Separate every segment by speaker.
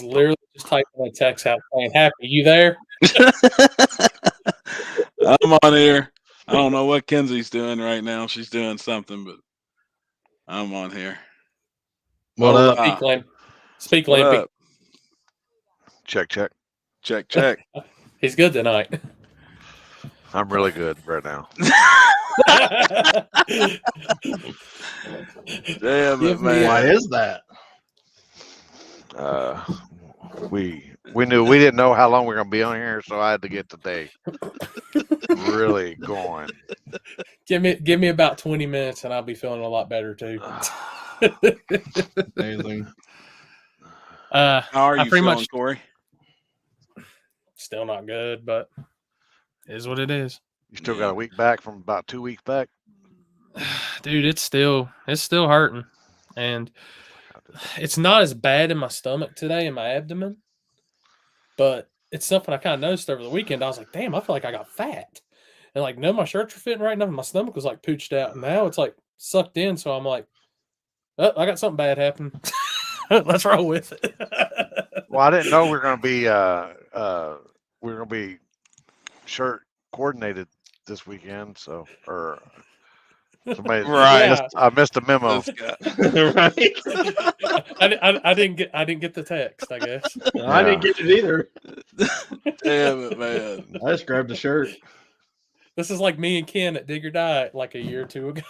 Speaker 1: literally just typing a text out saying, "Happy, you there?"
Speaker 2: I'm on here. I don't know what Kenzie's doing right now. She's doing something, but I'm on here.
Speaker 3: What up?
Speaker 1: Speak, Lamp. Speak,
Speaker 2: What
Speaker 1: Lampy.
Speaker 2: up?
Speaker 4: Check.
Speaker 2: Check.
Speaker 1: He's good tonight.
Speaker 4: I'm really good right now.
Speaker 2: Damn it,
Speaker 3: Why
Speaker 2: man.
Speaker 3: is that?
Speaker 4: We didn't know how long we were gonna be on here, so I had to get the day really going.
Speaker 1: Give me about 20 minutes, and I'll be feeling a lot better too.
Speaker 3: Amazing.
Speaker 2: How are
Speaker 1: I
Speaker 2: you
Speaker 1: pretty
Speaker 2: feeling,
Speaker 1: much
Speaker 2: Corey?
Speaker 1: still not good, but it is what it is.
Speaker 4: You still got a week back from about 2 weeks back.
Speaker 1: Dude, it's still hurting, and it's not as bad in my stomach today, in my abdomen, but it's something I kind of noticed over the weekend. I was like, damn, I feel like I got fat, and like none of my shirts were fitting right enough. My stomach was like pooched out, and now it's like sucked in. So I'm like, oh, I got something bad happen. Let's roll with it.
Speaker 4: Well, I didn't know we were gonna be shirt coordinated this weekend, so somebody
Speaker 2: Right.
Speaker 4: I missed the memo.
Speaker 3: Right?
Speaker 1: I didn't get the text, I guess.
Speaker 3: I didn't get it either.
Speaker 2: Damn it, man.
Speaker 3: I just grabbed the shirt.
Speaker 1: This is like me and Ken at Dig or Die like a year or two ago.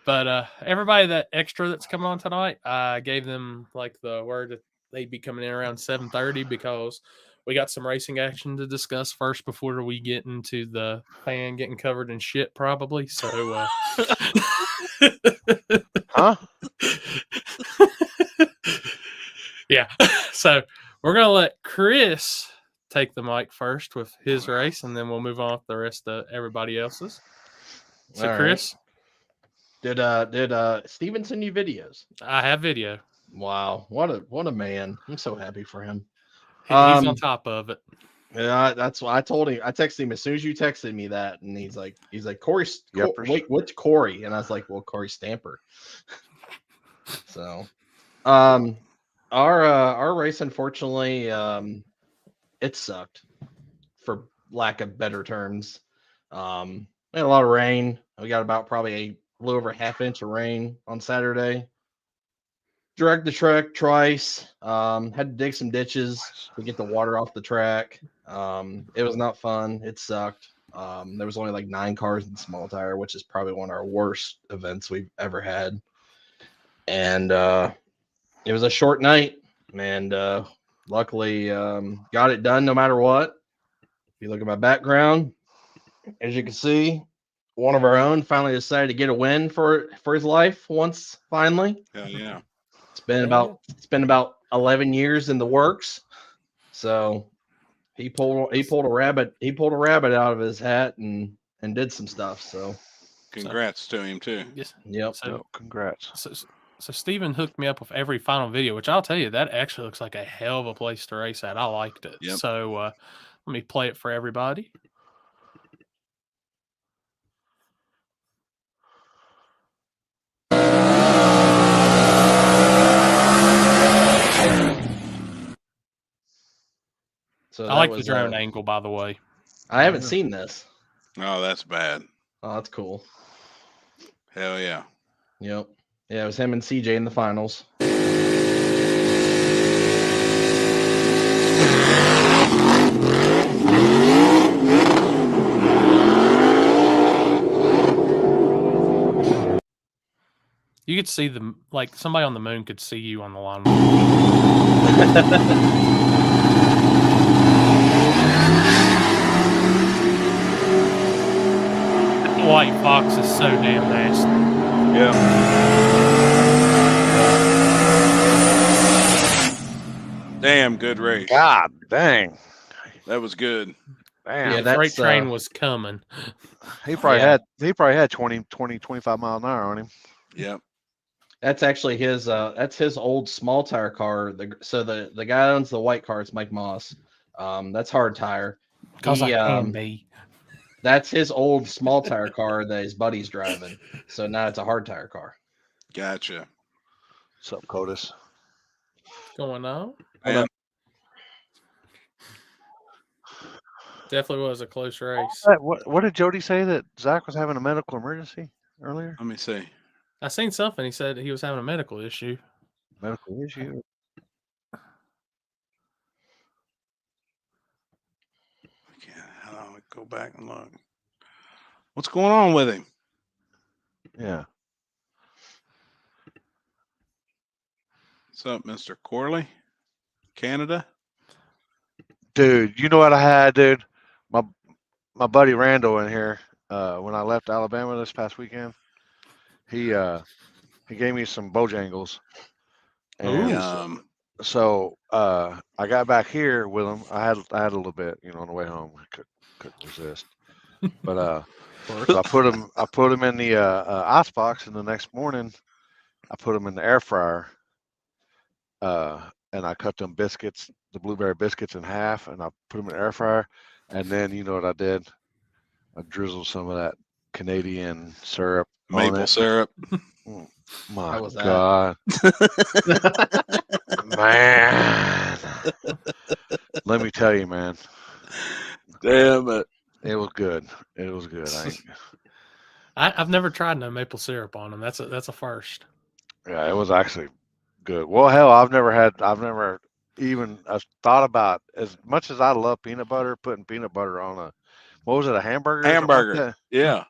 Speaker 1: But everybody that extra that's coming on tonight, I gave them like the word that they'd be coming in around 7:30 because we got some racing action to discuss first before we get into the fan getting covered in shit, probably. So,
Speaker 4: Huh?
Speaker 1: yeah. So we're gonna let Chris take the mic first with his race, and then we'll move on with the rest of everybody else's. So,
Speaker 3: All
Speaker 1: Chris,
Speaker 3: Did Steven send you videos?
Speaker 1: I have video.
Speaker 3: Wow, what a man! I'm so happy for him.
Speaker 1: He's on top of it.
Speaker 3: Yeah, that's what I told him. I texted him as soon as you texted me that, and he's like, Corey, wait, what's Corey? And I was like, well, Corey Stamper. So, our race, unfortunately, it sucked, for lack of better terms. We had a lot of rain. We got about probably a little over ½ inch of rain on Saturday. Dragged the truck twice. Had to dig some ditches to get the water off the track. It was not fun. It sucked. There was only like 9 cars in the small tire, which is probably one of our worst events we've ever had. And it was a short night, and luckily got it done no matter what. If you look at my background, as you can see, one of our own finally decided to get a win for his life once finally.
Speaker 2: Hell yeah.
Speaker 3: It's been about 11 years in the works. So he pulled a rabbit out of his hat and did some stuff. So
Speaker 2: congrats to him too.
Speaker 1: Yes.
Speaker 3: Yep.
Speaker 4: So, congrats.
Speaker 1: So Steven hooked me up with every final video, which I'll tell you, that actually looks like a hell of a place to race at. I liked it.
Speaker 2: Yep.
Speaker 1: So let me play it for everybody.
Speaker 3: So
Speaker 1: I like the drone angle, by the way.
Speaker 3: I haven't seen this.
Speaker 2: Oh, that's bad.
Speaker 3: Oh, that's cool.
Speaker 2: Hell yeah.
Speaker 3: Yep. Yeah, it was him and CJ in the finals.
Speaker 1: You could see them, like somebody on the moon could see you on the line. White Fox is so damn nasty.
Speaker 2: Yeah. Damn good race.
Speaker 4: God dang.
Speaker 2: That was good.
Speaker 4: Damn.
Speaker 3: Yeah,
Speaker 1: The freight
Speaker 3: that's,
Speaker 1: train was coming.
Speaker 4: He probably had 20, 25 miles an hour on him.
Speaker 2: Yep.
Speaker 3: That's actually his old small tire car. So the guy that owns the white car, it's Mike Moss. That's hard tire.
Speaker 1: Because I can be.
Speaker 3: That's his old small tire car that his buddy's driving. So now it's a hard tire car.
Speaker 2: Gotcha.
Speaker 4: What's up, Codis?
Speaker 1: going on.
Speaker 2: Man,
Speaker 1: Definitely was a close race.
Speaker 4: What did Jody say that Zach was having a medical emergency earlier?
Speaker 2: let me see.
Speaker 1: I seen something. He said he was having a medical issue.
Speaker 4: Medical issue.
Speaker 2: Hold on, go back and look. What's going on with him?
Speaker 4: Yeah.
Speaker 2: What's up, Mr. Corley? Canada?
Speaker 4: Dude, you know what I had, dude? My buddy Randall in here, when I left Alabama this past weekend, he gave me some Bojangles. And
Speaker 2: Yum.
Speaker 4: so I got back here with him. I had a little bit, on the way home. I couldn't resist. But so I put him in the ice box, and the next morning I put them in the air fryer. And I cut them biscuits, the blueberry biscuits, in half, and I put them in the air fryer. And then you know what I did? I drizzled some of that Canadian syrup on
Speaker 2: Maple
Speaker 4: it.
Speaker 2: syrup.
Speaker 4: My
Speaker 3: How was that?
Speaker 4: God, man! Let me tell you, man,
Speaker 2: Damn it.
Speaker 4: it was good. It was good.
Speaker 1: I've never tried no maple syrup on them. That's a first.
Speaker 4: Yeah, it was actually good. Well, hell, I've never even thought about, as much as I love peanut butter, putting peanut butter on what was it, a hamburger? or something like
Speaker 2: Hamburger.
Speaker 4: that?
Speaker 2: Yeah.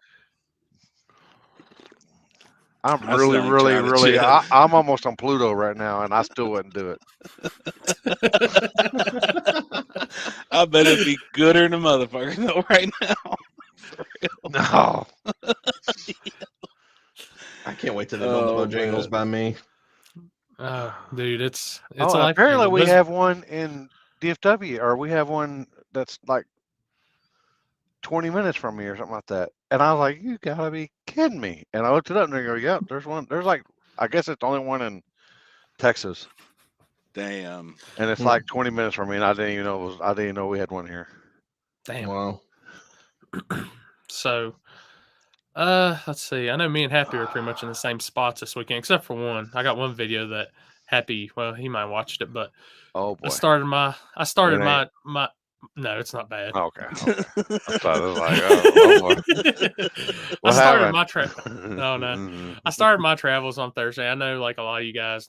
Speaker 4: I'm
Speaker 2: I
Speaker 4: really,
Speaker 2: still ain't
Speaker 4: really,
Speaker 2: tried it
Speaker 4: really.
Speaker 2: yet.
Speaker 4: I'm almost on Pluto right now, and I still wouldn't do it.
Speaker 2: I bet it'd be gooder than a motherfucker though right now. For real.
Speaker 4: No.
Speaker 3: I can't wait till they build the Bojangles by me.
Speaker 1: Dude, it's
Speaker 4: Oh,
Speaker 1: life
Speaker 4: apparently
Speaker 1: changing.
Speaker 4: we have one in DFW, or we have one that's like 20 minutes from me or something like that. And I was like, you gotta be kidding me. And I looked it up and they go, yep, there's one. There's like, I guess it's the only one in Texas.
Speaker 2: Damn.
Speaker 4: And it's like 20 minutes from me, and I didn't even know we had one here.
Speaker 1: Damn.
Speaker 3: Wow.
Speaker 1: So, let's see. I know me and Happy are pretty much in the same spots this weekend, except for one. I got one video that Happy, well, he might have watched it, but
Speaker 4: Oh boy.
Speaker 1: I started my
Speaker 4: It
Speaker 1: my. No, it's not bad.
Speaker 4: Okay. I thought it was like, oh boy. What
Speaker 1: I started
Speaker 4: happened?
Speaker 1: my I started my travels on Thursday. I know, like, a lot of you guys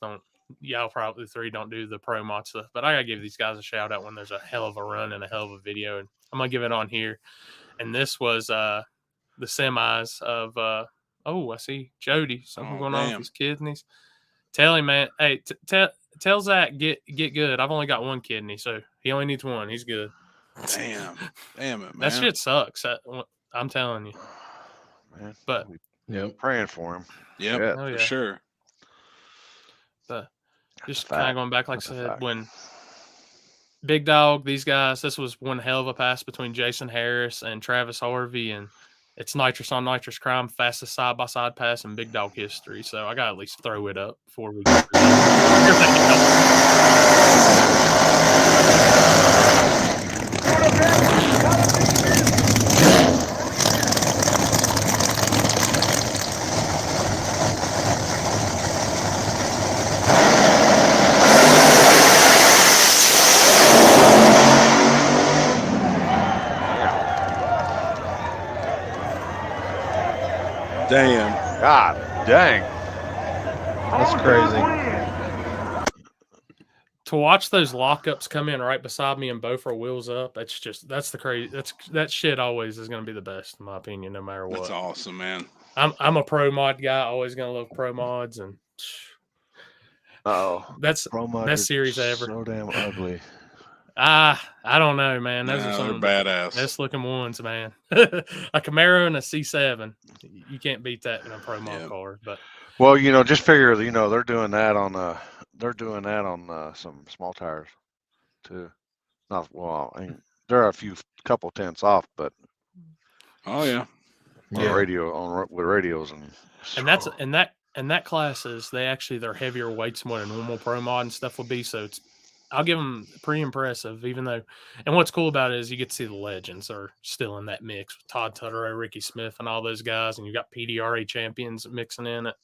Speaker 1: y'all probably three don't do the pro mod stuff, but I gotta give these guys a shout out when there's a hell of a run and a hell of a video, and I'm gonna give it on here. And this was the semis of I see Jody. Something going on with his kidneys. Tell him, man. Hey, tell Zach get good. I've only got one kidney, so he only needs one. He's good.
Speaker 2: Damn it, man.
Speaker 1: That shit sucks. I'm telling you.
Speaker 4: Man,
Speaker 1: But
Speaker 4: praying for him.
Speaker 2: Yep,
Speaker 4: Yeah.
Speaker 2: for sure.
Speaker 1: But just
Speaker 4: That's a
Speaker 1: kind of
Speaker 4: fact.
Speaker 1: going back, like
Speaker 4: That's
Speaker 1: I
Speaker 4: a
Speaker 1: said,
Speaker 4: fact.
Speaker 1: when Big Dog, these guys, this was one hell of a pass between Jason Harris and Travis Harvey, and it's nitrous on nitrous crime, fastest side by side pass in Big Dog history. So I got to at least throw it up before we get
Speaker 2: Damn.
Speaker 4: God dang.
Speaker 3: That's crazy.
Speaker 1: to watch those lockups come in right beside me and both are wheels up. That's the crazy. That shit always is going to be the best in my opinion, no matter what.
Speaker 2: That's awesome, man.
Speaker 1: I'm a pro mod guy. Always going to love pro mods, and
Speaker 4: That's
Speaker 1: best series ever.
Speaker 4: So damn ugly.
Speaker 1: I don't know, man. Those are some
Speaker 2: they're
Speaker 1: of the
Speaker 2: badass.
Speaker 1: best looking ones, man. A Camaro and a C7. You can't beat that in a pro mod car. But
Speaker 4: well, just figure, they're doing that on some small tires too. Not well. I mean, there are a couple tenths off, but
Speaker 2: oh yeah,
Speaker 4: with radios
Speaker 1: and that's and that classes they're heavier weights than what a normal pro mod and stuff will be. So I'll give them pretty impressive, even though. And what's cool about it is you get to see the legends are still in that mix with Todd Tutterow, Ricky Smith, and all those guys, and you got PDRA champions mixing in it.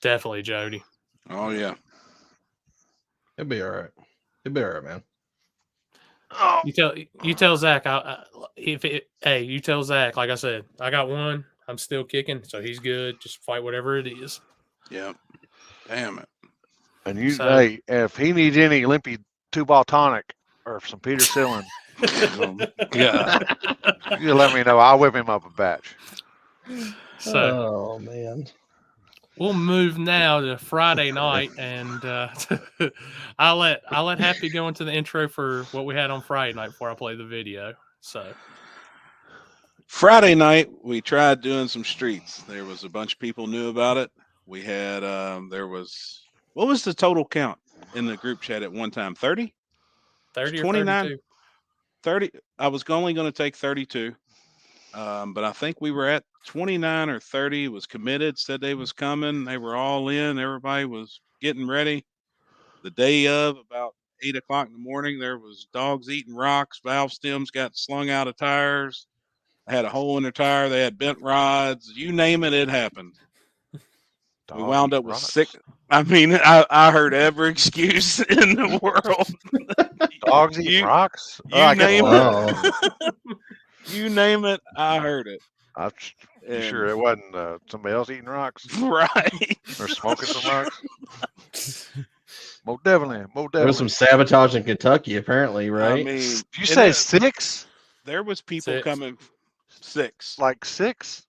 Speaker 1: Definitely Jody.
Speaker 2: Oh yeah.
Speaker 3: He'll be all right. He'll be all right, man.
Speaker 4: Oh,
Speaker 1: You tell Zach. Hey, you tell Zach. Like I said, I got one. I'm still kicking, so he's good. Just fight whatever it is.
Speaker 2: Yep. Damn it.
Speaker 4: and you,
Speaker 1: So-
Speaker 4: hey, if he needs any Limpy 2-ball tonic or some penicillin,
Speaker 2: God.
Speaker 4: you let me know. I'll whip him up a batch.
Speaker 1: So
Speaker 3: Oh man.
Speaker 1: we'll move now to Friday night, and I'll let Happy go into the intro for what we had on Friday night before I play the video. So
Speaker 2: Friday night, we tried doing some streets. There was a bunch of people knew about it. We had, what was the total count in the group chat at one time? 30?
Speaker 1: 30 or
Speaker 2: 29?
Speaker 1: 32.
Speaker 2: 30. I was only going to take 32. But I think we were at 29 or 30 was committed, said they was coming. They were all in. Everybody was getting ready. The day of, about 8 o'clock in the morning, there was dogs eating rocks. Valve stems got slung out of tires. Had a hole in their tire. They had bent rods. You name it, it happened. We
Speaker 4: Dog
Speaker 2: wound
Speaker 4: eat
Speaker 2: up with
Speaker 4: rocks.
Speaker 2: sick. I mean, I heard every excuse in the world.
Speaker 4: Dogs eat
Speaker 2: You-
Speaker 4: rocks.
Speaker 2: you
Speaker 4: I guess
Speaker 2: name
Speaker 4: so.
Speaker 3: it.
Speaker 2: You name it, I heard it.
Speaker 4: You
Speaker 2: And-
Speaker 4: sure it wasn't somebody else eating rocks
Speaker 2: Right.
Speaker 4: or smoking some rocks? Most definitely. Most
Speaker 3: There was
Speaker 4: definitely.
Speaker 3: some sabotage in Kentucky, apparently, right?
Speaker 2: I mean,
Speaker 4: Did you
Speaker 2: and
Speaker 4: say 6?
Speaker 2: there was people
Speaker 1: 6.
Speaker 2: coming 6,
Speaker 4: Like 6?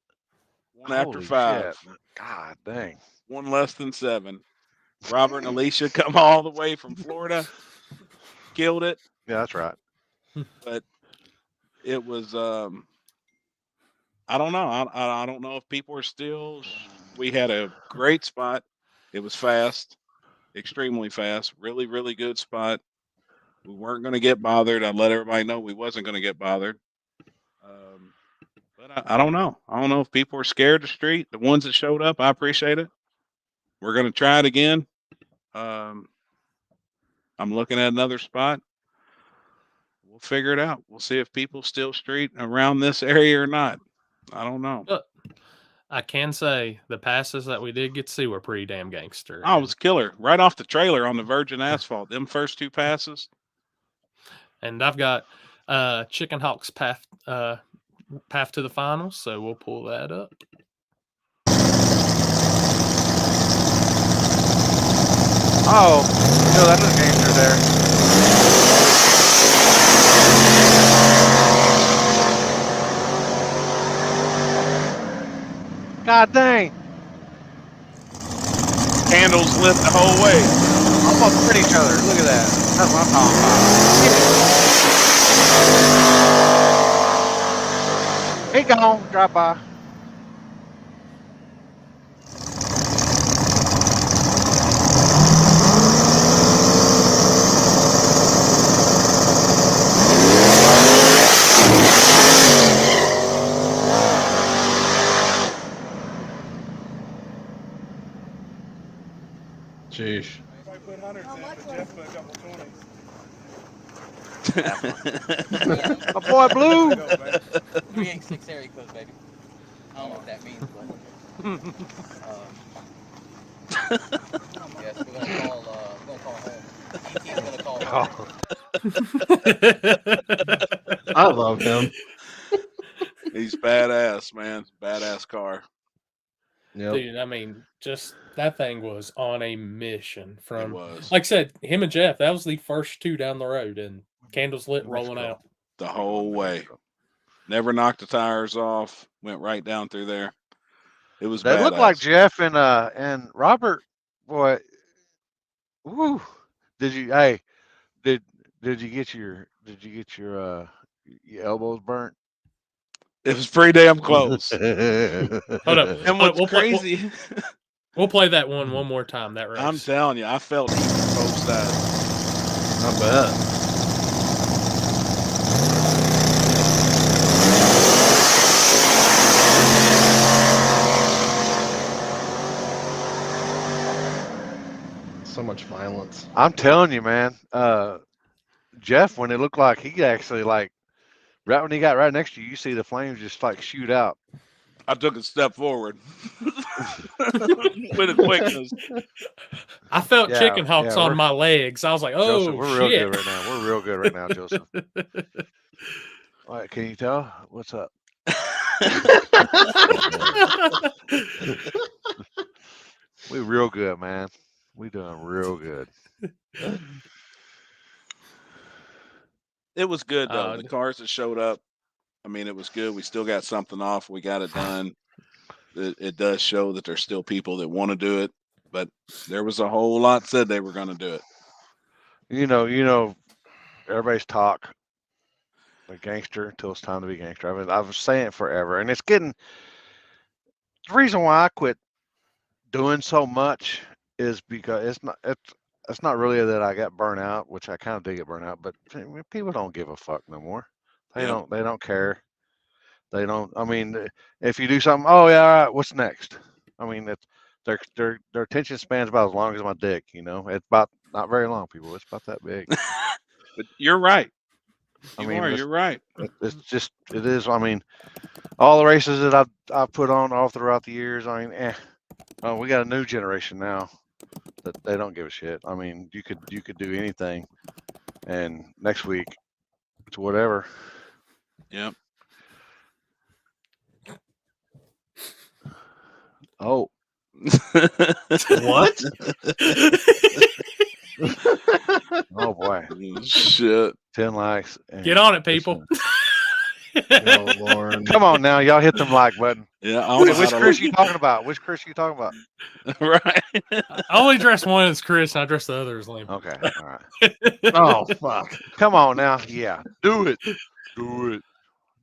Speaker 2: one after
Speaker 4: Holy
Speaker 2: 5,
Speaker 4: shit. God dang.
Speaker 2: one less than 7. Robert and Alicia come all the way from Florida, killed it,
Speaker 4: Yeah, that's right.
Speaker 2: but it was I don't know. I don't know if people are still. We had a great spot. It was fast, extremely fast, really, really good spot. We weren't going to get bothered. I let everybody know we wasn't going to get bothered. But I don't know. I don't know if people are scared of the street. The ones that showed up, I appreciate it. We're going to try it again. I'm looking at another spot. We'll figure it out. We'll see if people still street around this area or not. I don't know.
Speaker 1: But I can say the passes that we did get to see were pretty damn gangster.
Speaker 2: Oh, it was killer. Right off the trailer on the virgin asphalt. Them first 2 passes.
Speaker 1: And I've got Chicken Hawk's path to the finals, so we'll pull that up.
Speaker 4: Oh, that is gangster there. God dang.
Speaker 2: Candles lit the whole way.
Speaker 4: Almost hit each other. Look at that. That's what I'm talking about. He gone. Drive by.
Speaker 3: Jeez.
Speaker 4: My boy Blue.
Speaker 5: 386 area code, baby. I don't know what that means, but yes, we're gonna call home. ET's gonna call home.
Speaker 3: I love him.
Speaker 2: He's badass, man. Badass car.
Speaker 3: Yep.
Speaker 1: Dude, I mean, just that thing was on a mission
Speaker 2: It
Speaker 1: from,
Speaker 2: was
Speaker 1: like I said, him and Jeff. That was the first 2 down the road, and candles lit,
Speaker 4: Let's
Speaker 1: rolling
Speaker 4: go.
Speaker 1: out.
Speaker 2: the whole way. Never knocked the tires off. Went right down through there. It was
Speaker 4: They
Speaker 2: badass.
Speaker 4: look like Jeff and Robert. Boy, woo. Did you? Hey, did you get your elbows burnt?
Speaker 2: It was pretty damn close.
Speaker 1: Hold up.
Speaker 2: And what's
Speaker 1: We'll play-
Speaker 2: crazy,
Speaker 1: We'll play that one more time. That race.
Speaker 2: I'm telling you, I felt heat from both sides.
Speaker 3: Not bad. So much violence.
Speaker 4: I'm telling you, man. Jeff, when it looked like he actually like right when he got right next to you, you see the flames just like shoot out.
Speaker 2: I took a step forward with a quickness.
Speaker 1: I felt
Speaker 4: Yeah,
Speaker 1: chicken hawks
Speaker 4: yeah,
Speaker 1: on
Speaker 4: we're-
Speaker 1: my legs. I was like,
Speaker 4: Joseph,
Speaker 1: oh
Speaker 4: we're real
Speaker 1: shit.
Speaker 4: good right now. We're real good right now, Joseph. All right, can you tell? What's up? We real good, man. We doing real good.
Speaker 2: It was good though.
Speaker 1: Uh,
Speaker 2: The cars that showed up, I mean, it was good. We still got something off. We got it done. It does show that there's still people that want to do it, but there was a whole lot said they were going to do it.
Speaker 4: You know, everybody's talk a gangster until it's time to be gangster. I mean, I was saying it forever, and it's getting. The reason why I quit doing so much is because it's not really that I got burnt out, which I kind of did get burnt out, but people don't give a fuck no more.
Speaker 2: Yep.
Speaker 4: They don't care. They don't. I mean, if you do something, oh yeah, all right, what's next? I mean, it's their attention span's about as long as my dick. You know, it's about not very long, people. It's about that big.
Speaker 2: But you're right.
Speaker 4: I
Speaker 2: You
Speaker 4: mean,
Speaker 2: are.
Speaker 4: it's,
Speaker 2: You're right.
Speaker 4: it's just it is. I mean, all the races that I've put on all throughout the years. I mean, oh, we got a new generation now that they don't give a shit. I mean, you could do anything, and next week it's whatever.
Speaker 2: Yep.
Speaker 4: Oh,
Speaker 3: What?
Speaker 4: oh boy,
Speaker 2: Shit.
Speaker 4: 10 likes.
Speaker 1: Get on it, people.
Speaker 3: Oh, Lord.
Speaker 4: Come on now, y'all hit them like button.
Speaker 2: Yeah. I don't know
Speaker 4: Which
Speaker 2: how to
Speaker 4: Chris you talking about? Which Chris you talking about?
Speaker 2: right.
Speaker 1: I only dress one as Chris, and I dress the other as Liam.
Speaker 4: Okay, all right.
Speaker 3: Oh, fuck.
Speaker 4: Come on now, yeah, do it, do it.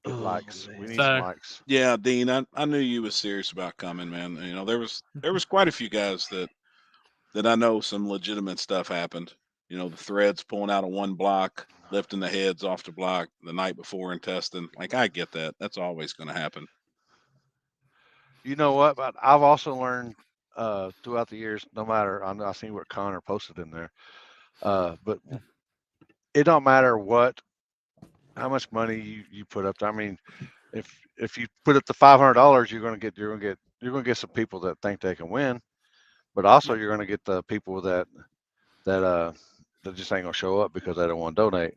Speaker 4: Get
Speaker 3: Oh,
Speaker 4: likes.
Speaker 3: man.
Speaker 4: We need
Speaker 1: So-
Speaker 4: some likes.
Speaker 2: Yeah, Dean. I knew you was serious about coming, man. You know, there was quite a few guys that I know some legitimate stuff happened. You know, the threads pulling out of one block, lifting the heads off the block the night before and testing. Like, I get that. That's always going to happen.
Speaker 4: You know what? But I've also learned throughout the years, no matter I seen what Connor posted in there, but it don't matter how much money you put up there. I mean, if you put up the $500, you're gonna get some people that think they can win, but also you're gonna get the people that just ain't gonna show up because they don't want to donate.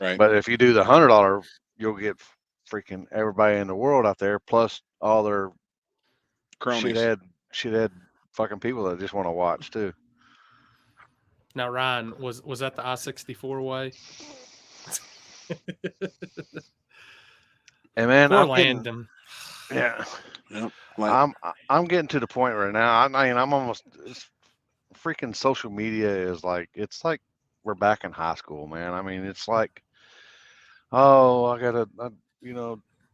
Speaker 2: Right.
Speaker 4: But if you do the $100, you'll get freaking everybody in the world out there, plus all their
Speaker 2: Cronies.
Speaker 4: shithead fucking people that just want to watch too.
Speaker 1: Now, Ryan, was that the I-64 way?
Speaker 4: And man,
Speaker 1: Poor
Speaker 4: I'm getting,
Speaker 1: Landon.
Speaker 4: yeah,
Speaker 2: Yep. Like,
Speaker 4: I'm getting to the point right now. I mean, I'm almost freaking social media is like it's like we're back in high school, man. I mean, it's like, oh, I gotta,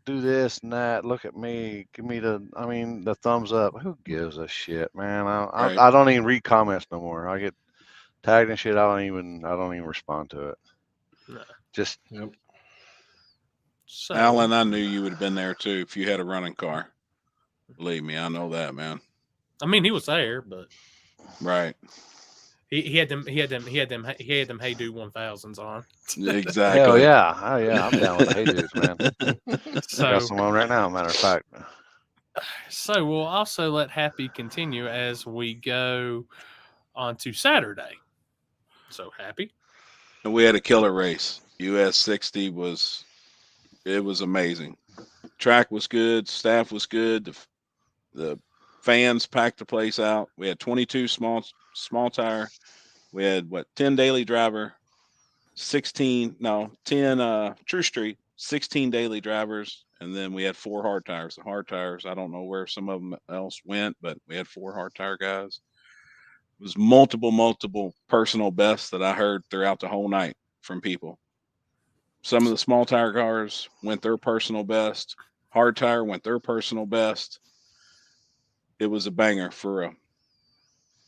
Speaker 4: do this and that. Look at me. Give me the thumbs up. Who gives a shit, man?
Speaker 2: Right.
Speaker 4: I don't even read comments no more. I get tagged and shit. I don't even respond to it.
Speaker 1: No.
Speaker 4: Just
Speaker 3: Yep.
Speaker 1: So,
Speaker 2: Alan, I knew you would have been there too if you had a running car. Believe me, I know that, man.
Speaker 1: I mean, he was there, but
Speaker 2: Right.
Speaker 1: he had them Hey Do 1000s on.
Speaker 2: Exactly.
Speaker 4: hell yeah, oh yeah, I'm down with the hey dudes, man. I
Speaker 1: So,
Speaker 4: got some on right now. Matter of fact.
Speaker 1: so we'll also let Happy continue as we go on to Saturday. So, Happy.
Speaker 2: And we had a killer race. US 60 was amazing. Track was good, staff was good. The fans packed the place out. We had 22 small tire. We had 10 daily driver, 10 True Street, 16 daily drivers, and then we had 4 hard tires. The hard tires, I don't know where some of them else went, but we had 4 hard tire guys. It was multiple personal bests that I heard throughout the whole night from people. Some of the small tire cars went their personal best. Hard tire went their personal best. It was a banger for real.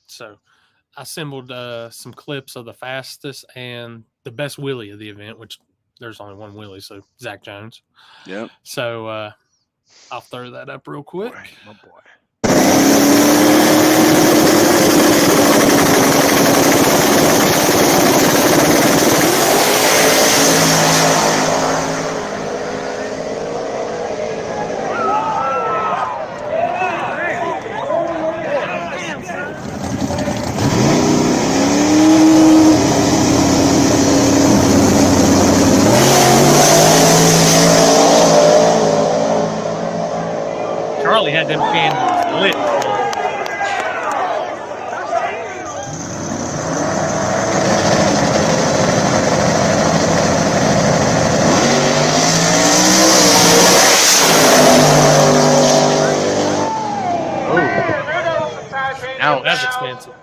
Speaker 1: So, I assembled some clips of the fastest and the best wheelie of the event, which there's only one wheelie, so Zach Jones.
Speaker 2: Yep.
Speaker 1: So, I'll throw that up real quick.
Speaker 4: Boy, my boy.
Speaker 1: definitely had them candles lit.
Speaker 3: Ouch.
Speaker 1: That's expensive.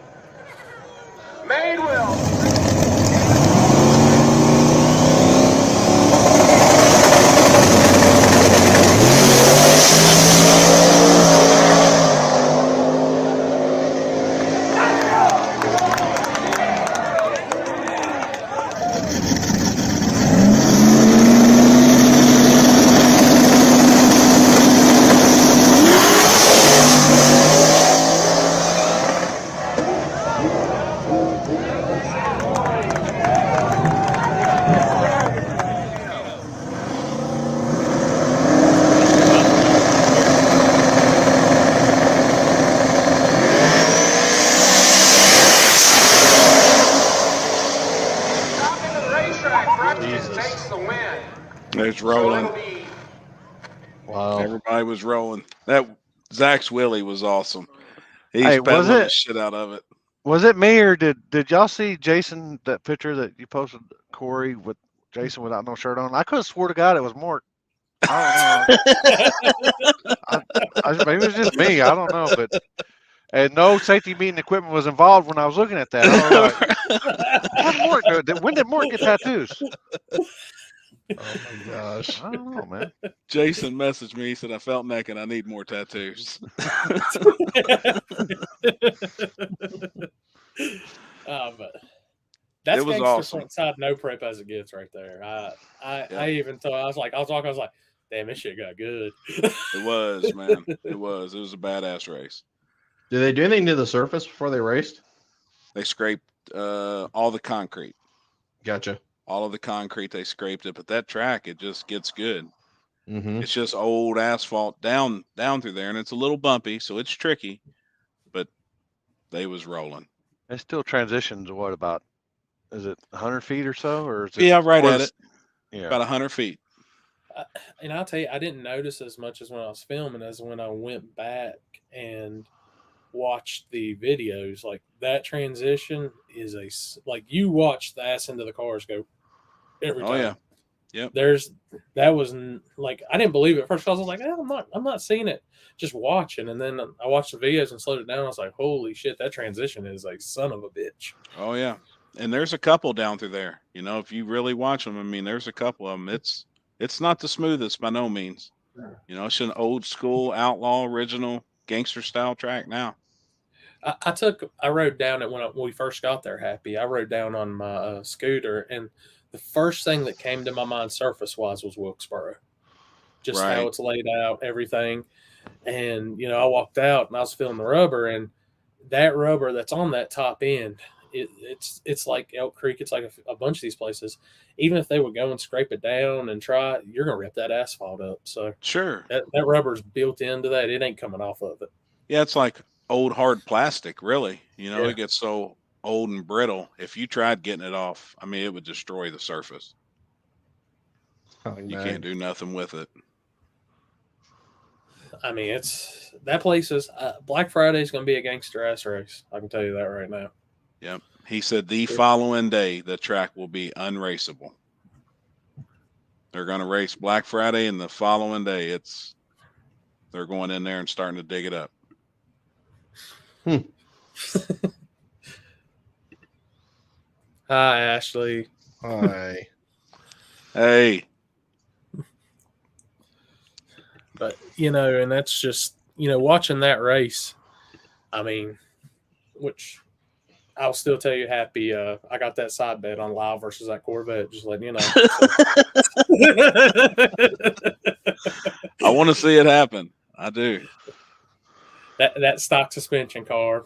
Speaker 2: It's rolling.
Speaker 3: Wow.
Speaker 2: Everybody was rolling. That Zach's Willie was awesome. He's
Speaker 4: Hey, was
Speaker 2: peddling the
Speaker 4: it-
Speaker 2: shit out of it.
Speaker 4: Was it me or did y'all see Jason, that picture that you posted, Corey, with Jason without no shirt on? I could have swore to God it was Mort. I don't know. Maybe it was just me. I don't know, but and no safety meeting equipment was involved when I was looking at that. I was like, when did Mort get tattoos?
Speaker 3: Oh my gosh.
Speaker 4: I don't know, man.
Speaker 2: Jason messaged me. He said, I felt naked. I need more tattoos.
Speaker 1: But that's
Speaker 2: It was
Speaker 1: gangster
Speaker 2: awesome.
Speaker 1: front side no prep as it gets right there. I even thought I was walking, I was like, damn, this shit got good.
Speaker 2: It was, man. It was a badass race.
Speaker 3: Did they do anything to the surface before they raced?
Speaker 2: They scraped all the concrete.
Speaker 3: Gotcha.
Speaker 2: All of the concrete, they scraped it. But that track, it just gets good.
Speaker 3: Mm-hmm.
Speaker 2: It's just old asphalt down through there, and it's a little bumpy, so it's tricky. But they was rolling.
Speaker 4: It still transitions. What about? Is it 100 feet or so, or is it?
Speaker 2: Yeah, right
Speaker 4: or
Speaker 2: at
Speaker 4: is-
Speaker 2: it.
Speaker 4: Yeah.
Speaker 2: About 100 feet.
Speaker 1: And I'll tell you, I didn't notice as much as when I was filming as when I went back and watched the videos. Like that transition is like you watch the ass into the cars go every time.
Speaker 2: Oh yeah. Yep.
Speaker 1: That was like I didn't believe it at first. I was like, I'm not seeing it. Just watching, and then I watched the videos and slowed it down. I was like, holy shit, that transition is like son of a bitch.
Speaker 2: Oh yeah. And there's a couple down through there. You know, if you really watch them, I mean, there's a couple of them. It's not the smoothest by no means. You know, it's an old school outlaw original gangster style track now.
Speaker 1: I rode down it when we first got there. Happy, I rode down on my scooter, and the first thing that came to my mind surface wise was Wilkesboro, just
Speaker 2: Right.
Speaker 1: how it's laid out, everything. And I walked out and I was feeling the rubber, and that rubber that's on that top end, it's like Elk Creek. It's like a bunch of these places. Even if they would go and scrape it down and try, you're gonna rip that asphalt up. So
Speaker 2: Sure.
Speaker 1: that rubber's built into that. It ain't coming off of it.
Speaker 2: Yeah, it's like old hard plastic, really. You know,
Speaker 1: Yeah.
Speaker 2: It gets so old and brittle. If you tried getting it off, I mean, it would destroy the surface. You can't do nothing with it.
Speaker 1: I mean, it's that place is Black Friday is going to be a gangster ass race. I can tell you that right now.
Speaker 2: Yep. He said the following day the track will be unraceable. They're going to race Black Friday, and the following day they're going in there and starting to dig it up.
Speaker 1: Hi, Ashley.
Speaker 3: Hi.
Speaker 2: Hey.
Speaker 1: But and that's just watching that race. I mean, which I'll still tell you, Happy. I got that side bet on Lyle versus that Corvette. Just letting you know.
Speaker 2: I want to see it happen. I do.
Speaker 1: That stock suspension car.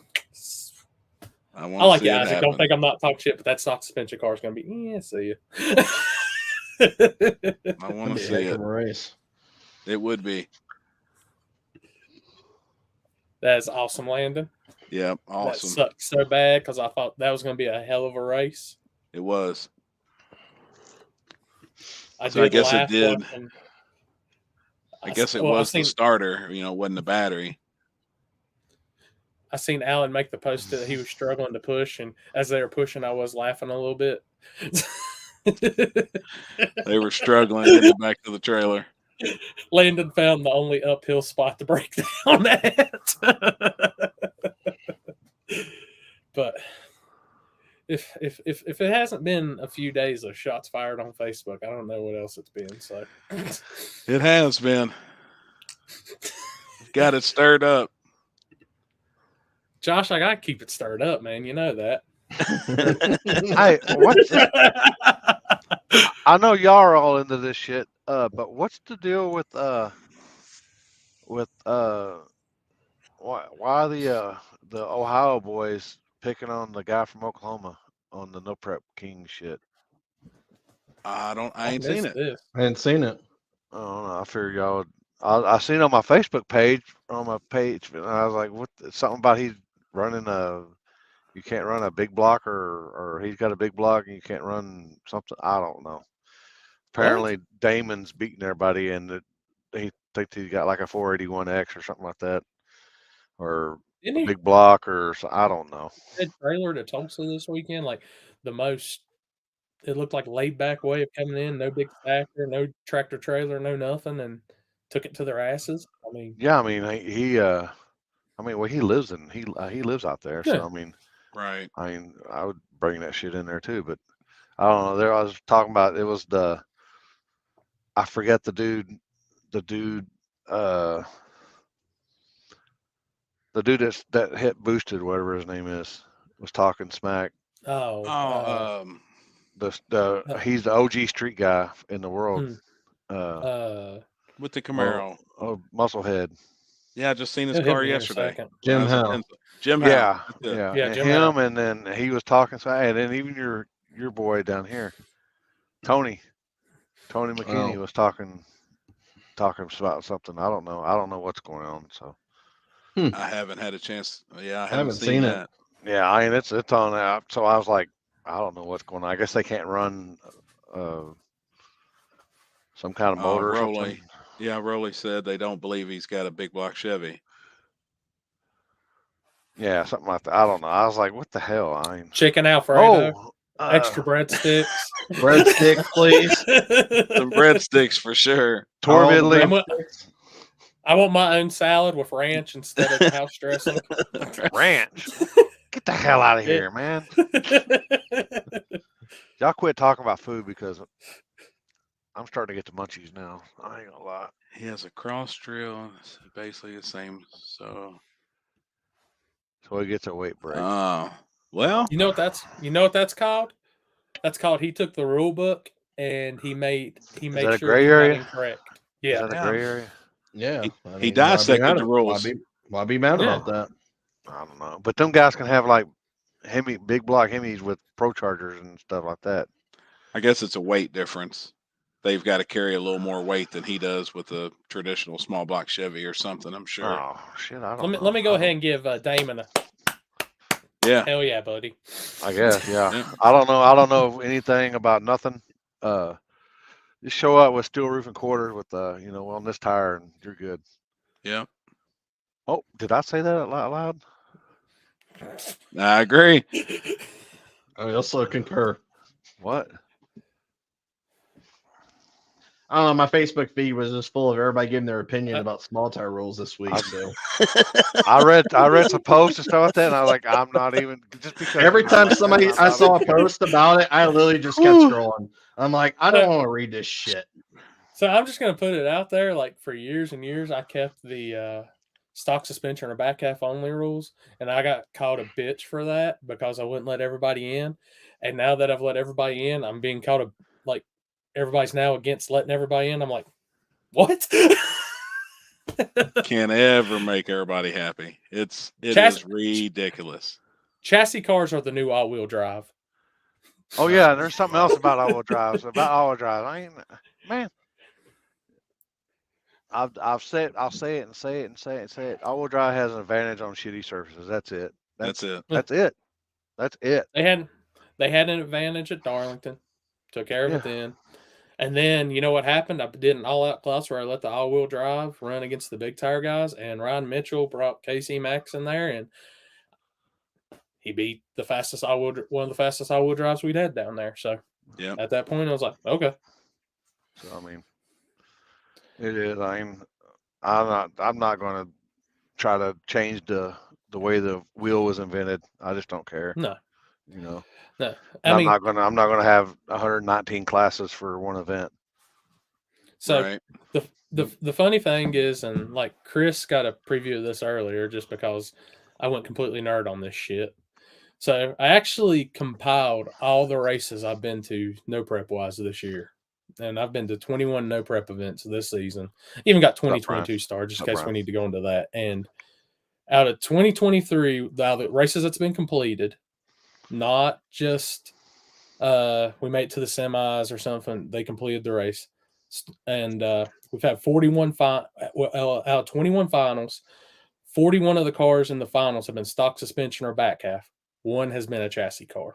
Speaker 2: I
Speaker 1: I
Speaker 2: want to
Speaker 1: like
Speaker 2: see
Speaker 1: it,
Speaker 2: it
Speaker 1: Isaac.
Speaker 2: happen.
Speaker 1: Don't think I'm not talking shit, but that stock suspension car is going to be. See you.
Speaker 2: I want to
Speaker 3: Be a
Speaker 2: see
Speaker 3: heck
Speaker 2: it.
Speaker 3: of a race.
Speaker 2: It would be.
Speaker 1: That's awesome, Landon.
Speaker 2: Yep.
Speaker 1: That
Speaker 2: Awesome.
Speaker 1: sucked so bad because I thought that was going to be a hell of a race.
Speaker 2: It was.
Speaker 1: I
Speaker 2: So I
Speaker 1: did
Speaker 2: guess it
Speaker 1: laugh
Speaker 2: did.
Speaker 1: watching.
Speaker 2: I guess it
Speaker 1: well,
Speaker 2: was the starter. You know, wasn't the battery.
Speaker 1: I seen Alan make the post that he was struggling to push, and as they were pushing, I was laughing a little bit.
Speaker 2: They were struggling getting it back to the trailer.
Speaker 1: Landon found the only uphill spot to break down at. But if it hasn't been a few days of shots fired on Facebook, I don't know what else it's been. So
Speaker 2: It has been. Got it stirred up.
Speaker 1: Josh, I gotta keep it stirred up, man. You know that.
Speaker 4: Hey, what's I know y'all are all into this shit, but what's the deal with why the Ohio boys picking on the guy from Oklahoma on the No Prep King shit?
Speaker 2: I ain't seen it.
Speaker 1: This.
Speaker 3: I hadn't seen it.
Speaker 4: I don't know. I figured y'all. I seen it on my Facebook page and I was like, "What?" Something about he's running a. You can't run a big block, or he's got a big block and you can't run something. I don't know. Apparently, Damon's beating everybody, and he thinks he's got like a 481X or something like that, or
Speaker 1: Didn't
Speaker 4: a
Speaker 1: he
Speaker 4: big block, or I don't know.
Speaker 1: head trailer to Tulsa this weekend? Like the most. It looked like laid back way of coming in. No big stacker, no tractor trailer, no nothing, and took it to their asses. I mean,
Speaker 4: Yeah, I mean well, he lives out there,
Speaker 1: Yeah.
Speaker 4: so I mean,
Speaker 2: Right.
Speaker 4: I would bring that shit in there too, but I don't know. There I was talking about it was I forget the dude uh the dude that hit boosted, whatever his name is, was talking smack. He's the OG street guy in the world.
Speaker 2: With the Camaro.
Speaker 4: Musclehead.
Speaker 2: Yeah, I just seen his
Speaker 1: He'll hit
Speaker 2: car
Speaker 1: me in a
Speaker 2: yesterday.
Speaker 1: second.
Speaker 3: Jim
Speaker 2: When I was at
Speaker 3: Howe.
Speaker 2: Denver. Jim
Speaker 4: Yeah,
Speaker 2: Howe. That's it.
Speaker 4: yeah,
Speaker 1: Yeah,
Speaker 4: and
Speaker 1: Jim
Speaker 4: him,
Speaker 1: Howe.
Speaker 4: and then he was talking smack, and then even your boy down here, Tony McKinney was talking about something. I don't know what's going on. So
Speaker 2: I haven't had a chance. Yeah, I haven't
Speaker 3: seen it.
Speaker 2: that.
Speaker 4: yeah, I mean it's on out. So I was like, I don't know what's going on. I guess they can't run some kind of motor or
Speaker 2: Rowley.
Speaker 4: something.
Speaker 2: Yeah, Rowley said they don't believe he's got a big block Chevy.
Speaker 4: Yeah, something like that. I don't know. I was like, what the hell? I mean,
Speaker 1: Chicken Alfredo,
Speaker 4: oh,
Speaker 1: extra breadsticks.
Speaker 3: Breadstick, please.
Speaker 2: Some breadsticks for sure.
Speaker 4: Torvid
Speaker 3: All the
Speaker 4: leaf
Speaker 3: breadsticks.
Speaker 1: I want my own salad with ranch instead of house dressing.
Speaker 4: ranch. Get the hell out of
Speaker 1: Yeah.
Speaker 4: here, man. Y'all quit talking about food because I'm starting to get the munchies now. I ain't gonna lie.
Speaker 2: He has a cross drill. It's basically the same. So
Speaker 4: So he gets a weight break.
Speaker 2: well,
Speaker 1: You know what that's called? That's called he took the rule book and he made
Speaker 4: that a
Speaker 1: sure
Speaker 4: gray
Speaker 1: he got
Speaker 4: area?
Speaker 1: incorrect.
Speaker 4: Is
Speaker 1: Yeah.
Speaker 4: that a gray area?
Speaker 3: Yeah.
Speaker 2: He dissected the rules.
Speaker 3: Why be mad about that?
Speaker 4: I don't know. But them guys can have like big block Hemis with Pro Chargers and stuff like that.
Speaker 2: I guess it's a weight difference. They've got to carry a little more weight than he does with a traditional small block Chevy or something, I'm sure.
Speaker 4: Oh shit, I don't know.
Speaker 1: Let me go ahead and give Damon a hell yeah, buddy.
Speaker 4: I guess, yeah. I don't know anything about nothing. Just show up with steel roof and quarters with on this tire and you're good.
Speaker 2: Yeah.
Speaker 4: Oh, did I say that out loud?
Speaker 2: I agree.
Speaker 3: I also concur.
Speaker 4: What?
Speaker 3: I don't know. My Facebook feed was just full of everybody giving their opinion about small tire rules this week. So
Speaker 4: I read some posts and stuff like that, and I was like, I'm not even just because
Speaker 3: every time I saw a post about it, I literally just kept scrolling. I'm like, I don't want to read this shit.
Speaker 1: So I'm just gonna put it out there. Like for years and years, I kept the stock suspension or back half only rules, and I got called a bitch for that because I wouldn't let everybody in. And now that I've let everybody in, I'm being called everybody's now against letting everybody in. I'm like, what?
Speaker 2: Can't ever make everybody happy. It is ridiculous.
Speaker 1: Chassis cars are the new all-wheel drive.
Speaker 4: Oh yeah, and there's something else about all-wheel drives. I ain't, man. I'll say it and say it and say it and say it. All-wheel drive has an advantage on shitty surfaces. That's it.
Speaker 2: That's it.
Speaker 4: That's it. That's it.
Speaker 1: They had an advantage at Darlington. Took care of it then. And then you know what happened? I did an all-out class where I let the all-wheel drive run against the big tire guys, and Ryan Mitchell brought Casey Max in there, and he beat one of the fastest all-wheel drives we'd had down there. So
Speaker 2: Yeah.
Speaker 1: at that point, I was like, okay.
Speaker 4: So I mean, it is. I mean, I'm not going to try to change the way the wheel was invented. I just don't care.
Speaker 1: No.
Speaker 4: You know.
Speaker 1: No.
Speaker 4: I'm not gonna have 119 classes for one event.
Speaker 1: So
Speaker 2: Right.
Speaker 1: the funny thing is, and like Chris got a preview of this earlier just because I went completely nerd on this shit. So I actually compiled all the races I've been to no prep wise this year. And I've been to 21 no prep events this season. Even got 2022 started just in case we need to go into that. And out of 2023, the races that's been completed, not just we made it to the semis or something, they completed the race. And we've had 41 out of 21 finals. 41 of the cars in the finals have been stock suspension or back half. One has been a chassis car.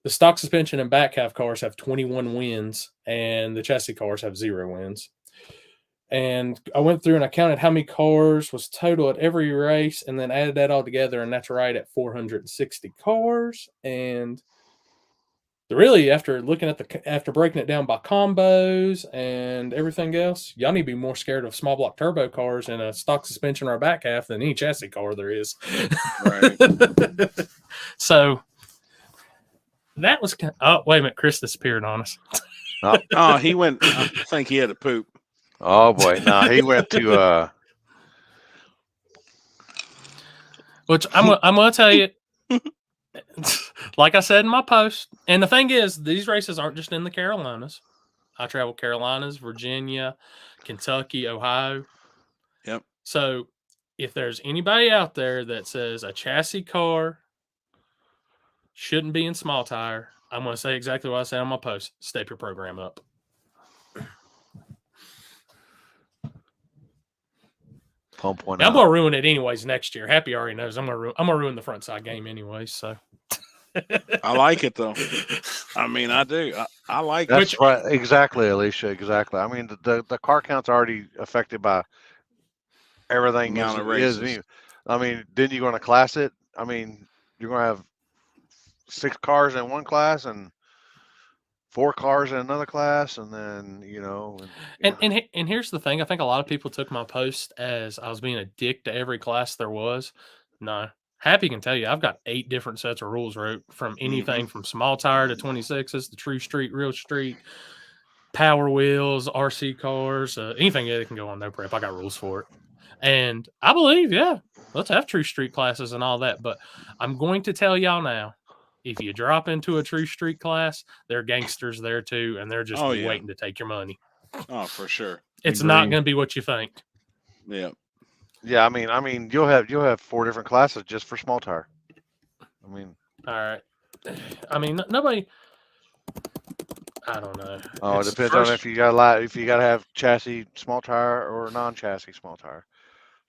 Speaker 1: The stock suspension and back half cars have 21 wins, and the chassis cars have 0 wins. And I went through and I counted how many cars was total at every race, and then added that all together, and that's right at 460 cars. And really, after breaking it down by combos and everything else, y'all need to be more scared of small block turbo cars and a stock suspension or a back half than any chassis car there is.
Speaker 2: Right.
Speaker 1: So that was wait a minute, Chris disappeared on us.
Speaker 2: Oh, he went. I think he had to poop.
Speaker 4: Oh boy, no, he went to
Speaker 1: Which I'm gonna tell you. Like I said in my post, and the thing is, these races aren't just in the Carolinas. I travel Carolinas, Virginia, Kentucky, Ohio.
Speaker 2: Yep.
Speaker 1: So if there's anybody out there that says a chassis car shouldn't be in small tire, I'm going to say exactly what I said on my post. Step your program up.
Speaker 4: pump one
Speaker 1: Now, I'm
Speaker 4: out.
Speaker 1: going to ruin it anyways next year. Happy already knows I'm going to ruin the front side game anyways. So
Speaker 2: I like it though. I mean, I do. I like it.
Speaker 4: That's right. Exactly, Alicia. Exactly. I mean, the car count's already affected by everything.
Speaker 2: Amount of
Speaker 4: Is
Speaker 2: races.
Speaker 4: I mean, then you're going to class it. I mean, you're going to have 6 cars in one class and 4 cars in another class, and then
Speaker 1: And here's the thing. I think a lot of people took my post as I was being a dick to every class there was. No. Happy can tell you, I've got 8 different sets of rules wrote from anything from small tire to 26s to true street, real street, power wheels, RC cars, anything that can go on no prep. I got rules for it. And I believe, yeah, let's have true street classes and all that. But I'm going to tell y'all now, if you drop into a true street class, there are gangsters there too, and they're just waiting to take your money.
Speaker 2: Oh, for sure.
Speaker 1: It's not going to be what you think.
Speaker 2: Yeah.
Speaker 4: Yeah, I mean, you'll have 4 different classes just for small tire. I mean,
Speaker 1: all right. I mean, nobody. I don't know.
Speaker 4: Oh, it depends on if you got to have chassis small tire or non-chassis small tire.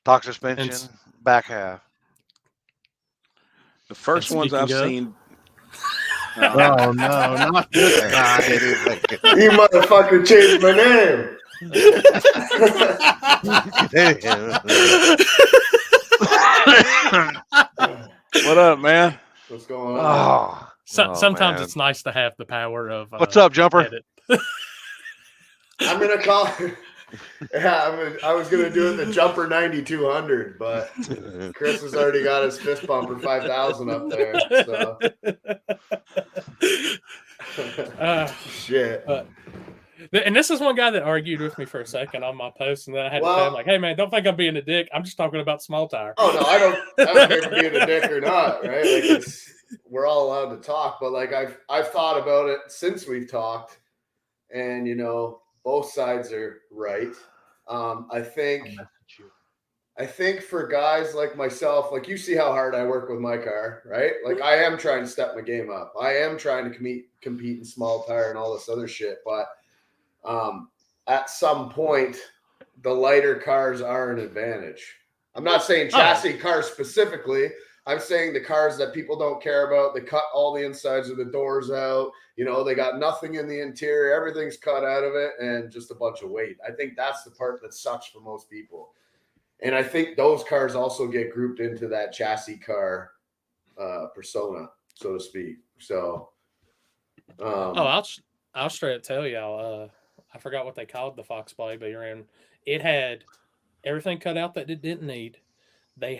Speaker 4: Stock suspension, back half.
Speaker 2: The first ones I've seen.
Speaker 4: Oh no, not this guy.
Speaker 6: You motherfucker changed my name.
Speaker 2: What up, man?
Speaker 6: What's going on?
Speaker 1: Sometimes
Speaker 4: man.
Speaker 1: it's nice to have the power of.
Speaker 4: What's up, Jumper?
Speaker 1: Edit.
Speaker 6: I'm gonna call. Yeah, I was gonna do it the Jumper 9200, but Chris has already got his fist bumper 5000 up there. So. Shit.
Speaker 1: And this is one guy that argued with me for a second on my post, and then I had to tell him, like, "Hey, man, don't think I'm being a dick. I'm just talking about small tire."
Speaker 6: Oh no, I don't care if I'm being a dick or not, right? Like, we're all allowed to talk, but like I've thought about it since we've talked, and both sides are right. I think for guys like myself, like you see how hard I work with my car, right? Like I am trying to step my game up. I am trying to compete in small tire and all this other shit, but at some point, the lighter cars are an advantage. I'm not saying chassis cars specifically, I'm saying the cars that people don't care about, they cut all the insides of the doors out. You know, they got nothing in the interior. Everything's cut out of it and just a bunch of weight. I think that's the part that sucks for most people. And I think those cars also get grouped into that chassis car persona, so to speak. So,
Speaker 1: I'll straight up tell y'all. I forgot what they called the Fox Body, but it had everything cut out that it didn't need. They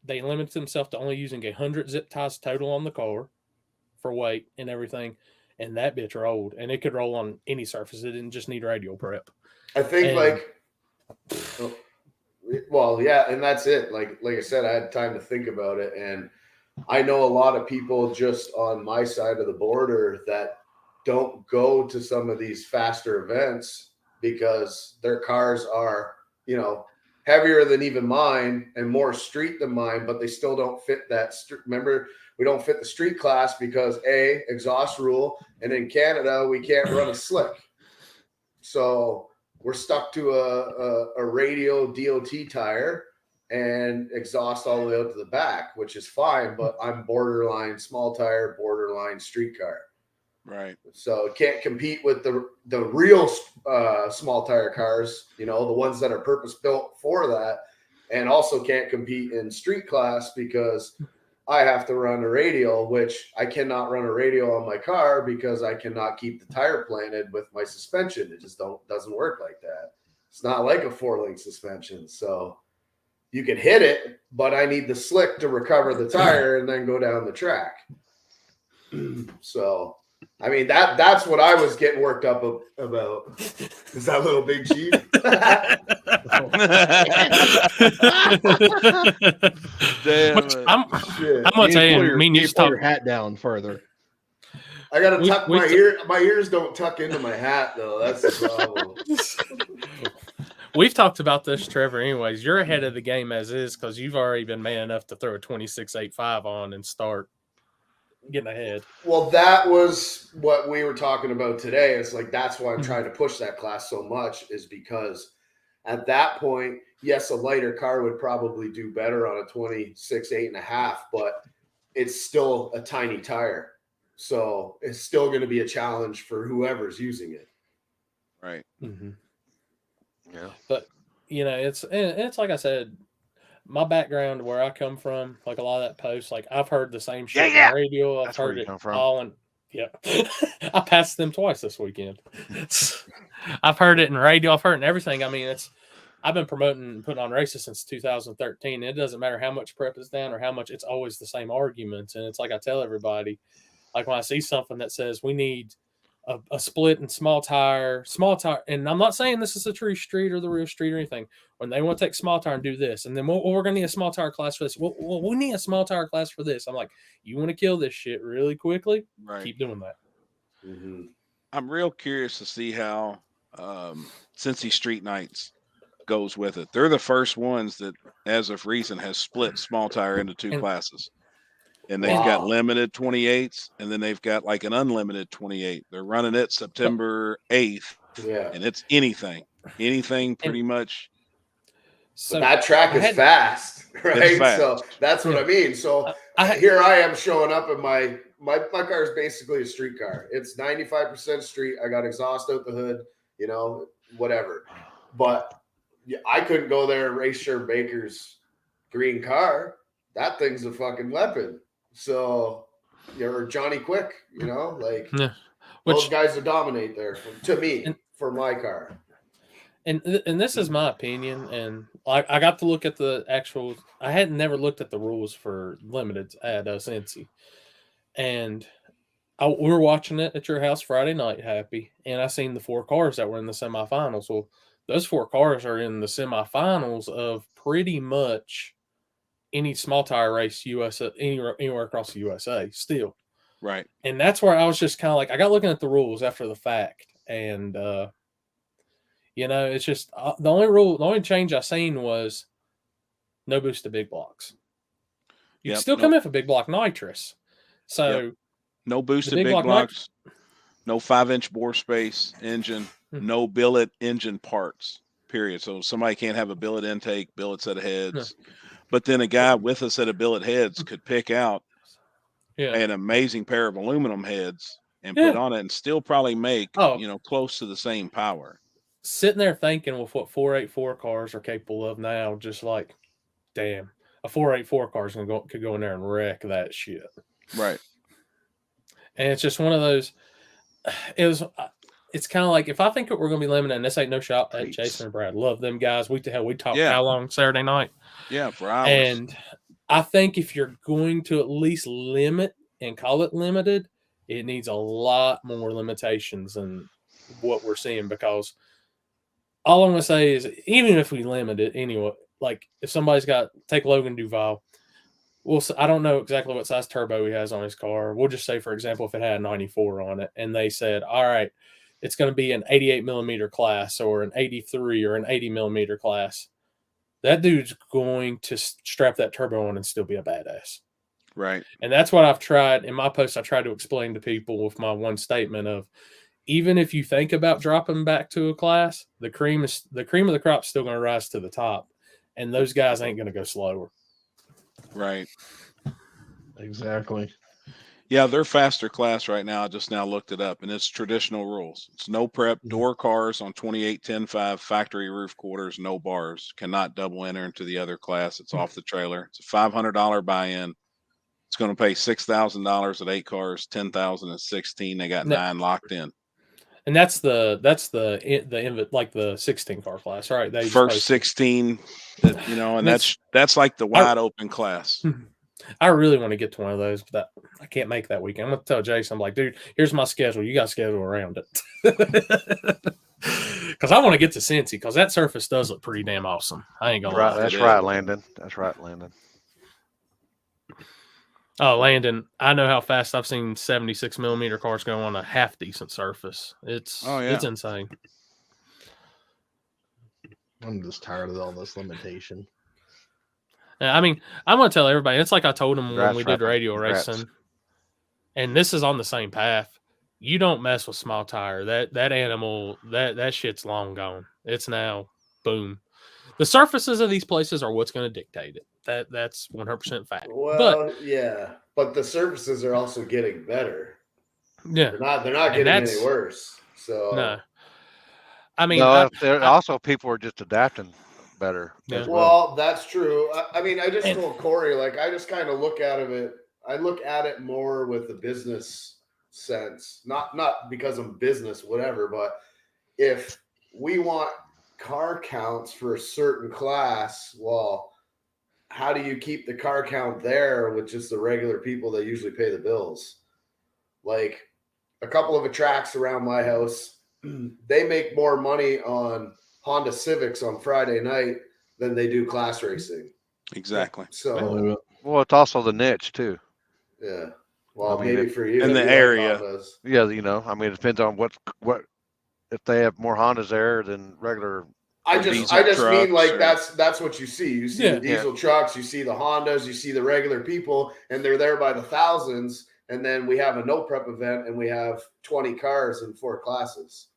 Speaker 1: limited themselves to only using 100 zip ties total on the car for weight and everything, and that bitch rolled, and it could roll on any surface. It didn't just need radial prep.
Speaker 6: I think well, yeah, and that's it. Like I said, I had time to think about it, and I know a lot of people just on my side of the border that don't go to some of these faster events because their cars are, heavier than even mine and more street than mine, but they still don't fit that. Remember, we don't fit the street class because exhaust rule, and in Canada we can't run a slick, so we're stuck to a radial DOT tire and exhaust all the way out to the back, which is fine, but I'm borderline small tire, borderline street car.
Speaker 2: Right.
Speaker 6: So it can't compete with the real small tire cars, the ones that are purpose built for that, and also can't compete in street class because I have to run a radial, which I cannot run a radial on my car because I cannot keep the tire planted with my suspension. It just doesn't work like that. It's not like a 4-link suspension. So you can hit it, but I need the slick to recover the tire and then go down the track. So, I mean, that's what I was getting worked up about. Is that little Big Chief?
Speaker 2: Damn
Speaker 1: I'm gonna tell you. I mean, you
Speaker 3: pull your hat down further.
Speaker 6: I gotta tuck my ear. My ears don't tuck into my hat though. That's the problem.
Speaker 1: We've talked about this, Trevor. Anyways, you're ahead of the game as is because you've already been man enough to throw a 26.85 on and start getting ahead.
Speaker 6: Well, that was what we were talking about today. It's like that's why I'm trying to push that class so much, is because at that point, yes, a lighter car would probably do better on a 26.8.5, but it's still a tiny tire. So it's still going to be a challenge for whoever's using it.
Speaker 2: Right.
Speaker 1: Mm-hmm.
Speaker 4: Yeah.
Speaker 1: But, it's like I said, my background, where I come from, like a lot of that post, like I've heard the same shit on the radio. I've heard it all, and I passed them twice this weekend. I've heard it in radio. I've heard it in everything. I mean, I've been promoting and putting on races since 2013. It doesn't matter how much prep is down or how much, it's always the same arguments. And it's like I tell everybody, like when I see something that says we need a split and small tire, and I'm not saying this is the true street or the real street or anything. When they want to take small tire and do this, and then we're going to need a small tire class for this. Well, we need a small tire class for this. I'm like, you want to kill this shit really quickly?
Speaker 2: Right.
Speaker 1: Keep doing that.
Speaker 6: Mm-hmm.
Speaker 2: I'm real curious to see how Cincy Street Nights goes with it. They're the first ones that, as of recent, has split small tire into two classes. And they've got limited 28s, and then they've got like an unlimited 28. They're running it September 8th.
Speaker 6: Yeah.
Speaker 2: And it's anything pretty much.
Speaker 6: So that track is fast, right?
Speaker 2: It's fast.
Speaker 6: So that's what I mean. So here I am showing up, and my car is basically a street car. It's 95% street. I got exhaust out the hood, whatever. But I couldn't go there and race Sher Baker's green car. That thing's a fucking weapon. So, or Johnny Quick, those guys will dominate there for my car.
Speaker 1: And this is my opinion, and I got to look at the actual. I had never looked at the rules for limited at Cincy, and we were watching it at your house Friday night, Happy, and I seen the 4 cars that were in the semifinals. Well, those 4 cars are in the semifinals of pretty much any small tire race USA anywhere across the USA still.
Speaker 2: Right.
Speaker 1: And that's where I was just kind of like, I got looking at the rules after the fact, and it's just the only change I seen was no boost to big blocks. You can still come in for big block nitrous. So
Speaker 2: no boost to big blocks, no 5-inch bore space engine, no billet engine parts, period. So somebody can't have a billet intake, billet set of heads. But then a guy with us at a billet heads could pick out
Speaker 1: Yeah.
Speaker 2: an amazing pair of aluminum heads and
Speaker 1: Yeah.
Speaker 2: put on it and still probably make,
Speaker 1: Oh.
Speaker 2: close to the same power.
Speaker 1: Sitting there thinking with what 484 cars are capable of now, just like, damn, a 484 car could go in there and wreck that shit.
Speaker 2: Right.
Speaker 1: And it's just one of those. It's kind of like, if I think that we're going to be limited, and this ain't no shot at Jason and Brad. Love them guys. We talked how long Saturday night?
Speaker 2: Yeah, for hours.
Speaker 1: And I think if you're going to at least limit and call it limited, it needs a lot more limitations than what we're seeing, because all I'm going to say is, even if we limit it anyway, like if somebody's got, take Logan Duval, I don't know exactly what size turbo he has on his car. We'll just say, for example, if it had a 94 on it and they said, all right, it's going to be an 88 millimeter class or an 83 or an 80 millimeter class, that dude's going to strap that turbo on and still be a badass.
Speaker 2: Right.
Speaker 1: And that's what I've tried in my post. I try to explain to people with my one statement of, even if you think about dropping back to a class, the cream of the crop is still going to rise to the top, and those guys ain't going to go slower.
Speaker 2: Right.
Speaker 3: Exactly.
Speaker 2: Yeah, they're faster class right now. I just now looked it up, and it's traditional rules. It's no prep, door cars on 28-10-5, factory roof quarters, no bars, cannot double enter into the other class. It's off the trailer. It's a $500 buy-in. It's going to pay $6,000 at 8 cars, $10,000 at 16. They got 9 locked in.
Speaker 1: And that's the like the 16 car class, right? They
Speaker 2: first 16, and that's like the wide open class.
Speaker 1: I really want to get to one of those, but I can't make that weekend. I'm going to tell Jason, I'm like, dude, here's my schedule. You got to schedule around it. Because I want to get to Cincy, because that surface does look pretty damn awesome. I ain't going to lie.
Speaker 4: That's right, Landon. That's right, Landon.
Speaker 1: Oh, Landon, I know how fast I've seen 76 millimeter cars go on a half decent surface. It's insane.
Speaker 3: I'm just tired of all this limitation.
Speaker 1: I mean, I'm going to tell everybody, it's like I told them when we did radio racing, and this is on the same path. You don't mess with small tire. That animal, that shit's long gone. It's now, boom. The surfaces of these places are what's going to dictate it. That's 100% fact.
Speaker 6: Well, but the surfaces are also getting better.
Speaker 1: Yeah,
Speaker 6: they're not getting any worse. So
Speaker 1: no, I mean,
Speaker 4: also people are just adapting better.
Speaker 1: Yeah.
Speaker 6: Well, that's true. I mean, I just told Corey, like, I just kind of look at it. I look at it more with the business sense, not because I'm business, whatever. But if we want car counts for a certain class, well, how do you keep the car count there with just the regular people that usually pay the bills? Like a couple of the tracks around my house, they make more money on Honda Civics on Friday night than they do class racing.
Speaker 2: Exactly.
Speaker 6: So,
Speaker 4: well, it's also the niche too.
Speaker 6: Yeah. Well, maybe for you
Speaker 2: in the area.
Speaker 4: Yeah, I mean, it depends on what if they have more Hondas there than regular.
Speaker 6: I just mean like that's what you see. You see the diesel trucks, you see the Hondas, you see the regular people, and they're there by the thousands. And then we have a no prep event, and we have 20 cars in 4 classes.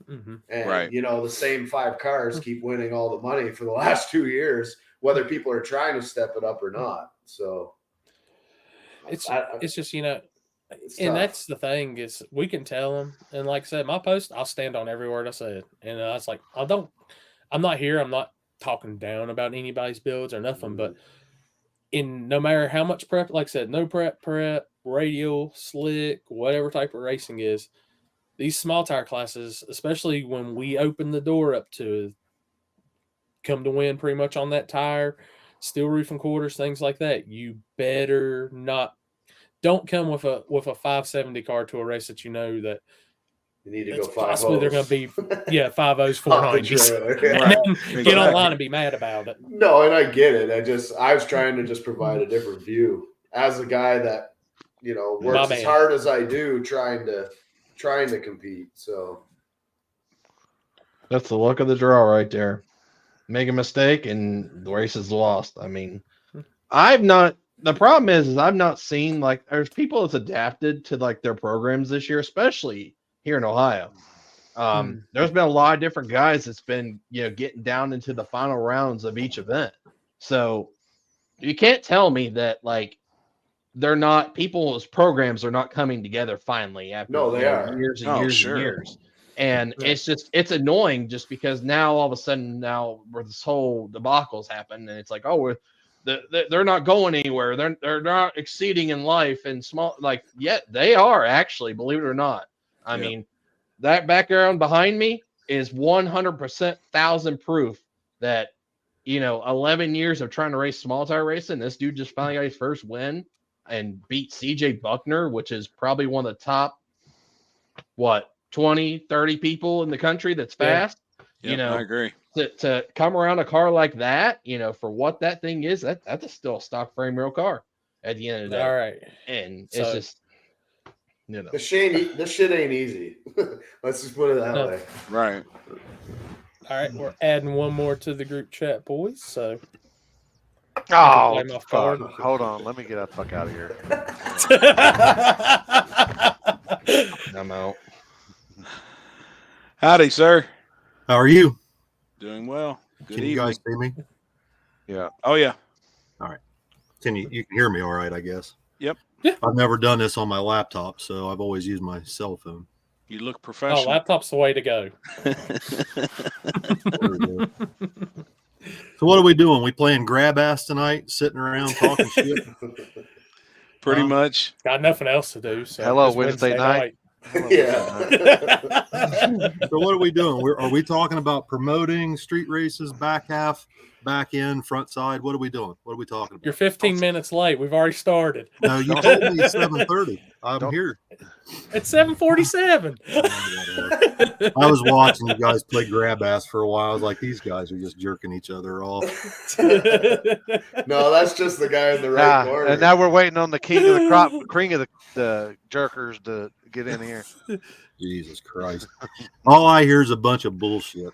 Speaker 1: Mm-hmm.
Speaker 6: And the same 5 cars keep winning all the money for the last 2 years, whether people are trying to step it up or not. So
Speaker 1: it's just and that's the thing is we can tell them. And like I said, my post, I'll stand on every word I said. And it's like I'm not here. I'm not talking down about anybody's builds or nothing. But no matter how much prep, like I said, no prep, radial, slick, whatever type of racing is, these small tire classes, especially when we open the door up to come to win pretty much on that tire, steel roof and quarters, things like that, you better don't come with a 570 car to a race that you know that
Speaker 6: you need to go 5
Speaker 1: possibly they're going to be 5.0s, 490s, and then get online and be mad about it.
Speaker 6: No, and I get it. I was trying to just provide a different view as a guy that works as hard as I do trying to compete. So
Speaker 3: that's the luck of the draw right there. Make a mistake and the race is lost. I mean, the problem is I've not seen there's people that's adapted to their programs this year, especially here in Ohio. There's been a lot of different guys that's been, getting down into the final rounds of each event. So you can't tell me that like they're not people's programs are not coming together finally after
Speaker 6: No, they are.
Speaker 3: years and
Speaker 2: Oh,
Speaker 3: years
Speaker 2: sure.
Speaker 3: and years. And
Speaker 1: Yeah.
Speaker 3: it's annoying just because now all of a sudden now where this whole debacle's happened and it's like, oh, they're not going anywhere. They're not exceeding in life and small like yet they are actually, believe it or not. I
Speaker 2: Yep.
Speaker 3: mean, that background behind me is 100% thousand proof that 11 years of trying to race small tire racing, this dude just finally got his first win and beat CJ Buckner, which is probably one of the top 20, 30 people in the country that's
Speaker 1: Yeah.
Speaker 3: fast.
Speaker 2: Yep, I agree.
Speaker 3: To come around a car like that, for what that thing is, that's still a stock frame real car at the end of the day.
Speaker 1: All right.
Speaker 3: And
Speaker 1: So-
Speaker 3: it's just
Speaker 6: This shit ain't easy. Let's just put it that
Speaker 1: No.
Speaker 6: way.
Speaker 2: Right.
Speaker 1: All right, we're adding one more to the group chat, boys. So
Speaker 4: Oh,
Speaker 1: play my
Speaker 4: fuck.
Speaker 1: forward.
Speaker 4: Hold on. Let me get the fuck out of here.
Speaker 3: I'm out.
Speaker 2: Howdy, sir.
Speaker 7: How are you?
Speaker 2: Doing well. Good
Speaker 7: Can
Speaker 2: evening.
Speaker 7: you guys see me?
Speaker 4: Yeah.
Speaker 2: Oh yeah.
Speaker 7: You can hear me all right, I guess.
Speaker 2: Yep.
Speaker 1: Yeah.
Speaker 7: I've never done this on my laptop, so I've always used my cell phone.
Speaker 2: You look
Speaker 1: Oh,
Speaker 2: professional.
Speaker 1: laptop's the way to go.
Speaker 7: There we go. So what are we doing? We playing grab ass tonight, sitting around talking shit?
Speaker 2: Pretty
Speaker 7: Huh?
Speaker 2: much.
Speaker 1: Got nothing else to do. So
Speaker 4: Hello,
Speaker 1: it's
Speaker 4: Wednesday night.
Speaker 6: Yeah.
Speaker 7: So what are we doing? Are we talking about promoting street races, back half, back end, front side? What are we doing? What are we talking about?
Speaker 1: You're 15 minutes late. We've already started.
Speaker 7: No, you told me it's 7:30. I'm
Speaker 4: Don't-
Speaker 7: here.
Speaker 1: It's 7:47.
Speaker 7: I was watching you guys play grab ass for a while. I was like, these guys are just jerking each other off.
Speaker 6: No, that's just the guy in the right corner.
Speaker 4: And now we're waiting on the king of the jerkers to get in here.
Speaker 7: Jesus Christ. All I hear is a bunch of bullshit.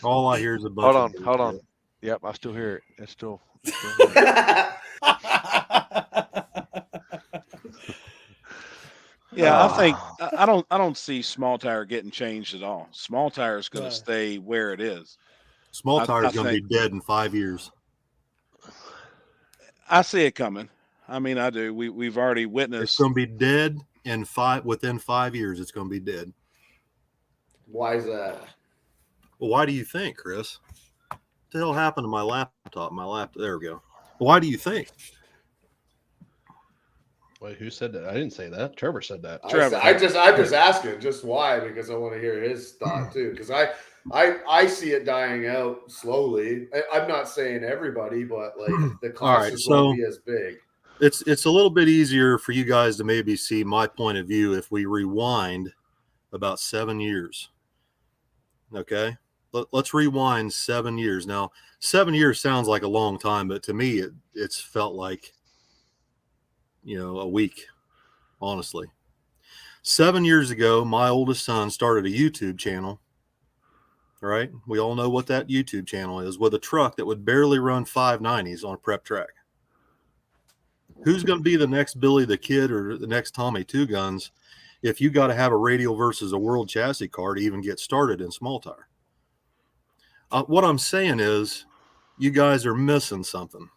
Speaker 7: All I hear is a bunch
Speaker 4: Hold
Speaker 7: of
Speaker 4: on,
Speaker 7: bullshit.
Speaker 4: hold on. Yep, I still hear it. It's still.
Speaker 2: Yeah, I think I don't see small tire getting changed at all. Small tire is going to
Speaker 1: No.
Speaker 2: stay where it is.
Speaker 7: Small
Speaker 2: I
Speaker 7: tire is going to
Speaker 2: think-
Speaker 7: be dead in 5 years.
Speaker 2: I see it coming. I mean, I do. We've already
Speaker 7: It's
Speaker 2: witnessed.
Speaker 7: going to be dead within 5 years. It's going to be dead.
Speaker 6: Why is that?
Speaker 7: Well, why do you think, Chris? What the hell happened to my laptop? There we go. Why do you think?
Speaker 3: Wait, who said that? I didn't say that. Trevor said that.
Speaker 2: Trevor.
Speaker 6: I'm just asking just why, because I want to hear his thought too. Because I see it dying out slowly. I'm not saying everybody, but like the classes
Speaker 7: so-
Speaker 6: won't be as big.
Speaker 7: It's a little bit easier for you guys to maybe see my point of view if we rewind about 7 years. Okay, let's rewind 7 years. Now, 7 years sounds like a long time, but to me, it's felt like a week. Honestly, 7 years ago, my oldest son started a YouTube channel. All right, we all know what that YouTube channel is, with a truck that would barely run 590s on a prep track. Who's going to be the next Billy the Kid or the next Tommy Two Guns if you got to have a radial versus a world chassis car to even get started in small tire? What I'm saying is you guys are missing something.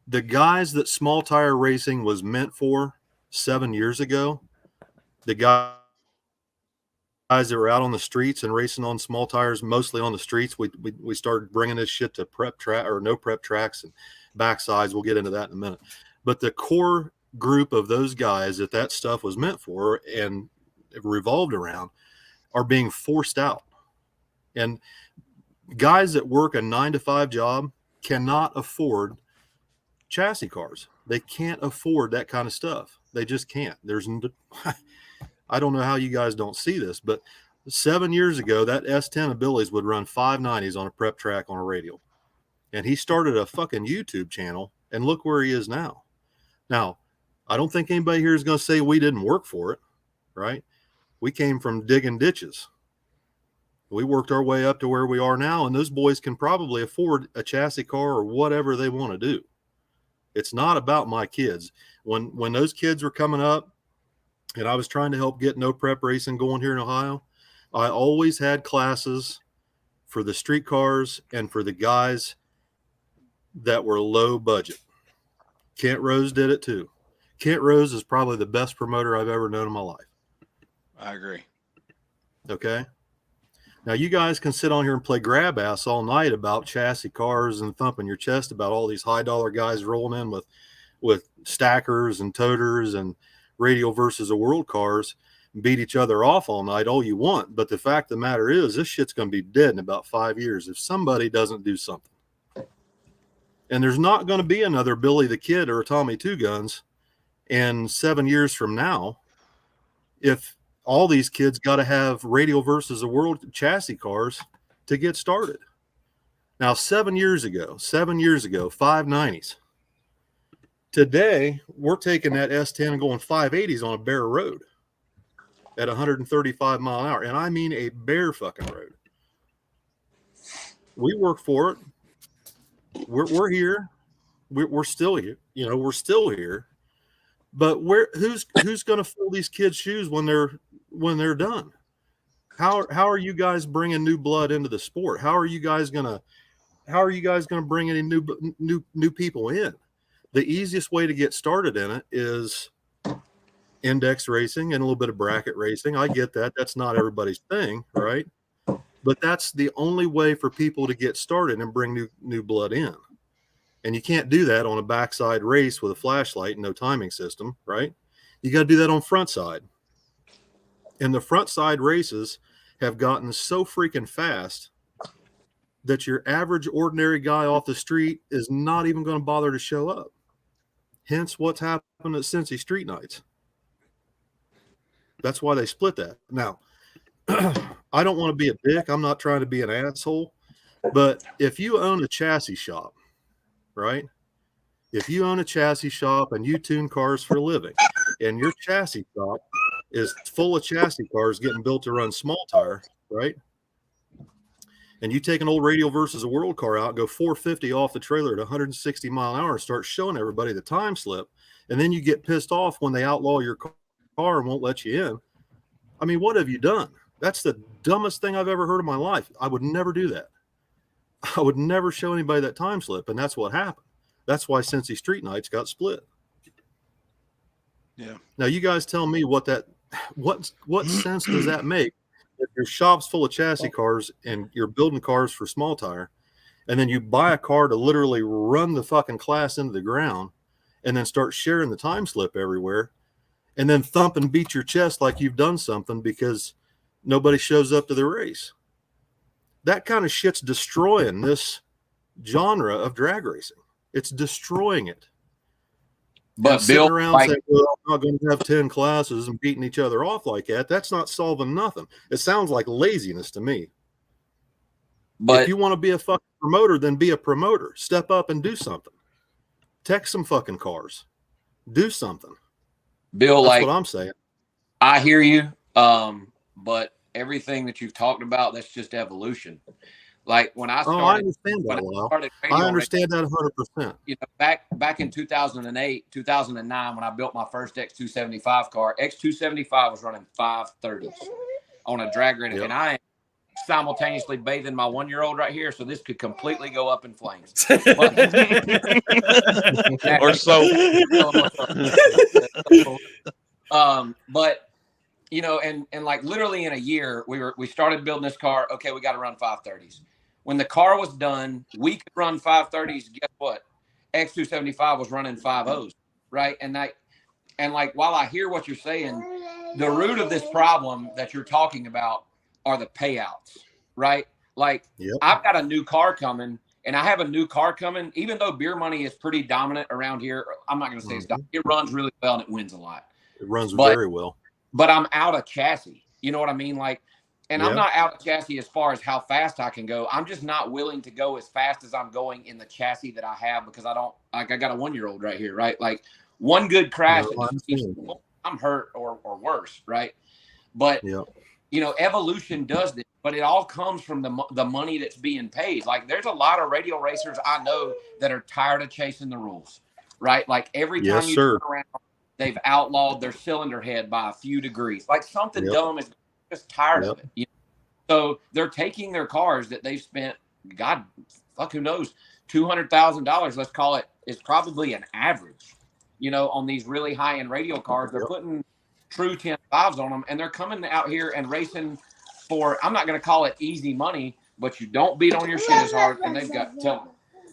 Speaker 7: The guys that small tire racing was meant for 7 years ago, the guys that were out on the streets and racing on small tires, mostly on the streets, we started bringing this shit to prep track or no prep tracks and backsides. We'll get into that in a minute. But the core group of those guys that stuff was meant for and revolved around are being forced out. And guys that work a 9-to-5 job cannot afford chassis cars. They can't afford that kind of stuff. They just can't. I don't know how you guys don't see this, but 7 years ago, that S10 of Billy's would run 590s on a prep track on a radial. And he started a fucking YouTube channel, and look where he is now. Now, I don't think anybody here is going to say we didn't work for it, right? We came from digging ditches. We worked our way up to where we are now, and those boys can probably afford a chassis car or whatever they want to do. It's not about my kids. When those kids were coming up and I was trying to help get no prep racing going here in Ohio, I always had classes for the street cars and for the guys that were low budget. Kent Rose did it too. Kent Rose is probably the best promoter I've ever known in my life.
Speaker 2: I agree.
Speaker 7: Okay. Now you guys can sit on here and play grab ass all night about chassis cars and thumping your chest about all these high dollar guys rolling in with stackers and toters and radio versus a world cars, and beat each other off all night all you want. But the fact of the matter is, this shit's going to be dead in about 5 years if somebody doesn't do something. And there's not going to be another Billy the Kid or a Tommy Two Guns in 7 years from now if all these kids got to have radio versus the world chassis cars to get started. Now, 7 years ago, 590s. Today, we're taking that S10 and going 580s on a bare road at 135 mile an hour. And I mean a bare fucking road. We work for it. We're here. We're still here. You know, we're still here. But who's going to fill these kids' shoes when they're done? How are you guys bringing new blood into the sport? How are you guys going to bring any new people in? The easiest way to get started in it is index racing and a little bit of bracket racing. I get that. That's not everybody's thing, right? But that's the only way for people to get started and bring new blood in. And you can't do that on a backside race with a flashlight and no timing system, right? You got to do that on front side. And the front side races have gotten so freaking fast that your average ordinary guy off the street is not even going to bother to show up. Hence what's happened at Cincy Street Nights. That's why they split that. Now, I don't want to be a dick. I'm not trying to be an asshole. But if you own a chassis shop, right? If you own a chassis shop and you tune cars for a living, and your chassis shop is full of chassis cars getting built to run small tire, right? And you take an old radio versus a world car out, go 450 off the trailer at 160 mile an hour and start showing everybody the time slip. And then you get pissed off when they outlaw your car and won't let you in. I mean, what have you done? That's the dumbest thing I've ever heard in my life. I would never do that. I would never show anybody that time slip. And that's what happened. That's why Cincy Street Nights got split.
Speaker 2: Yeah.
Speaker 7: Now you guys tell me what sense does that make? If your shop's full of chassis cars and you're building cars for small tire, and then you buy a car to literally run the fucking class into the ground and then start sharing the time slip everywhere and then thump and beat your chest like you've done something because nobody shows up to the race. That kind of shit's destroying this genre of drag racing. It's destroying it.
Speaker 8: But
Speaker 7: and
Speaker 8: Bill,
Speaker 7: sitting around saying, well, I'm not going to have 10 classes and beating each other off like that, that's not solving nothing. It sounds like laziness to me. But if you want to be a fucking promoter, then be a promoter. Step up and do something. Tech some fucking cars. Do something.
Speaker 8: Bill,
Speaker 7: that's what I'm saying.
Speaker 8: I hear you. But everything that you've talked about, that's just evolution. Like when I started,
Speaker 7: I understand that. I understand that 100%.
Speaker 8: You know, back in 2008, 2009, when I built my first X275 car, X275 was running 530s on a drag race, and I am simultaneously bathing my 1-year-old right here, so this could completely go up in flames.
Speaker 2: Or so.
Speaker 8: But you know, and like literally in a year, we started building this car. Okay, we got to run 530s. When the car was done, we could run 530s. Guess what? X275 was running 50s, right? And like while I hear what you're saying, the root of this problem that you're talking about are the payouts, right? Like I've got a new car coming, and I have a new car coming. Even though beer money is pretty dominant around here, I'm not going to say it's dominant. It runs really well and it wins a lot.
Speaker 7: It runs very well.
Speaker 8: But I'm out of chassis. You know what I mean? Like, and I'm not out of chassis as far as how fast I can go. I'm just not willing to go as fast as I'm going in the chassis that I have because I don't like. I got a 1-year-old right here, right? Like one good crash, I'm hurt or worse, right? But you know, evolution does this, but it all comes from the money that's being paid. Like there's a lot of radio racers I know that are tired of chasing the rules, right? Like every time you turn around, they've outlawed their cylinder head by a few degrees. Like something dumb is just tired of it. You know? So they're taking their cars that they've spent, God, fuck, who knows, $200,000, let's call it, is probably an average. On these really high end radial cars, they're putting true 10.5s on them, and they're coming out here and racing for, I'm not going to call it easy money, but you don't beat on your shit as hard, and they've got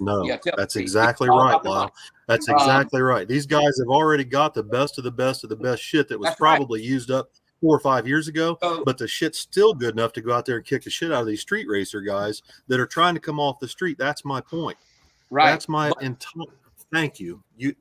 Speaker 7: No,
Speaker 8: yeah,
Speaker 7: that's exactly right, Lyle. That's exactly right. These guys have already got the best of the best of the best shit that was probably used up 4 or 5 years ago, but the shit's still good enough to go out there and kick the shit out of these street racer guys that are trying to come off the street. That's my point.
Speaker 8: Right.
Speaker 7: That's my entire. Thank you. You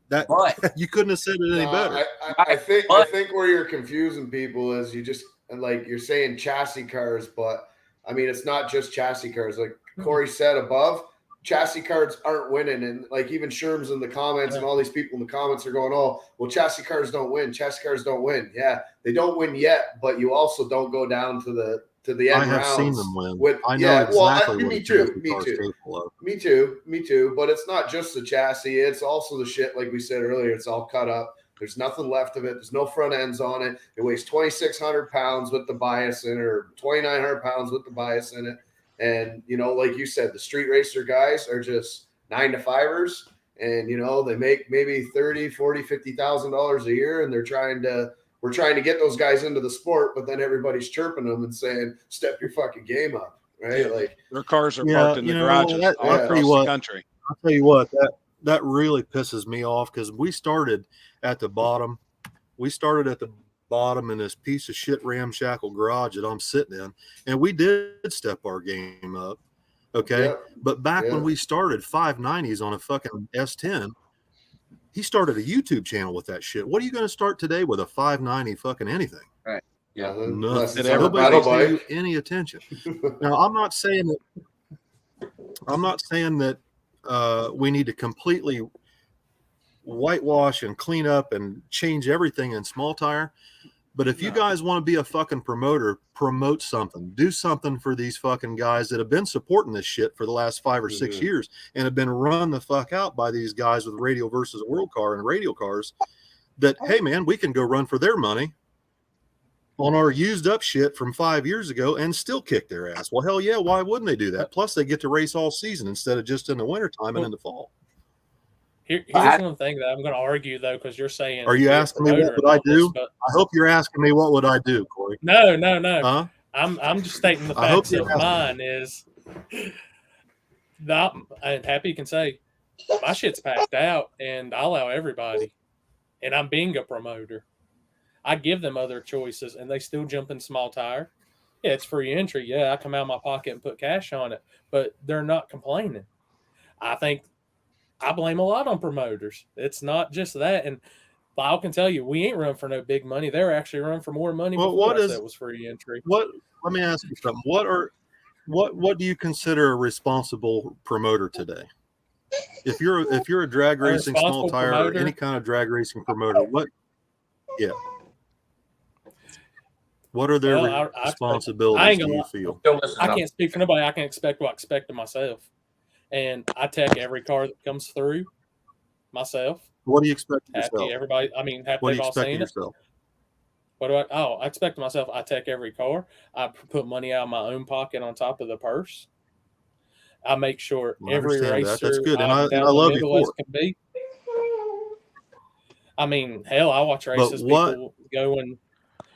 Speaker 7: couldn't have said it any better.
Speaker 6: I think where you're confusing people is you just like you're saying chassis cars, but I mean it's not just chassis cars. Like Corey said above, chassis cars aren't winning, and like even Sherm's in the comments and all these people in the comments are going, "Oh, well, chassis cars don't win. Chassis cars don't win." Yeah, they don't win yet, but you also don't go down to the end.
Speaker 7: I have
Speaker 6: rounds
Speaker 7: seen them win.
Speaker 6: With,
Speaker 7: I know exactly what
Speaker 6: me
Speaker 7: a
Speaker 6: too.
Speaker 7: chassis
Speaker 6: Me
Speaker 7: car is
Speaker 6: too.
Speaker 7: capable of.
Speaker 6: Me too. But it's not just the chassis; it's also the shit. Like we said earlier, it's all cut up. There's nothing left of it. There's no front ends on it. It weighs 2,600 pounds with the bias in it, or 2,900 pounds with the bias in it. And like you said, the street racer guys are just 9-to-5ers, and they make maybe $30,000, $40,000, $50,000 a year, and we're trying to get those guys into the sport, but then everybody's chirping them and saying, "Step your fucking game up," right?
Speaker 2: Yeah.
Speaker 6: Like
Speaker 2: their cars are parked in the garages all across the country.
Speaker 7: I'll tell you what, that really pisses me off because we started at the bottom. We started at the bottom in this piece of shit ramshackle garage that I'm sitting in, and we did step our game up. Okay.
Speaker 6: Yeah.
Speaker 7: But back when we started 590s on a fucking S10, he started a YouTube channel with that shit. What are you going to start today with a 590 fucking anything?
Speaker 8: Right. Yeah.
Speaker 7: Nothing. Nobody's paying you any attention. Now, I'm not saying that we need to completely whitewash and clean up and change everything in small tire. But if you guys want to be a fucking promoter, promote something. Do something for these fucking guys that have been supporting this shit for the last 5 or 6 years and have been run the fuck out by these guys with radio versus world car and radial cars that, hey, man, we can go run for their money on our used up shit from 5 years ago and still kick their ass. Well, hell yeah, why wouldn't they do that? Plus, they get to race all season instead of just in the wintertime and in the fall.
Speaker 1: Here's one thing that I'm going to argue, though, because you're saying.
Speaker 7: Are you asking me what would I do? I hope you're asking me what would I do, Corey.
Speaker 1: No.
Speaker 7: Huh?
Speaker 1: I'm just stating the facts of mine is. I'm happy you can say my shit's packed out, and I allow everybody, and I'm being a promoter. I give them other choices, and they still jump in small tire. Yeah, it's free entry. Yeah, I come out of my pocket and put cash on it, but they're not complaining. I think I blame a lot on promoters. It's not just that. And Lyle can tell you, we ain't run for no big money. They're actually run for more money before that was free entry.
Speaker 7: Let me ask you something. What do you consider a responsible promoter today? If you're a drag racing small tire promoter, or any kind of drag racing promoter, what are their responsibilities do you feel?
Speaker 1: I can't speak for nobody. I can expect what I expect of myself. And I tech every car that comes through myself.
Speaker 7: What do you expect of yourself?
Speaker 1: Everybody, I mean, happy they've all seen it. What do I expect of myself. I tech every car. I put money out of my own pocket on top of the purse. I make sure every racer
Speaker 7: that's good. And I love you for
Speaker 1: it. Can be. I mean, hell, I watch races. People go and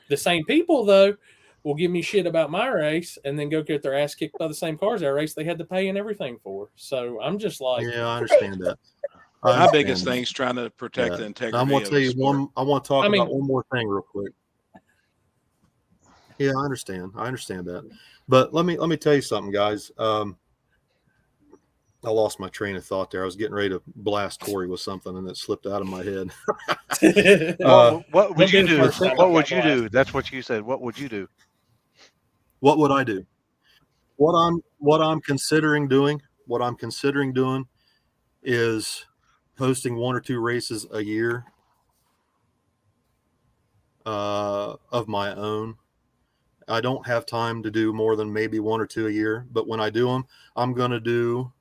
Speaker 1: the same people, though, will give me shit about my race and then go get their ass kicked by the same cars that race they had to pay and everything for. So I'm just like,
Speaker 7: yeah, I understand that.
Speaker 2: My biggest thing is trying to protect the integrity.
Speaker 7: I'm going to tell you I want to talk about one more thing real quick. Yeah, I understand that. But let me tell you something, guys. I lost my train of thought there. I was getting ready to blast Corey with something and it slipped out of my head.
Speaker 4: What would you do? What would you do? That's what you said. What would you do?
Speaker 7: What would I do? What I'm considering doing is hosting 1 or 2 races a year of my own. I don't have time to do more than maybe 1 or 2 a year, but when I do them, I'm going to do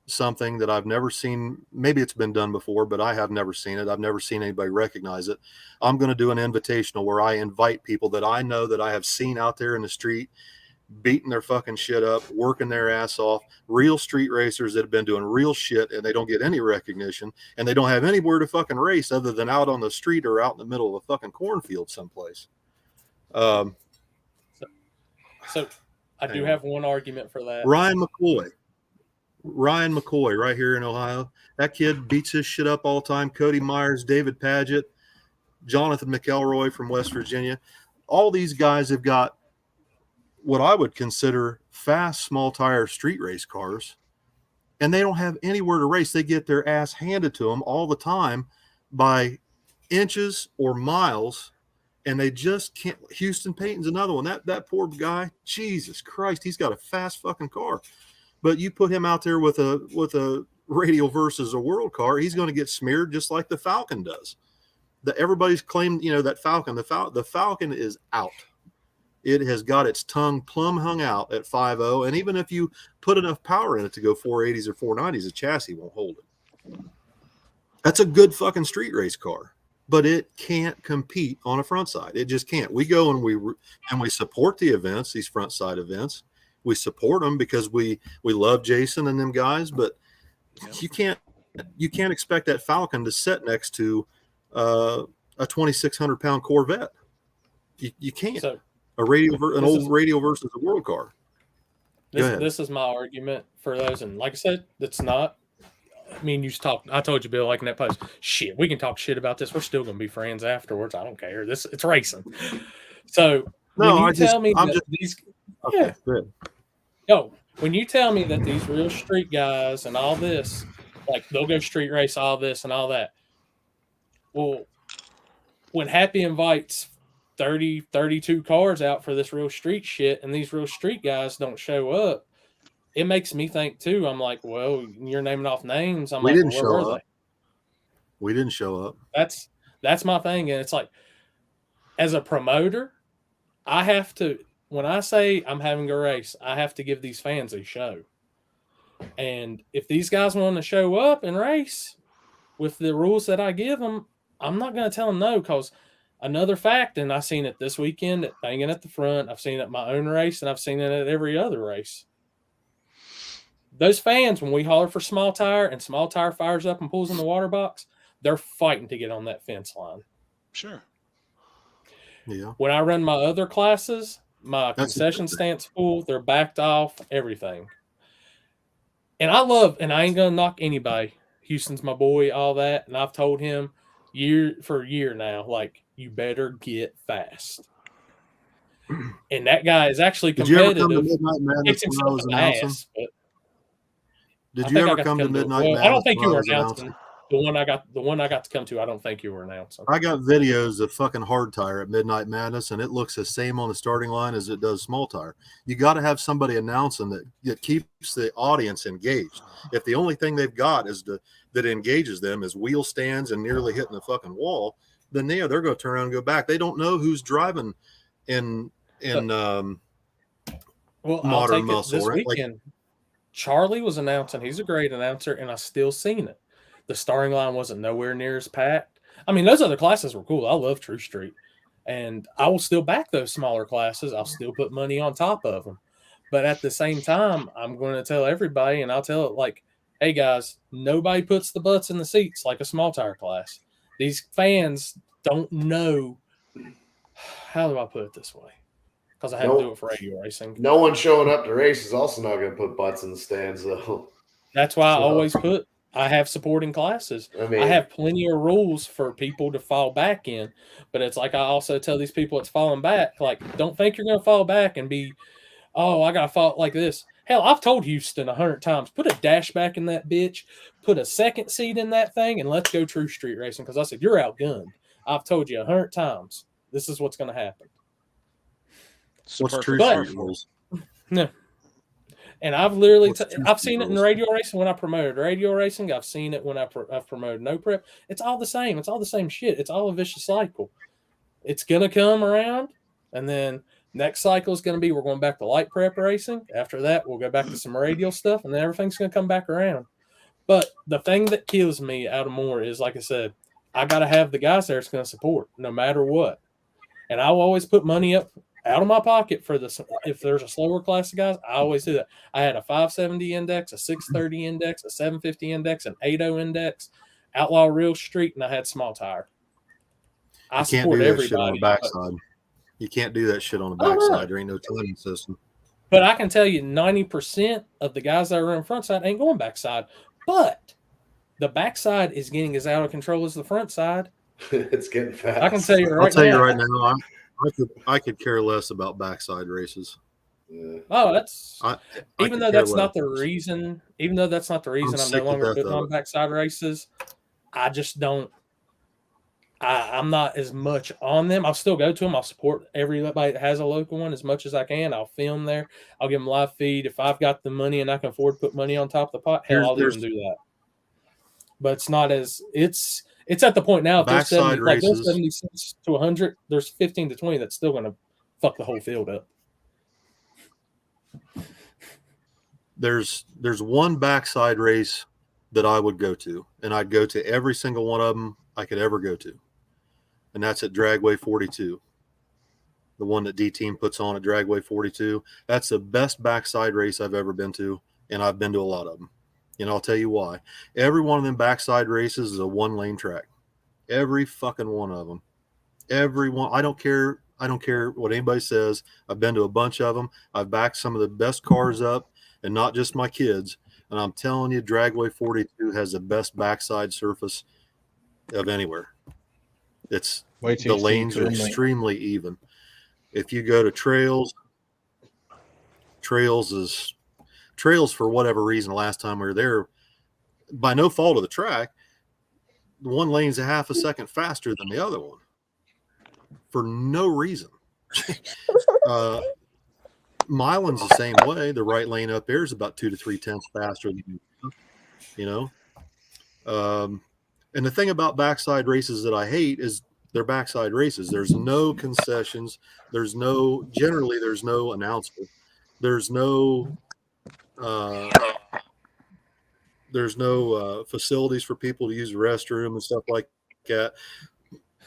Speaker 7: something that I've never seen. Maybe it's been done before, but I have never seen it. I've never seen anybody recognize it. I'm going to do an invitational where I invite people that I know that I have seen out there in the street beating their fucking shit up, working their ass off, real street racers that have been doing real shit and they don't get any recognition and they don't have anywhere to fucking race other than out on the street or out in the middle of a fucking cornfield someplace.
Speaker 1: So I do
Speaker 7: Anyway.
Speaker 1: have one argument for that.
Speaker 7: Ryan McCoy right here in Ohio. That kid beats his shit up all the time. Cody Myers, David Paget, Jonathan McElroy from West Virginia. All these guys have got what I would consider fast, small tire street race cars, and they don't have anywhere to race. They get their ass handed to them all the time by inches or miles, and they just can't. Houston Payton's another one. That poor guy, Jesus Christ, he's got a fast fucking car, but you put him out there with a radial versus a world car, he's going to get smeared just like the Falcon does. Everybody's claimed, that Falcon. The Falcon is out. It has got its tongue plumb hung out at 5.0, and even if you put enough power in it to go 480s or 490s, the chassis won't hold it. That's a good fucking street race car, but it can't compete on a front side. It just can't. We go and we support the events, these front side events. We support them because we love Jason and them guys, but you can't expect that Falcon to sit next to a 2,600 pound Corvette. You can't.
Speaker 1: So,
Speaker 7: an old radial versus a world car.
Speaker 1: This is my argument for those, and like I said, that's not. I mean, I told you, Bill, like in that post. Shit, we can talk shit about this. We're still gonna be friends afterwards. I don't care. It's racing. So when you tell me that these, when you tell me that these real street guys and all this, like they'll go street race, all this and all that. Well, when Happy invites 30, 32 cars out for this real street shit, and these real street guys don't show up, it makes me think too. I'm like, well, you're naming off names. I'm like, where were they?
Speaker 7: We didn't show up.
Speaker 1: That's my thing, and it's like, as a promoter, I have to. When I say I'm having a race, I have to give these fans a show. And if these guys want to show up and race with the rules that I give them, I'm not going to tell them no, because another fact, and I've seen it this weekend at Banging at the Front, I've seen it at my own race, and I've seen it at every other race. Those fans, when we holler for small tire and small tire fires up and pulls in the water box, they're fighting to get on that fence line.
Speaker 2: Sure.
Speaker 7: Yeah.
Speaker 1: When I run my other classes, my concession stands full, they're backed off, everything. And I ain't going to knock anybody. Houston's my boy, all that. And I've told him for a year now, like, you better get fast. And that guy is actually competitive.
Speaker 7: Did you ever come to Midnight Madness when I was announcing? Did you ever come to Midnight Madness?
Speaker 1: I don't think you were announcing. The one I got to come to, I don't think you were announcing.
Speaker 7: I got videos of fucking hard tire at Midnight Madness, and it looks the same on the starting line as it does small tire. You got to have somebody announcing that keeps the audience engaged. If the only thing they've got that engages them is wheel stands and nearly hitting the fucking wall, then they're going to turn around and go back. They don't know who's driving in modern muscle.
Speaker 1: This weekend, Charlie was announcing. He's a great announcer, and I still seen it. The starting line wasn't nowhere near as packed. I mean, those other classes were cool. I love True Street. And I will still back those smaller classes. I'll still put money on top of them. But at the same time, I'm going to tell everybody, and I'll tell it like, hey, guys, nobody puts the butts in the seats like a small tire class. These fans don't know. How do I put it this way? Because I had to do it for radio racing.
Speaker 6: No one showing up to race is also not going to put butts in the stands, though.
Speaker 1: That's why I have supporting classes. I have plenty of rules for people to fall back in, but it's like I also tell these people it's falling back. Like, don't think you're going to fall back and be, I got to fall like this. Hell, I've told Houston 100 times, put a dash back in that bitch, put a second seat in that thing, and let's go True Street racing. Because I said, you're outgunned. I've told you 100 times. This is what's going to happen.
Speaker 7: What's True Street rules?
Speaker 1: No. And I've literally, I've seen it in radio racing when I promoted radio racing. I've seen it when I've promoted no prep. It's all the same. It's all the same shit. It's all a vicious cycle. It's going to come around. And then next cycle is going to be, we're going back to light prep racing. After that, we'll go back to some radial stuff. And then everything's going to come back around. But the thing that kills me out of more is, like I said, I got to have the guys there that's going to support no matter what. And I'll always put money up. out of my pocket for this. If there's a slower class of guys, I always do that. I had a 570 index, a 630 index, a 750 index, an 80 index, Outlaw Real Street, and I had small tire. I
Speaker 7: You can't
Speaker 1: support
Speaker 7: do that shit on
Speaker 1: everybody,
Speaker 7: the backside. You can't do that shit on the
Speaker 1: I don't know.
Speaker 7: backside. There ain't no timing system.
Speaker 1: But I can tell you 90% of the guys that are in front side ain't going backside. But the backside is getting as out of control as the front side.
Speaker 6: It's getting fast.
Speaker 1: I can tell you
Speaker 7: I'll tell you right now, I could care less about backside races.
Speaker 6: Yeah.
Speaker 1: Oh, that's
Speaker 7: I
Speaker 1: even
Speaker 7: could
Speaker 1: though
Speaker 7: care
Speaker 1: that's not
Speaker 7: less.
Speaker 1: the reason. Even though that's not the reason I'm
Speaker 7: sick
Speaker 1: no
Speaker 7: to
Speaker 1: longer
Speaker 7: death
Speaker 1: putting
Speaker 7: of
Speaker 1: on
Speaker 7: it.
Speaker 1: backside races. I just don't. I'm not as much on them. I'll still go to them. I'll support everybody that has a local one as much as I can. I'll film there. I'll give them live feed. If I've got the money and I can afford to put money on top of the pot, hell, I'll even do that. But it's not as it's at the point now. If there's 70, like there's 76 to 100, there's 15 to 20 that's still going to fuck the whole field up.
Speaker 7: There's one backside race that I would go to, and I'd go to every single one of them I could ever go to, and that's at Dragway 42. The one that D Team puts on at Dragway 42. That's the best backside race I've ever been to, and I've been to a lot of them. And I'll tell you why. Every one of them backside races is a one-lane track. Every fucking one of them. Every one. I don't care what anybody says. I've been to a bunch of them. I've backed some of the best cars up, and not just my kids. And I'm telling you, Dragway 42 has the best backside surface of anywhere. It's the lanes are extremely even. If you go to trails for whatever reason, last time we were there, by no fault of the track, one lane's a half a second faster than the other one for no reason. Milan's the same way. The right lane up there is about 2 to 3 tenths faster than, and the thing about backside races that I hate is they're backside races. There's no concessions. There's no announcer. There's no facilities for people to use the restroom and stuff like that.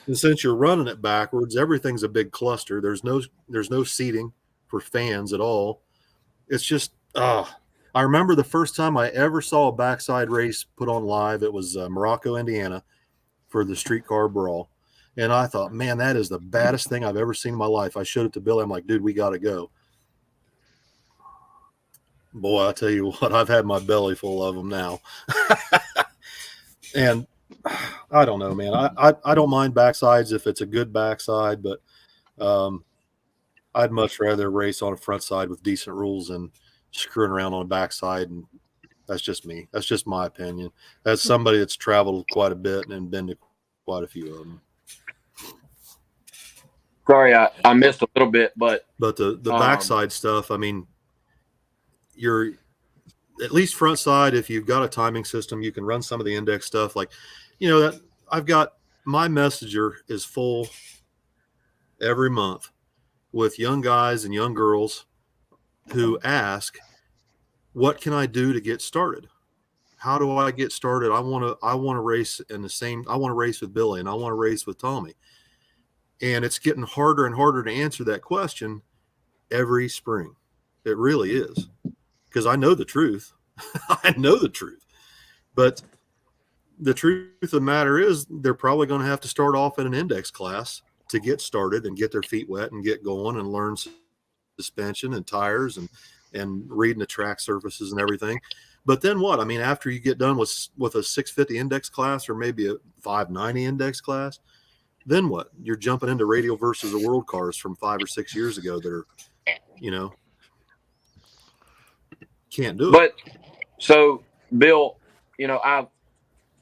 Speaker 7: And since you're running it backwards, everything's a big cluster. There's no seating for fans at all. It's just I remember the first time I ever saw a backside race put on live. It was Morocco, Indiana, for the streetcar brawl. And I thought, man, that is the baddest thing I've ever seen in my life. I showed it to Billy. I'm like, dude, we got to go. Boy, I tell you what, I've had my belly full of them now. And I don't know, man. I don't mind backsides if it's a good backside, but I'd much rather race on a front side with decent rules than screwing around on a backside. And that's just me. That's just my opinion. As somebody that's traveled quite a bit and been to quite a few of them.
Speaker 8: Sorry, I missed a little bit, but
Speaker 7: the backside stuff, I mean, you're at least front side. If you've got a timing system, you can run some of the index stuff. Like, that I've got my messenger is full every month with young guys and young girls who ask, what can I do to get started? How do I get started? I want to race I want to race with Billy and I want to race with Tommy. And it's getting harder and harder to answer that question every spring. It really is. Because I know the truth. I know the truth. But the truth of the matter is they're probably going to have to start off in an index class to get started and get their feet wet and get going and learn suspension and tires and reading the track surfaces and everything. But then what? I mean, after you get done with a 650 index class or maybe a 590 index class, then what? You're jumping into radial versus the world cars from 5 or 6 years ago that are, can't do it.
Speaker 8: But so, Bill, I've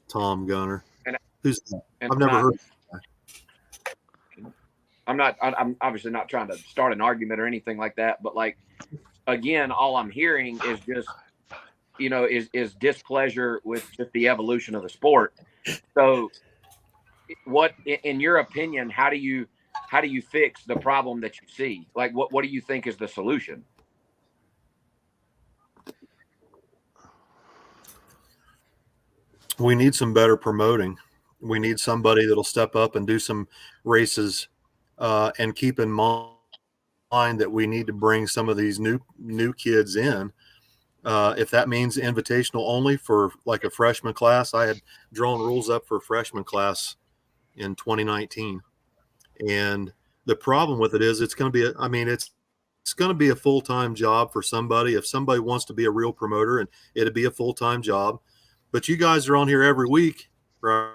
Speaker 7: Tom Gunner.
Speaker 8: And,
Speaker 7: I've never heard.
Speaker 8: I'm obviously not trying to start an argument or anything like that, but again, all I'm hearing is just, is displeasure with just the evolution of the sport. So what, in your opinion, how do you fix the problem that you see? Like, what do you think is the solution?
Speaker 7: We need some better promoting. We need somebody that'll step up and do some races and keep in mind mind that we need to bring some of these new kids in. If that means invitational only for like a freshman class, I had drawn rules up for a freshman class in 2019. And the problem with it is it's going to be, it's going to be a full-time job for somebody. If somebody wants to be a real promoter, and it'd be a full-time job, but you guys are on here every week, right?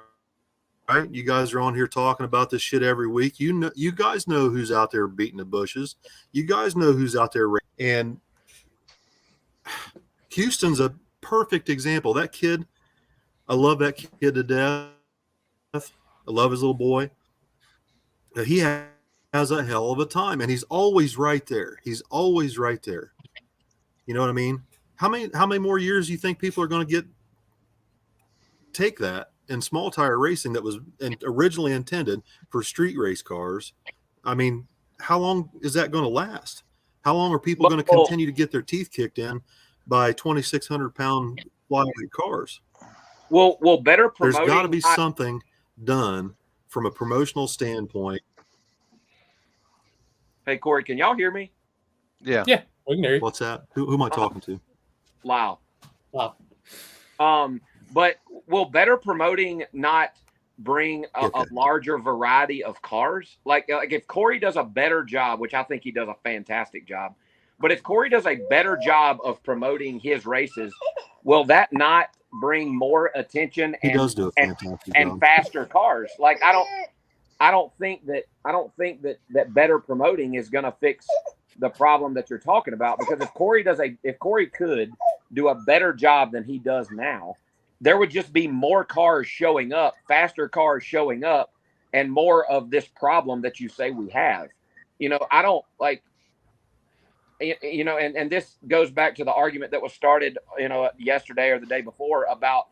Speaker 7: You guys are on here talking about this shit every week. You guys know who's out there beating the bushes. You guys know who's out there. And Houston's a perfect example. That kid, I love that kid to death. I love his little boy. He has a hell of a time, and he's always right there. He's always right there. You know what I mean? How many more years do you think people are going to take that in small tire racing that was originally intended for street race cars? I mean, how long is that going to last? How long are people going to continue to get their teeth kicked in by 2,600 pound flyweight cars?
Speaker 8: Well, better promoting.
Speaker 7: There's got to be something done from a promotional standpoint.
Speaker 8: Hey, Corey, can y'all hear me?
Speaker 4: Yeah.
Speaker 1: Yeah, we can hear you.
Speaker 7: What's that? Who am I talking to?
Speaker 8: Wow.
Speaker 1: Wow.
Speaker 8: But will better promoting not bring a larger variety of cars? Like if Corey does a better job, which I think he does a fantastic job, but if Corey does a better job of promoting his races, will that not bring more attention
Speaker 7: He does do a fantastic
Speaker 8: and
Speaker 7: job.
Speaker 8: faster cars? Like I don't think that better promoting is going to fix the problem that you're talking about, because if Corey could do a better job than he does now, there would just be more cars showing up, faster cars showing up, and more of this problem that you say we have. You know, I don't like, you know, and this goes back to the argument that was started, you know, yesterday or the day before about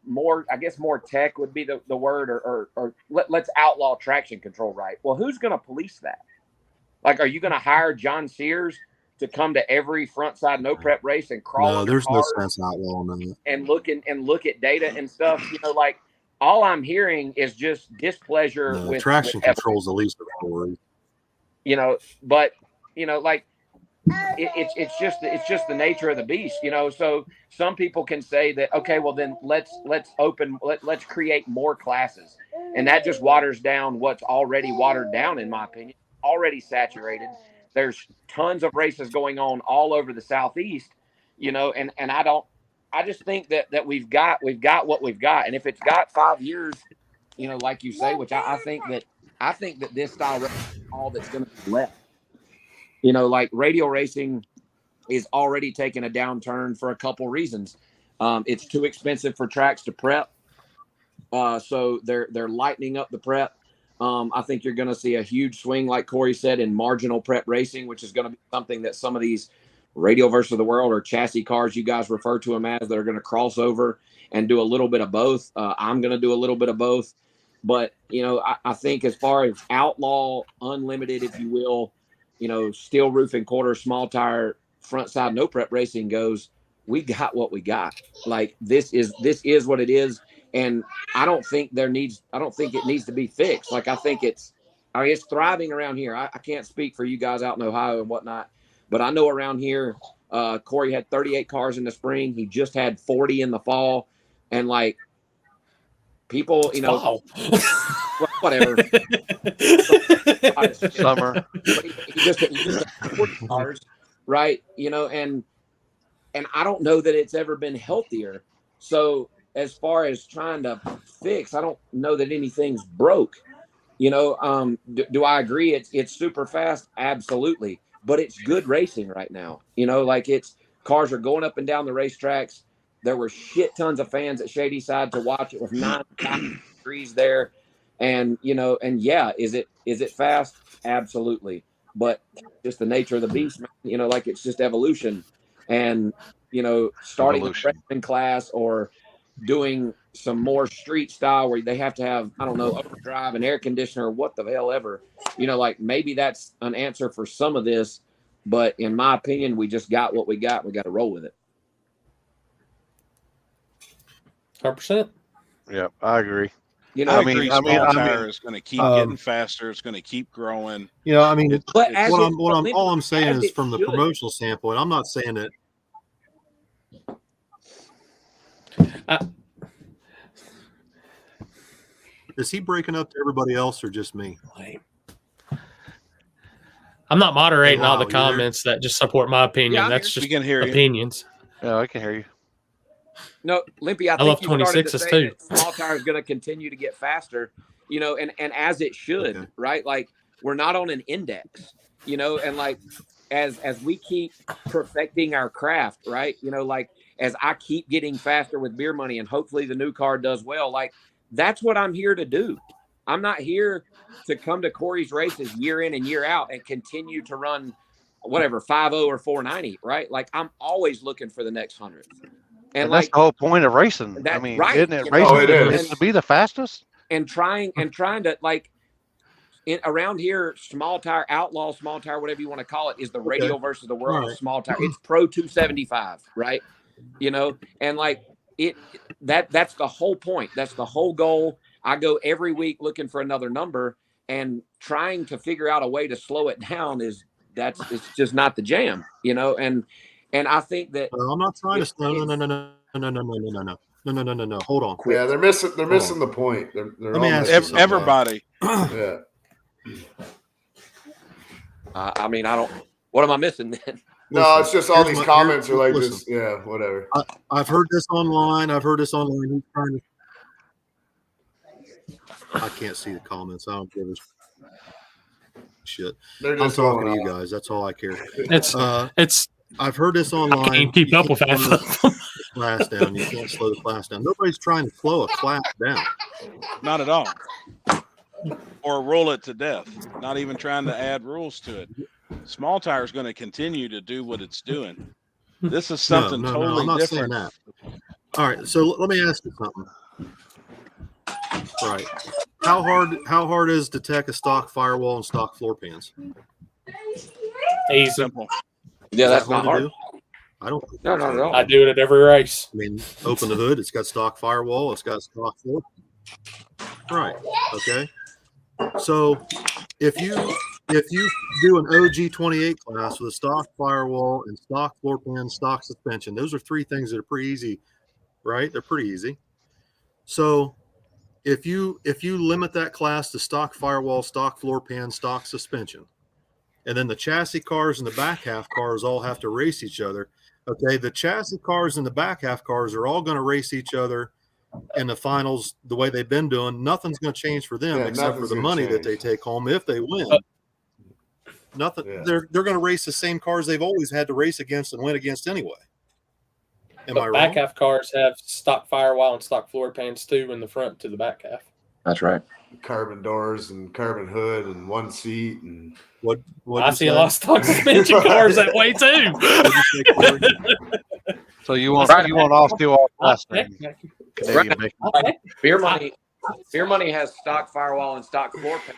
Speaker 8: more, I guess more tech would be the word, or let's outlaw traction control, right? Well, who's going to police that? Like, are you going to hire John Sears to come to every front side no prep race and crawl?
Speaker 7: No, there's no sense outlawing that.
Speaker 8: And look at data and stuff. You know, like all I'm hearing is just displeasure with
Speaker 7: traction control is the least of our worries. You
Speaker 8: know, but you know, like it's just the nature of the beast. You know, so some people can say that, okay, well then let's create more classes, and that just waters down what's already watered down, in my opinion, already saturated. There's tons of races going on all over the Southeast, you know, and I just think that we've got what we've got. And if it's got 5 years, you know, like you say, which I think that this style racing is all that's going to be left. You know, like radio racing is already taking a downturn for a couple reasons. It's too expensive for tracks to prep. So they're lightening up the prep. I think you're going to see a huge swing, like Corey said, in marginal prep racing, which is going to be something that some of these radio versus the world or chassis cars, you guys refer to them as, that are going to cross over and do a little bit of both. I'm going to do a little bit of both. But, you know, I think as far as outlaw, unlimited, if you will, you know, steel roof and quarter, small tire, front side, no prep racing goes, we got what we got. Like this is what it is. And I don't think it needs to be fixed. Like, I think it's thriving around here. I can't speak for you guys out in Ohio and whatnot, but I know around here, Corey had 38 cars in the spring. He just had 40 in the fall. And like people, you know, whatever.
Speaker 4: Summer.
Speaker 8: He just had 40 cars, right? You know, and I don't know that it's ever been healthier. So as far as trying to fix, I don't know that anything's broke. You know, do I agree? It's super fast, absolutely, but it's good racing right now. You know, like cars are going up and down the racetracks. There were shit tons of fans at Shady Side to watch. It was 9 degrees there, and you know, and yeah, is it fast? Absolutely, but just the nature of the beast, man. You know, like it's just evolution, and you know, starting a freshman class or doing some more street style where they have to have, I don't know, overdrive and air conditioner, what the hell ever, you know, like maybe that's an answer for some of this, but in my opinion, we just got what we got. We got to roll with it.
Speaker 1: 100%.
Speaker 4: Yeah, I agree.
Speaker 8: You know,
Speaker 2: I
Speaker 4: I mean-
Speaker 2: agree.
Speaker 4: I mean-
Speaker 2: Small
Speaker 4: I
Speaker 2: tire
Speaker 4: mean,
Speaker 2: is going to keep getting faster. It's going to keep growing.
Speaker 7: You know, I mean,
Speaker 2: It's,
Speaker 8: but
Speaker 2: it's-
Speaker 8: as
Speaker 7: what
Speaker 8: it-
Speaker 7: I'm, what I'm,
Speaker 8: but
Speaker 7: all I'm saying
Speaker 8: as
Speaker 7: is
Speaker 8: it
Speaker 7: from the
Speaker 8: should.
Speaker 7: promotional standpoint, I'm not saying that. Is he breaking up to everybody else or just me?
Speaker 1: I'm not moderating all the
Speaker 7: Lyle, you there?
Speaker 1: comments that just support my opinion.
Speaker 8: Yeah, I'm
Speaker 1: That's
Speaker 8: here.
Speaker 2: we
Speaker 1: just
Speaker 2: can hear you.
Speaker 1: opinions.
Speaker 4: Yeah, I can hear you.
Speaker 8: No, Limpy, I
Speaker 1: I
Speaker 8: think
Speaker 1: love
Speaker 8: you started to
Speaker 1: 26s
Speaker 8: say
Speaker 1: too.
Speaker 8: that small tire is going to continue to get faster, you know, and as it should,
Speaker 7: Okay.
Speaker 8: right? Like we're not on an index, you know, and like as we keep perfecting our craft, right? You know, like as I keep getting faster with beer money and hopefully the new car does well, like that's what I'm here to do. I'm not here to come to Corey's races year in and year out and continue to run whatever 5.0 or 490, right? Like I'm always looking for the next 100th.
Speaker 4: And
Speaker 8: like
Speaker 4: that's the whole point of racing. I
Speaker 8: That's
Speaker 4: mean,
Speaker 8: right,
Speaker 4: isn't it
Speaker 8: you know?
Speaker 4: racing
Speaker 6: Oh, it
Speaker 4: is
Speaker 6: is.
Speaker 4: to be the fastest?
Speaker 8: and trying to like around here, small tire outlaw, small tire, whatever you want to call it, is the radio versus the world of
Speaker 7: Right.
Speaker 8: small tire. It's Pro 275, right? You know, and like that's the whole point. That's the whole goal. I go every week looking for another number and trying to figure out a way to slow it down it's just not the jam, you know, and I think that
Speaker 7: I'm not trying to. No. Hold on.
Speaker 6: Yeah, they're missing the point. They're
Speaker 7: Let me
Speaker 6: all
Speaker 7: ask
Speaker 6: missing
Speaker 7: you
Speaker 6: it.
Speaker 7: something.
Speaker 2: Everybody.
Speaker 6: Yeah.
Speaker 8: I mean, I don't. What am I missing then?
Speaker 6: No, it's just all
Speaker 7: here's
Speaker 6: these
Speaker 7: my-
Speaker 6: comments are like
Speaker 7: listen.
Speaker 6: just whatever.
Speaker 7: I've heard this online. He's trying to. I can't see the comments. I don't give a shit.
Speaker 6: They're
Speaker 7: I'm
Speaker 6: just
Speaker 7: talking
Speaker 6: going
Speaker 7: to you
Speaker 6: off.
Speaker 7: guys. That's all I care.
Speaker 1: It's
Speaker 7: I've heard this
Speaker 1: I
Speaker 7: online.
Speaker 1: can't keep
Speaker 7: You
Speaker 1: up with
Speaker 7: can't
Speaker 1: half
Speaker 7: slow
Speaker 1: of them.
Speaker 7: the class down. You can't slow the class down. Nobody's trying to slow a class down.
Speaker 2: Not at all. Or roll it to death. Not even trying to add rules to it. Small tire is going to continue to do what it's doing. This is something
Speaker 7: No,
Speaker 2: totally
Speaker 7: I'm not
Speaker 2: different.
Speaker 7: saying that. All right, so let me ask you something. Right, how hard is to tech a stock firewall and stock floor pans?
Speaker 1: Easy.
Speaker 2: Simple.
Speaker 8: Yeah,
Speaker 7: Is
Speaker 8: that's
Speaker 7: that
Speaker 8: not
Speaker 7: to
Speaker 8: hard.
Speaker 7: do? I don't.
Speaker 8: No, not at all.
Speaker 1: I do it at every race.
Speaker 7: I mean, open the hood. It's got stock firewall. It's got stock floor. Right. Okay. So if you do an OG 28 class with a stock firewall and stock floor pan, stock suspension, those are three things that are pretty easy, right? They're pretty easy. So if you limit that class to stock firewall, stock floor pan, stock suspension, and then the chassis cars and the back half cars all have to race each other. Okay, the chassis cars and the back half cars are all going to race each other in the finals the way they've been doing. Nothing's going to change for them except for
Speaker 6: nothing's
Speaker 7: the
Speaker 6: gonna
Speaker 7: money that
Speaker 6: change.
Speaker 7: they take home if they win. Nothing.
Speaker 6: Yeah.
Speaker 7: They're going to race the same cars they've always had to race against and win against anyway. Am I
Speaker 1: But
Speaker 7: wrong?
Speaker 1: back half cars have stock firewall and stock floor pans too in the front to the back half.
Speaker 8: That's right.
Speaker 6: Carbon doors and carbon hood and one seat and
Speaker 7: What
Speaker 1: I see a lot of stock suspension cars that way too.
Speaker 4: So you want
Speaker 8: Right.
Speaker 4: all steel all
Speaker 1: I'll
Speaker 4: plastic
Speaker 1: check.
Speaker 4: Canadian bacon.
Speaker 8: Beer money has stock firewall and stock floor pan,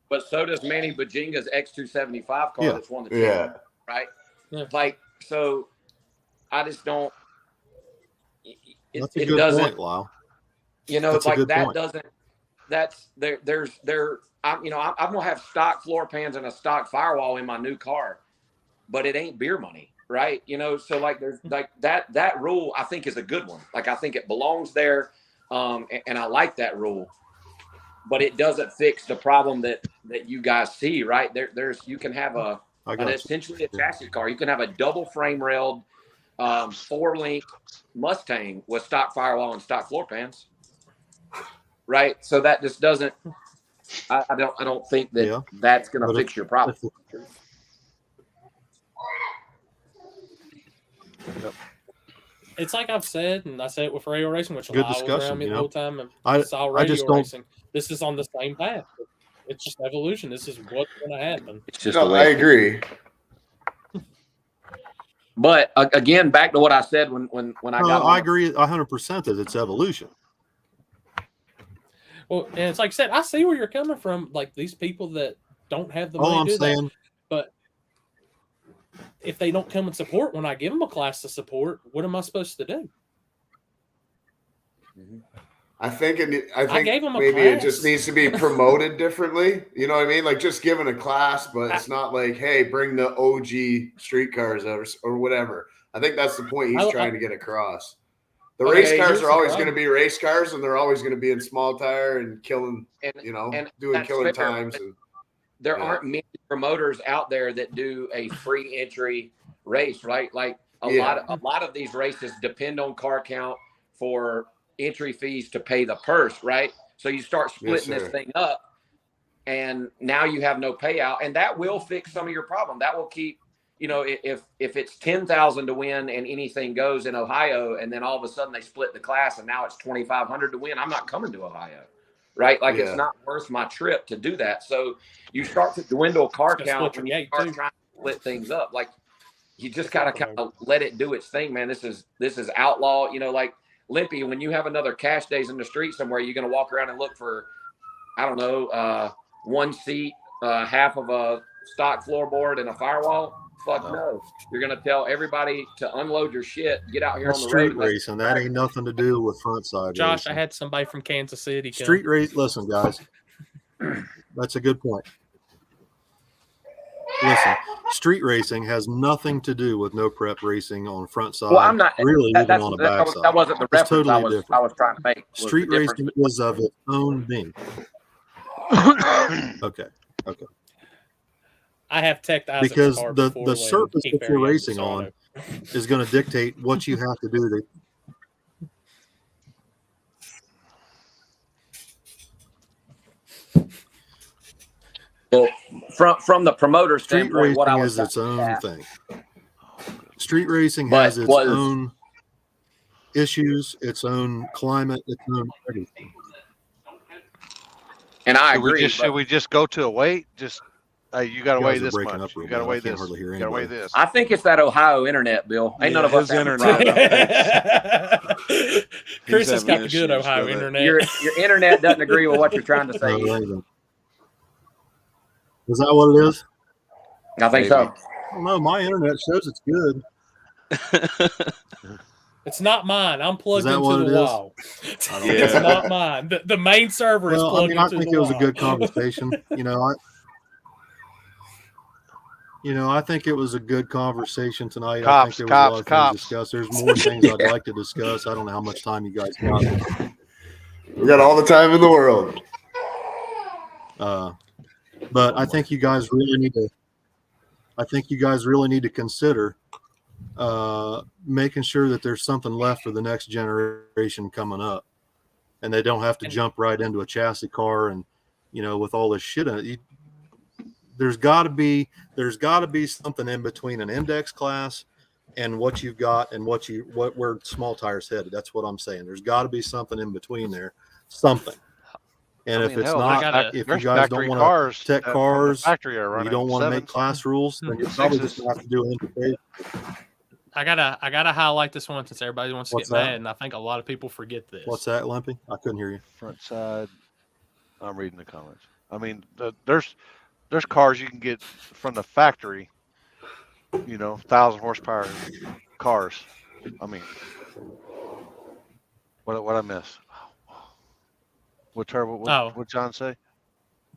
Speaker 8: but so does Manny Bajinga's X275 car.
Speaker 7: Yeah.
Speaker 8: That's one.
Speaker 6: yeah.
Speaker 8: Right.
Speaker 1: Yeah.
Speaker 8: Like so, I just don't.
Speaker 7: That's a
Speaker 8: It
Speaker 7: good
Speaker 8: doesn't.
Speaker 7: point, Lyle.
Speaker 8: You know,
Speaker 7: That's a
Speaker 8: like
Speaker 7: good
Speaker 8: that
Speaker 7: point.
Speaker 8: doesn't. That's I'm gonna have stock floor pans and a stock firewall in my new car, but it ain't beer money, right? You know, so like there's like that rule I think is a good one. Like I think it belongs there, and I like that rule, but it doesn't fix the problem that you guys see, right? There's you can have
Speaker 7: I got you.
Speaker 8: essentially a chassis car. You can have a double frame railed 4-link Mustang with stock firewall and stock floor pans. Right. So that just doesn't I don't think that
Speaker 7: Yeah.
Speaker 8: that's gonna
Speaker 7: But
Speaker 8: fix your problem.
Speaker 1: It's like I've said, and I say it with radio racing, which
Speaker 7: Good
Speaker 1: Lyle was
Speaker 7: discussion,
Speaker 1: around me
Speaker 7: you
Speaker 1: the
Speaker 7: know.
Speaker 1: whole time, and
Speaker 7: I
Speaker 1: saw
Speaker 7: I
Speaker 1: radio
Speaker 7: just don't.
Speaker 1: racing. This is on the same path. It's just evolution. This is what's going to happen.
Speaker 8: It's just
Speaker 6: No,
Speaker 8: the way
Speaker 6: I
Speaker 8: it is.
Speaker 6: agree.
Speaker 8: But again, back to what I said when I got
Speaker 7: I
Speaker 8: on.
Speaker 7: agree 100% that it's evolution.
Speaker 1: Well, and it's like I said, I see where you're coming from. Like these people that don't have the money
Speaker 7: All I'm
Speaker 1: to do that.
Speaker 7: saying,
Speaker 1: But if they don't come and support when I give them a class to support, what am I supposed to do?
Speaker 6: I think
Speaker 1: gave him a
Speaker 6: maybe it just
Speaker 1: class.
Speaker 6: needs to be promoted differently. You know what I mean? Like just giving a class, but it's not like, hey, bring the OG street cars out or whatever. I think that's the point he's trying to get across. The race cars are always going to be race cars, and they're always going to be in small tire and killing, doing killing times. And
Speaker 8: there aren't many promoters out there that do a free entry race, right? Like a lot of these races depend on car count for entry fees to pay the purse, right? So you start splitting this thing up, and now you have no payout, and that will fix some of your problem. That will keep, if it's 10,000 to win and anything goes in Ohio, and then all of a sudden they split the class and now it's 2,500 to win, I'm not coming to Ohio, right? Like it's not worth my trip to do that. So you start to dwindle car count when you start trying to split things up. Like you just gotta kind of let it do its thing, man. This is outlaw. Like Limpy, when you have another cash days in the street somewhere, you're gonna walk around and look for, I don't know, one seat, half of a stock floorboard and a firewall. Fuck no. You're going to tell everybody to unload your shit, get out here
Speaker 7: That's
Speaker 8: on the
Speaker 7: street
Speaker 8: road.
Speaker 7: racing. That ain't nothing to do with front side
Speaker 1: Josh,
Speaker 7: racing.
Speaker 1: I had somebody from Kansas City.
Speaker 7: Street race. Listen, guys. That's a good point. Listen, street racing has nothing to do with no prep racing on front side.
Speaker 8: Well, I'm not
Speaker 7: really even on the back side.
Speaker 8: That wasn't the reference
Speaker 7: totally
Speaker 8: I was trying to make.
Speaker 7: Street racing is of its own being. Okay.
Speaker 1: I have teched Isaac's
Speaker 7: because
Speaker 1: car
Speaker 7: the surface that you're racing on is going to dictate what you have to do
Speaker 8: Well, from the promoter
Speaker 7: street
Speaker 8: standpoint,
Speaker 7: racing
Speaker 8: what I was
Speaker 7: is its own thing. Street racing has its own issues, its own climate, its own everything.
Speaker 8: And I agree.
Speaker 4: Should we just go to a weight? Just hey, you got to weigh this
Speaker 7: breaking
Speaker 4: much.
Speaker 7: up real
Speaker 4: You got to
Speaker 7: bad.
Speaker 4: weigh
Speaker 7: I can't
Speaker 4: this.
Speaker 7: hardly hear
Speaker 4: You got to weigh
Speaker 7: anybody.
Speaker 4: this.
Speaker 8: I think it's that Ohio internet, Bill. Ain't none of us have
Speaker 2: internet.
Speaker 1: Chris has got the good Ohio internet.
Speaker 8: Your internet doesn't agree with what you're trying to say.
Speaker 7: Is that what it is?
Speaker 8: I think so.
Speaker 7: I don't know. My internet shows it's good.
Speaker 1: It's not mine. I'm plugged into
Speaker 7: what
Speaker 1: the wall. It's not mine. The main server is plugged into the wall.
Speaker 7: I think it was a good conversation. I think it was a good conversation tonight. I think there was a lot of things to discuss. There's more things I'd like to discuss. I don't know how much time you guys got.
Speaker 6: We got all the time in the world.
Speaker 7: But I think you guys really need to. I think you guys really need to consider making sure that there's something left for the next generation coming up, and they don't have to jump right into a chassis car and with all this shit in it. There's got to be something in between an index class and what you've got and where small tires headed. That's what I'm saying. There's got to be something in between there, something. And if it's not, if you guys don't want to tech cars, you don't want to make class rules, then you probably just have to do an interface.
Speaker 1: I gotta highlight this one since everybody wants to get mad, and I think a lot of people forget this.
Speaker 7: What's that, Limpy? I couldn't hear you.
Speaker 4: Front side. I'm reading the comments. I mean, there's cars you can get from the factory. 1,000 horsepower cars. I mean, what I miss? What Turbo? What John say?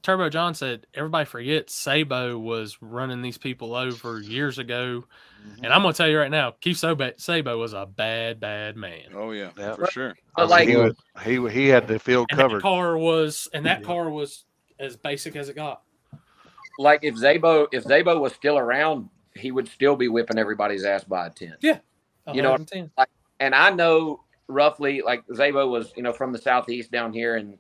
Speaker 1: Turbo John said everybody forgets Sabo was running these people over years ago, and I'm gonna tell you right now, Keith Sabo was a bad man.
Speaker 2: Oh yeah, for sure.
Speaker 8: But like
Speaker 4: he had the field covered.
Speaker 1: That car was as basic as it got.
Speaker 8: Like if Zabo was still around, he would still be whipping everybody's ass by a 10.
Speaker 1: Yeah,
Speaker 8: like, and I know roughly like Zabo was from the southeast down here, and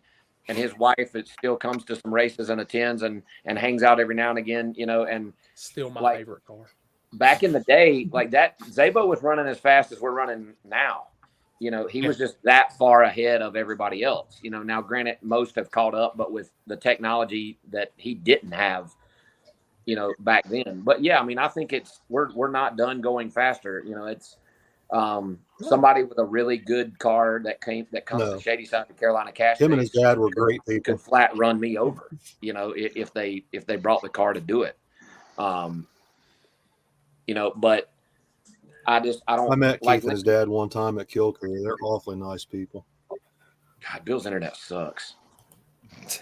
Speaker 8: his wife still comes to some races in the 10s and hangs out every now and again, and
Speaker 1: still my favorite car.
Speaker 8: Back in the day, like that, Zabo was running as fast as we're running now. He was just that far ahead of everybody else. Now granted, most have caught up, but with the technology that he didn't have, back then. But yeah, I mean, I think we're not done going faster. It's somebody with a really good car that comes to Shady Side of Carolina Cash.
Speaker 7: Him and his dad were great people.
Speaker 8: Could flat run me over, if they brought the car to do it. But I don't.
Speaker 7: I met Keith and his dad one time at Kilcrew. They're awfully nice people.
Speaker 8: God, Bill's internet sucks.
Speaker 4: It's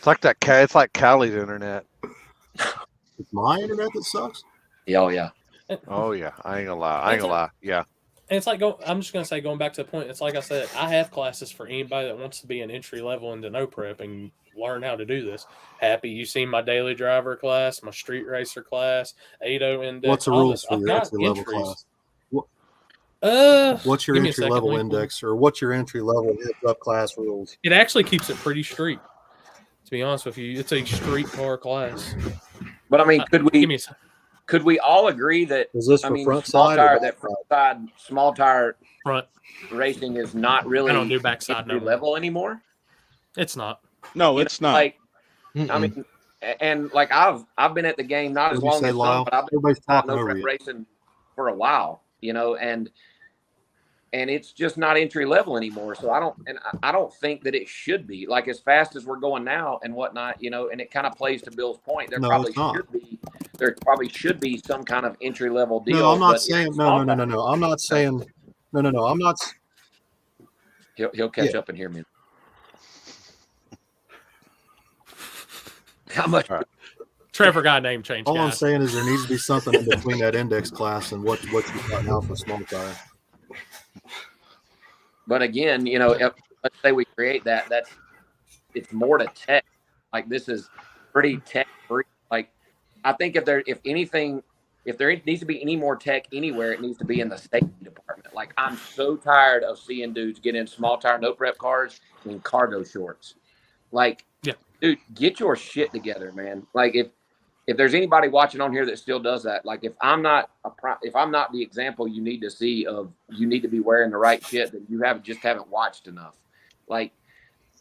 Speaker 4: like that. It's like Callie's internet.
Speaker 7: It's my internet that sucks.
Speaker 8: Yeah, oh yeah.
Speaker 4: Oh yeah, I ain't gonna lie. Yeah.
Speaker 1: And it's like I'm just gonna say, going back to the point, it's like I said, I have classes for anybody that wants to be an entry level into no prep and learn how to do this. Happy you seen my daily driver class, my street racer class, 80 index.
Speaker 7: What's the
Speaker 1: all
Speaker 7: rules
Speaker 1: this.
Speaker 7: for
Speaker 1: I've
Speaker 7: your
Speaker 1: got
Speaker 7: entry level
Speaker 1: entries.
Speaker 7: class? What's your
Speaker 1: give me a
Speaker 7: entry
Speaker 1: second,
Speaker 7: level
Speaker 1: Link.
Speaker 7: index, or what's your entry level heads up class rules?
Speaker 1: It actually keeps it pretty street. To be honest with you, it's a street car class.
Speaker 8: But I mean,
Speaker 1: give me a second.
Speaker 8: could we all agree that
Speaker 7: Is this
Speaker 8: I
Speaker 7: for
Speaker 8: mean
Speaker 7: front
Speaker 8: small
Speaker 7: side or
Speaker 8: tire
Speaker 7: back
Speaker 8: that front side small tire
Speaker 1: Front.
Speaker 8: racing is not really
Speaker 1: I don't do backside
Speaker 8: entry
Speaker 1: no more.
Speaker 8: level anymore?
Speaker 1: It's not.
Speaker 2: No,
Speaker 8: You
Speaker 2: it's
Speaker 8: know,
Speaker 2: not.
Speaker 8: like
Speaker 3: Mm-mm.
Speaker 8: I mean, and like I've been at the game not as
Speaker 7: What'd you
Speaker 8: long
Speaker 7: say,
Speaker 8: as some,
Speaker 7: Lyle?
Speaker 8: but I've been
Speaker 7: Everybody's talking
Speaker 8: no
Speaker 7: over
Speaker 8: prep
Speaker 7: you.
Speaker 8: racing for a while, you know, and it's just not entry level anymore. So I don't think that it should be like as fast as we're going now and whatnot, you know. And it kind of plays to Bill's point.
Speaker 7: No, it's not.
Speaker 8: There probably should be some kind of entry level deal.
Speaker 7: No, I'm not
Speaker 8: but
Speaker 7: saying
Speaker 8: it's
Speaker 7: no. I'm not saying no. I'm not.
Speaker 8: He'll catch up and hear me. How much?
Speaker 4: All right.
Speaker 1: Trevor got a name change.
Speaker 7: All I'm
Speaker 1: guys.
Speaker 7: saying is there needs to be something in between that index class and what you've got now for small tire.
Speaker 8: But again, you know, let's say we create that's it's more to tech. Like this is pretty tech free. Like I think if there needs to be any more tech anywhere, it needs to be in the safety department. Like I'm so tired of seeing dudes get in small tire no prep cars in cargo shorts. Like,
Speaker 1: yeah,
Speaker 8: dude, get your shit together, man. Like if there's anybody watching on here that still does that, like if I'm not the example you need to see of you need to be wearing the right shit, then you haven't watched enough. Like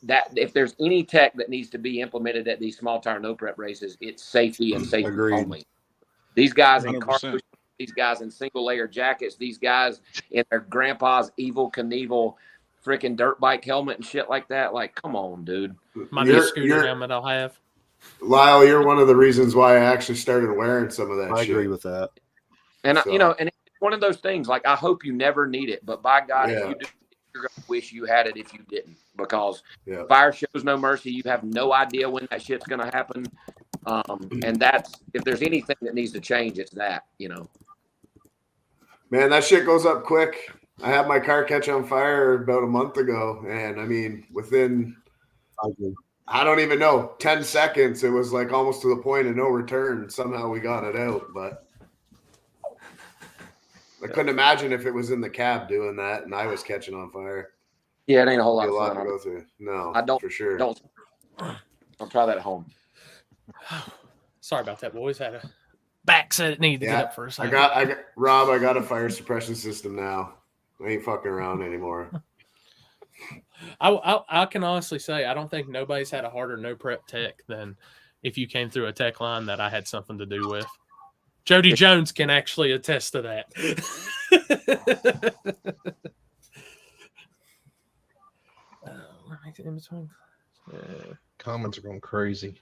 Speaker 8: that, if there's any tech that needs to be implemented at these small tire no prep races, it's safety and safety
Speaker 7: Agreed.
Speaker 8: only. These guys in
Speaker 2: 100%.
Speaker 8: cargo, these guys in single layer jackets, these guys in their grandpa's Evil Knievel freaking dirt bike helmet and shit like that. Like, come on, dude.
Speaker 1: My new scooter helmet I'll have.
Speaker 6: Lyle, you're one of the reasons why I actually started wearing some of that
Speaker 7: I
Speaker 6: shit.
Speaker 7: agree with that.
Speaker 8: And
Speaker 6: So-
Speaker 8: you know, and it's one of those things. Like, I hope you never need it, but by God, if
Speaker 6: Yeah.
Speaker 8: you do, you're gonna wish you had it if you didn't, because
Speaker 6: Yeah.
Speaker 8: fire shows no mercy. You have no idea when that shit's gonna happen. And that's, if there's anything that needs to change, it's that, you know.
Speaker 6: Man, that shit goes up quick. I had my car catch on fire about a month ago, and I mean, within
Speaker 7: I agree.
Speaker 6: I don't even know 10 seconds, it was like almost to the point of no return. Somehow we got it out, but I couldn't imagine if it was in the cab doing that and I was catching on fire.
Speaker 8: Yeah, it ain't a whole lot
Speaker 6: Be a
Speaker 8: of
Speaker 6: lot
Speaker 8: fun.
Speaker 6: to go through. No,
Speaker 8: I don't
Speaker 6: for sure.
Speaker 8: Don't try that at home.
Speaker 1: Sorry about that, boys. Had a back said it needed to
Speaker 6: Yeah,
Speaker 1: get up for a second.
Speaker 6: I got Rob. I got a fire suppression system now. I ain't fucking around anymore.
Speaker 1: I can honestly say I don't think nobody's had a harder no prep tech than if you came through a tech line that I had something to do with. Jody Jones can actually attest to that.
Speaker 3: Comments are going crazy.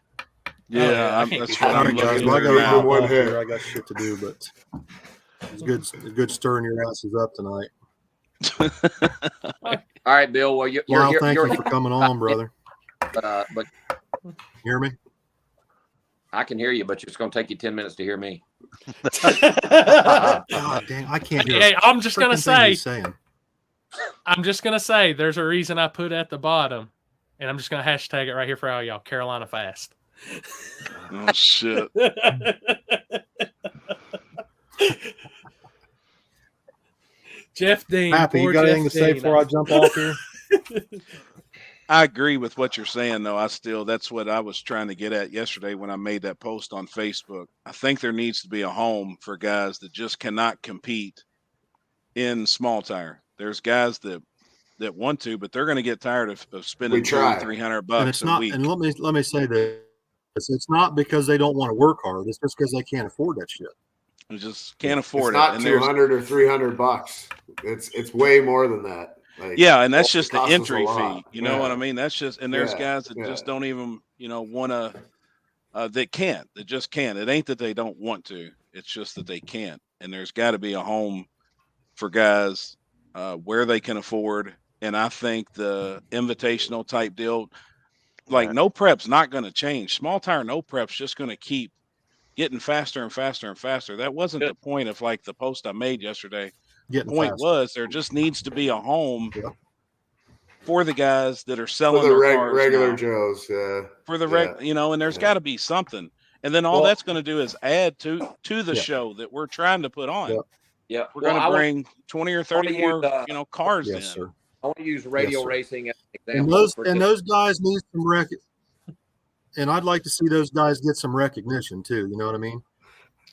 Speaker 2: Yeah,
Speaker 1: yeah, I
Speaker 2: I'm,
Speaker 1: can't
Speaker 2: that's
Speaker 1: keep
Speaker 2: what I'm
Speaker 6: track.
Speaker 7: Guys,
Speaker 2: looking
Speaker 7: well, I
Speaker 2: at
Speaker 7: gotta
Speaker 2: now.
Speaker 7: hop
Speaker 6: One
Speaker 7: off
Speaker 6: hit.
Speaker 7: here. I got shit to do, but it's good stirring your asses up tonight.
Speaker 8: All right, Bill. Well,
Speaker 7: Lyle, thank
Speaker 8: you're
Speaker 7: you for coming on, brother.
Speaker 8: but
Speaker 7: Hear me?
Speaker 8: I can hear you, but it's going to take you 10 minutes to hear me.
Speaker 7: God dang, I can't hear.
Speaker 1: Hey, I'm just
Speaker 7: a
Speaker 1: gonna
Speaker 7: freaking thing
Speaker 1: say,
Speaker 7: he's saying.
Speaker 1: I'm just gonna say, there's a reason I put at the bottom, and I'm just gonna hashtag it right here for all y'all. Carolina Fast.
Speaker 2: Oh shit!
Speaker 1: Jeff Dean.
Speaker 7: Happy, you
Speaker 1: poor
Speaker 7: got
Speaker 1: Jeff
Speaker 7: anything to say
Speaker 1: Dean.
Speaker 7: before I jump off here?
Speaker 2: I agree with what you're saying, though. That's what I was trying to get at yesterday when I made that post on Facebook. I think there needs to be a home for guys that just cannot compete in small tire. There's guys that want to, but they're going to get tired of spending
Speaker 6: We try.
Speaker 2: $200-300
Speaker 7: And it's
Speaker 2: a
Speaker 7: not.
Speaker 2: week.
Speaker 7: And let me say this: it's not because they don't want to work hard. It's just because they can't afford that shit.
Speaker 2: They just can't
Speaker 6: It's
Speaker 2: afford it.
Speaker 6: not
Speaker 2: And there's
Speaker 6: 200 or 300 bucks. It's way more than that. Like,
Speaker 2: yeah, and that's
Speaker 6: it
Speaker 2: just the
Speaker 6: costs us a
Speaker 2: entry
Speaker 6: lot.
Speaker 2: fee. You know what I mean? That's just, and there's
Speaker 6: Yeah,
Speaker 2: guys that just don't even, want to. They can't. They just can't. It ain't that they don't want to. It's just that they can't. And there's got to be a home for guys where they can afford. And I think the invitational type deal, like no prep's not going to change. Small tire no prep's just going to keep getting faster and faster and faster. That wasn't the point of like the post I made yesterday.
Speaker 7: Getting
Speaker 2: The point
Speaker 7: faster.
Speaker 2: was there just needs to be a home
Speaker 7: Yep.
Speaker 2: for the guys that are
Speaker 6: For
Speaker 2: selling
Speaker 6: the
Speaker 2: their cars
Speaker 6: regular
Speaker 2: now.
Speaker 6: Joes,
Speaker 2: For the you know, and there's got to be something. And then all
Speaker 8: Well-
Speaker 2: that's going to do is add to the
Speaker 7: Yeah.
Speaker 2: show that we're trying to put on.
Speaker 7: Yep.
Speaker 8: Yeah.
Speaker 2: We're going to
Speaker 8: I want-
Speaker 2: bring 20 or 30
Speaker 8: wanna
Speaker 2: more,
Speaker 8: use,
Speaker 2: you know, cars
Speaker 7: Yes,
Speaker 2: in.
Speaker 7: sir.
Speaker 8: I want to use radio
Speaker 7: sir.
Speaker 8: racing as an
Speaker 7: And
Speaker 8: example.
Speaker 7: those guys need some and I'd like to see those guys get some recognition too. You know what I mean?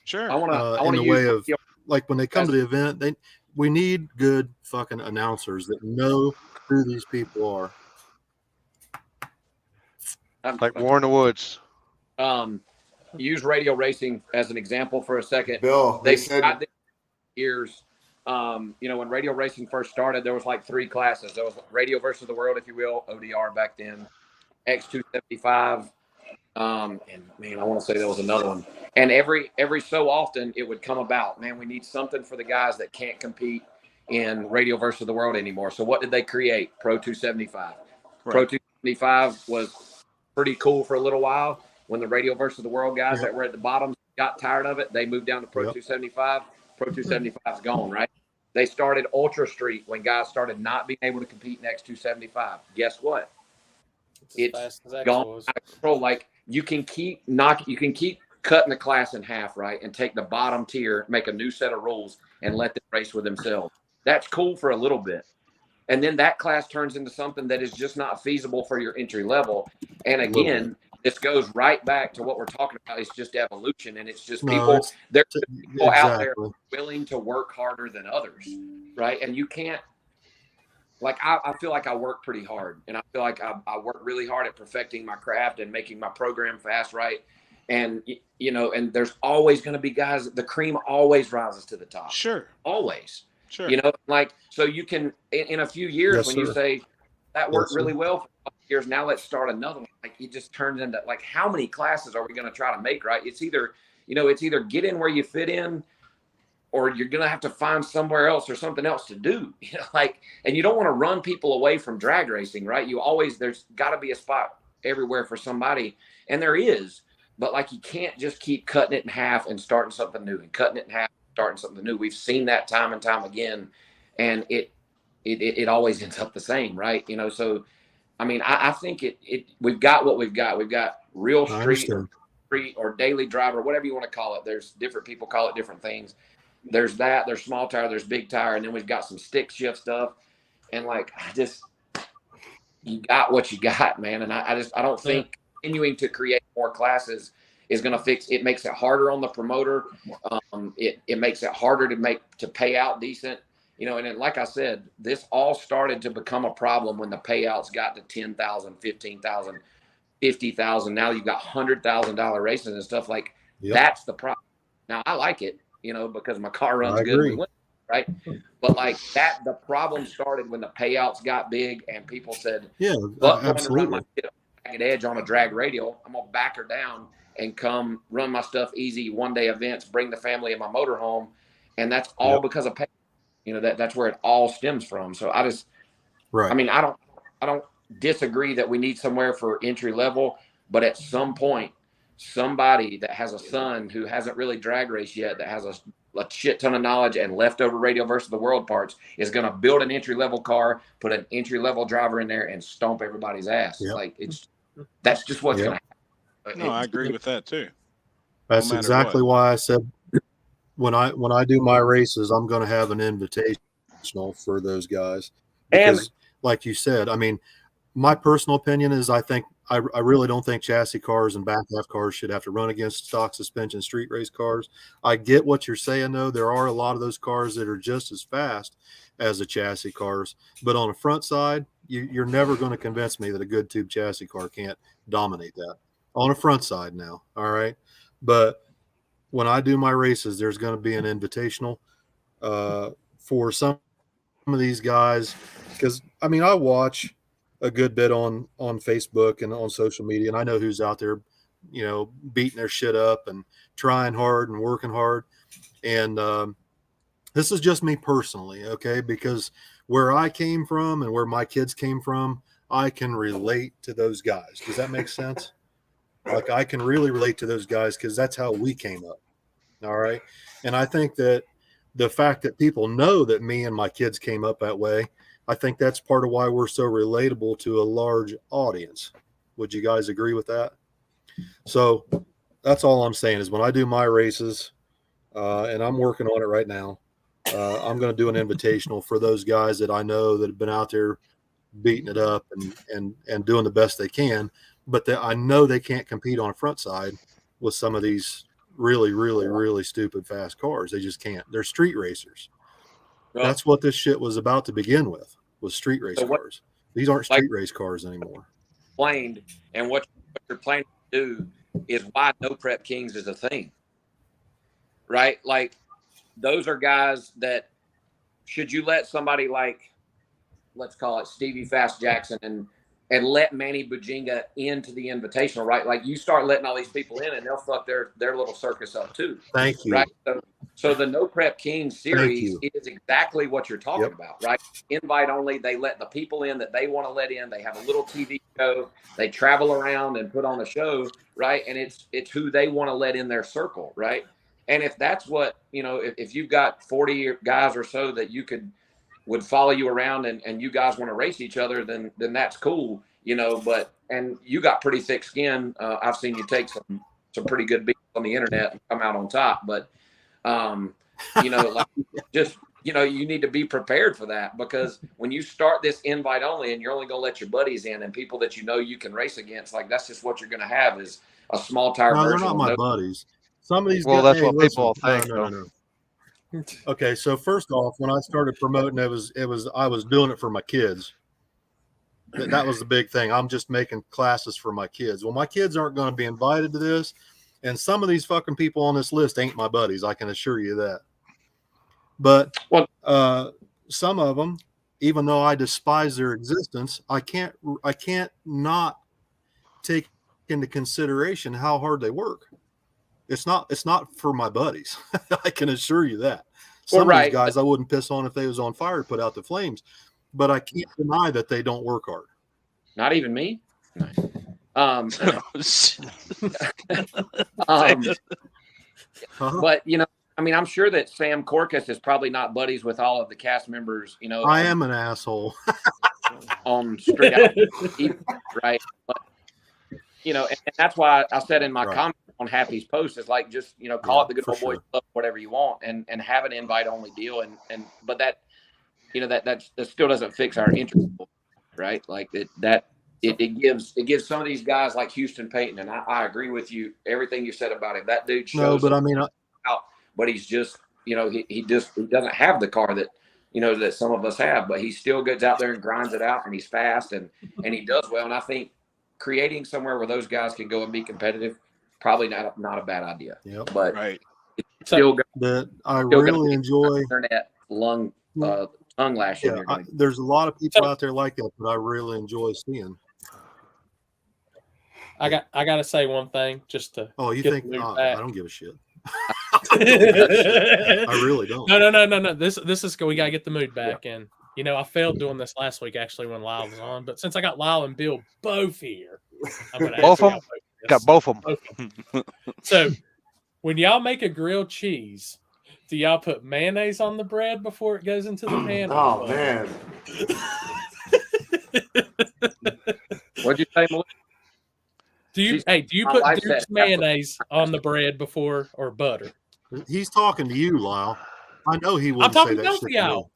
Speaker 2: Sure.
Speaker 8: I want to.
Speaker 7: In the
Speaker 8: use
Speaker 7: way of like when they come
Speaker 8: as-
Speaker 7: to the event, we need good fucking announcers that know who these people are.
Speaker 4: Like War in the Woods.
Speaker 8: Use radio racing as an example for a second.
Speaker 6: Bill, they said
Speaker 8: got years. You know, when radio racing first started, there was like 3 classes. There was Radio versus the World, if you will, ODR back then, X275, and man, I want to say there was another one. And every so often, it would come about. Man, we need something for the guys that can't compete in Radio versus the World anymore. So what did they create? Pro 275.
Speaker 2: Right.
Speaker 8: Pro 275 was pretty cool for a little while. When the Radio versus the World guys that were at the bottom got tired of it, they moved down to Pro 275. Pro 275 is gone, right? They started Ultra Street when guys started not being able to compete in X275. Guess what? It's gone out of control. Like you can keep cutting the class in half, right? And take the bottom tier, make a new set of rules, and let them race with themselves. That's cool for a little bit. And then that class turns into something that is just not feasible for your entry level. And again, this goes right back to what we're talking about. It's just evolution, and it's just people. There's people out there willing to work harder than others, right? And you can't. Like I feel like I work pretty hard, and I feel like I work really hard at perfecting my craft and making my program fast, right? And you know, and there's always going to be guys. The cream always rises to the top.
Speaker 2: Sure.
Speaker 8: Always.
Speaker 2: Sure.
Speaker 8: You know, like so you can in a few years when you say that worked really well for 5 years, now let's start another one. Like it just turns into like how many classes are we going to try to make, right? It's either get in where you fit in, or you're going to have to find somewhere else or something else to do. You know, like, and you don't want to run people away from drag racing, right? There's got to be a spot everywhere for somebody, and there is. But like you can't just keep cutting it in half and starting something new, and cutting it in half, starting something new. We've seen that time and time again, and it always ends up the same, right? You know, so I mean, I think we've got what we've got. We've got real street or daily driver, whatever you want to call it. There's different people call it different things. There's that. There's small tire. There's big tire, and then we've got some stick shift stuff. And like, you got what you got, man. And I don't think continuing to create more classes is going to fix it. Makes it harder on the promoter. It makes it harder to pay out decent, you know. And then, like I said, this all started to become a problem when the payouts got to $10,000, $15,000, $50,000. Now you've got $100,000 races and stuff like that's the problem. Now I like it, you know, because my car runs good. We win, right? But like that, the problem started when the payouts got big and people said, "But I'm going to run my jagged edge on a drag radial. I'm gonna back her down and come run my stuff easy 1-day events, bring the family in my motorhome," and that's all because of pay. You know, that's where it all stems from. So I mean, I don't disagree that we need somewhere for entry level, but at some point, somebody that has a son who hasn't really drag raced yet, that has a shit ton of knowledge and leftover Radio versus the World parts, is going to build an entry level car, put an entry level driver in there, and stomp everybody's ass. Like that's just what's going to happen.
Speaker 2: No, I agree with that too.
Speaker 7: That's exactly why I said when I do my races, I'm going to have an invitational for those guys because, like you said, I mean, my personal opinion is I really don't think chassis cars and back half cars should have to run against stock suspension street race cars. I get what you're saying, though. There are a lot of those cars that are just as fast as the chassis cars, but on the front side, you're never going to convince me that a good tube chassis car can't dominate that on the front side now. All right. But when I do my races, there's going to be an invitational for some of these guys. Because I mean, I watch a good bit on Facebook and on social media, and I know who's out there, you know, beating their shit up and trying hard and working hard. And This is just me personally, okay? Because where I came from and where my kids came from, I can relate to those guys. Does that make sense? Like I can really relate to those guys because that's how we came up. All right. And I think that the fact that people know that me and my kids came up that way, I think that's part of why we're so relatable to a large audience. Would you guys agree with that? So that's all I'm saying is when I do my races, and I'm working on it right now, I'm going to do an invitational for those guys that I know that have been out there beating it up and doing the best they can, but that I know they can't compete on a front side with some of these really stupid fast cars. They just can't. They're street racers.
Speaker 8: Well,
Speaker 7: That's what this shit was about to begin with, was street race
Speaker 8: So what-
Speaker 7: cars. These aren't
Speaker 8: like-
Speaker 7: street race cars anymore.
Speaker 8: Explained, and what you're planning to do is why No Prep Kings is a thing, right? Like those are guys that should you let somebody like, let's call it Stevie Fast Jackson and let Manny Bujinga into the invitational, right? Like you start letting all these people in and they'll fuck their little circus up too.
Speaker 7: Thank you.
Speaker 8: Right. So the No Prep Kings series
Speaker 7: you.
Speaker 8: is exactly what you're talking
Speaker 7: Yep.
Speaker 8: about, right? Invite only. They let the people in that they want to let in. They have a little TV show. They travel around and put on a show, right? And it's who they want to let in their circle, right? And if that's what, if you've got 40 guys or so that would follow you around and you guys want to race each other, then that's cool, but, and you got pretty thick skin. I've seen you take some pretty good beats on the internet and come out on top, but like just, you need to be prepared for that, because when you start this invite only and you're only going to let your buddies in and people that you can race against, like that's just what you're going to have is a small tire
Speaker 7: No,
Speaker 8: version.
Speaker 7: they're not my buddies. Some of these
Speaker 4: Well,
Speaker 7: guys,
Speaker 4: that's what
Speaker 7: listen,
Speaker 4: people think,
Speaker 7: no. Okay, so first off, when I started promoting, I was doing it for my kids. That was the big thing. I'm just making classes for my kids. Well, my kids aren't going to be invited to this, and some of these fucking people on this list ain't my buddies. I can assure you that. But some of them, even though I despise their existence, I can't not take into consideration how hard they work. It's not for my buddies. I can assure you that. Some of these guys I wouldn't piss on if they was on fire to put out the flames, but I can't deny that they don't work hard.
Speaker 8: Not even me. But I'm sure that Sam Corcus is probably not buddies with all of the cast members.
Speaker 7: I am an asshole.
Speaker 8: On Street Out, right? But, and that's why I said in my comment on Happy's post is like just call it the good old boys club, whatever you want, and have an invite only deal, but that that still doesn't fix our interest, right? Like it gives some of these guys like Houston Payton, and I agree with you everything you said about him. That dude shows.
Speaker 7: No, but I mean,
Speaker 8: but he's just he doesn't have the car that that some of us have, but he still gets out there and grinds it out, and he's fast and he does well. And I think creating somewhere where those guys can go and be competitive, probably not a bad idea.
Speaker 7: Yep.
Speaker 8: But
Speaker 2: right.
Speaker 8: Still
Speaker 7: that I really enjoy
Speaker 8: internet tongue lashing.
Speaker 7: Yeah, there's a lot of people out there like that, but I really enjoy seeing.
Speaker 1: I got to say one thing just to.
Speaker 7: Oh, you think? I don't give a shit.
Speaker 1: I
Speaker 7: really don't.
Speaker 1: No. This is we got to get the mood back, and I failed doing this last week actually when Lyle was on, but since I got Lyle and Bill both here, I'm going to
Speaker 4: both of them. Got both of them.
Speaker 1: So, when y'all make a grilled cheese, do y'all put mayonnaise on the bread before it goes into the pan?
Speaker 6: Oh man!
Speaker 8: What'd you say, Melissa?
Speaker 1: Do you put Duke's mayonnaise on the bread before or butter?
Speaker 7: He's talking to you, Lyle. I know he wouldn't
Speaker 1: I'm
Speaker 7: say
Speaker 1: talking
Speaker 7: that shit
Speaker 1: to y'all.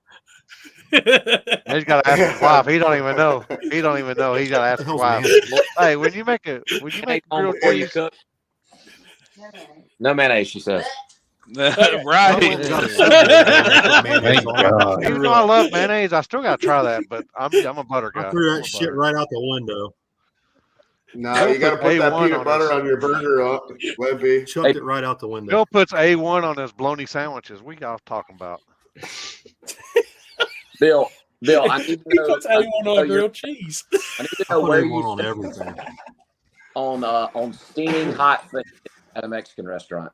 Speaker 4: He's got to ask his wife. He don't even know. He got to ask his wife. Hey, when you make grilled
Speaker 8: before you
Speaker 4: cheese,
Speaker 8: cook? No mayonnaise, she says.
Speaker 2: Right.
Speaker 4: even though I love mayonnaise, I still got to try that. But I'm a butter guy.
Speaker 7: I threw that shit right out the window.
Speaker 6: No, you got to put that
Speaker 4: A1
Speaker 6: peanut
Speaker 4: on
Speaker 6: butter
Speaker 4: us.
Speaker 6: on your burger, Lippy.
Speaker 7: Chucked it right out the window.
Speaker 4: Bill puts A1 on his bologna sandwiches. We got talking about.
Speaker 8: Bill, I need to
Speaker 1: He
Speaker 8: know.
Speaker 1: puts A1 on grilled cheese.
Speaker 8: I need to
Speaker 7: I
Speaker 8: know
Speaker 7: put
Speaker 8: where
Speaker 7: A1
Speaker 8: you
Speaker 7: on
Speaker 8: stand
Speaker 7: everything.
Speaker 8: on steaming hot fish at a Mexican restaurant.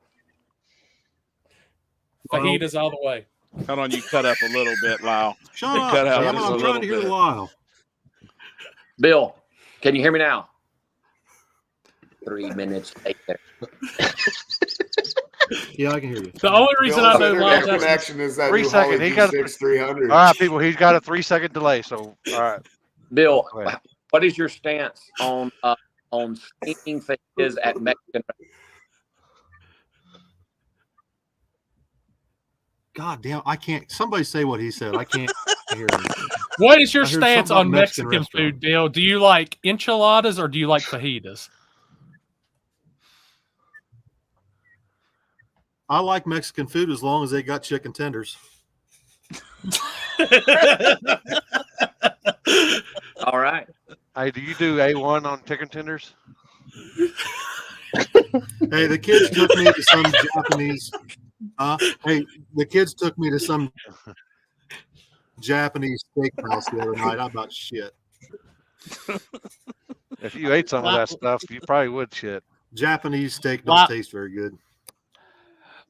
Speaker 1: Fajitas all the way.
Speaker 2: Hold on, you cut up a little bit, Lyle.
Speaker 7: Shut
Speaker 2: You
Speaker 7: up.
Speaker 2: cut out
Speaker 7: Damn it,
Speaker 2: just a
Speaker 7: I'm trying to
Speaker 2: little
Speaker 7: hear
Speaker 2: bit.
Speaker 7: Lyle.
Speaker 8: Bill, can you hear me now? 3 minutes later.
Speaker 7: Yeah, I can hear you.
Speaker 1: The only reason I
Speaker 6: Bill's
Speaker 1: know
Speaker 6: internet
Speaker 1: Lyle
Speaker 6: connection is that
Speaker 4: 3
Speaker 6: new
Speaker 4: second.
Speaker 6: Holly
Speaker 4: He got a
Speaker 6: G6 300.
Speaker 4: All right, people. He's got a 3-second delay. So, all right.
Speaker 8: Bill,
Speaker 4: Go ahead.
Speaker 8: what is your stance on stinking fajitas at Mexican?
Speaker 7: God damn, I can't. Somebody say what he said. I can't hear him.
Speaker 1: What is your
Speaker 7: I heard
Speaker 1: stance
Speaker 7: something about
Speaker 1: on
Speaker 7: Mexican
Speaker 1: Mexican
Speaker 7: restaurant.
Speaker 1: food, Bill? Do you like enchiladas or do you like fajitas?
Speaker 7: I like Mexican food as long as they got chicken tenders.
Speaker 8: All right.
Speaker 4: Hey, do you do A1 on chicken tenders?
Speaker 7: Hey, the kids took me to some Japanese. Hey, the kids took me to some Japanese steakhouse the other night. How about shit?
Speaker 4: If you ate some of that stuff, you probably would shit.
Speaker 7: Japanese steak don't
Speaker 1: Wow.
Speaker 7: taste very good.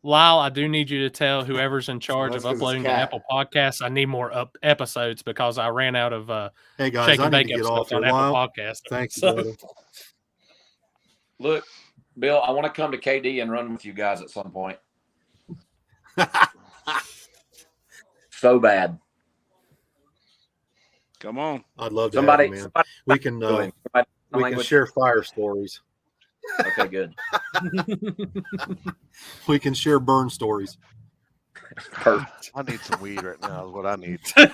Speaker 1: Lyle, I do need you to tell whoever's in charge
Speaker 6: that's
Speaker 1: of
Speaker 6: 'cause it's
Speaker 1: uploading to
Speaker 6: cat.
Speaker 1: Apple Podcasts I need more episodes because I ran out of
Speaker 7: Hey guys,
Speaker 1: shake
Speaker 7: I
Speaker 1: and
Speaker 7: need to
Speaker 1: bake
Speaker 7: get off
Speaker 1: episodes
Speaker 7: here.
Speaker 1: on Apple
Speaker 7: Lyle,
Speaker 1: Podcasts.
Speaker 7: thank you,
Speaker 1: So-
Speaker 7: brother.
Speaker 8: Look, Bill, I want to come to KD and run with you guys at some point. So bad.
Speaker 2: Come on.
Speaker 7: I'd love to
Speaker 8: Somebody,
Speaker 7: have you, man.
Speaker 8: somebody
Speaker 7: We can
Speaker 8: somebody
Speaker 7: we can
Speaker 8: language.
Speaker 7: share fire stories.
Speaker 8: Okay, good.
Speaker 7: We can share burn stories.
Speaker 8: Perfect.
Speaker 4: I need some weed right now. Is what I need.
Speaker 1: All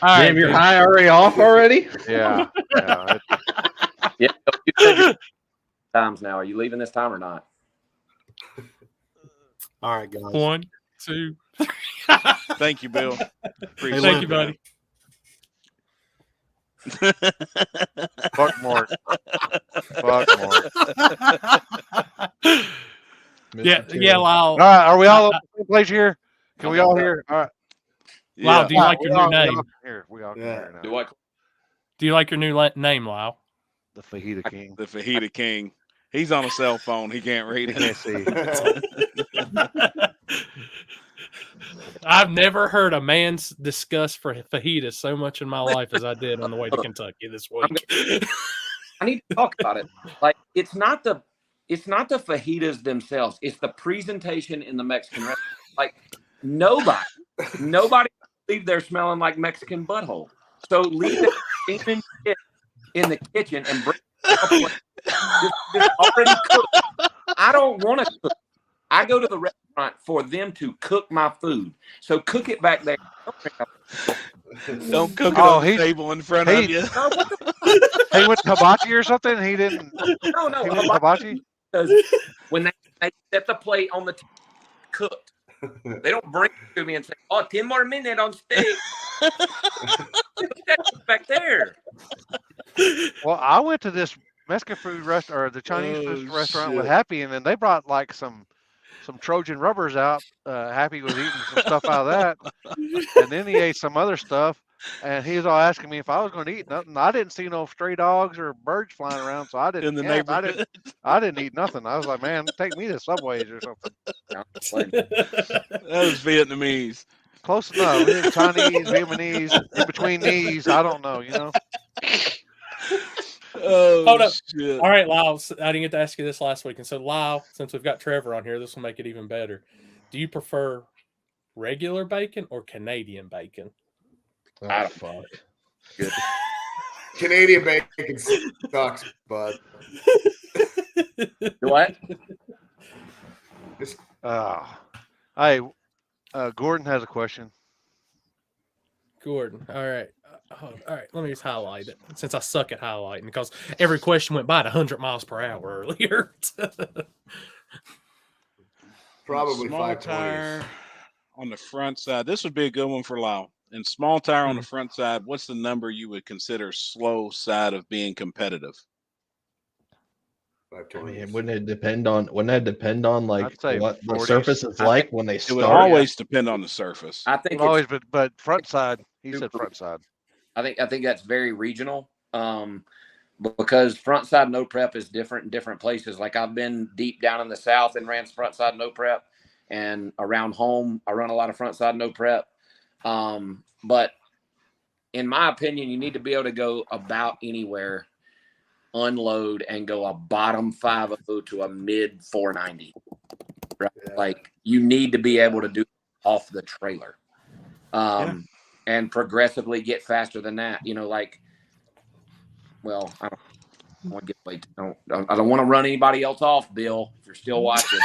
Speaker 1: right,
Speaker 3: Damn, you're
Speaker 1: dude.
Speaker 3: high already off already?
Speaker 4: Yeah. Yeah.
Speaker 8: Yeah, you said your times now. Are you leaving this time or not?
Speaker 7: All right, guys.
Speaker 1: 1, 2.
Speaker 2: Thank you, Bill. Appreciate
Speaker 1: Thank you,
Speaker 2: it,
Speaker 1: buddy.
Speaker 4: Fuck Mark. Fuck Mark.
Speaker 1: Yeah, Lyle.
Speaker 4: All right. Are we all on the same place here? Can we all hear? All right.
Speaker 1: Lyle,
Speaker 2: Yeah.
Speaker 1: do you like your new name?
Speaker 4: Here, we all can
Speaker 6: Yeah.
Speaker 4: hear now.
Speaker 8: Do what?
Speaker 1: Do you like your new name, Lyle?
Speaker 4: The Fajita King.
Speaker 2: The Fajita King. He's on a cell phone. He can't read
Speaker 4: I
Speaker 2: it.
Speaker 4: can't see.
Speaker 1: I've never heard a man discuss for fajitas so much in my life as I did on the way to Kentucky this week.
Speaker 8: I need to talk about it. Like it's not the fajitas themselves. It's the presentation in the Mexican restaurant. Like nobody leave there smelling like Mexican butthole. So leave that steaming shit in the kitchen and bring it up just already cooked. I don't want to cook. I go to the restaurant for them to cook my food. So cook it back there.
Speaker 2: Don't cook it
Speaker 4: Oh,
Speaker 2: on the
Speaker 4: he-
Speaker 2: table in front of you.
Speaker 8: No, what the
Speaker 4: He went hibachi or something? He didn't.
Speaker 8: no, no.
Speaker 4: He went hibachi?
Speaker 8: Because when they set the plate on the cooked, they don't bring it to me and say, "Oh, 10 more minutes on steak." Back there.
Speaker 4: Well, I went to this Mexican food restaurant or the Chinese food restaurant with Happy, and then they brought like some Trojan rubbers out. Happy was eating some stuff out of that, and then he ate some other stuff, and he was all asking me if I was going to eat nothing. I didn't see no stray dogs or birds flying around, so I didn't.
Speaker 2: In the
Speaker 4: yeah,
Speaker 2: neighborhood.
Speaker 4: I didn't eat nothing. I was like, man, take me to Subways or something.
Speaker 2: That was Vietnamese.
Speaker 4: Close enough. It was Chinese, Vietnamese, in between these. I don't know, you know.
Speaker 2: Oh,
Speaker 1: Hold up.
Speaker 2: shit.
Speaker 1: All right, Lyle, I didn't get to ask you this last week. And so, Lyle, since we've got Trevor on here, this will make it even better. Do you prefer regular bacon or Canadian bacon?
Speaker 3: Oh, fuck.
Speaker 8: Good.
Speaker 6: Canadian bacon sucks, bud.
Speaker 8: What?
Speaker 4: Hey, Gordon has a question.
Speaker 1: Gordon. All right. All right. Let me just highlight it since I suck at highlighting because every question went by at 100 miles per hour earlier.
Speaker 6: Probably
Speaker 2: Small
Speaker 6: 520s.
Speaker 2: tire on the front side. This would be a good one for Lyle. And small tire on the front side, what's the number you would consider slow side of being competitive?
Speaker 3: I
Speaker 6: 520s.
Speaker 3: mean, wouldn't that depend on like
Speaker 4: I'd say
Speaker 3: what the
Speaker 4: 40s.
Speaker 3: surface is like when they
Speaker 2: It would
Speaker 3: start?
Speaker 2: always depend on the surface.
Speaker 8: I think
Speaker 4: Always,
Speaker 8: it's,
Speaker 4: but front side. He said front side.
Speaker 8: I think that's very regional. Because front side no prep is different in different places. Like I've been deep down in the South and ran front side no prep, and around home, I run a lot of front side no prep. But in my opinion, you need to be able to go about anywhere, unload, and go a bottom 50 to a mid 490. Right?
Speaker 6: Yeah.
Speaker 8: Like you need to be able to do off the trailer, and progressively get faster than that. You know, like, well, I don't want to get way. I don't want to run anybody else off, Bill. If you're still watching,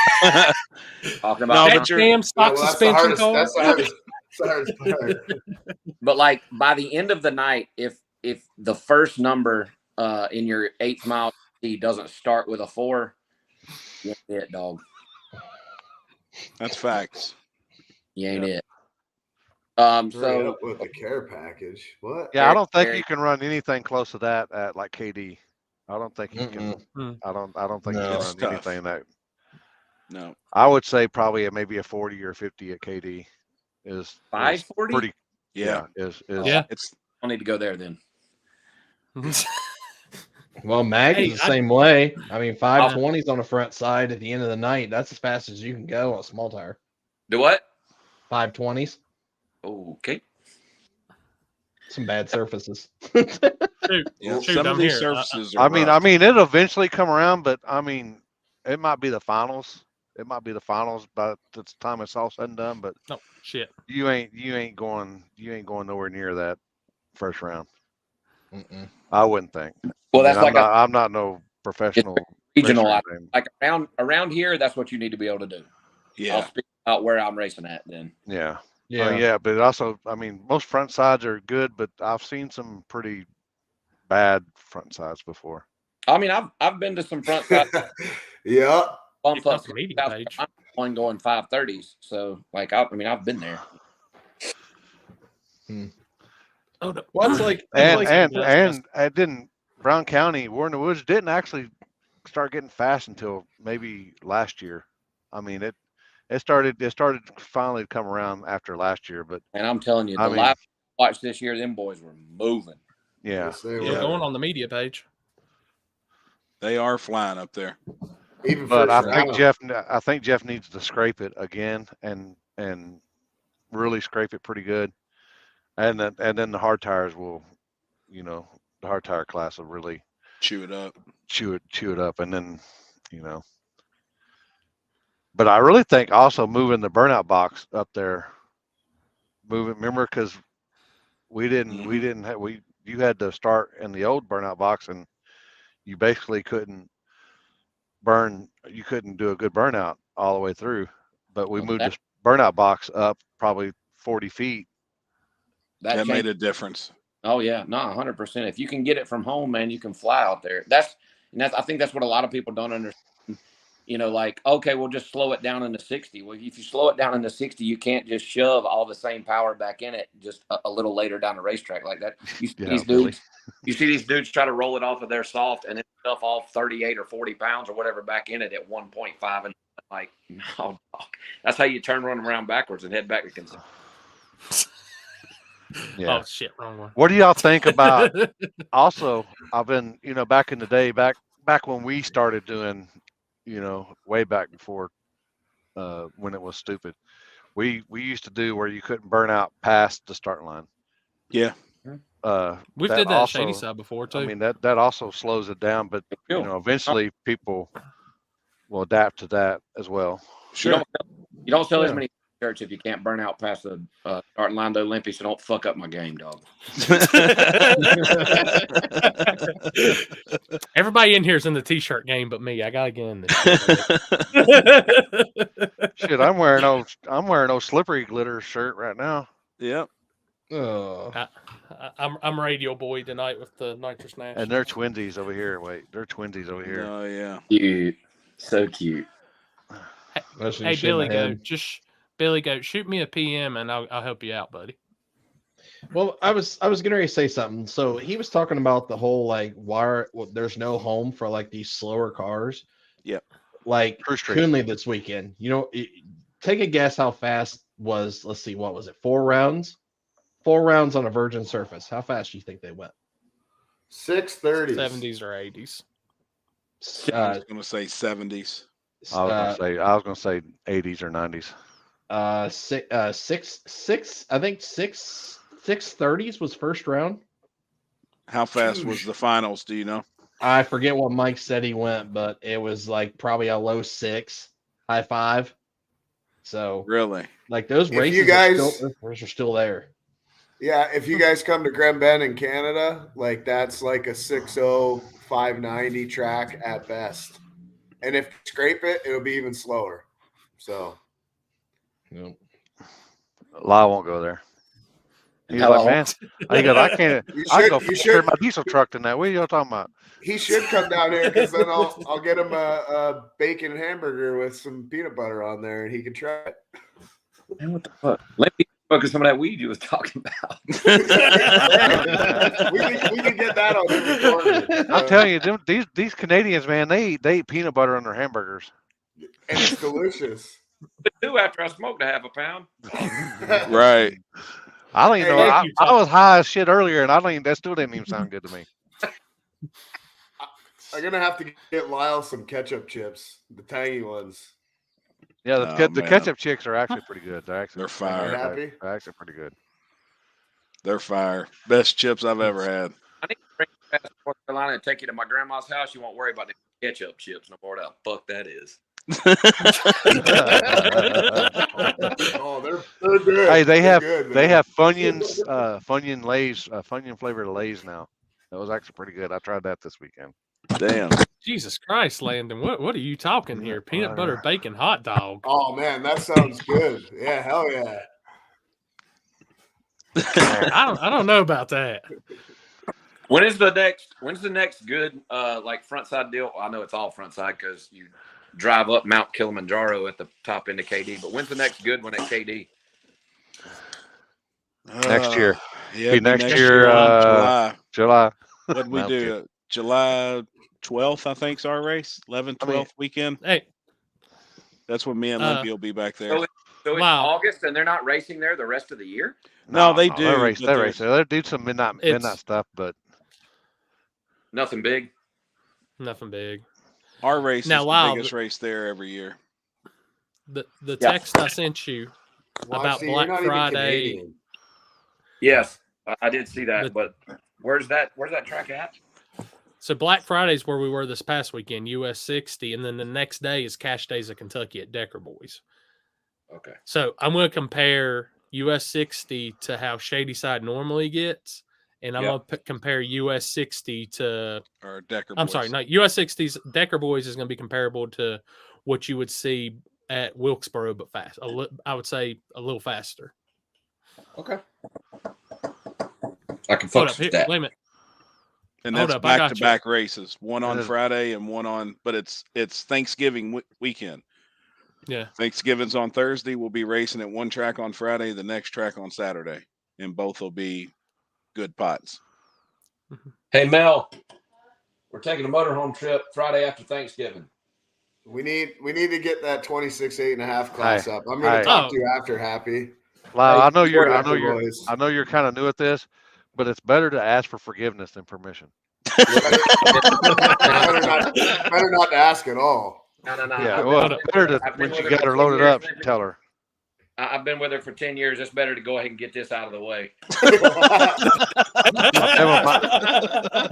Speaker 8: talking about
Speaker 2: No, but you're-
Speaker 1: damn stock
Speaker 6: Well, that's the
Speaker 1: suspension
Speaker 6: hardest.
Speaker 1: car.
Speaker 6: That's the hardest. That's the hardest part.
Speaker 8: But like by the end of the night, if the first number in your 8th mile doesn't start with a 4, you ain't it, dog.
Speaker 2: That's facts.
Speaker 8: You ain't it.
Speaker 6: Hurry
Speaker 8: So
Speaker 6: up with the care package. What?
Speaker 4: Yeah, I don't think
Speaker 8: Very-
Speaker 4: you can run anything close to that at like KD. I don't think you can.
Speaker 1: Mm-mm.
Speaker 4: I don't think you
Speaker 3: No.
Speaker 4: can
Speaker 2: It's
Speaker 4: run
Speaker 2: tough.
Speaker 4: anything that.
Speaker 2: No.
Speaker 4: I would say probably maybe a 40 or 50 at KD is
Speaker 8: 540?
Speaker 4: pretty.
Speaker 2: Yeah.
Speaker 4: Is
Speaker 1: Yeah.
Speaker 2: It's
Speaker 8: I'll need to go there then.
Speaker 3: Well, Mag
Speaker 1: Hey,
Speaker 3: is the same way. I mean,
Speaker 1: Yeah.
Speaker 3: 520s on the front side at the end of the night. That's as fast as you can go on a small tire.
Speaker 8: Do what?
Speaker 3: 520s.
Speaker 8: Okay.
Speaker 3: Some bad surfaces.
Speaker 1: Shoot,
Speaker 2: yeah.
Speaker 1: shoot,
Speaker 2: Some
Speaker 1: I'm
Speaker 2: of these
Speaker 1: here.
Speaker 2: surfaces are.
Speaker 4: I mean, it'll eventually come around, but I mean, it might be the finals. It might be the finals by the time it's all said and done. But
Speaker 1: No shit.
Speaker 4: you ain't going nowhere near that first round.
Speaker 3: Mm-mm.
Speaker 4: I wouldn't think.
Speaker 8: Well,
Speaker 4: I
Speaker 8: that's
Speaker 4: mean,
Speaker 8: like
Speaker 4: I'm not no professional
Speaker 8: regional.
Speaker 4: racer or
Speaker 8: I-
Speaker 4: anything.
Speaker 8: like around here, that's what you need to be able to do. I'll
Speaker 2: Yeah.
Speaker 8: speak about where I'm racing at then.
Speaker 4: Yeah.
Speaker 3: Yeah.
Speaker 4: Yeah, but it also, I mean, most front sides are good, but I've seen some pretty bad front sides before.
Speaker 8: I mean, I've been to some front side
Speaker 6: Yeah.
Speaker 8: bump
Speaker 1: Keep
Speaker 8: up
Speaker 1: up the media
Speaker 8: South
Speaker 1: page.
Speaker 8: Carolina, one going 530s. So like, I mean, I've been there.
Speaker 1: Oh, no.
Speaker 3: Well, it's like
Speaker 4: And it didn't, Brown County, War in the Woods didn't actually start getting fast until maybe last year. I mean, it started finally to come around after last year, but
Speaker 8: And I'm telling you, the
Speaker 4: I mean,
Speaker 8: last watch this year, them boys were moving.
Speaker 4: yeah.
Speaker 6: Yes, they
Speaker 1: We're
Speaker 2: Yeah.
Speaker 6: were.
Speaker 1: going on the media page.
Speaker 2: They are flying up there.
Speaker 6: Even
Speaker 4: But
Speaker 6: first
Speaker 4: I think Jeff needs to scrape it again and really scrape it pretty good. And then the hard tires will, the hard tire class will really
Speaker 2: Chew it up.
Speaker 4: chew it up, and then, but I really think also moving the burnout box up there, remember, because you had to start in the old burnout box, and you basically couldn't do a good burnout all the way through, but we
Speaker 8: Well,
Speaker 4: moved
Speaker 8: that-
Speaker 4: this burnout box up probably 40 feet.
Speaker 8: That
Speaker 2: That made
Speaker 8: changed.
Speaker 2: a difference.
Speaker 8: Oh yeah, no, 100%. If you can get it from home, man, you can fly out there. That's I think that's what a lot of people don't understand. Like, okay, we'll just slow it down into 60. Well, if you slow it down into 60, you can't just shove all the same power back in it just a little later down the racetrack like that. You see
Speaker 4: Yeah,
Speaker 8: these
Speaker 4: really.
Speaker 8: dudes, you see these dudes try to roll it off of their soft and then stuff off 38 or 40 pounds or whatever back in it at 1.5, and like, no, dog. That's how you run around backwards and head back to Kansas.
Speaker 4: Yeah.
Speaker 1: Oh shit, wrong one.
Speaker 4: What do y'all think about? Also, I've been, back in the day, back when we started doing, way back before, when it was stupid, we used to do where you couldn't burn out past the start line.
Speaker 2: Yeah.
Speaker 1: We've
Speaker 4: that
Speaker 1: did that
Speaker 4: also,
Speaker 1: at Shady Side before too.
Speaker 4: I mean, that also slows it down, but eventually people will adapt to that as well.
Speaker 2: Sure.
Speaker 8: You don't sell as
Speaker 3: Yeah.
Speaker 8: many shirts if you can't burn out past the starting line to Olympics, so don't fuck up my game, dog.
Speaker 1: Everybody in here is in the t-shirt game, but me. I gotta get in this.
Speaker 4: Shit, I'm wearing no slippery glitter shirt right now.
Speaker 2: Yep.
Speaker 3: Oh.
Speaker 1: I'm radio boy tonight with the nitrous nash.
Speaker 4: And they're twinsies over here. Wait, they're twinsies over here.
Speaker 2: Oh yeah.
Speaker 8: Cute. So cute.
Speaker 1: Hey Billy Goat, Billy Goat, shoot me a PM and I'll help you out, buddy.
Speaker 3: Well, I was getting ready to say something. So he was talking about the whole like there's no home for like these slower cars.
Speaker 2: Yep.
Speaker 3: Like
Speaker 4: Cruise Street.
Speaker 3: Coonley this weekend. Take a guess how fast was. Let's see, what was it? 4 rounds. 4 rounds on a virgin surface. How fast do you think they went?
Speaker 6: 630s.
Speaker 1: 70s or 80s.
Speaker 2: I was gonna say 70s.
Speaker 4: I was gonna say 80s or 90s.
Speaker 3: I think 630s was first round.
Speaker 2: How fast was the finals? Do you know?
Speaker 3: I forget what Mike said he went, but it was like probably a low 6, high 5. So
Speaker 2: Really?
Speaker 3: like those
Speaker 6: If you
Speaker 3: races
Speaker 6: guys-
Speaker 3: are still there.
Speaker 6: Yeah, if you guys come to Grenben in Canada, like that's like a 6.0 590 track at best. And if you scrape it, it'll be even slower. So
Speaker 3: Yep.
Speaker 4: Lyle won't go there. He's
Speaker 8: How
Speaker 4: like,
Speaker 8: I
Speaker 4: man, he goes, I can't.
Speaker 6: You
Speaker 4: I
Speaker 6: should-
Speaker 4: go
Speaker 6: you
Speaker 4: faster
Speaker 6: should-
Speaker 4: my diesel truck than that. What are you talking about?
Speaker 6: he should come down here because then I'll get him a bacon hamburger with some peanut butter on there and he can try it.
Speaker 8: Man, what the fuck? Let me focus some of that weed you was talking about.
Speaker 6: we can get that on the recording.
Speaker 4: I'm telling you, these Canadians, man, they eat peanut butter on their hamburgers.
Speaker 6: And it's delicious.
Speaker 8: Do after I smoked a half a pound.
Speaker 2: Right.
Speaker 4: I don't even
Speaker 6: Hey,
Speaker 4: know.
Speaker 1: thank you,
Speaker 4: I was high as shit earlier, and I don't even. That still didn't even sound good to me.
Speaker 6: I'm gonna have to get Lyle some ketchup chips, the tangy ones.
Speaker 4: Yeah,
Speaker 2: Oh,
Speaker 4: the
Speaker 2: man.
Speaker 4: ketchup chicks are actually pretty good.
Speaker 2: They're fire.
Speaker 6: Happy?
Speaker 4: They're actually pretty good.
Speaker 2: They're fire. Best chips I've ever had.
Speaker 8: I need to bring you back to North Carolina and take you to my grandma's house. You won't worry about the ketchup chips no more. What the fuck that is?
Speaker 6: Oh, they're good.
Speaker 4: Hey, they
Speaker 6: They're
Speaker 4: have
Speaker 6: good,
Speaker 4: they
Speaker 6: man.
Speaker 4: have Funyuns, Funyun Lays, Funyun flavored Lays now. That was actually pretty good. I tried that this weekend.
Speaker 2: Damn.
Speaker 1: Jesus Christ, Landon, what are you talking here? Peanut butter bacon hot dog.
Speaker 6: Oh man, that sounds good. Yeah, hell yeah.
Speaker 1: I don't know about that.
Speaker 8: When's the next good like front side deal? I know it's all front side because you drive up Mount Kilimanjaro at the top end of KD. But when's the next good one at KD?
Speaker 4: Next year.
Speaker 2: Yeah,
Speaker 4: Be next year,
Speaker 2: July.
Speaker 4: July.
Speaker 2: What did we
Speaker 4: Mount
Speaker 2: do? July 12th, I think, is our race. 11th, 12th
Speaker 4: I mean-
Speaker 2: weekend.
Speaker 1: Hey,
Speaker 2: That's when me and Limpy will be back there.
Speaker 8: So it's
Speaker 1: Wow.
Speaker 8: August and they're not racing there the rest of the year?
Speaker 2: No, they do.
Speaker 4: They race.
Speaker 2: but
Speaker 4: They
Speaker 2: there's-
Speaker 4: race. They do some midnight
Speaker 1: It's-
Speaker 4: stuff, but
Speaker 8: Nothing big.
Speaker 1: nothing big.
Speaker 2: Our race
Speaker 1: Now,
Speaker 2: is
Speaker 1: Lyle,
Speaker 2: the biggest race there every year.
Speaker 1: The
Speaker 8: Yeah.
Speaker 1: text I sent you about
Speaker 6: See, you're
Speaker 1: Black
Speaker 6: not even
Speaker 1: Friday.
Speaker 6: Canadian.
Speaker 8: Yes, I did see that.
Speaker 1: But-
Speaker 8: But where's that track at?
Speaker 1: So Black Friday's where we were this past weekend, US 60, and then the next day is Cash Days of Kentucky at Decker Boys.
Speaker 8: Okay.
Speaker 1: So I'm going to compare US 60 to how Shady Side normally gets, and I'm
Speaker 8: Yep.
Speaker 1: going to compare US 60 to
Speaker 2: Or Decker
Speaker 1: I'm
Speaker 2: Boys.
Speaker 1: sorry, no, US 60's Decker Boys is going to be comparable to what you would see at Wilkesboro, but fast. I would say a little faster.
Speaker 8: Okay. I can
Speaker 1: Hold
Speaker 8: focus
Speaker 1: up,
Speaker 8: with
Speaker 1: here,
Speaker 8: that.
Speaker 1: wait a minute.
Speaker 2: And
Speaker 1: Hold
Speaker 2: that's
Speaker 1: up, I got
Speaker 2: back to back races. One on
Speaker 4: That is-
Speaker 2: Friday and one on, but it's Thanksgiving weekend.
Speaker 1: Yeah.
Speaker 2: Thanksgiving's on Thursday. We'll be racing at one track on Friday, the next track on Saturday, and both will be good pots.
Speaker 8: Hey Mel, we're taking a motorhome trip Friday after Thanksgiving.
Speaker 6: We need to get that 26.8.5 class
Speaker 4: Hey,
Speaker 6: up. I'm gonna
Speaker 4: hey.
Speaker 6: talk to you after, Happy.
Speaker 4: Lyle, I know you're. I
Speaker 6: Decker
Speaker 4: know you're.
Speaker 6: Boys.
Speaker 4: I know you're kind of new at this, but it's better to ask for forgiveness than permission.
Speaker 6: better not to ask at all.
Speaker 8: No.
Speaker 4: Yeah,
Speaker 8: I've
Speaker 4: well,
Speaker 8: been-
Speaker 4: better to
Speaker 8: I've been
Speaker 4: when you
Speaker 8: with her
Speaker 4: got
Speaker 8: for
Speaker 4: her
Speaker 8: 10
Speaker 4: loaded
Speaker 8: years,
Speaker 4: up,
Speaker 8: maybe.
Speaker 4: tell her.
Speaker 8: I've been with her for 10 years. It's better to go ahead and get this out of the way.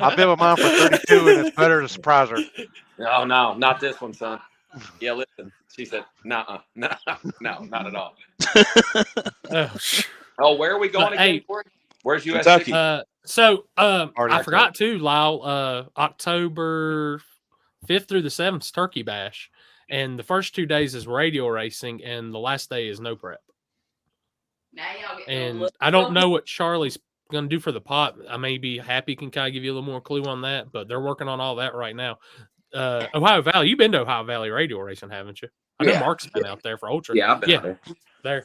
Speaker 4: I've been with mine for 32, and it's better to surprise her.
Speaker 8: No, not this one, son. Yeah, listen. She said, no, not at all. Oh, where are we going again?
Speaker 1: Hey.
Speaker 8: Corey? Where's US
Speaker 2: Kentucky.
Speaker 8: 60?
Speaker 4: Already
Speaker 1: I
Speaker 4: I
Speaker 1: forgot to, Lyle, October 5th through the 7th is Turkey Bash. And the first 2 days is radio racing, and the last day is no prep.
Speaker 9: Now y'all get
Speaker 1: And I don't know what Charlie's going to do for the pot. I may be happy, can kind of give you a little more clue on that, but they're working on all that right now. Ohio Valley, you've been to Ohio Valley radio racing, haven't you? I know
Speaker 8: Yeah.
Speaker 1: Mark's been out there for Ultra.
Speaker 8: Yeah, I've been
Speaker 1: Yeah.
Speaker 8: there.
Speaker 1: There.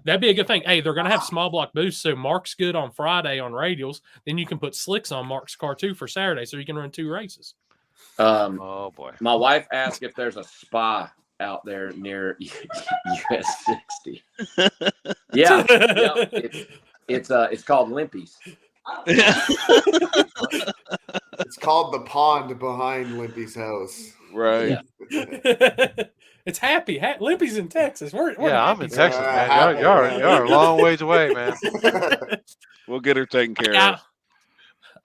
Speaker 1: That'd be a good thing. Hey, they're going to have small block boosts, so Mark's good on Friday on radials. Then you can put slicks on Mark's car too for Saturday, so you can run 2 races.
Speaker 4: Oh boy.
Speaker 8: My wife asked if there's a spa out there near US 60. Yeah. It's called Limpy's.
Speaker 6: It's called the pond behind Limpy's house.
Speaker 2: Right.
Speaker 8: Yeah.
Speaker 1: It's happy. Limpy's in Texas. We're
Speaker 4: Yeah, I'm
Speaker 1: happy
Speaker 4: in
Speaker 1: side.
Speaker 4: Texas, man.
Speaker 6: happy,
Speaker 4: Y'all are a long ways away, man.
Speaker 2: We'll get her taken care
Speaker 1: Yeah,
Speaker 2: of.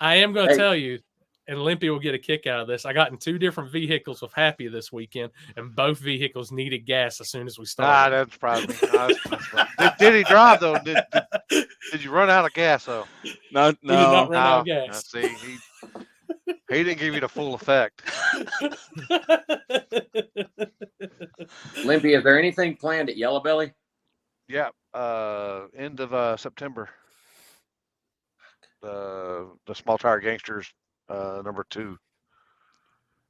Speaker 1: I am going to
Speaker 8: Hey.
Speaker 1: tell you, and Limpy will get a kick out of this. I got in 2 different vehicles with Happy this weekend, and both vehicles needed gas as soon as we
Speaker 4: Nah,
Speaker 1: started.
Speaker 4: that surprised me. Did he drive though? Did you run out of gas though?
Speaker 2: No,
Speaker 1: We did not run out of
Speaker 4: No.
Speaker 1: gas.
Speaker 4: See, he didn't give you the full effect.
Speaker 8: Limpy, is there anything planned at Yellow Belly?
Speaker 4: Yeah, end of September. The Small Tire Gangsters, number 2.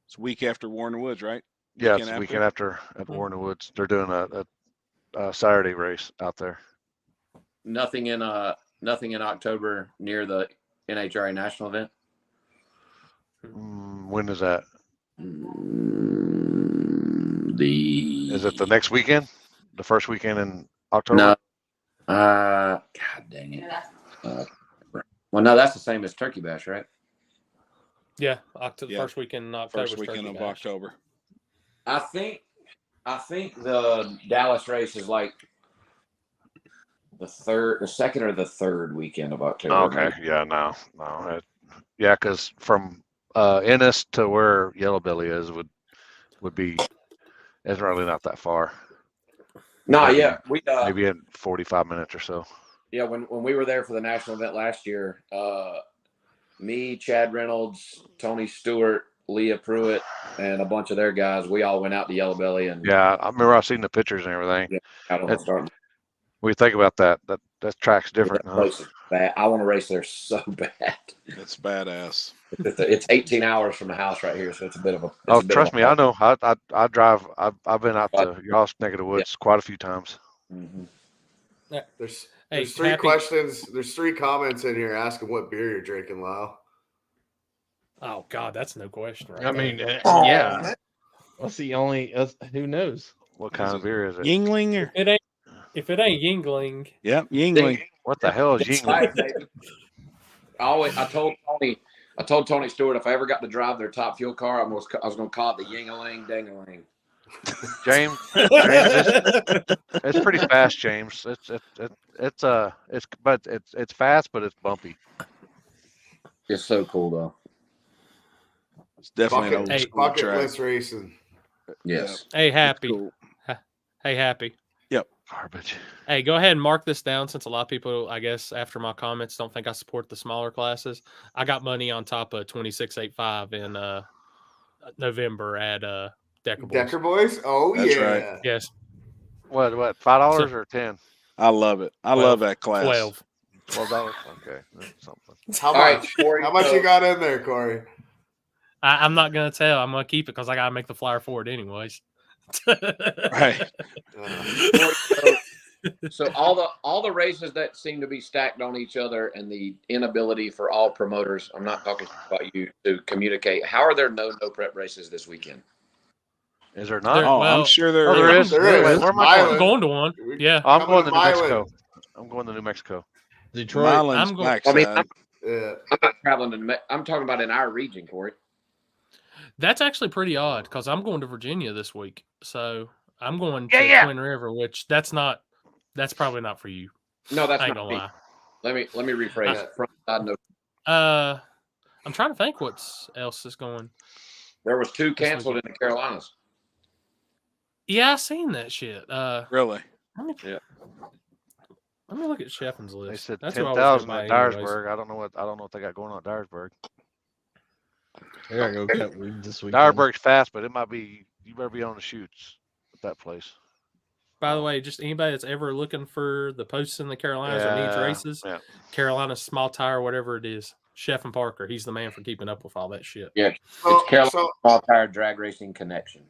Speaker 2: It's a week after Warren Woods, right?
Speaker 4: Yeah,
Speaker 2: Weekend
Speaker 4: it's the
Speaker 2: after?
Speaker 4: weekend after at Warren Woods. They're doing a Saturday race out there.
Speaker 8: Nothing in October near the NHRA national event.
Speaker 4: When is that? Is it the
Speaker 8: The
Speaker 4: next weekend? The first weekend in October?
Speaker 8: no. God dang it. Well, no, that's the same as Turkey Bash, right?
Speaker 1: Yeah, October,
Speaker 2: Yeah.
Speaker 1: first weekend in October.
Speaker 2: First weekend of October.
Speaker 8: I think the Dallas race is like the second or the third weekend of October.
Speaker 4: Okay. Yeah. No. Yeah, because from Ennis to where Yellow Belly is would be. It's really not that far.
Speaker 8: No,
Speaker 4: Maybe-
Speaker 8: yeah, we
Speaker 4: Maybe in 45 minutes or so.
Speaker 8: yeah, when we were there for the national event last year, me, Chad Reynolds, Tony Stewart, Leah Pruitt, and a bunch of their guys, we all went out to Yellow Belly and
Speaker 4: Yeah, I remember I've seen the pictures and everything.
Speaker 8: yeah, out on the start.
Speaker 4: What do you think about that? That track's different,
Speaker 8: That
Speaker 4: huh?
Speaker 8: place is bad. I want to race there so bad.
Speaker 2: It's badass.
Speaker 8: It's 18 hours from the house right here, so it's a bit of a. it's
Speaker 4: Oh,
Speaker 8: a bit
Speaker 4: trust
Speaker 8: of a
Speaker 4: me, I know. I drive. I've been out to y'all's neck of the woods quite a few times.
Speaker 8: Mhm.
Speaker 6: There's
Speaker 1: Hey,
Speaker 6: 3
Speaker 1: Happy-
Speaker 6: questions. There's 3 comments in here asking what beer you're drinking, Lyle.
Speaker 1: Oh God, that's no question, right?
Speaker 3: I
Speaker 1: there.
Speaker 3: mean, yeah. What's the only? Who knows?
Speaker 4: What kind of beer is it?
Speaker 2: Yingling or
Speaker 1: if it ain't Yingling,
Speaker 2: yep, Yingling.
Speaker 4: What the hell is Yingling?
Speaker 8: Right, baby. I told Tony Stewart if I ever got to drive their top fuel car, I was going to call it the Yingaling Dangaling.
Speaker 4: James, it's pretty fast, James. It's fast, but it's bumpy.
Speaker 8: It's so cool though.
Speaker 2: It's definitely an
Speaker 6: Bucket,
Speaker 2: old
Speaker 1: Hey,
Speaker 2: school
Speaker 6: bucket
Speaker 2: track.
Speaker 6: list racing.
Speaker 8: Yes.
Speaker 1: hey
Speaker 2: It's
Speaker 1: Happy,
Speaker 2: cool.
Speaker 1: hey Happy.
Speaker 4: Garbage.
Speaker 1: Hey, go ahead and mark this down since a lot of people, I guess, after my comments, don't think I support the smaller classes. I got money on top of 2685 in November at Decker Boys.
Speaker 6: Decker Boys? Oh,
Speaker 2: That's
Speaker 6: yeah.
Speaker 2: right.
Speaker 1: Yes,
Speaker 4: What? $5 or 10?
Speaker 2: I love it. I love that class.
Speaker 1: 12.
Speaker 4: $12. Okay, that's something.
Speaker 6: How
Speaker 8: All right,
Speaker 6: much?
Speaker 8: Corey,
Speaker 6: How much
Speaker 8: so-
Speaker 6: you got in there, Corey?
Speaker 1: I'm not gonna tell. I'm gonna keep it because I gotta make the flyer for it anyways.
Speaker 2: Right.
Speaker 8: So all the races that seem to be stacked on each other and the inability for all promoters, I'm not talking about you, to communicate. How are there no prep races this weekend?
Speaker 4: Is there
Speaker 1: There-
Speaker 4: not?
Speaker 2: Oh,
Speaker 1: well,
Speaker 2: I'm sure there
Speaker 4: Oh, there
Speaker 2: is.
Speaker 4: is.
Speaker 6: There
Speaker 4: Wait,
Speaker 6: is.
Speaker 4: where am I
Speaker 1: I'm
Speaker 6: Milan.
Speaker 1: going to one. Yeah,
Speaker 4: I'm
Speaker 6: Coming
Speaker 4: going
Speaker 6: to
Speaker 4: to New
Speaker 6: Milan.
Speaker 4: Mexico. I'm going to New Mexico.
Speaker 3: Detroit.
Speaker 2: Milan's
Speaker 1: I'm going-
Speaker 8: I mean,
Speaker 2: backside.
Speaker 6: Yeah.
Speaker 8: I'm not traveling to. I'm talking about in our region, Corey.
Speaker 1: that's actually pretty odd because I'm going to Virginia this week. So I'm going to
Speaker 4: Yeah.
Speaker 1: Twin River, which that's probably not for you.
Speaker 8: No, that's
Speaker 1: I ain't
Speaker 8: not
Speaker 1: gonna
Speaker 8: me.
Speaker 1: lie.
Speaker 8: Let me rephrase.
Speaker 6: Yeah.
Speaker 8: Front side no.
Speaker 1: I'm trying to think what else is going.
Speaker 8: There was 2 canceled in the Carolinas.
Speaker 1: Yeah, I seen that shit.
Speaker 2: Really?
Speaker 1: Let me,
Speaker 4: Yeah.
Speaker 1: let me look at Shefflin's list.
Speaker 4: They said
Speaker 1: That's who I was
Speaker 4: 10,000
Speaker 1: gonna
Speaker 4: at
Speaker 1: buy anyways.
Speaker 4: Dyersburg. I don't know what they got going on at Dyersburg.
Speaker 3: I gotta go cut weed this weekend.
Speaker 4: Dyersburg's fast, but it might be. You better be on the shoots at that place.
Speaker 1: By the way, just anybody that's ever looking for the posts in the Carolinas or needs races,
Speaker 4: Yeah.
Speaker 1: Carolina Small Tire, whatever it is, Chef and Parker, he's the man for keeping up with all that shit.
Speaker 8: Yeah,
Speaker 6: So,
Speaker 8: it's Carolina
Speaker 6: so,
Speaker 8: Small Tire Drag Racing Connection.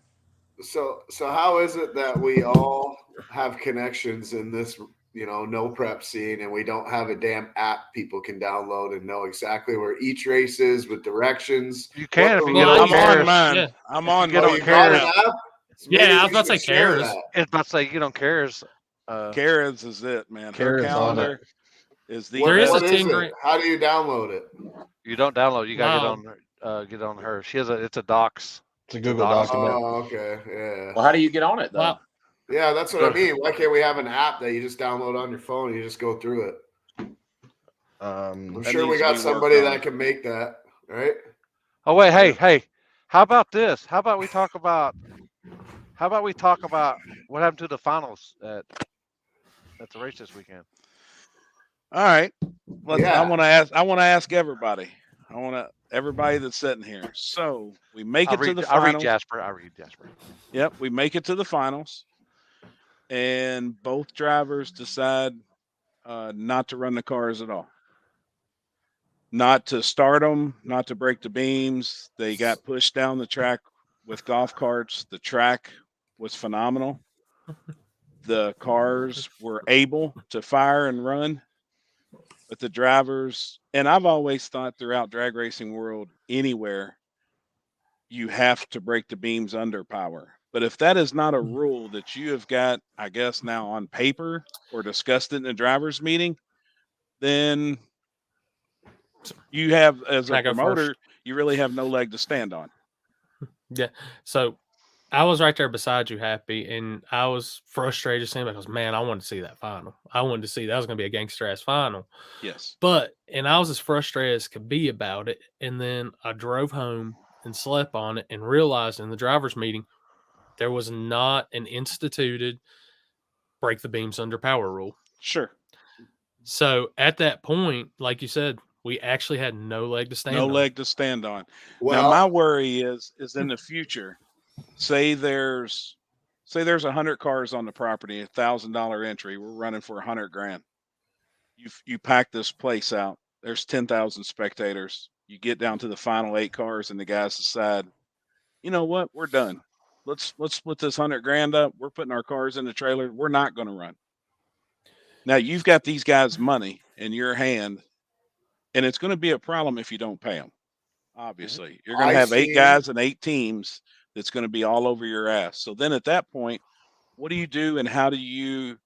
Speaker 6: so how is it that we all have connections in this, no prep scene, and we don't have a damn app people can download and know exactly where each race is with directions?
Speaker 4: You can if
Speaker 6: What
Speaker 4: you
Speaker 6: the
Speaker 4: get
Speaker 1: Well,
Speaker 4: on
Speaker 2: I'm on
Speaker 4: Cares.
Speaker 2: mine.
Speaker 1: Yeah.
Speaker 2: I'm on
Speaker 4: Get
Speaker 6: Oh,
Speaker 4: on
Speaker 6: you got an
Speaker 4: Cares.
Speaker 6: app? So maybe
Speaker 1: Yeah, I was
Speaker 6: you
Speaker 1: about to
Speaker 6: should
Speaker 1: say
Speaker 6: share
Speaker 1: Cares.
Speaker 6: that.
Speaker 4: It's about to say get on Cares.
Speaker 2: Carrots is it, man. Her
Speaker 3: Carrots on
Speaker 2: calendar is the
Speaker 1: There is
Speaker 2: best.
Speaker 1: a
Speaker 6: What is
Speaker 1: 10
Speaker 6: it?
Speaker 1: grand-
Speaker 6: How do you download it?
Speaker 4: You don't download. You gotta
Speaker 1: Wow.
Speaker 4: get get on her. She has it's a docs.
Speaker 3: It's a Google document.
Speaker 6: Oh, okay. Yeah.
Speaker 8: Well, how do you get on it though?
Speaker 1: Wow.
Speaker 6: Yeah, that's what I mean. Why can't we have an app that you just download on your phone and you just go through it? I'm
Speaker 2: That
Speaker 6: sure we
Speaker 2: needs to
Speaker 6: got
Speaker 2: be
Speaker 6: somebody
Speaker 2: worked on.
Speaker 6: that can make that, right?
Speaker 4: Oh wait, hey, how about this? How about we talk about what happened to the finals at the race this weekend?
Speaker 2: All right.
Speaker 6: Yeah.
Speaker 2: I want to ask everybody. Everybody that's sitting here. So we make it to the
Speaker 4: I read
Speaker 2: finals.
Speaker 4: Jasper.
Speaker 2: Yep, we make it to the finals, and both drivers decide not to run the cars at all. Not to start them, not to break the beams. They got pushed down the track with golf carts. The track was phenomenal. The cars were able to fire and run, but the drivers, and I've always thought throughout drag racing world, anywhere, you have to break the beams under power. But if that is not a rule that you have got, I guess now on paper or discussed it in the drivers meeting, then you have, as a promoter, you really have no leg to stand on.
Speaker 1: Yeah. So I was right there beside you, Happy, and I was frustrated seeing because, man, I wanted to see that final. I wanted to see that was going to be a gangster ass final.
Speaker 2: Yes.
Speaker 1: And I was as frustrated as could be about it. And then I drove home and slept on it and realized in the drivers meeting there was not an instituted break the beams under power rule.
Speaker 2: Sure.
Speaker 1: So at that point, like you said, we actually had no leg to stand on.
Speaker 2: No leg to stand on.
Speaker 6: Well,
Speaker 2: now my worry is in the future, say there's 100 cars on the property, $1,000 entry. We're running for $100,000. You pack this place out. There's 10,000 spectators. You get down to the final 8 cars, and the guys decide, you know what, we're done. Let's split this $100,000 up. We're putting our cars in the trailer. We're not going to run. Now you've got these guys' money in your hand, and it's going to be a problem if you don't pay them. Obviously, you're going to have 8 guys and 8 teams that's going to be all over your ass. So then at that point, what do you do, and how do you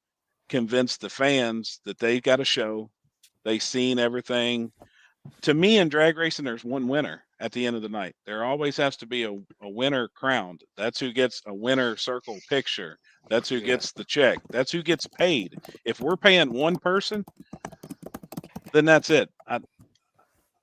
Speaker 2: convince the fans that they've got a show, they've seen everything? To me, in drag racing, there's one winner at the end of the night. There always has to be a winner crowned. That's who gets a winner circle picture. That's who gets the check. That's who gets paid. If we're paying one person, then that's it.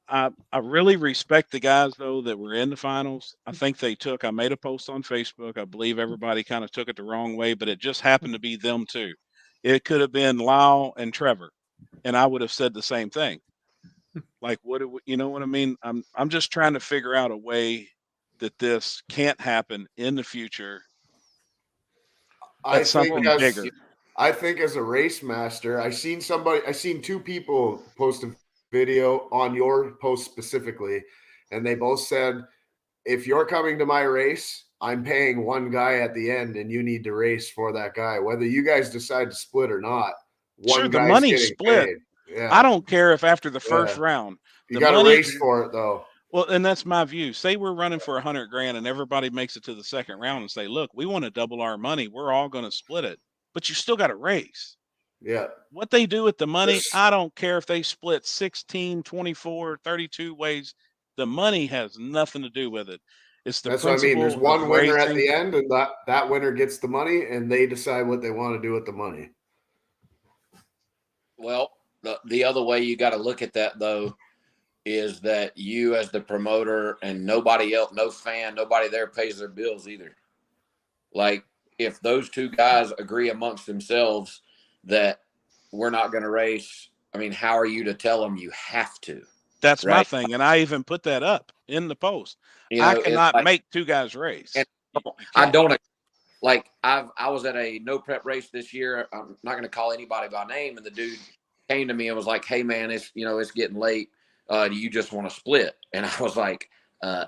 Speaker 2: I really respect the guys, though, that were in the finals. I think I made a post on Facebook. I believe everybody kind of took it the wrong way, but it just happened to be them too. It could have been Lyle and Trevor, and I would have said the same thing. Like, you know what I mean? I'm just trying to figure out a way that this can't happen in the future. I think
Speaker 6: as a race master, I seen 2 people post a video on your post specifically, and they both said, if you're coming to my race, I'm paying one guy at the end, and you need to race for that guy, whether you guys decide to split or not.
Speaker 2: Sure, the money's split.
Speaker 6: Paid. Yeah.
Speaker 2: I don't care if after the first round
Speaker 6: you got to race for it, though.
Speaker 2: Well, and that's my view. Say we're running for $100,000 and everybody makes it to the second round and say, look, we want to double our money. We're all going to split it, but you still got to race.
Speaker 6: Yeah.
Speaker 2: What they do with the money, I don't care if they split 16, 24, 32 ways. The money has nothing to do with it. It's the
Speaker 6: That's what I mean. There's one winner at the end, and that winner gets the money, and they decide what they want to do with the money.
Speaker 8: Well, the other way you got to look at that, though, is that you as the promoter and nobody else, no fan, nobody there pays their bills either. Like, if those 2 guys agree amongst themselves that we're not going to race, I mean, how are you to tell them you have to?
Speaker 2: That's right? My thing. And I even put that up in the post. You know, I cannot make 2 guys race.
Speaker 8: I don't. Like, I was at a no prep race this year. I'm not going to call anybody by name. And the dude came to me and was like, hey, man, it's getting late. Do you just want to split? And I was like,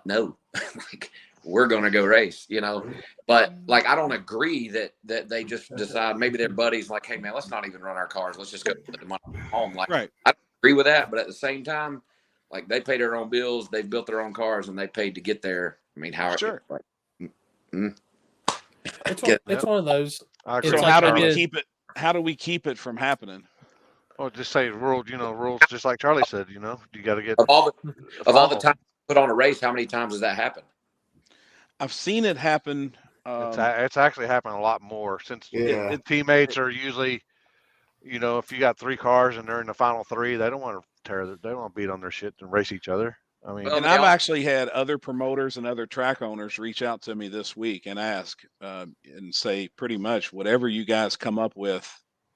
Speaker 8: no, like, we're going to go race, but like, I don't agree that they just decide, maybe their buddies like, hey man, let's not even run our cars. Let's just go put the money home. Like, right. I don't agree with that. But at the same time, like, they pay their own bills, they've built their own cars, and they paid to get there. I mean, how?
Speaker 2: Sure.
Speaker 1: It's one of those.
Speaker 2: So how do we keep it? How do we keep it from happening?
Speaker 4: Oh, just say rules. Rules, just like Charlie said. You got to get
Speaker 8: of all the time put on a race, how many times has that happened?
Speaker 2: I've seen it happen.
Speaker 4: It's actually happened a lot more since
Speaker 6: Yeah.
Speaker 4: teammates are usually, if you got 3 cars and they're in the final 3, they don't want to they don't want to beat on their shit and race each other. I mean,
Speaker 8: Well,
Speaker 2: and I've actually had other promoters and other track owners reach out to me this week and ask and say pretty much whatever you guys come up with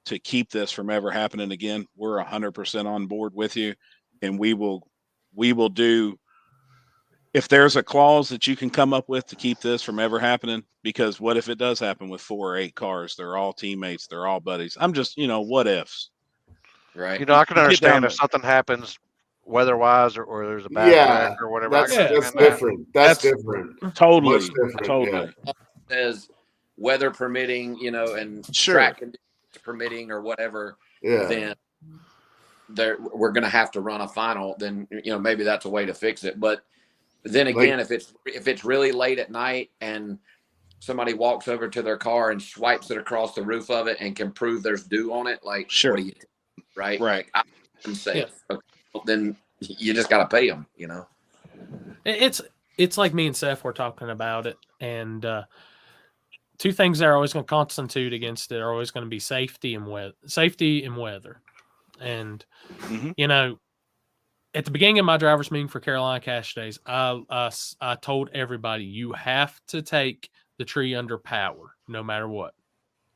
Speaker 2: to keep this from ever happening again, we're 100% on board with you, and we will do. If there's a clause that you can come up with to keep this from ever happening, because what if it does happen with 4 or 8 cars? They're all teammates. They're all buddies. I'm just, what ifs?
Speaker 8: Right.
Speaker 4: I can
Speaker 2: Get
Speaker 4: understand
Speaker 2: down
Speaker 4: if
Speaker 2: to-
Speaker 4: something happens weather-wise or there's a bad
Speaker 6: Yeah,
Speaker 4: wreck or whatever. I
Speaker 6: that's
Speaker 4: can
Speaker 6: that's
Speaker 4: understand that.
Speaker 6: different. That's different.
Speaker 2: Totally,
Speaker 6: Much different,
Speaker 2: totally.
Speaker 8: Says weather permitting, and
Speaker 2: Sure.
Speaker 8: track conditions permitting or whatever,
Speaker 6: Yeah.
Speaker 8: then we're going to have to run a final. Then maybe that's a way to fix it. But then again, if it's really late at night and somebody walks over to their car and swipes it across the roof of it and can prove there's dew on it, like,
Speaker 2: Sure.
Speaker 8: what do you do? Right?
Speaker 2: Right.
Speaker 8: Like, I'm safe. Okay, well, then you just got to pay them,
Speaker 1: It's like me and Seth were talking about it, and two things that are always going to constitute against it are always going to be safety and weather. And at the beginning of my driver's meeting for Carolina Cash Days, I told everybody, you have to take the tree under power no matter what.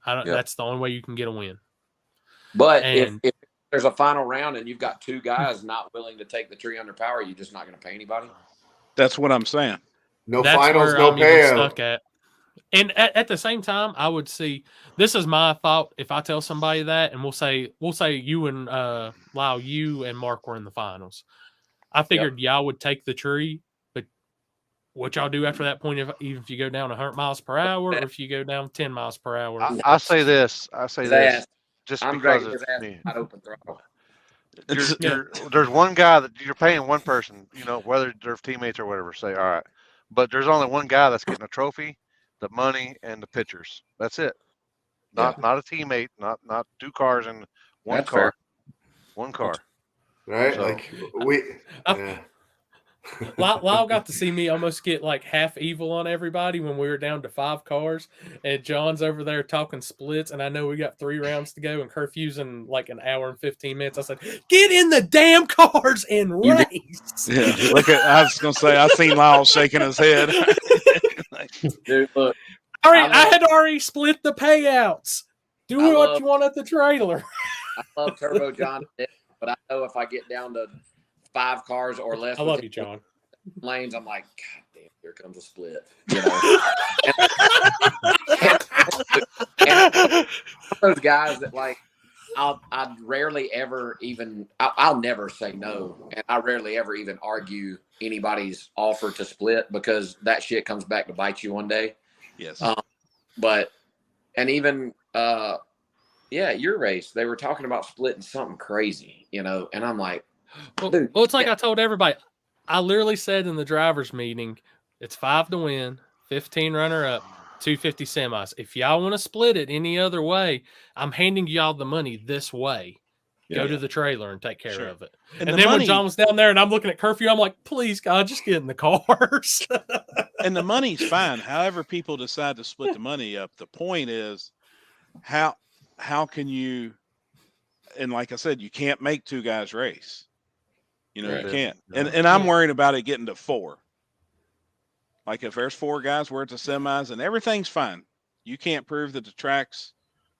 Speaker 1: That's the only way you can get a win.
Speaker 8: But if there's a final round and you've got 2 guys not willing to take the tree under power, you're just not going to pay anybody.
Speaker 2: That's what I'm saying.
Speaker 6: No
Speaker 1: That's
Speaker 6: finals,
Speaker 1: where
Speaker 6: no
Speaker 1: I'm even
Speaker 6: payout.
Speaker 1: stuck at. And at the same time, I would see, this is my thought. If I tell somebody that, and we'll say you and Lyle, you and Mark were in the finals, I figured y'all would take the tree, but what y'all do after that point, even if you go down 100 miles per hour or if you go down 10 miles per hour.
Speaker 4: I say this. Just
Speaker 8: I'm
Speaker 4: because
Speaker 8: dragging his ass not open throttle.
Speaker 4: There's one guy that you're paying one person, whether they're teammates or whatever, say, all right. But there's only one guy that's getting a trophy, the money, and the pictures. That's it. Not a teammate, not 2 cars in one
Speaker 8: That's
Speaker 4: car.
Speaker 8: fair.
Speaker 4: One car.
Speaker 6: Right?
Speaker 4: So-
Speaker 6: Like yeah.
Speaker 1: Lyle got to see me almost get like half evil on everybody when we were down to 5 cars, and John's over there talking splits, and I know we got 3 rounds to go and curfew's in like an hour and 15 minutes. I said, get in the damn cars and race.
Speaker 2: Yeah. I was gonna say, I seen Lyle shaking his head.
Speaker 8: Dude, look.
Speaker 1: I had already split the payouts. Do what you want at the trailer.
Speaker 8: I love Turbo John, but I know if I get down to 5 cars or less,
Speaker 1: I love you, John.
Speaker 8: Lanes, I'm like, God damn, here comes a split. And those guys that like, I'd rarely ever even, I'll never say no, and I rarely ever even argue anybody's offer to split because that shit comes back to bite you one day.
Speaker 2: Yes.
Speaker 8: And even your race, they were talking about splitting something crazy, and I'm like,
Speaker 1: well, it's like I told everybody. I literally said in the driver's meeting, it's 5 to win, 15 runner up, 250 semis. If y'all want to split it any other way, I'm handing y'all the money this way. Go to the trailer and take care of it. And then when John was down there and I'm looking at curfew, I'm like, please, God, just get in the cars.
Speaker 2: And the money's fine. However people decide to split the money up, the point is how can you, and like I said, you can't make 2 guys race. You can't. And I'm worried about it getting to 4. Like if there's 4 guys where it's a semis and everything's fine, you can't prove that the track's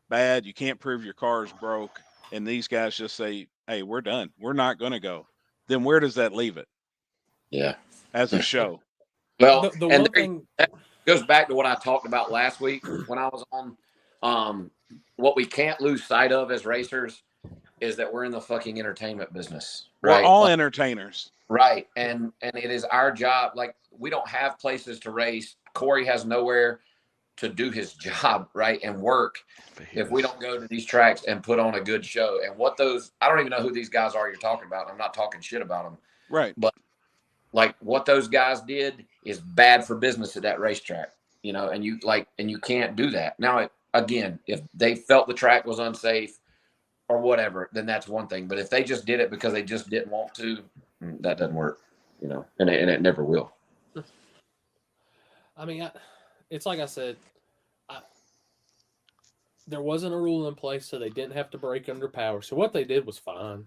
Speaker 2: bad. You can't prove your car's broke. And these guys just say, hey, we're done. We're not going to go. Then where does that leave it?
Speaker 8: Yeah.
Speaker 2: As a show.
Speaker 8: Well,
Speaker 1: the
Speaker 8: and
Speaker 1: one thing
Speaker 8: that goes back to what I talked about last week when I was on. What we can't lose sight of as racers is that we're in the fucking entertainment business. Right?
Speaker 2: We're all entertainers.
Speaker 8: Right. And it is our job. Like, we don't have places to race. Corey has nowhere to do his job, right, and work if we don't go to these tracks and put on a good show. And I don't even know who these guys are you're talking about. I'm not talking shit about them.
Speaker 2: Right.
Speaker 8: But like what those guys did is bad for business at that racetrack, and you can't do that. Now, again, if they felt the track was unsafe or whatever, then that's one thing. But if they just did it because they just didn't want to, that doesn't work. and it never will.
Speaker 1: I mean, it's like I said, there wasn't a rule in place, so they didn't have to break under power. So what they did was fine.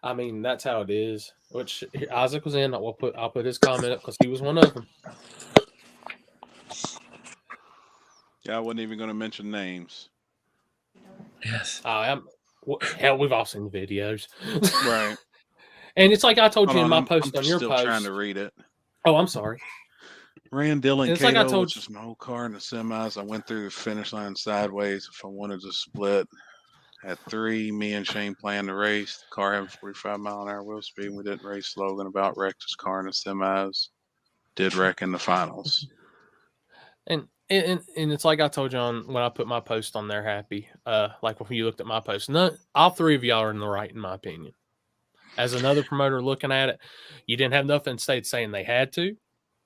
Speaker 1: I mean, that's how it is. Which Isaac was in. I'll put his comment up because he was one of them.
Speaker 2: Yeah, I wasn't even going to mention names.
Speaker 8: Yes.
Speaker 1: Hell, we've all seen the videos.
Speaker 2: Right.
Speaker 1: And it's like I told you in my
Speaker 2: I'm
Speaker 1: post on your
Speaker 2: still
Speaker 1: post.
Speaker 2: trying to read it.
Speaker 1: Oh, I'm sorry.
Speaker 2: Ran Dylan
Speaker 1: It's like I
Speaker 2: Cato,
Speaker 1: told
Speaker 2: which is my old car in the semis. I went through the finish line sideways if I wanted to split. Had 3. Me and Shane planned the race. The car having 45-mile-an-hour wheel speed. We didn't race. Logan about wrecked his car in the semis. Did wreck in the finals.
Speaker 1: And it's like I told you when I put my post on there, Happy. Like when you looked at my post, all 3 of y'all are in the right, in my opinion. As another promoter looking at it, you didn't have nothing to saying they had to.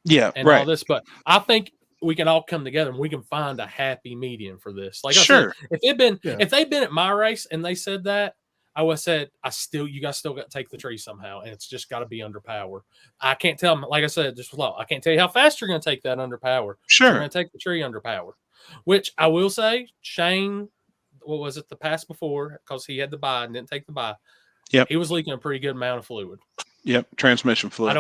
Speaker 2: Yeah,
Speaker 1: and all this, but I think we can all come together and we can find a happy medium for this. Like I said, if they'd been at my race and they said that, I would have said, you guys still got to take the tree somehow, and it's just got to be under power. I can't tell them, like I said, just low. I can't tell you how fast you're going to take that under power.
Speaker 2: Sure,
Speaker 1: you're going to take the tree under power. Which I will say, Shane, what was it the pass before? Because he had the buy and didn't take the buy.
Speaker 2: Yep,
Speaker 1: he was leaking a pretty good amount of fluid.
Speaker 2: Yep, transmission fluid.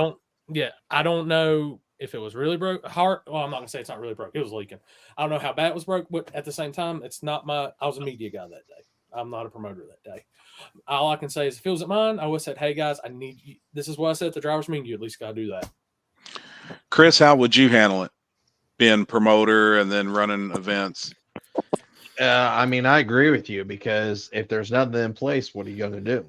Speaker 1: I don't know if it was really broke. Well, I'm not gonna say it's not really broke. It was leaking. I don't know how bad it was broke, but at the same time, it's not I was a media guy that day. I'm not a promoter that day. All I can say is, if it was at mine, I would have said, "Hey guys, I need you." This is what I said at the driver's meeting. You at least gotta do that.
Speaker 2: Chris, how would you handle it? Being promoter and then running events.
Speaker 3: I mean, I agree with you, because if there's nothing in place, what are you going to do?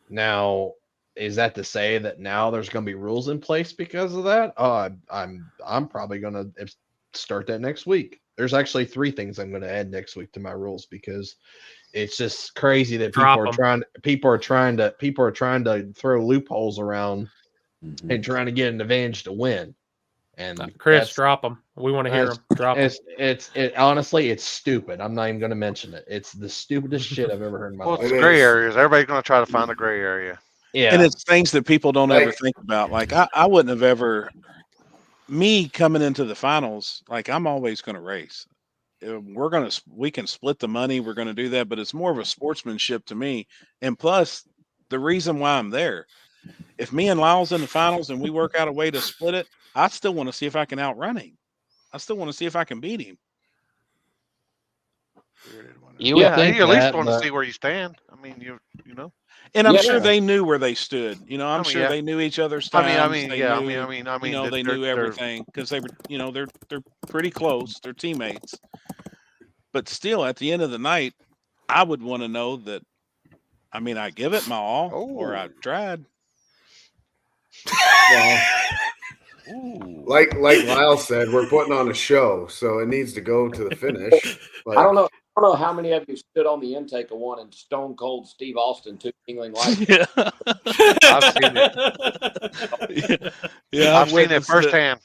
Speaker 3: Now, is that to say that now there's going to be rules in place because of that? I'm probably going to start that next week. There's actually 3 things I'm going to add next week to my rules, because it's just crazy that people are trying to throw loopholes around and trying to get an advantage to win. And
Speaker 1: Chris, drop them. We want to hear them. Drop them.
Speaker 3: Honestly, it's stupid. I'm not even going to mention it. It's the stupidest shit I've ever heard in my life.
Speaker 4: It's gray areas. Everybody's going to try to find the gray area.
Speaker 3: Yeah,
Speaker 2: and it's things that people don't ever think about. Like I wouldn't have ever. Me coming into the finals, like I'm always going to race. We can split the money. We're going to do that, but it's more of a sportsmanship to me. And plus, the reason why I'm there, if me and Lyle's in the finals and we work out a way to split it, I still want to see if I can outrun him. I still want to see if I can beat him.
Speaker 3: You at
Speaker 4: least want to see where you stand. I mean, you know.
Speaker 2: And I'm sure they knew where they stood. I'm sure they knew each other's times. They knew everything, because they were, they're pretty close. They're teammates. But still, at the end of the night, I would want to know that. I mean, I give it my all, or I tried.
Speaker 6: Well, like Lyle said, we're putting on a show, so it needs to go to the finish.
Speaker 8: I don't know how many of you stood on the intake of one and Stone Cold Steve Austin, 2 Yingling Lights.
Speaker 2: Yeah.
Speaker 4: I've seen it.
Speaker 2: Yeah,
Speaker 4: I've seen it firsthand.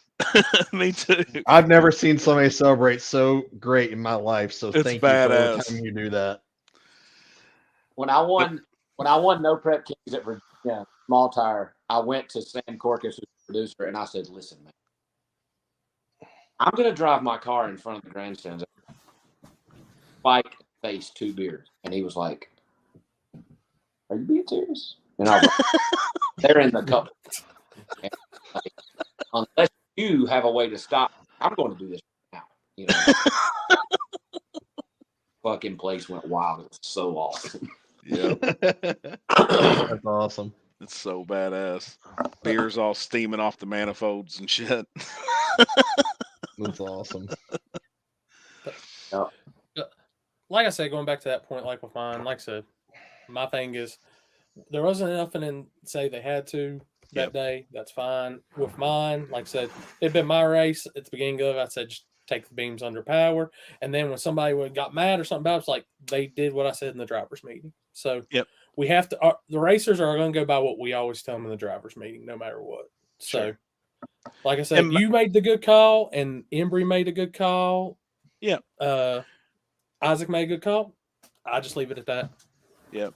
Speaker 2: Me too.
Speaker 3: I've never seen somebody celebrate so great in my life. So
Speaker 2: it's
Speaker 3: thank
Speaker 2: badass.
Speaker 3: you for the time you do that.
Speaker 8: When I won No Prep Kings at Virginia, small tire, I went to Sam Corcus, who's the producer, and I said, "Listen, man, I'm going to drive my car in front of the grandstands, Spike face 2 beers," and he was like, "Are you being serious?" And I was like, "They're in the cup. And like, unless you have a way to stop, I'm going to do this now." Fucking place went wild. It was so awesome.
Speaker 2: Yeah,
Speaker 3: that's awesome.
Speaker 2: It's so badass. Beers all steaming off the manifolds and shit.
Speaker 3: That's awesome.
Speaker 1: Like I said, going back to that point, like with mine, like I said, my thing is there wasn't nothing in say they had to that day. That's fine. With mine, like I said, it'd been my race at the beginning of it. I said, just take the beams under power. And then when somebody got mad or something about it, it's like they did what I said in the driver's meeting. So we have to, the racers are going to go by what we always tell them in the driver's meeting, no matter what. So, like I said, you made the good call, and Embry made a good call.
Speaker 2: Yeah.
Speaker 1: Isaac made a good call. I just leave it at that.
Speaker 2: Yep.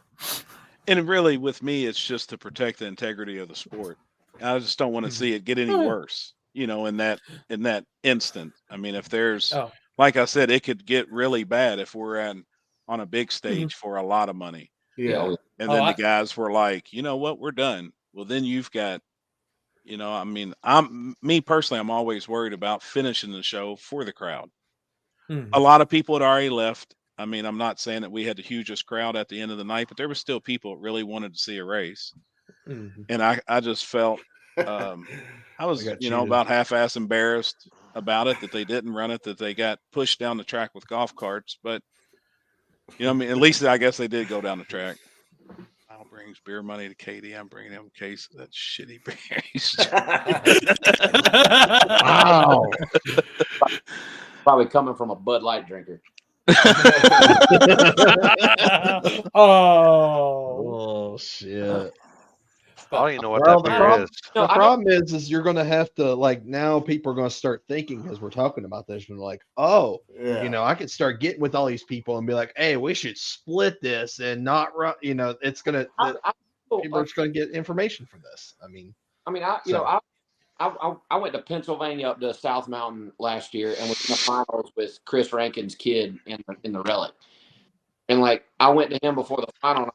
Speaker 2: And really, with me, it's just to protect the integrity of the sport. I just don't want to see it get any
Speaker 1: Oh, yeah.
Speaker 2: worse, in that instant. I mean, if there's,
Speaker 1: Oh,
Speaker 2: like I said, it could get really bad if we're on a big stage for a lot of money.
Speaker 6: Yeah.
Speaker 2: And
Speaker 1: Oh,
Speaker 2: then the
Speaker 1: I-
Speaker 2: guys were like, you know what, we're done. Well, then you've got, I mean, me personally, I'm always worried about finishing the show for the crowd.
Speaker 1: mhm.
Speaker 2: A lot of people had already left. I mean, I'm not saying that we had the hugest crowd at the end of the night, but there were still people that really wanted to see a race.
Speaker 1: Mhm.
Speaker 2: And I just felt, I was,
Speaker 3: got cheated.
Speaker 2: about half-ass embarrassed about it, that they didn't run it, that they got pushed down the track with golf carts. But, I mean, at least I guess they did go down the track. Al brings beer money to Katie. I'm bringing him a case of that shitty beer.
Speaker 3: Wow.
Speaker 8: Probably coming from a Bud Light drinker.
Speaker 1: Oh,
Speaker 3: Oh shit.
Speaker 4: I don't even know what
Speaker 3: Well,
Speaker 4: that
Speaker 3: the
Speaker 4: beer
Speaker 3: problem,
Speaker 4: is.
Speaker 8: No,
Speaker 3: the
Speaker 8: I
Speaker 3: problem is you're going to have to like now people are going to start thinking because we're talking about this and like, oh,
Speaker 6: Yeah.
Speaker 3: I could start getting with all these people and be like, hey, we should split this and not run. It's gonna people are just going to get information from this. I mean,
Speaker 8: I went to Pennsylvania up to South Mountain last year and was in the finals with Chris Rankin's kid in the relic. And like I went to him before the final.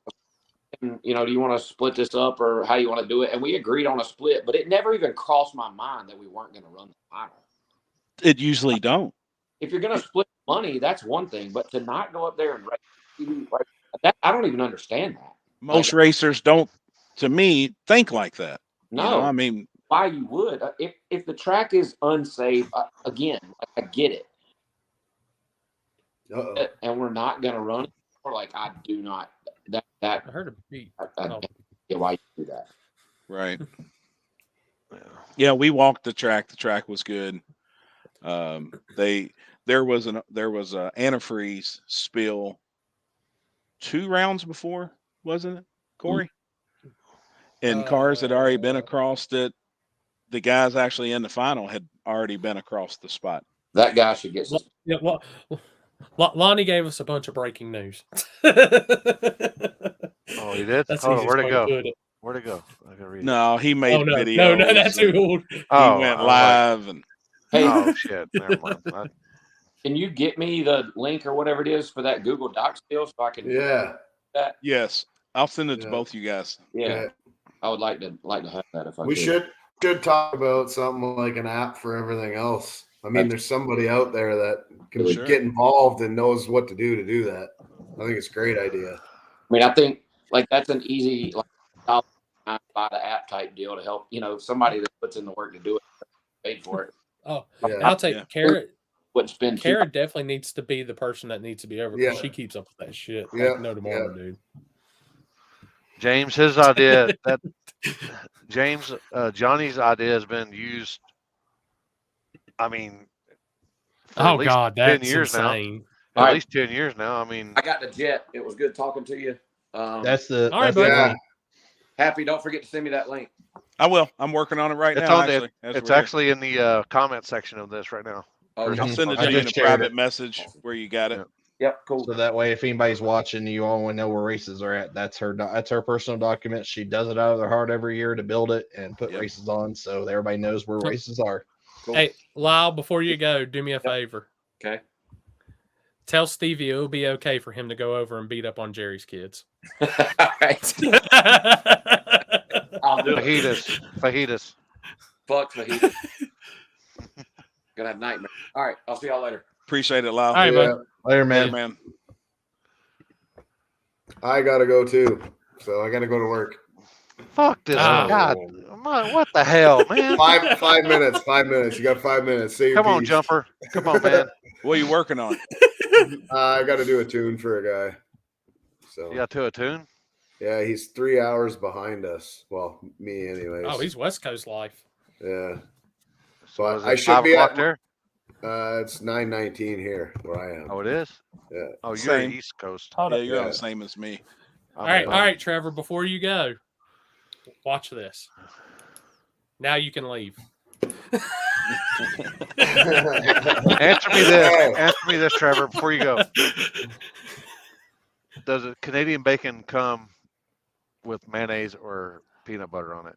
Speaker 8: And, do you want to split this up or how you want to do it? And we agreed on a split, but it never even crossed my mind that we weren't going to run the final.
Speaker 2: It usually don't.
Speaker 8: If you're going to split money, that's one thing, but to not go up there and race, like that, I don't even understand that.
Speaker 2: Most racers don't, to me, think like that.
Speaker 8: No,
Speaker 2: I mean,
Speaker 8: why you would? If the track is unsafe, again, I get it.
Speaker 6: Uh-oh.
Speaker 8: And we're not going to run it. Or like I do not. That
Speaker 1: I heard a beat.
Speaker 8: I don't get why you do that.
Speaker 2: right. Yeah, we walked the track. The track was good. There was a antifreeze spill 2 rounds before, wasn't it, Corey? And cars had already been across it. The guys actually in the final had already been across the spot.
Speaker 8: That guy should get.
Speaker 1: Yeah, well, Lonnie gave us a bunch of breaking news.
Speaker 4: Oh, he did?
Speaker 1: That's
Speaker 4: Oh,
Speaker 1: the
Speaker 4: where'd it
Speaker 1: easiest way to
Speaker 4: go?
Speaker 1: put it.
Speaker 4: Where'd it go? I can read it.
Speaker 2: No, he made
Speaker 1: no,
Speaker 2: videos.
Speaker 1: no, that's too old.
Speaker 2: He
Speaker 4: Oh,
Speaker 2: went
Speaker 4: I was
Speaker 2: live and
Speaker 8: Hey,
Speaker 4: Oh, shit. Never mind.
Speaker 8: can you get me the link or whatever it is for that Google Doc still so I can?
Speaker 6: Yeah.
Speaker 8: That?
Speaker 2: yes, I'll send it to
Speaker 6: Yeah.
Speaker 2: both you guys.
Speaker 8: Yeah, I would like to have that if I
Speaker 6: We
Speaker 8: could.
Speaker 6: should talk about something like an app for everything else. I mean, there's somebody out there that can
Speaker 2: Sure.
Speaker 6: get involved and knows what to do that. I think it's a great idea.
Speaker 8: I mean, I think like that's an easy buy the app type deal to help. Somebody that puts in the work to do it, paid for it.
Speaker 1: Oh,
Speaker 6: Yeah.
Speaker 1: I'll take Carrot.
Speaker 8: Wouldn't spend.
Speaker 1: Carrot definitely needs to be the person that needs to be over.
Speaker 6: Yeah.
Speaker 1: She keeps up with that shit.
Speaker 6: Yeah.
Speaker 1: Like no tomorrow, dude.
Speaker 4: James, his idea that Johnny's idea has been used. I mean, for at
Speaker 1: Oh
Speaker 4: least
Speaker 1: God,
Speaker 4: 10
Speaker 1: that's
Speaker 4: years
Speaker 1: insane.
Speaker 4: now. At
Speaker 8: All right.
Speaker 4: least 10 years now. I mean,
Speaker 8: I got the jet. It was good talking to you.
Speaker 3: that's the
Speaker 1: All right,
Speaker 3: that's the
Speaker 1: buddy.
Speaker 6: Yeah.
Speaker 3: one.
Speaker 8: Happy. Don't forget to send me that link.
Speaker 2: I will. I'm working on it right
Speaker 4: it's
Speaker 2: now.
Speaker 4: on
Speaker 2: Actually,
Speaker 4: the, it's actually in the comment section of this right now.
Speaker 8: Oh,
Speaker 3: Mhm.
Speaker 2: I'll send it
Speaker 3: I
Speaker 2: to you in a
Speaker 3: just shared
Speaker 2: private
Speaker 3: it.
Speaker 2: message where you got it.
Speaker 4: Yeah.
Speaker 8: Yep. Cool.
Speaker 3: So that way, if anybody's watching, you all know where races are at. That's her. That's her personal document. She does it out of her heart every year to build it and put
Speaker 2: Yep.
Speaker 3: races on, so everybody knows where races are.
Speaker 8: Cool.
Speaker 1: Hey, Lyle, before you go, do me a favor.
Speaker 8: Okay.
Speaker 1: Tell Stevie it'll be okay for him to go over and beat up on Jerry's kids.
Speaker 8: All right. I'll do it.
Speaker 4: Fajitas.
Speaker 8: Fuck fajitas. Gonna have nightmares. All right. I'll see y'all later.
Speaker 2: Appreciate it, Lyle.
Speaker 1: All right,
Speaker 6: Yeah.
Speaker 1: bud.
Speaker 3: Later,
Speaker 2: Later,
Speaker 3: man.
Speaker 2: man.
Speaker 6: I gotta go too. So I gotta go to work.
Speaker 4: Fuck this.
Speaker 1: Oh.
Speaker 4: God. What the hell, man?
Speaker 6: 5 minutes. 5 minutes. You got 5 minutes. Say your
Speaker 4: Come on,
Speaker 6: piece.
Speaker 4: Jumper. Come on, man.
Speaker 2: What are you working on?
Speaker 6: I got to do a tune for a guy. So
Speaker 4: You got to a tune?
Speaker 6: yeah, he's 3 hours behind us. Well, me anyways.
Speaker 1: Oh, he's West Coast life.
Speaker 6: yeah.
Speaker 4: So
Speaker 6: But
Speaker 4: is it
Speaker 6: I should
Speaker 4: 5
Speaker 6: be
Speaker 4: o'clock
Speaker 6: at
Speaker 4: there?
Speaker 6: It's 9:19 here where I am.
Speaker 4: Oh, it is?
Speaker 6: Yeah.
Speaker 4: Oh, you're
Speaker 2: Same.
Speaker 4: East Coast.
Speaker 1: Hold
Speaker 2: Yeah,
Speaker 1: up.
Speaker 2: you're on
Speaker 6: Yeah.
Speaker 2: the same as me.
Speaker 1: All right, Trevor. Before you go, watch this. Now you can leave.
Speaker 4: Answer me this. Answer me this, Trevor, before you go. Does a Canadian bacon come with mayonnaise or peanut butter on it?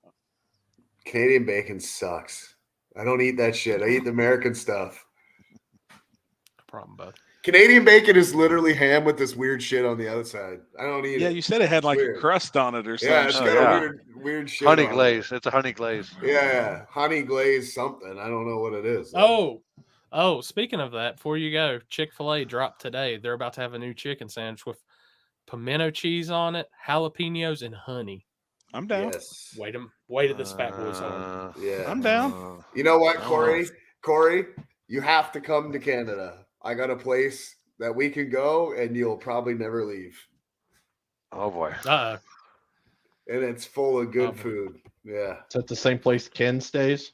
Speaker 6: Canadian bacon sucks. I don't eat that shit. I eat the American stuff.
Speaker 1: No problem, bud.
Speaker 6: Canadian bacon is literally ham with this weird shit on the outside. I don't eat it.
Speaker 2: Yeah, you said it had like
Speaker 6: weird.
Speaker 2: a crust on it or
Speaker 6: Yeah,
Speaker 2: something.
Speaker 6: it's
Speaker 4: Oh,
Speaker 6: got
Speaker 4: yeah.
Speaker 6: a weird shit
Speaker 4: Honey
Speaker 6: on
Speaker 4: glaze. It's a honey glaze.
Speaker 6: it. Yeah, honey glaze something. I don't know what it is. though.
Speaker 1: Oh, speaking of that, before you go, Chick-fil-A dropped today. They're about to have a new chicken sandwich with pimento cheese on it, jalapenos, and honey.
Speaker 2: I'm down.
Speaker 6: Yes.
Speaker 1: Wait till this fat boy's home.
Speaker 6: Yeah.
Speaker 2: I'm down.
Speaker 6: You know what,
Speaker 4: I don't
Speaker 6: Corey?
Speaker 4: know.
Speaker 6: Corey, you have to come to Canada. I got a place that we can go, and you'll probably never leave.
Speaker 4: Oh boy.
Speaker 1: Uh-oh.
Speaker 6: And it's full of good
Speaker 1: Oh.
Speaker 6: food. Yeah.
Speaker 3: Is that the same place Ken stays?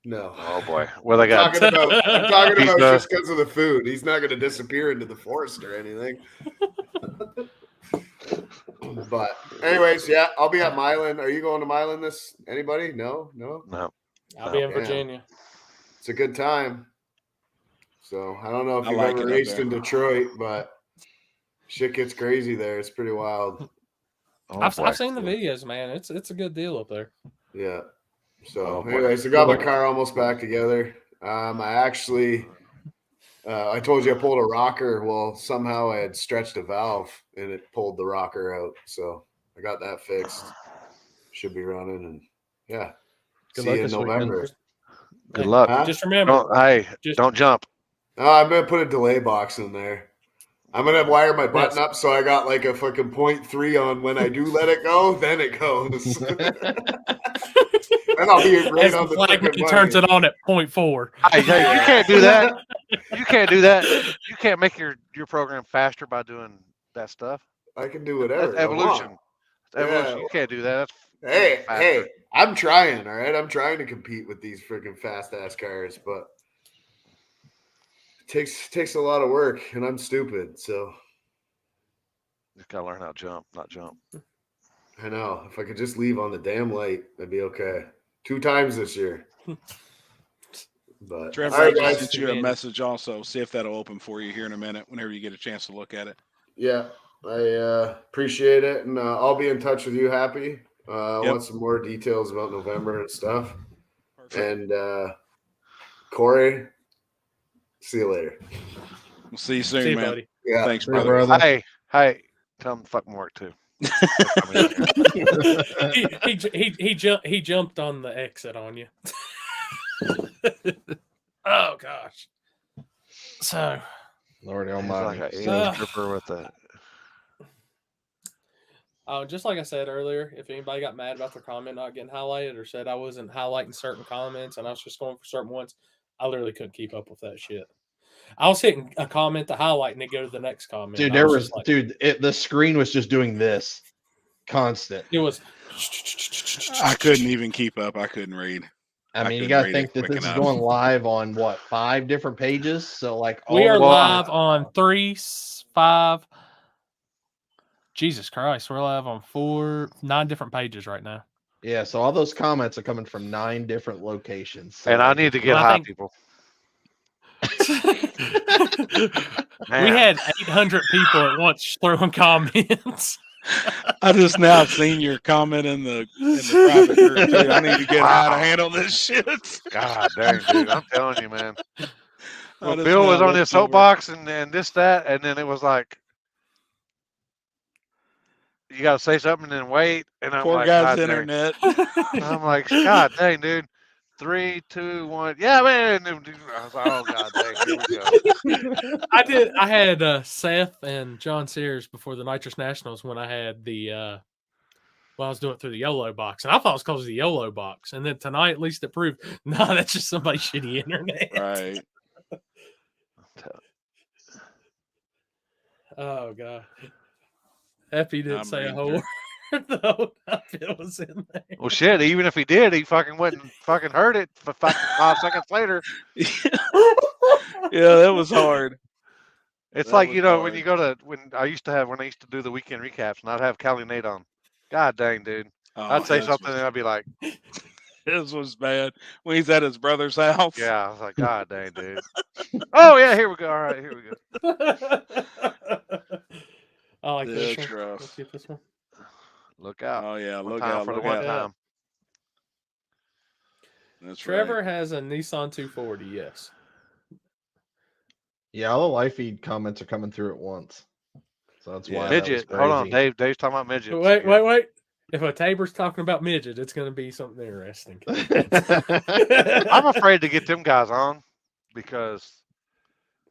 Speaker 6: No.
Speaker 4: Oh boy. Well, they got.
Speaker 6: I'm talking about
Speaker 4: Pizza.
Speaker 6: just because of the food. He's not going to disappear into the forest or anything. But anyways, yeah, I'll be at Milan. Are you going to Milan this? Anybody? No.
Speaker 4: No.
Speaker 1: I'll be in
Speaker 6: Yeah.
Speaker 1: Virginia.
Speaker 6: It's a good time. So I don't know if
Speaker 2: I
Speaker 6: you've
Speaker 2: like
Speaker 6: ever
Speaker 2: it up
Speaker 6: raced
Speaker 2: there.
Speaker 6: in Detroit, but shit gets crazy there. It's pretty wild.
Speaker 4: Oh,
Speaker 1: I've
Speaker 4: boy.
Speaker 1: seen the videos, man. It's a good deal up there.
Speaker 6: Yeah. So,
Speaker 4: Oh, boy.
Speaker 6: anyways, I got my car almost back together. I actually, I told you I pulled a rocker. Well, somehow I had stretched a valve and it pulled the rocker out. So I got that fixed. Should be running, and yeah.
Speaker 3: Good
Speaker 6: See
Speaker 3: luck
Speaker 6: you in
Speaker 3: this weekend.
Speaker 6: November.
Speaker 4: Good luck.
Speaker 6: Huh?
Speaker 1: Just remember,
Speaker 4: Don't, hey,
Speaker 1: just-
Speaker 4: don't jump.
Speaker 6: Oh, I'm gonna put a delay box in there. I'm gonna wire my button up so I got like a fucking 0.3 on when I do let it go, then it goes. And I'll be right
Speaker 1: as
Speaker 6: on
Speaker 1: the
Speaker 6: the
Speaker 1: flag
Speaker 6: freaking
Speaker 1: man turns
Speaker 6: money.
Speaker 1: it on at 0.4.
Speaker 4: Hey, you can't do that. You can't do that. You can't make your program faster by doing that stuff.
Speaker 6: I can do whatever.
Speaker 4: That's
Speaker 6: I want.
Speaker 4: evolution. It's evolution.
Speaker 6: Yeah.
Speaker 4: You can't do that. That's
Speaker 6: Hey,
Speaker 4: faster.
Speaker 6: hey, I'm trying, all right? I'm trying to compete with these freaking fast ass cars, but it takes a lot of work, and I'm stupid, so
Speaker 4: Just gotta learn how to jump, not jump.
Speaker 6: I know. If I could just leave on the damn light, I'd be okay. 2 times this year. But
Speaker 2: Trevor,
Speaker 6: all
Speaker 2: I
Speaker 6: right,
Speaker 2: just
Speaker 6: guys.
Speaker 2: sent you a message also. See if that'll open for you here in a minute whenever you get a chance to look at it.
Speaker 6: Yeah, I appreciate it, and I'll be in touch with you, Happy. I want some more details about November and stuff.
Speaker 2: Perfect.
Speaker 6: And Corey, see you later.
Speaker 2: We'll see you soon,
Speaker 1: See you,
Speaker 2: man.
Speaker 1: buddy.
Speaker 6: Yeah,
Speaker 2: Thanks,
Speaker 3: See you,
Speaker 2: brother.
Speaker 3: brother.
Speaker 4: Hey, tell them to fucking work too.
Speaker 1: he jumped on the exit on you. Oh gosh. So
Speaker 3: Lord
Speaker 4: He's
Speaker 3: Almighty.
Speaker 4: like an alien stripper with a.
Speaker 1: just like I said earlier, if anybody got mad about their comment not getting highlighted or said I wasn't highlighting certain comments and I was just going for certain ones, I literally couldn't keep up with that shit. I was hitting a comment to highlight and it go to the next comment.
Speaker 3: Dude,
Speaker 1: I
Speaker 3: there was
Speaker 1: just like,
Speaker 3: the screen was just doing this constant.
Speaker 1: it was.
Speaker 2: I couldn't even keep up. I couldn't read.
Speaker 3: I mean, you
Speaker 2: couldn't
Speaker 3: gotta
Speaker 2: read
Speaker 3: think
Speaker 2: it
Speaker 3: that
Speaker 2: quick
Speaker 3: this is
Speaker 2: enough.
Speaker 3: going live on what, 5 different pages? So like
Speaker 1: We are
Speaker 3: the-
Speaker 1: live on 3, 5. Jesus Christ, we're live on 9 different pages right now.
Speaker 3: Yeah, so all those comments are coming from 9 different locations. So
Speaker 4: And I
Speaker 3: like,
Speaker 4: need to get
Speaker 1: I
Speaker 4: high,
Speaker 1: think-
Speaker 4: people.
Speaker 1: We
Speaker 4: Man.
Speaker 1: had 800 people at once throwing comments.
Speaker 2: I just now seen your comment in the private group too. I need to get high to handle this shit.
Speaker 4: God dang, dude. I'm telling you, man.
Speaker 2: I
Speaker 4: Well,
Speaker 2: just
Speaker 4: Bill was
Speaker 2: now
Speaker 4: on his
Speaker 2: looked over.
Speaker 4: soapbox and this, that, and then it was like, you got to say something and then wait. And I'm
Speaker 2: Poor
Speaker 4: like,
Speaker 2: guy's
Speaker 4: God dang.
Speaker 2: internet.
Speaker 4: I'm like, God dang, dude. 3, 2, 1. Yeah, man. And I was like, oh, God dang, here we go.
Speaker 1: I had Seth and John Sears before the Nitrous Nationals when I had the I was doing it through the YOLO box, and I thought it was because of the YOLO box. And then tonight, at least it proved, no, that's just somebody's shitty internet.
Speaker 2: Right.
Speaker 1: Oh god, Happy didn't
Speaker 2: I'm
Speaker 1: say a
Speaker 2: reading
Speaker 1: whole word though. It was in there.
Speaker 4: Well, shit, even if he did, he fucking wouldn't fucking heard it for fucking 5 seconds later.
Speaker 2: Yeah, that was hard.
Speaker 4: It's
Speaker 2: That
Speaker 4: like,
Speaker 2: was
Speaker 4: you know,
Speaker 2: hard.
Speaker 4: when I used to do the weekend recaps and I'd have Callie Nate on. God dang, dude.
Speaker 2: Oh,
Speaker 4: I'd say
Speaker 2: his
Speaker 4: something
Speaker 2: was-
Speaker 4: and I'd be like,
Speaker 2: His was bad when he's at his brother's house.
Speaker 4: yeah, I was like, God dang, dude. Oh, yeah, here we go. All right, here we go.
Speaker 1: I like this
Speaker 2: That's
Speaker 1: one.
Speaker 2: rough.
Speaker 1: Let's get this one.
Speaker 4: Look out.
Speaker 2: Oh yeah,
Speaker 4: One
Speaker 2: look
Speaker 4: time
Speaker 2: out,
Speaker 4: for the
Speaker 2: look
Speaker 4: one
Speaker 2: out.
Speaker 4: time.
Speaker 2: That's
Speaker 1: Trevor
Speaker 2: right.
Speaker 1: has a Nissan 240. Yes.
Speaker 3: Yeah, all the live feed comments are coming through at once. So that's
Speaker 2: Yeah.
Speaker 3: why that was
Speaker 4: Midget.
Speaker 3: crazy.
Speaker 4: Hold on, Dave. Dave's talking about midgets.
Speaker 1: Wait. If a Tabor's talking about midget, it's going to be something interesting.
Speaker 4: I'm afraid to get them guys on because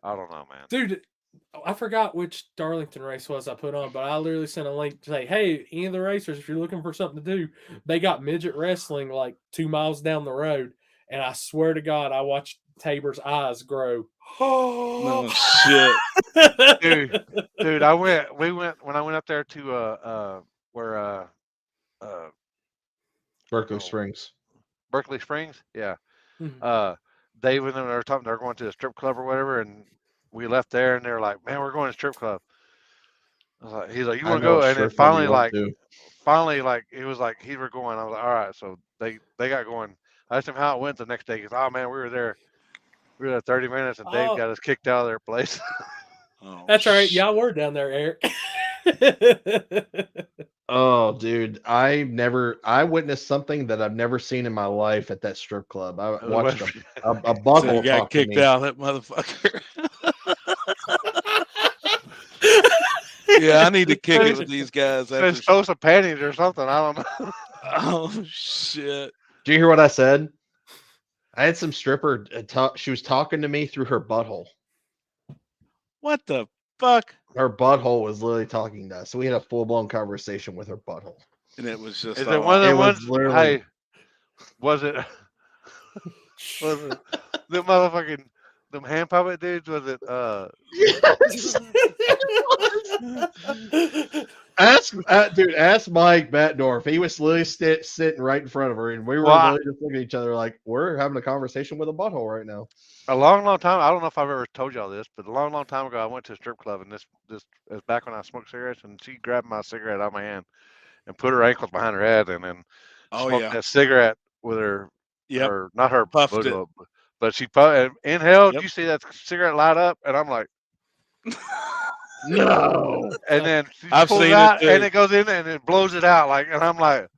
Speaker 4: I don't know, man.
Speaker 1: Dude, I forgot which Darlington race was I put on, but I literally sent a link to say, hey, any of the racers, if you're looking for something to do, they got midget wrestling like 2 miles down the road. And I swear to God, I watched Tabor's eyes grow.
Speaker 2: Oh shit.
Speaker 4: Dude, we went when I went up there to where
Speaker 3: Berkeley
Speaker 4: Oh.
Speaker 3: Springs.
Speaker 4: Berkeley Springs, yeah.
Speaker 1: Mhm.
Speaker 4: Dave and them they were talking they're going to a strip club or whatever, and we left there and they were like, man, we're going to a strip club. I was like, he's like, you
Speaker 3: I
Speaker 4: want to
Speaker 3: know
Speaker 4: go?
Speaker 3: what
Speaker 4: And then
Speaker 3: strip club you
Speaker 4: finally,
Speaker 3: want
Speaker 4: like it was like he were going. I was like, all right. So they got going. I asked him how it went the next day. He goes, oh man, we were there 30 minutes, and Dave
Speaker 1: Oh.
Speaker 4: got us kicked out of their place.
Speaker 2: Oh,
Speaker 1: That's right. Y'all were down there, Eric.
Speaker 3: Oh, dude, I witnessed something that I've never seen in my life at that strip club. I watched a
Speaker 2: So
Speaker 3: butthole
Speaker 2: you got
Speaker 3: talk to
Speaker 2: kicked
Speaker 3: me.
Speaker 2: out, that motherfucker. Yeah, I need to kick it with these guys
Speaker 4: Said
Speaker 2: after.
Speaker 4: stole some panties or something. I don't know.
Speaker 2: Oh shit!
Speaker 3: Do you hear what I said? I had some stripper she was talking to me through her butthole.
Speaker 2: What the fuck?
Speaker 3: Her butthole was literally talking to us. So we had a full-blown conversation with her butthole.
Speaker 2: And it was just.
Speaker 4: Is it one of
Speaker 3: It
Speaker 4: the
Speaker 3: was
Speaker 4: ones?
Speaker 3: literally
Speaker 4: Hey, was it the motherfucking them hand puppet dudes? Was it
Speaker 3: Yes. Ask Mike Batdorf. He was literally sitting right in front of her, and we were
Speaker 4: Well,
Speaker 3: literally just looking at each other like we're having a conversation with a butthole right now.
Speaker 4: a long time. I don't know if I've ever told y'all this, but a long time ago, I went to a strip club, and this is back when I smoked cigarettes, and she grabbed my cigarette out of my hand and put her ankles behind her head, and then
Speaker 2: Oh
Speaker 4: smoked
Speaker 2: yeah.
Speaker 4: that cigarette with her.
Speaker 2: Yep.
Speaker 4: Her not her
Speaker 2: Puffed
Speaker 4: butt
Speaker 2: it.
Speaker 4: up, but she inhaled.
Speaker 2: Yep.
Speaker 4: You see that cigarette light up, and I'm like,
Speaker 3: No.
Speaker 4: and then she
Speaker 2: I've
Speaker 4: pulls
Speaker 2: seen
Speaker 4: it
Speaker 2: it
Speaker 4: out,
Speaker 2: too.
Speaker 4: and it goes in, and it blows it out, like, and I'm like,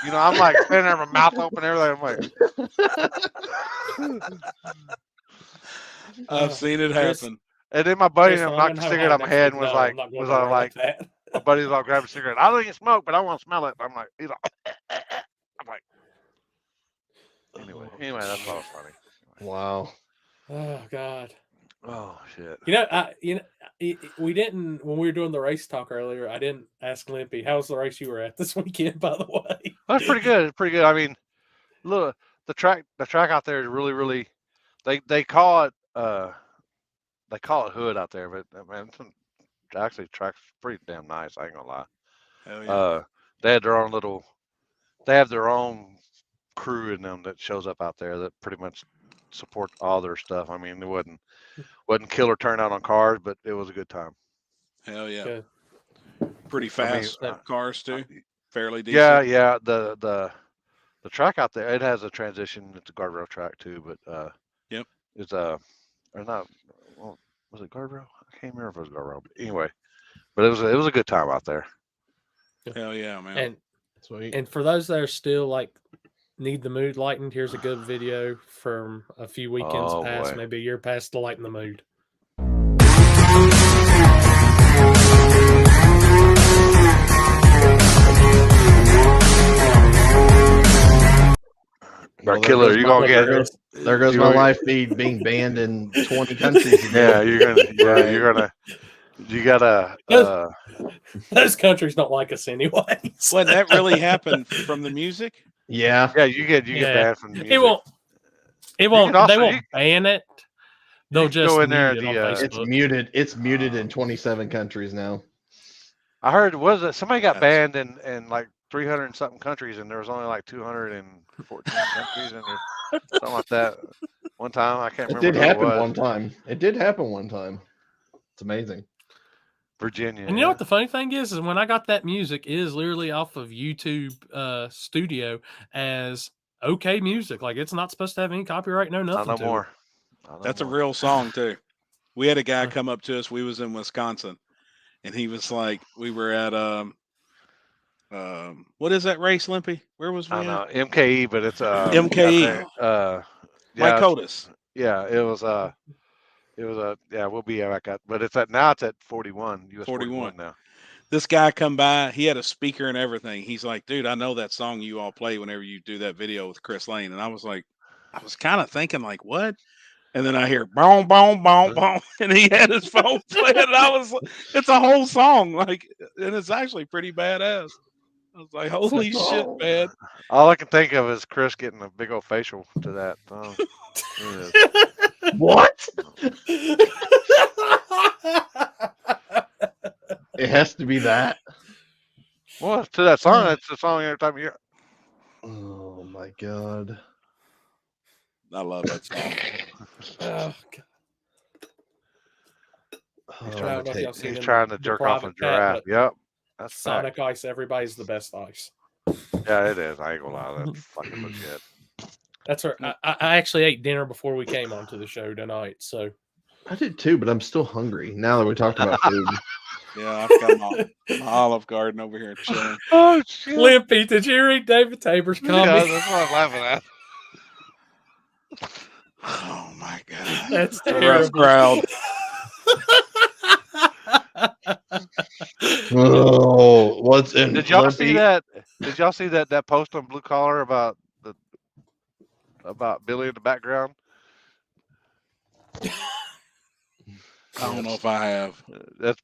Speaker 4: I'm like standing there, my mouth open, and everything. I'm like,
Speaker 2: I've seen it happen.
Speaker 4: and then my buddy
Speaker 1: Chris,
Speaker 4: knocked the cigarette out of my head and was like,
Speaker 1: that.
Speaker 4: my buddy's all grabbing a cigarette. I don't even smoke, but I want to smell it. I'm like, he's like, I'm like, anyway, that's all funny.
Speaker 3: Wow.
Speaker 1: Oh God.
Speaker 4: Oh shit.
Speaker 1: We didn't when we were doing the race talk earlier. I didn't ask Limpy how's the race you were at this weekend. By the way,
Speaker 4: That's pretty good. It's pretty good. I mean, look, the track out there is really. They call it hood out there, but man, actually track's pretty damn nice. I ain't gonna lie.
Speaker 2: Hell yeah.
Speaker 4: They have their own crew in them that shows up out there that pretty much support all their stuff. I mean, it wasn't killer turnout on cars, but it was a good time.
Speaker 2: Hell yeah.
Speaker 1: Good.
Speaker 2: Pretty fast cars too. Fairly decent.
Speaker 4: Yeah. The track out there, it has a transition. It's a guardrail track too, but
Speaker 2: yep.
Speaker 4: It's or not. Well, was it guardrail? I can't remember if it was guardrail. But anyway, but it was a good time out there.
Speaker 2: Hell yeah, man.
Speaker 1: And for those that are still like need the mood lightened, here's a good video from a few weekends past,
Speaker 4: boy.
Speaker 1: maybe a year past, to lighten the mood.
Speaker 4: Well, killer, you gonna get it.
Speaker 3: There goes my live feed being banned in 20 countries.
Speaker 4: Yeah, you gotta.
Speaker 1: Those countries don't like us anyway.
Speaker 2: Wouldn't that really happen from the music?
Speaker 3: Yeah.
Speaker 4: Yeah, you get banned from the music.
Speaker 1: It won't. They won't ban it. They'll just
Speaker 4: go in there.
Speaker 3: It's muted. It's muted in 27 countries now.
Speaker 4: I heard somebody got banned in like 300 and something countries, and there was only like 214 countries, and something like that. One time, I can't remember.
Speaker 3: It did happen one time. It did happen one time. It's amazing.
Speaker 4: Virginia.
Speaker 1: And you know what the funny thing is when I got that music, it is literally off of YouTube Studio as okay music. Like it's not supposed to have any copyright, no nothing.
Speaker 4: Not no more.
Speaker 2: That's a real song too. We had a guy come up to us. We was in Wisconsin, and he was like, we were at What is that race, Limpy? Where was we
Speaker 4: I
Speaker 2: at?
Speaker 4: know MKE, but it's
Speaker 2: MKE. Mike
Speaker 4: yeah,
Speaker 2: Otis.
Speaker 4: yeah, it was yeah, we'll be back at, but it's at 41 US 41 now.
Speaker 2: This guy come by, he had a speaker and everything. He's like, dude, I know that song you all play whenever you do that video with Chris Lane. And I was like, I was kind of thinking like, what? And then I hear boom, boom, boom, boom, and he had his phone playing. And I was like, it's a whole song, like, and it's actually pretty badass. I was like, holy shit, man.
Speaker 4: All I can think of is Chris getting a big old facial to that song.
Speaker 3: What? It has to be that.
Speaker 4: Well, to that song, that's the song every time you hear.
Speaker 3: Oh my god.
Speaker 2: I love that song.
Speaker 1: Oh, God.
Speaker 4: He's trying to jerk off a giraffe. Yep. That's
Speaker 1: Sonic Ice, everybody's the best ice.
Speaker 4: Yeah, it is. I ain't gonna lie. That's fucking legit.
Speaker 1: That's right. I actually ate dinner before we came onto the show tonight. So
Speaker 3: I did too, but I'm still hungry now that we talked about food.
Speaker 2: Yeah, I've got my Olive Garden over here chilling.
Speaker 4: Oh shit.
Speaker 1: Limpy, did you read David Tabor's comment?
Speaker 4: Yeah, that's what I'm laughing at.
Speaker 2: Oh my god.
Speaker 1: That's
Speaker 2: The
Speaker 1: terrible.
Speaker 2: rough crowd.
Speaker 3: Oh, what's in?
Speaker 4: Did y'all see that? Did y'all see that post on Blue Collar about Billy in the background?
Speaker 2: I don't know if I have.
Speaker 4: That's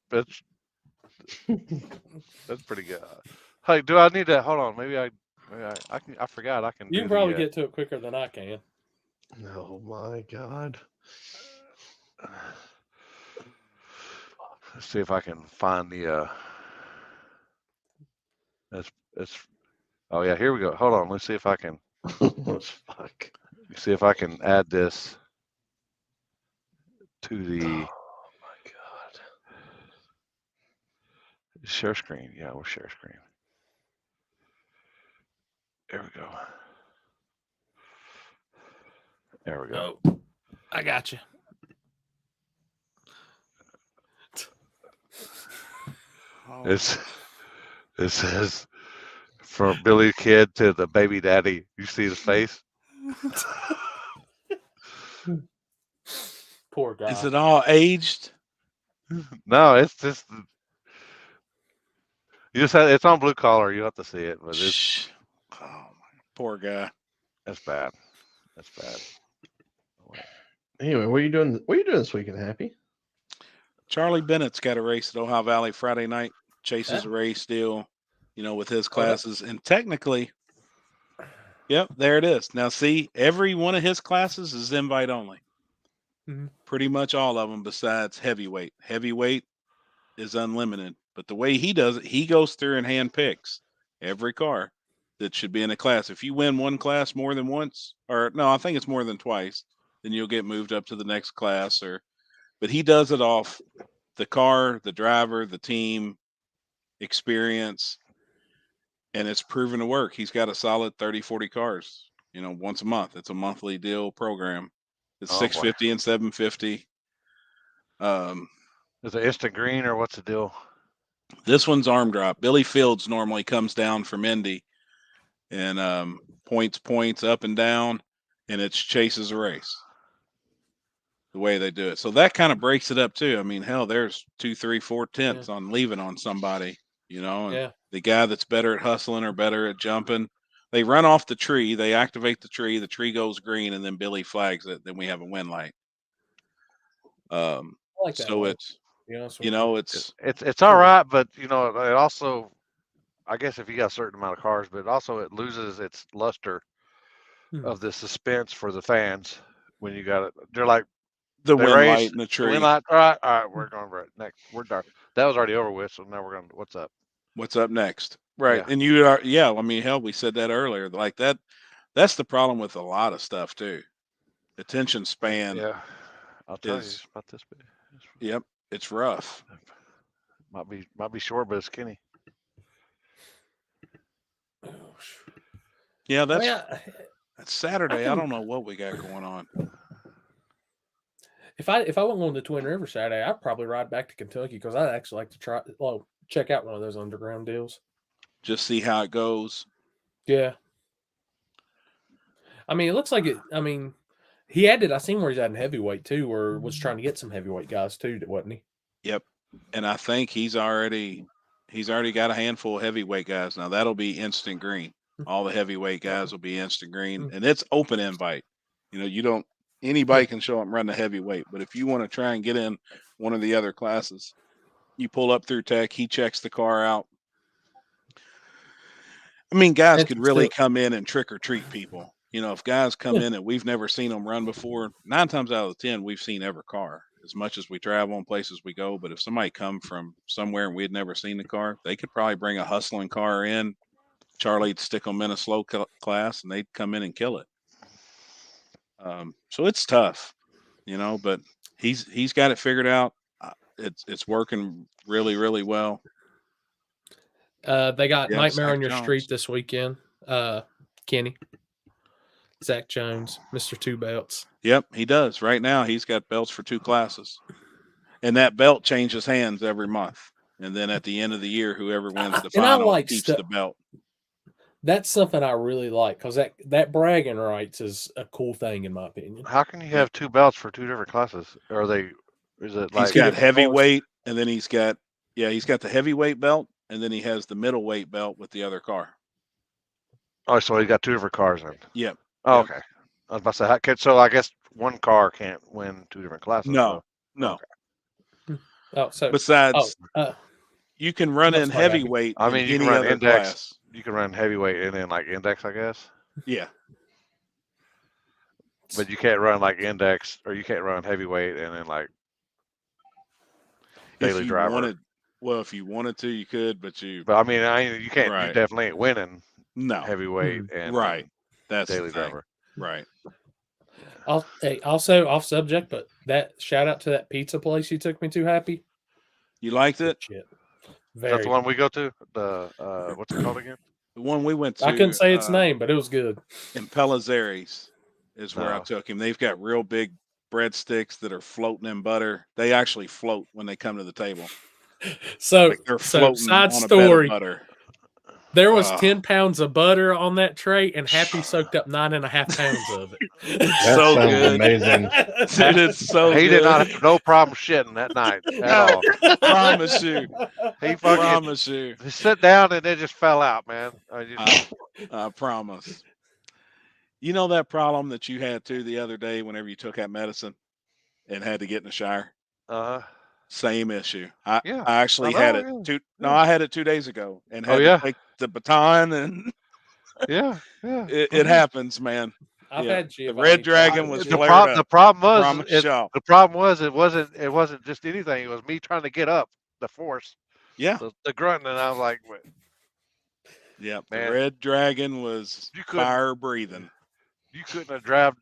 Speaker 4: pretty good. Hey, do I need to hold on? Maybe I can. I forgot I can.
Speaker 1: You can probably get to it quicker than I can.
Speaker 3: Oh my god.
Speaker 4: Let's see if I can find the. It's. Oh yeah, here we go. Hold on. Let's see if I can.
Speaker 3: Fuck.
Speaker 4: See if I can add this to the.
Speaker 3: Oh my god.
Speaker 4: Share screen. Yeah, we'll share screen. There we go. There we go.
Speaker 1: Oh, I got you.
Speaker 4: It says from Billy Kid to the baby daddy. You see his face?
Speaker 1: Poor guy.
Speaker 2: Is it all aged?
Speaker 4: No, it's just you just have, it's on Blue Collar. You have to see it, but it's
Speaker 2: Oh my poor guy.
Speaker 4: That's bad. That's bad.
Speaker 3: Anyway, what are you doing? What are you doing this weekend, Happy?
Speaker 2: Charlie Bennett's got a race at Ohio Valley Friday night. Chases a race deal, with his classes. And technically, yep, there it is. Now, see, every one of his classes is invite only.
Speaker 1: Mm-hmm.
Speaker 2: Pretty much all of them besides heavyweight. Heavyweight is unlimited. But the way he does it, he goes through and hand picks every car that should be in a class. If you win one class more than once, or no, I think it's more than twice, then you'll get moved up to the next class. But he does it off the car, the driver, the team, experience, and it's proven to work. He's got a solid 30, 40 cars, once a month. It's a monthly deal program. It's $650 and $750.
Speaker 4: Is it instant green or what's the deal?
Speaker 2: This one's arm drop. Billy Fields normally comes down from Indy and points up and down, and it chases a race. The way they do it. So that kind of breaks it up too. I mean, hell, there's 2, 3, 4 tenths on leaving on somebody, and the guy that's better at hustling or better at jumping, they run off the tree, they activate the tree goes green, and then Billy flags it. Then we have a win light.
Speaker 1: I like that
Speaker 2: so
Speaker 1: one.
Speaker 2: it's
Speaker 4: all right, but it also, I guess if you got a certain amount of cars, but also it loses its luster of the suspense for the fans when you got it. They're like,
Speaker 2: the win light in the tree.
Speaker 4: Win light. All right, we're going right next. We're dark. That was already over with, so now we're going. What's up?
Speaker 2: What's up next? Right, and you are. Yeah, I mean, hell, we said that earlier. Like that. That's the problem with a lot of stuff too. Attention span.
Speaker 4: Yeah, I'll tell you about this.
Speaker 2: Yep, it's rough.
Speaker 4: Might be short, but it's skinny.
Speaker 2: Yeah, that's Saturday. I don't know what we got going on.
Speaker 1: If I wasn't going to Twin River Saturday, I'd probably ride back to Kentucky because I'd actually like to check out one of those underground deals.
Speaker 2: just see how it goes.
Speaker 1: Yeah. I mean, it looks like it. I mean, he added. I seen where he's adding heavyweight too, or was trying to get some heavyweight guys too, wasn't he?
Speaker 2: Yep. And I think he's already got a handful of heavyweight guys. Now that'll be instant green. All the heavyweight guys will be instant green, and it's open invite. You don't anybody can show up and run the heavyweight, but if you want to try and get in one of the other classes, you pull up through tech. He checks the car out. I mean, guys could really come in and trick or treat people. If guys come in and we've never seen them run before, 9 times out of 10, we've seen every car as much as we travel and places we go. But if somebody come from somewhere and we had never seen the car, they could probably bring a hustling car in. Charlie'd stick them in a slow class and they'd come in and kill it. So it's tough, but he's got it figured out. It's working really, really well.
Speaker 1: They got Nightmare
Speaker 2: Zach
Speaker 1: on Your
Speaker 2: Jones.
Speaker 1: Street this weekend. Kenny. Zach Jones, Mr. Two Belts.
Speaker 2: Yep, he does. Right now, he's got belts for 2 classes. And that belt changes hands every month. And then at the end of the year, whoever wins the final keeps the belt.
Speaker 1: That's something I really like because that bragging rights is a cool thing in my opinion.
Speaker 4: How can you have 2 belts for 2 different classes? Is it like
Speaker 2: he's got heavyweight and then he's got the heavyweight belt and then he has the middleweight belt with the other car.
Speaker 4: Oh, so he got 2 different cars then.
Speaker 2: Yep.
Speaker 4: Oh, okay. I was about to say, so I guess one car can't win 2 different classes.
Speaker 2: No.
Speaker 4: Okay.
Speaker 1: Oh, so
Speaker 2: besides, you can run in heavyweight.
Speaker 4: I mean, you can run index. Class. You can run heavyweight and then like index, I guess.
Speaker 2: Yeah.
Speaker 4: But you can't run like index, or you can't run heavyweight and then like daily driver.
Speaker 2: If you wanted to, you could, but
Speaker 4: I mean, you can't.
Speaker 2: Right.
Speaker 4: You definitely ain't winning.
Speaker 2: No.
Speaker 4: Heavyweight and
Speaker 2: right. That's
Speaker 4: daily driver.
Speaker 2: Right.
Speaker 1: Also off subject, but that shout out to that pizza place you took me to, Happy.
Speaker 2: You liked it?
Speaker 1: Shit.
Speaker 4: That's the one we go to. The what's it called again?
Speaker 2: The one we went to.
Speaker 1: I couldn't say its name, but it was good.
Speaker 2: In Pelizeri's is where I took him. They've got real big breadsticks that are floating in butter. They actually float when they come to the table.
Speaker 1: So,
Speaker 2: they're floating
Speaker 1: side
Speaker 2: on
Speaker 1: story.
Speaker 2: A bed of butter.
Speaker 1: There was 10 pounds of butter on that tray, and Happy soaked up 9.5 pounds of it.
Speaker 3: That
Speaker 2: so
Speaker 3: sounds
Speaker 2: good.
Speaker 3: amazing.
Speaker 2: Dude, it's so
Speaker 4: He
Speaker 2: good.
Speaker 4: did not have no problem shitting that night at all.
Speaker 2: Promise you.
Speaker 4: He
Speaker 2: Promise you.
Speaker 4: He sat down and it just fell out, man.
Speaker 2: I promise. You know that problem that you had too the other day whenever you took that medicine and had to get in the shower? Same issue. I actually had it I had it 2 days ago and had to take the baton and it happens, man.
Speaker 1: I've had
Speaker 2: the Red Dragon was
Speaker 4: the problem was it wasn't just anything. It was me trying to get up the force.
Speaker 2: Yeah.
Speaker 4: The grunt, and I was like,
Speaker 2: yeah, the Red Dragon was fire breathing.
Speaker 4: You couldn't have driven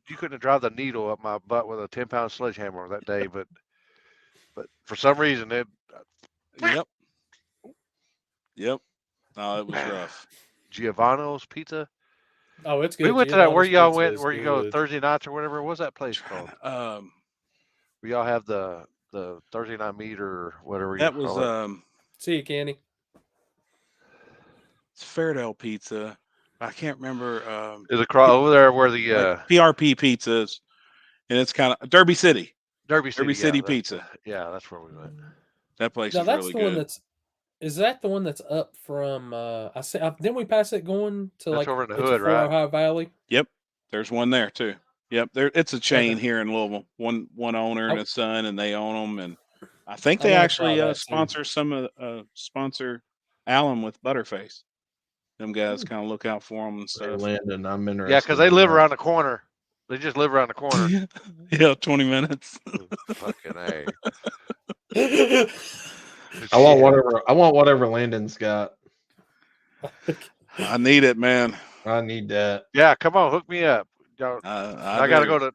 Speaker 4: the needle up my butt with a 10-pound sledgehammer that day, but for some reason it.
Speaker 2: Yep. No, it was rough.
Speaker 4: Giovanni's Pizza.
Speaker 1: Oh, it's good.
Speaker 4: We went to that. Where y'all went? Where you go Thursday nights or whatever? What's that place called? Where y'all have the Thursday night meet or whatever.
Speaker 2: That was
Speaker 1: See you, Kenny.
Speaker 2: It's Fairdale Pizza. I can't remember.
Speaker 4: Is it over there where the
Speaker 2: PRP Pizzas, and it's kind of Derby City.
Speaker 4: Derby City
Speaker 2: Pizza.
Speaker 4: That's where we went.
Speaker 2: That place
Speaker 1: now,
Speaker 2: is
Speaker 1: that's
Speaker 2: really
Speaker 1: the
Speaker 2: good.
Speaker 1: One is that the one that's up from? Didn't we pass it going to
Speaker 4: that's
Speaker 1: like
Speaker 4: over in the hood, right?
Speaker 1: Ohio Valley.
Speaker 2: Yep, there's one there too. Yep, it's a chain here in Louisville. One owner and his son, and they own them. And I think they actually sponsor sponsor Alan with Butterface. Them guys kind of look out for them and stuff.
Speaker 3: Landon, I'm interested.
Speaker 4: Yeah, because they live around the corner. They just live around the corner.
Speaker 2: Yeah, 20 minutes.
Speaker 4: Fucking A.
Speaker 3: I want whatever Landon's got.
Speaker 2: I need it, man.
Speaker 3: I need that.
Speaker 4: Yeah, come on, hook me up. I gotta go to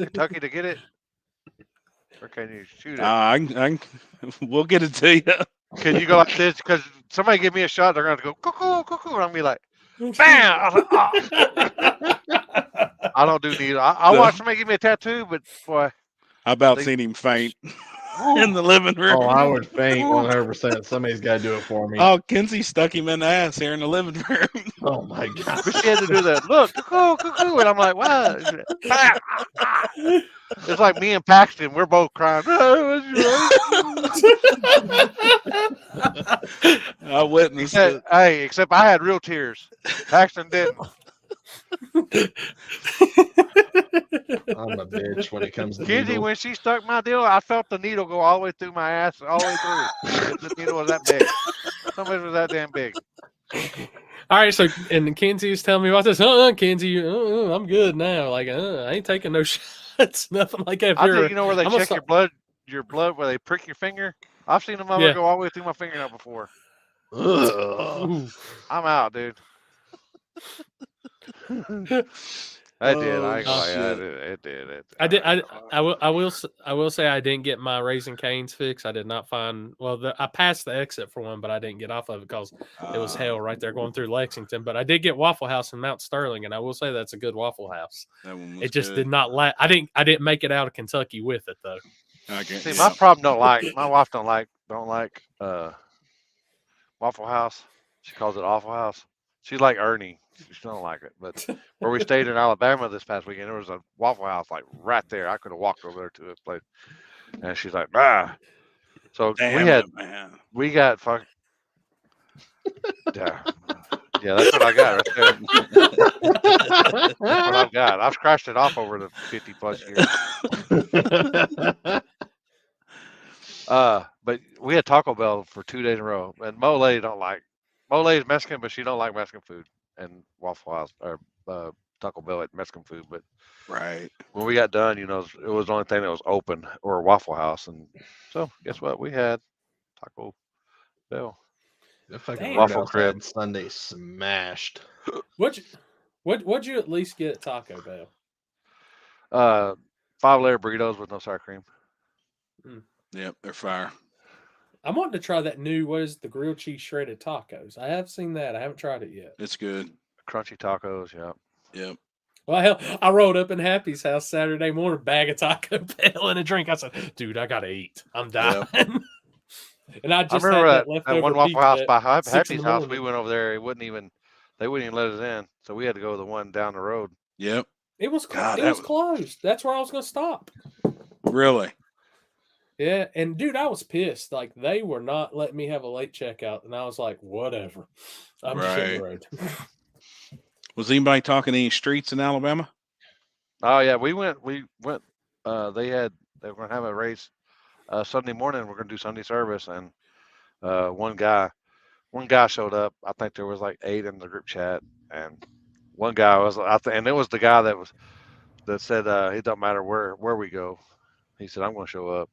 Speaker 4: Kentucky to get it. Or can you shoot it?
Speaker 2: We'll get it to you.
Speaker 4: Can you go like this? Because somebody give me a shot, they're gonna go cuckoo, cuckoo, and I'll be like, bam! I don't do needle. I watch somebody give me a tattoo, but boy,
Speaker 2: I about seen him faint. in the living room.
Speaker 3: Oh, I would faint 100%. Somebody's got to do it for me.
Speaker 2: Oh, Kinsey stuck him in the ass here in the living room.
Speaker 3: Oh my god!
Speaker 4: But she had to do that. Look, cuckoo, cuckoo, and I'm like, what? It's like me and Paxton. We're both crying.
Speaker 2: I witnessed it.
Speaker 4: Hey, except I had real tears. Paxton didn't.
Speaker 3: I'm a bitch when it comes to
Speaker 4: Kinsey,
Speaker 3: needles.
Speaker 4: when she stuck my deal, I felt the needle go all the way through my ass, all the way through. The needle was that big. Somebody was that damn big.
Speaker 1: All right, so and Kenzie was telling me about this. Kenzie, I'm good now. Like, I ain't taking no shots, nothing like that.
Speaker 4: I think you know where they
Speaker 1: I'm
Speaker 4: check your blood where they prick your finger. I've seen them go all the way through my fingernail before.
Speaker 1: Ooh.
Speaker 4: I'm out, dude. I did. I ain't gonna lie. It did.
Speaker 1: I will say I didn't get my Raising Cane's fix. I did not find. Well, I passed the exit for one, but I didn't get off of it because it was hell right there going through Lexington. But I did get Waffle House in Mount Sterling, and I will say that's a good Waffle House. It just did not I didn't make it out of Kentucky with it though.
Speaker 4: See, my problem my wife don't like Waffle House. She calls it Awful House. She's like Ernie. She don't like it. But where we stayed in Alabama this past weekend, there was a Waffle House like right there. I could have walked over there to this place. And she's like, ah. So we got fuck. Yeah, that's what I got right there. That's what I've got. I've scratched it off over the 50 plus years. But we had Taco Bell for 2 days in a row, and Mole is Mexican, but she don't like Mexican food and Waffle House or Taco Bell at Mexican food. But when we got done, it was the only thing that was open or Waffle House, and so guess what? We had Taco Bell.
Speaker 3: The fucking
Speaker 4: Waffle crib
Speaker 3: Sunday smashed.
Speaker 1: What'd you at least get at Taco Bell?
Speaker 4: 5-layer burritos with no sour cream.
Speaker 2: Yep, they're fire.
Speaker 1: I'm wanting to try that new, what is the grilled cheese shredded tacos? I have seen that. I haven't tried it yet.
Speaker 2: It's good.
Speaker 4: Crunchy tacos,
Speaker 2: Yep.
Speaker 1: Well, hell, I rolled up in Happy's house Saturday morning, bag of Taco Bell and a drink. I said, dude, I got to eat. I'm dying. Yep. And I just
Speaker 4: remember
Speaker 1: had
Speaker 4: that one Waffle House by Happy's house. We went over there. They wouldn't even let us in. So we had to go to the one down the road.
Speaker 2: Yep.
Speaker 1: It was closed. That's where I was going to stop.
Speaker 2: Really?
Speaker 1: Yeah, and dude, I was pissed. Like they were not letting me have a late checkout, and I was like, "Whatever, I'm just hitting the road."
Speaker 2: Was anybody talking any streets in Alabama?
Speaker 4: Oh yeah, we went. They were going to have a race Sunday morning. We're going to do Sunday service, and one guy showed up. I think there was like 8 in the group chat, and one guy and it was the guy that said it don't matter where we go. He said, "I'm going to show up."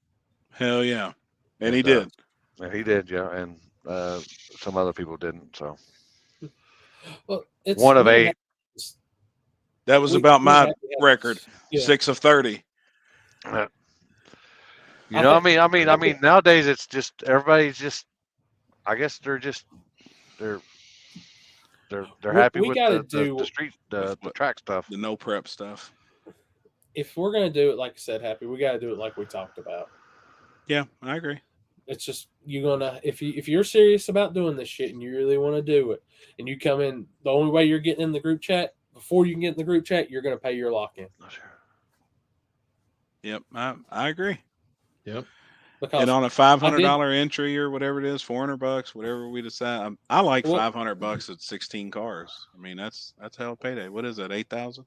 Speaker 2: Hell yeah. And he did.
Speaker 4: And he did, yeah. And some other people didn't. So
Speaker 1: well, it's
Speaker 4: one of 8.
Speaker 2: That was about my record. 6 of 30.
Speaker 4: I mean, nowadays it's just everybody's just. I guess they're happy with the street, the track stuff,
Speaker 2: the no prep stuff.
Speaker 1: If we're gonna do it, like I said, Happy, we got to do it like we talked about.
Speaker 2: Yeah, I agree.
Speaker 1: It's just if you're serious about doing this shit and you really want to do it, and you come in, the only way you're getting in the group chat, before you can get in the group chat, you're gonna pay your lock-in.
Speaker 4: Oh, sure.
Speaker 2: Yep, I agree.
Speaker 3: Yep.
Speaker 1: Because
Speaker 2: and on a $500 entry or whatever it is, $400, whatever we decide, I like $500 at 16 cars. I mean, that's hell payday. What is that? 8,000?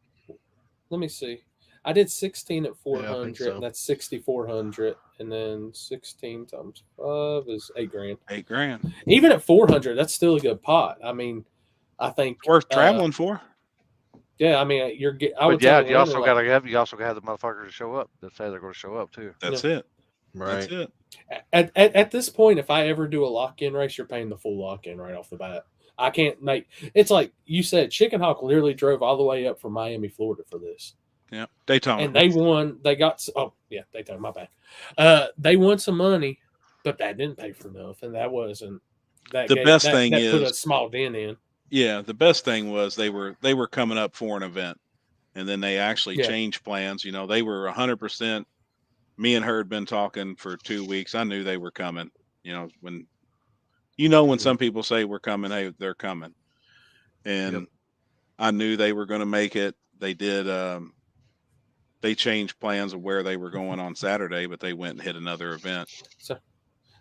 Speaker 1: Let me see. I did 16 at 400,
Speaker 3: so.
Speaker 1: and that's 6,400, and then 16 times 5 is $8,000.
Speaker 2: $8,000.
Speaker 1: Even at 400, that's still a good pot. I mean, I think
Speaker 2: worth traveling for.
Speaker 1: Yeah, I mean, you
Speaker 4: also got to have the motherfuckers to show up that say they're going to show up too.
Speaker 2: That's it.
Speaker 3: Right.
Speaker 2: That's
Speaker 1: it. At this point, if I ever do a lock-in race, you're paying the full lock-in right off the bat. I can't make. It's like you said, Chicken Hawk literally drove all the way up from Miami, Florida for this.
Speaker 2: Yeah, Daytona.
Speaker 1: And they won. They got. Oh yeah, Daytona. My bad. They won some money, but that didn't pay for nothing. That wasn't. That
Speaker 2: the best thing
Speaker 1: that
Speaker 2: is
Speaker 1: put a small dent in.
Speaker 2: Yeah, the best thing was they were coming up for an event, and then they actually changed plans. They were 100% me and her had been talking for 2 weeks. I knew they were coming. When some people say we're coming, hey, they're coming. And I knew they were going to make it. They did. They changed plans of where they were going on Saturday, but they went and hit another event.
Speaker 1: So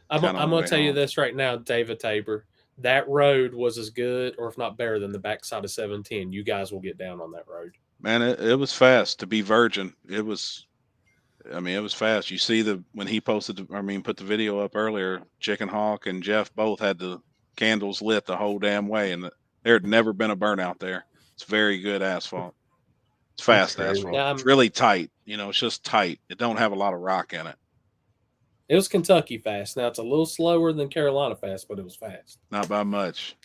Speaker 1: I'm going to tell you this right now, David Tabor. That road was as good, or if not better, than the backside of 710. You guys will get down on that road.
Speaker 2: Man, it was fast to be virgin. It was fast. You see when he put the video up earlier, Chicken Hawk and Jeff both had the candles lit the whole damn way, and there had never been a burnout there. It's very good asphalt. It's fast asphalt.
Speaker 1: Yeah,
Speaker 2: it's really tight. It's just tight. It don't have a lot of rock in it.
Speaker 1: It was Kentucky fast. Now it's a little slower than Carolina fast, but it was fast.
Speaker 2: Not by much.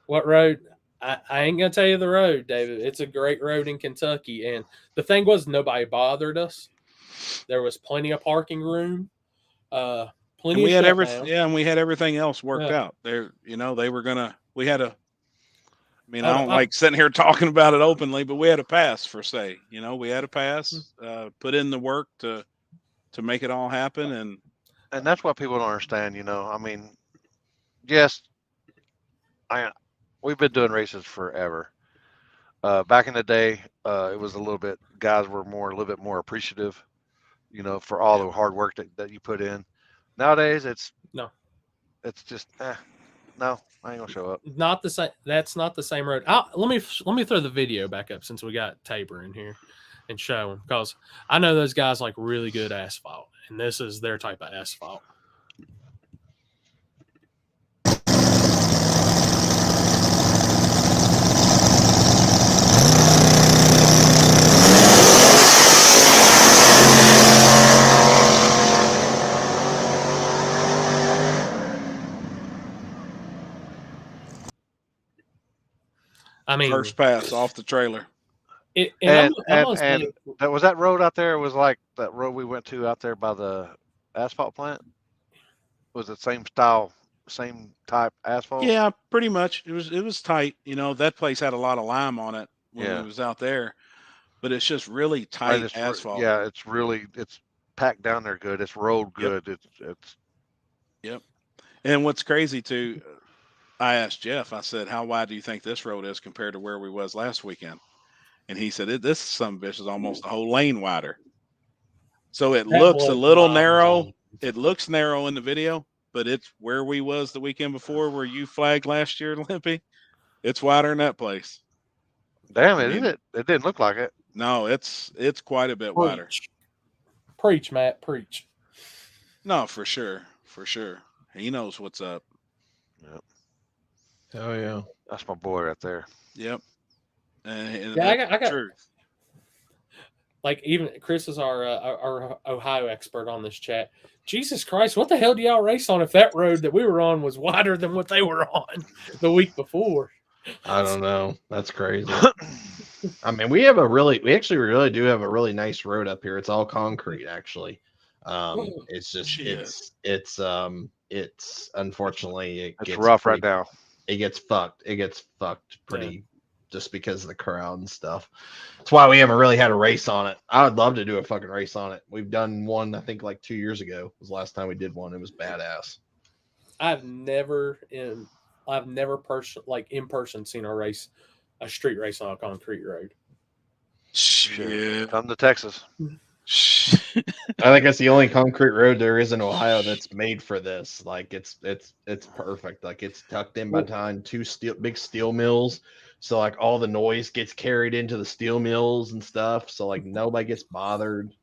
Speaker 1: What road? I ain't gonna tell you the road, David. It's a great road in Kentucky, and the thing was, nobody bothered us. There was plenty of parking room.
Speaker 2: And we had everything. Yeah, and we had everything else worked out. They were gonna. We had a. I don't like sitting here talking about it openly, but we had a pass for say. We had a pass. Put in the work to make it all happen,
Speaker 4: and that's what people don't understand. Yes, we've been doing races forever. Back in the day, it was guys were a little bit more appreciative, for all the hard work that you put in. Nowadays, it's just, no, I ain't gonna show up.
Speaker 1: Not the same. That's not the same road. Let me throw the video back up since we got Tabor in here and show him, because I know those guys like really good asphalt, and this is their type of asphalt.
Speaker 2: First pass off the trailer.
Speaker 4: And was that road out there? Was like that road we went to out there by the asphalt plant? Was it same style, same type asphalt?
Speaker 2: Yeah, pretty much. It was tight. That place had a lot of lime on it when it was out there, but it's just really tight asphalt.
Speaker 4: Yeah, it's packed down there good. It's rolled good. It's.
Speaker 2: Yep. And what's crazy too, I asked Jeff, I said, how wide do you think this road is compared to where we was last weekend? And he said, this sumbitch is almost a whole lane wider. So it looks a little narrow. It looks narrow in the video, but it's where we was the weekend before, where you flagged last year, Limpy. It's wider than that place.
Speaker 4: Damn, isn't it? It didn't look like it.
Speaker 2: No, it's quite a bit wider.
Speaker 1: Preach, Matt, preach.
Speaker 2: No, for sure. For sure. He knows what's up.
Speaker 4: Yep.
Speaker 3: Oh yeah,
Speaker 4: that's my boy right there.
Speaker 2: Yep. And
Speaker 1: yeah, I got truth. Like, even Chris is our Ohio expert on this chat. Jesus Christ, what the hell do y'all race on if that road that we were on was wider than what they were on the week before?
Speaker 3: I don't know. That's crazy. I mean, we actually really do have a really nice road up here. It's all concrete, actually. It's just it's unfortunately
Speaker 4: it's rough right now.
Speaker 3: It gets fucked. It gets fucked pretty just because of the crowd and stuff. That's why we haven't really had a race on it. I would love to do a fucking race on it. We've done one, I think, like 2 years ago was the last time we did one. It was badass.
Speaker 1: I've never in person seen a street race on a concrete road.
Speaker 2: Shit.
Speaker 4: Come to Texas.
Speaker 3: I think that's the only concrete road there is in Ohio that's made for this. Like it's perfect. Like it's tucked in behind two big steel mills. So like all the noise gets carried into the steel mills and stuff. So like nobody gets bothered.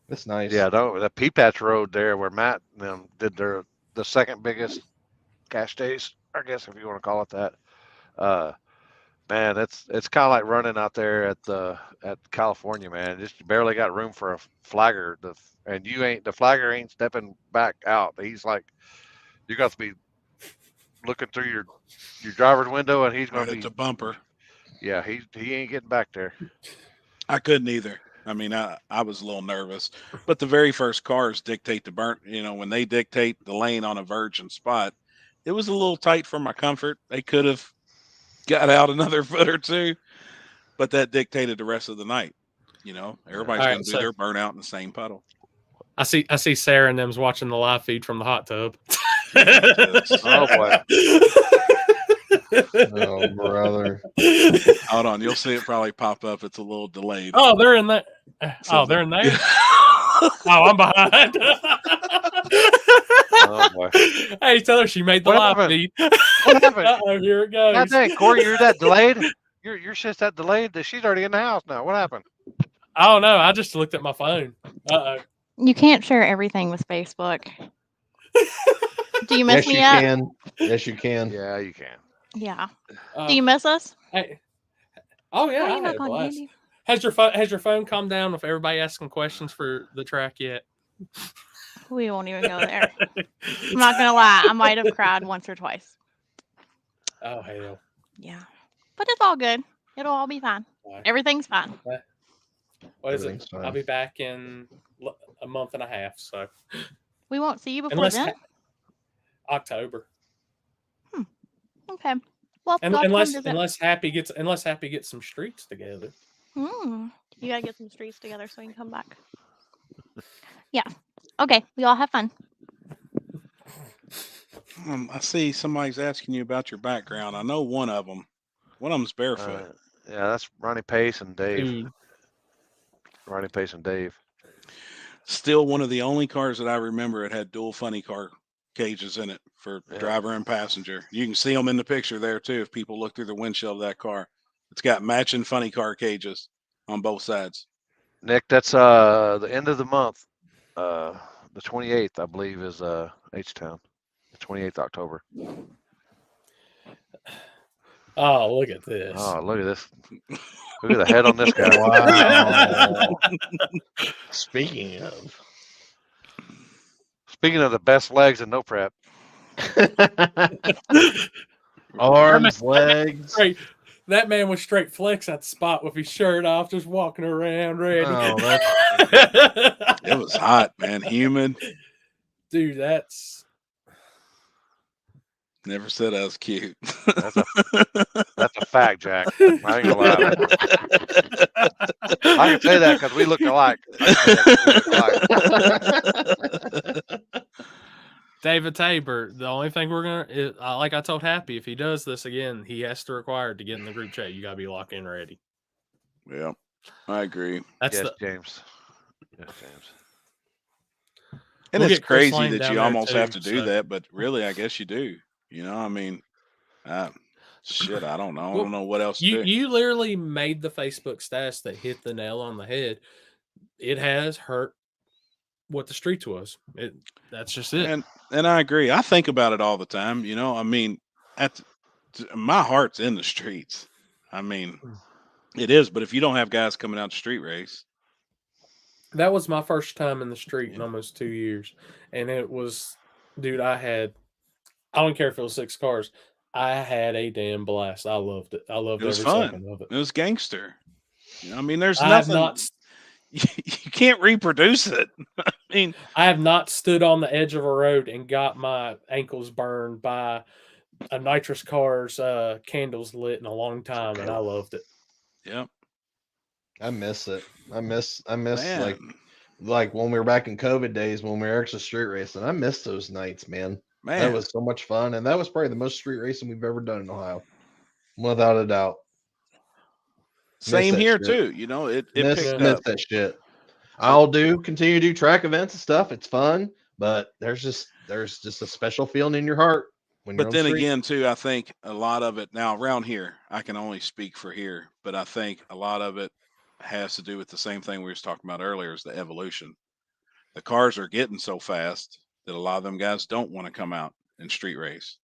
Speaker 3: That's nice.
Speaker 4: Yeah, the Pea Patch Road there where Matt did the second biggest cash days, I guess if you want to call it that. Man, it's kind of like running out there at California, man. Just barely got room for a flagger, and the flagger ain't stepping back out. He's like, you got to be looking through your driver's window, and he's going to be
Speaker 2: at the bumper.
Speaker 4: Yeah, he ain't getting back there.
Speaker 2: I couldn't either. I mean, I was a little nervous, but the very first cars dictate the burn. When they dictate the lane on a virgin spot, it was a little tight for my comfort. They could have got out another foot or two, but that dictated the rest of the night. Everybody's
Speaker 1: All
Speaker 2: going
Speaker 1: right,
Speaker 2: to do
Speaker 1: so-
Speaker 2: their burnout in the same puddle.
Speaker 1: I see Sarah and them's watching the live feed from the hot tub.
Speaker 4: Oh, boy.
Speaker 3: Oh, brother.
Speaker 2: Hold on, you'll see it probably pop up. It's a little delayed.
Speaker 1: Oh, they're in that.
Speaker 2: So
Speaker 1: Oh, they're in there. Oh, I'm behind.
Speaker 4: Oh, boy.
Speaker 1: Hey, tell her she made the
Speaker 4: What
Speaker 1: live
Speaker 4: happened?
Speaker 1: feed.
Speaker 4: What happened?
Speaker 1: Uh-oh, here it goes.
Speaker 4: God dang, Corey, you're that delayed? Your shit's that delayed that she's already in the house now. What happened?
Speaker 1: I don't know. I just looked at my phone. Uh-oh.
Speaker 10: You can't share everything with Facebook. Do you miss
Speaker 3: Yes, you
Speaker 10: me yet?
Speaker 3: can. Yes, you can.
Speaker 4: Yeah, you can.
Speaker 10: Yeah.
Speaker 1: Uh,
Speaker 10: Do you miss us?
Speaker 1: hey. Oh yeah,
Speaker 10: Why are
Speaker 1: I
Speaker 10: you
Speaker 1: had a
Speaker 10: not calling
Speaker 1: blast.
Speaker 10: Andy?
Speaker 1: Has your phone calmed down with everybody asking questions for the track yet?
Speaker 10: We won't even go there. I'm not gonna lie. I might have cried once or twice.
Speaker 1: Oh hell.
Speaker 10: Yeah. But it's all good. It'll all be fine.
Speaker 1: Right.
Speaker 10: Everything's fine.
Speaker 1: What is it?
Speaker 3: Everything's fine.
Speaker 1: I'll be back in a month and a half. So
Speaker 10: We won't see you before
Speaker 1: unless
Speaker 10: then.
Speaker 1: October.
Speaker 10: Okay. Well,
Speaker 1: And,
Speaker 10: y'all come
Speaker 1: unless
Speaker 10: visit.
Speaker 1: unless Happy gets some streets together.
Speaker 10: You gotta get some streets together so you can come back. Yeah. Okay. We all have fun.
Speaker 2: I see somebody's asking you about your background. I know one of them. One of them's barefoot.
Speaker 4: Yeah, that's Ronnie Pace and Dave.
Speaker 1: Dude,
Speaker 4: Ronnie Pace and Dave.
Speaker 2: Still one of the only cars that I remember it had dual funny car cages in it for
Speaker 4: Yeah.
Speaker 2: driver and passenger. You can see them in the picture there too if people look through the windshield of that car. It's got matching funny car cages on both sides.
Speaker 4: Nick, that's the end of the month. The 28th, I believe, is H-Town. The 28th October.
Speaker 1: oh look at this.
Speaker 4: Oh, look at this. Look at the head on this guy.
Speaker 3: Wow. Speaking of.
Speaker 4: Speaking of the best legs and no prep.
Speaker 3: Arms, legs.
Speaker 1: Straight, that man was straight flex at the spot with his shirt off, just walking around ready.
Speaker 3: Oh, that's
Speaker 2: It was hot, man. Humid.
Speaker 1: Dude, that's
Speaker 2: Never said I was cute.
Speaker 4: That's a fact, Jack. I ain't gonna lie. I can say that because we look alike.
Speaker 1: David Tabor. The only thing we're gonna, like I told Happy, if he does this again, he has to require it to get in the group chat. You gotta be locked in ready.
Speaker 2: Yeah, I agree.
Speaker 1: That's
Speaker 4: Yes,
Speaker 1: the
Speaker 4: James. Yes, James.
Speaker 2: And
Speaker 1: We'll
Speaker 2: it's
Speaker 1: get Chris
Speaker 2: crazy
Speaker 1: Lane
Speaker 2: that
Speaker 1: down
Speaker 2: you
Speaker 1: there,
Speaker 2: almost have
Speaker 1: too,
Speaker 2: to do
Speaker 1: so.
Speaker 2: that, but really, I guess you do. I mean, shit, I don't know. I don't know what else to do.
Speaker 1: you literally made the Facebook stats that hit the nail on the head. It has hurt what the streets was. That's just it.
Speaker 2: And I agree. I think about it all the time. I mean, my heart's in the streets. I mean, it is. But if you don't have guys coming out to street race,
Speaker 1: That was my first time in the street in almost 2 years. And it was, dude, I don't care if it was 6 cars. I had a damn blast. I loved it. I loved
Speaker 2: it was
Speaker 1: every
Speaker 2: fun.
Speaker 1: second of it.
Speaker 2: It was gangster. I mean, there's
Speaker 1: I have
Speaker 2: nothing.
Speaker 1: not
Speaker 2: You can't reproduce it. I mean,
Speaker 1: I have not stood on the edge of a road and got my ankles burned by a nitrous car's candles lit in a long time, and I loved it.
Speaker 2: yeah,
Speaker 3: I miss it. I miss
Speaker 2: man.
Speaker 3: like when we were back in COVID days when we were extra street racing. I miss those nights, man.
Speaker 2: Man,
Speaker 3: That was so much fun, and that was probably the most street racing we've ever done in Ohio, without a doubt.
Speaker 2: same
Speaker 3: that
Speaker 2: here
Speaker 3: shit.
Speaker 2: too. It
Speaker 3: Miss
Speaker 2: picked
Speaker 3: miss
Speaker 2: up.
Speaker 3: that shit. I'll continue to do track events and stuff. It's fun, but there's just a special feeling in your heart when you're
Speaker 2: But
Speaker 3: on
Speaker 2: then
Speaker 3: the street.
Speaker 2: again, too, I think a lot of it now around here, I can only speak for here, but I think a lot of it has to do with the same thing we were talking about earlier is the evolution. The cars are getting so fast that a lot of them guys don't want to come out and street race.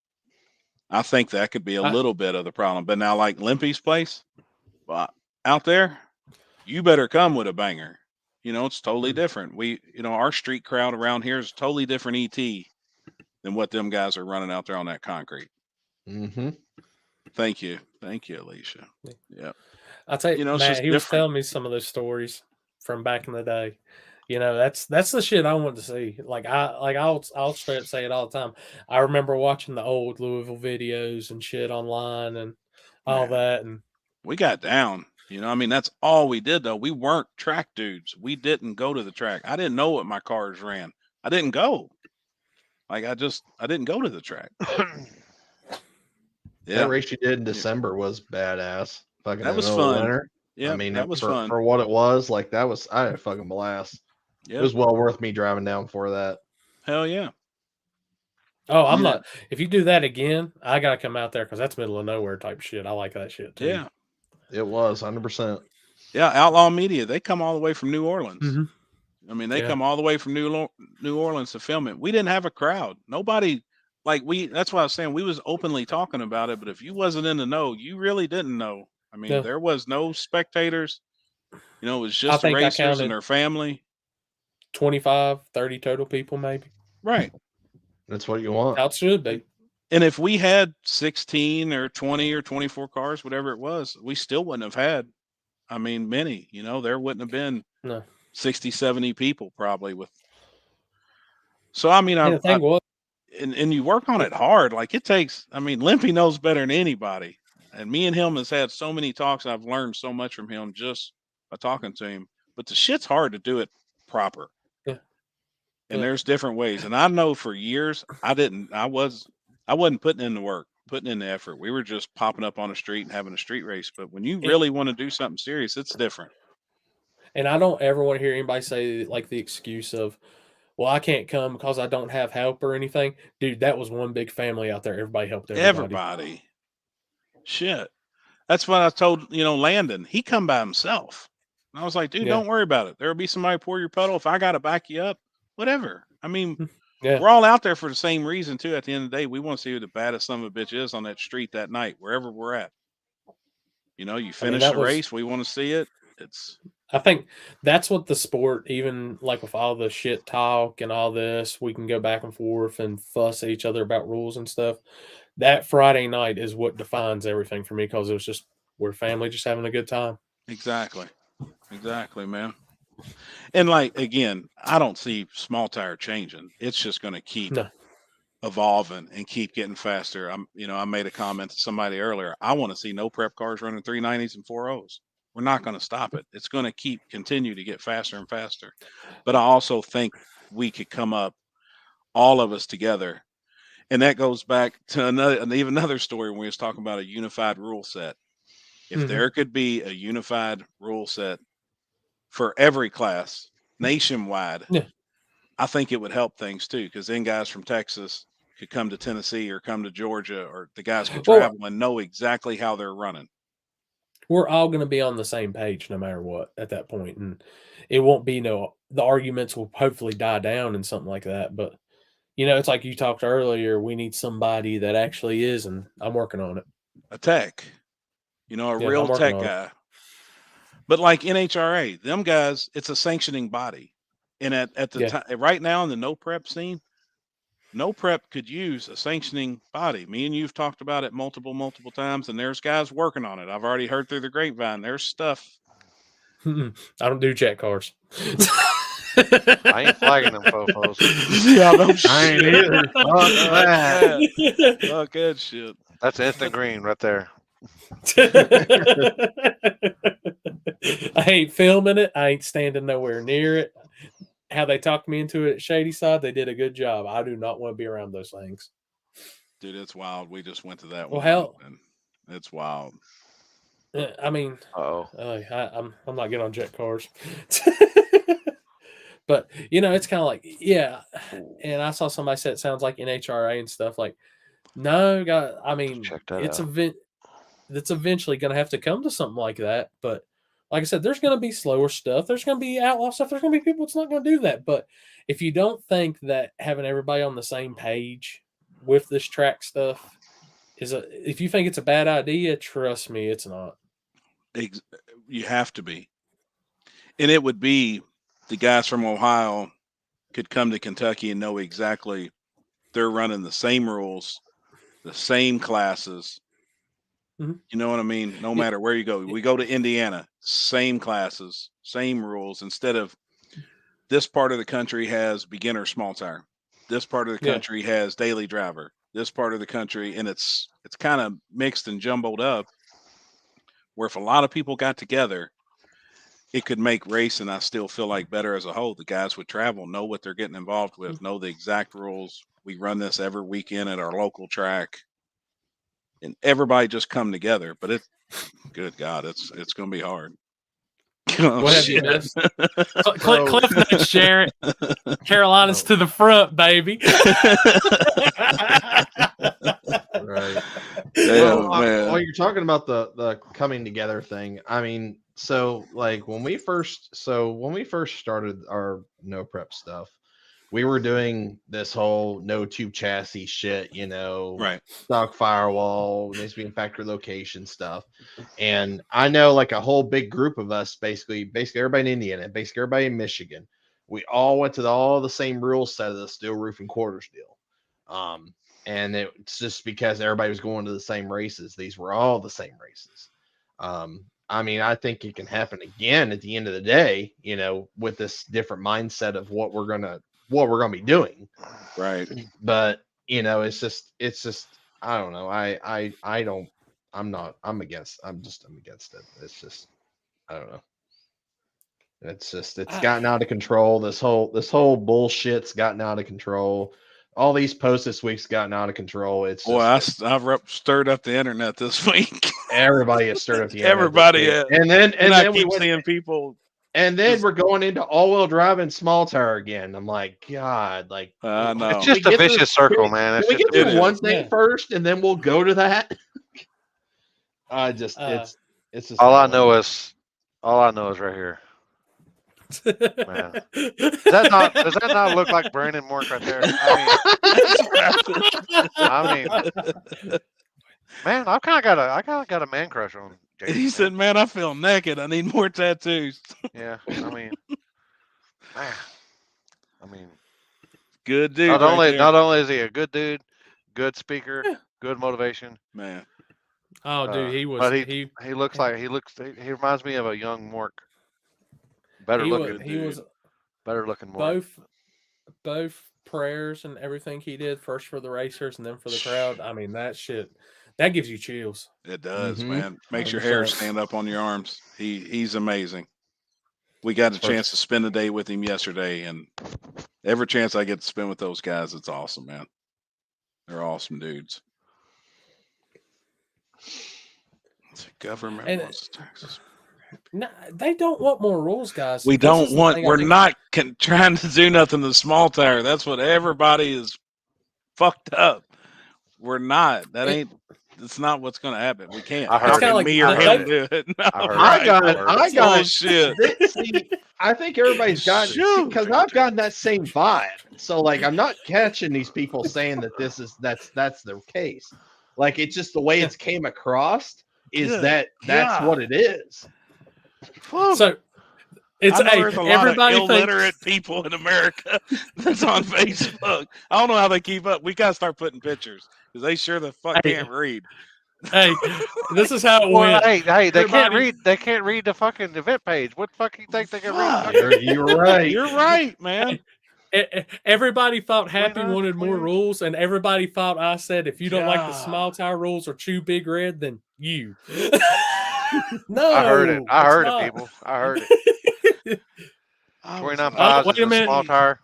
Speaker 2: I think that could be a little bit of the problem. But now, like Limpy's place, out there, you better come with a banger. It's totally different. Our street crowd around here is totally different ET than what them guys are running out there on that concrete.
Speaker 3: Mm-hmm.
Speaker 2: Thank you, Alicia. Yeah,
Speaker 1: I'll tell you,
Speaker 2: it's
Speaker 1: Matt,
Speaker 2: just
Speaker 1: he was
Speaker 2: different.
Speaker 1: telling me some of those stories from back in the day. That's the shit I want to see. I'll straight up say it all the time. I remember watching the old Louisville videos and shit online, and all
Speaker 2: Man.
Speaker 1: that, and
Speaker 2: We got down. You know, I mean, that's all we did, though. We weren't track dudes. We didn't go to the track. I didn't know what my cars ran. I didn't go. Like, I didn't go to the track.
Speaker 3: That
Speaker 2: Yeah,
Speaker 3: race you did in December was badass. Fucking in
Speaker 2: that
Speaker 3: the
Speaker 2: was
Speaker 3: middle of
Speaker 2: fun.
Speaker 3: winter.
Speaker 2: Yeah,
Speaker 3: I mean,
Speaker 2: that was
Speaker 3: for
Speaker 2: fun.
Speaker 3: for what it was, like I had a fucking blast. It
Speaker 2: Yeah,
Speaker 3: was well worth me driving down for that.
Speaker 2: hell yeah.
Speaker 1: oh, I'm
Speaker 2: Yeah.
Speaker 1: not. If you do that again, I gotta come out there because that's middle of nowhere type shit. I like that shit too.
Speaker 2: Yeah,
Speaker 3: It was 100%.
Speaker 2: yeah. Outlaw Media, they come all the way from New Orleans.
Speaker 1: Mm-hmm.
Speaker 2: I mean, they
Speaker 1: Yeah.
Speaker 2: come all the way from New Orleans to film it. We didn't have a crowd. Nobody, like that's why I was saying we was openly talking about it. But if you wasn't in the know, you really didn't know. I mean,
Speaker 1: Yeah.
Speaker 2: there was no spectators. You know, it was
Speaker 1: I
Speaker 2: just the
Speaker 1: think I
Speaker 2: racers
Speaker 1: counted
Speaker 2: and their family.
Speaker 1: 25, 30 total people, maybe.
Speaker 2: Right.
Speaker 3: That's what you want.
Speaker 1: How it should be.
Speaker 2: And if we had 16 or 20 or 24 cars, whatever it was, we still wouldn't have had, I mean, many, you know, there wouldn't have been
Speaker 1: No.
Speaker 2: 60, 70 people probably with. So, I mean,
Speaker 1: And the thing was,
Speaker 2: and you work on it hard. Like it takes, I mean, Limpy knows better than anybody. And me and him has had so many talks. I've learned so much from him just by talking to him. But the shit's hard to do it proper.
Speaker 1: Yeah.
Speaker 2: And
Speaker 1: Yeah.
Speaker 2: there's different ways. And I know for years I wasn't putting in the work, putting in the effort. We were just popping up on a street and having a street race. But when you really want to do something serious, it's different.
Speaker 1: and I don't ever want to hear anybody say like the excuse of, well, I can't come because I don't have help or anything. Dude, that was one big family out there. Everybody helped
Speaker 2: Everybody. Shit. That's what I told, Landon. He come by himself. And I was like, dude,
Speaker 1: Yeah.
Speaker 2: don't worry about it. There'll be somebody pour your puddle. If I got to back you up, whatever. I mean,
Speaker 1: Yeah.
Speaker 2: we're all out there for the same reason, too. At the end of the day, we want to see who the baddest son of a bitch is on that street that night, wherever we're at. You know, you finish the race. We want to see it.
Speaker 1: I think that's what the sport, even like with all the shit talk and all this, we can go back and forth and fuss at each other about rules and stuff. That Friday night is what defines everything for me because it was just we're family just having a good time.
Speaker 2: Exactly, man. And like again, I don't see small tire changing. It's just going to keep evolving and keep getting faster. I made a comment to somebody earlier. I want to see no prep cars running 390s and 4.0s. We're not going to stop it. It's going to continue to get faster and faster. But I also think we could come up, all of us together. And that goes back to another story when we was talking about a unified rule set. If there could be a unified rule set for every class nationwide, I think it would help things too. Because then guys from Texas could come to Tennessee or come to Georgia, or the guys could travel and know exactly how they're running.
Speaker 1: We're all going to be on the same page no matter what at that point. And it won't be the arguments will hopefully die down and something like that. But, it's like you talked earlier, we need somebody that actually is, and I'm working on it.
Speaker 2: A tech, a real tech guy. But like NHRA, them guys, it's a sanctioning body. And at the time, right now in the no prep scene, no prep could use a sanctioning body. Me and you've talked about it multiple times, and there's guys working on it. I've already heard through the grapevine. There's stuff.
Speaker 1: I don't do jet cars.
Speaker 4: I ain't flagging them fofos.
Speaker 2: Yeah, no shit.
Speaker 4: I ain't either. Fuck that.
Speaker 2: Fuck that shit.
Speaker 4: That's instant green right there.
Speaker 1: I ain't filming it. I ain't standing nowhere near it. How they talked me into it at Shady Side, they did a good job. I do not want to be around those things.
Speaker 2: Dude, it's wild. We just went to that
Speaker 1: well,
Speaker 2: one.
Speaker 1: Hell,
Speaker 2: and it's wild.
Speaker 1: I mean, I'm not getting on jet cars. But, it's kind of like, and I saw somebody say it sounds like NHRA and stuff. Like, no, God, I mean, it's eventually going to have to come to something like that. But like I said, there's going to be slower stuff. There's going to be outlaw stuff. There's going to be people that's not going to do that. But if you don't think that having everybody on the same page with this track stuff if you think it's a bad idea, trust me, it's not.
Speaker 2: You have to be. And it would be the guys from Ohio could come to Kentucky and know exactly they're running the same rules, the same classes.
Speaker 1: Mm-hmm.
Speaker 2: You know what I mean? No matter where you go. We go to Indiana, same classes, same rules. Instead of this part of the country has beginner small tire. This part of the country has daily driver. This part of the country, and it's kind of mixed and jumbled up. where if a lot of people got together, it could make racing, I still feel like, better as a whole. The guys would travel, know what they're getting involved with, know the exact rules. We run this every weekend at our local track, and everybody just come together. But good God, it's going to be hard. Oh,
Speaker 1: What have you
Speaker 2: shit.
Speaker 1: missed? Cliff Notes, Sharon. Carolina's to the front, baby.
Speaker 3: Right.
Speaker 2: Damn,
Speaker 3: Well,
Speaker 2: man.
Speaker 3: while you're talking about the coming together thing, I mean, so like when we first started our no prep stuff, we were doing this whole no tube chassis shit, you know,
Speaker 2: Right.
Speaker 3: stock firewall, needs to be in factory location stuff. And I know like a whole big group of us, basically everybody in Indiana, basically everybody in Michigan, we all went to all the same rule set of the steel roof and quarters deal. And it's just because everybody was going to the same races. These were all the same races. I mean, I think it can happen again at the end of the day, you know, with this different mindset of what we're gonna be doing.
Speaker 2: Right.
Speaker 3: But you know, it's just I don't know. I'm against it. It's just I don't know. It's gotten out of control. This whole bullshit's gotten out of control. All these posts this week's gotten out of control. It's just,
Speaker 2: I've stirred up the internet this week.
Speaker 3: Everybody has stirred up the internet.
Speaker 2: Everybody has.
Speaker 3: And then
Speaker 2: I
Speaker 3: we
Speaker 2: keep seeing people.
Speaker 3: And then we're going into all-wheel drive and small tire again. I'm like, God, like
Speaker 2: I know.
Speaker 4: It's just a vicious circle, man.
Speaker 3: Can we get through one thing first, and then we'll go to that? It's just
Speaker 4: all I know is right here. Man. Does that not look like Brandon Mork right there? I mean, man, I kind of got a man crush on Jason.
Speaker 2: He said, "Man, I feel naked. I need more tattoos."
Speaker 4: Yeah, I mean,
Speaker 2: good dude.
Speaker 4: Not only is he a good dude, good speaker, good motivation,
Speaker 2: man.
Speaker 1: Oh, dude, he was.
Speaker 4: But he reminds me of a young Mork. Better looking Mork.
Speaker 1: Both prayers and everything he did, first for the racers and then for the crowd. I mean, that shit, that gives you chills.
Speaker 2: It does, man. Makes your hair stand up on your arms. He's amazing. We got a chance to spend a day with him yesterday, and every chance I get to spend with those guys, it's awesome, man. They're awesome dudes. It's a government wants taxes.
Speaker 1: No, they don't want more rules, guys.
Speaker 2: We're not trying to do nothing to small tire. That's what everybody is fucked up. We're not. It's not what's going to happen. We can't.
Speaker 4: I heard
Speaker 2: me or him do it. No,
Speaker 3: I got
Speaker 2: shit.
Speaker 3: I think everybody's gotten because I've gotten that same vibe. So like, I'm not catching these people saying that that's the case. Like, it's just the way it's came across is that's what it is.
Speaker 1: So it's
Speaker 2: there's a lot
Speaker 1: everybody
Speaker 2: of illiterate people in America that's on Facebook. I don't know how they keep up. We gotta start putting pictures because they sure the fuck can't read.
Speaker 1: Hey, this is how it went.
Speaker 4: Hey, they can't read. They can't read the fucking event page. What the fuck you think they can read?
Speaker 3: You're right.
Speaker 2: You're right, man.
Speaker 1: Everybody thought Happy wanted more rules, and everybody thought I said if you don't like the small tire rules or chew big red, then you. No,
Speaker 4: I heard it. I heard it, people. I heard it. 29.5 is a small tire.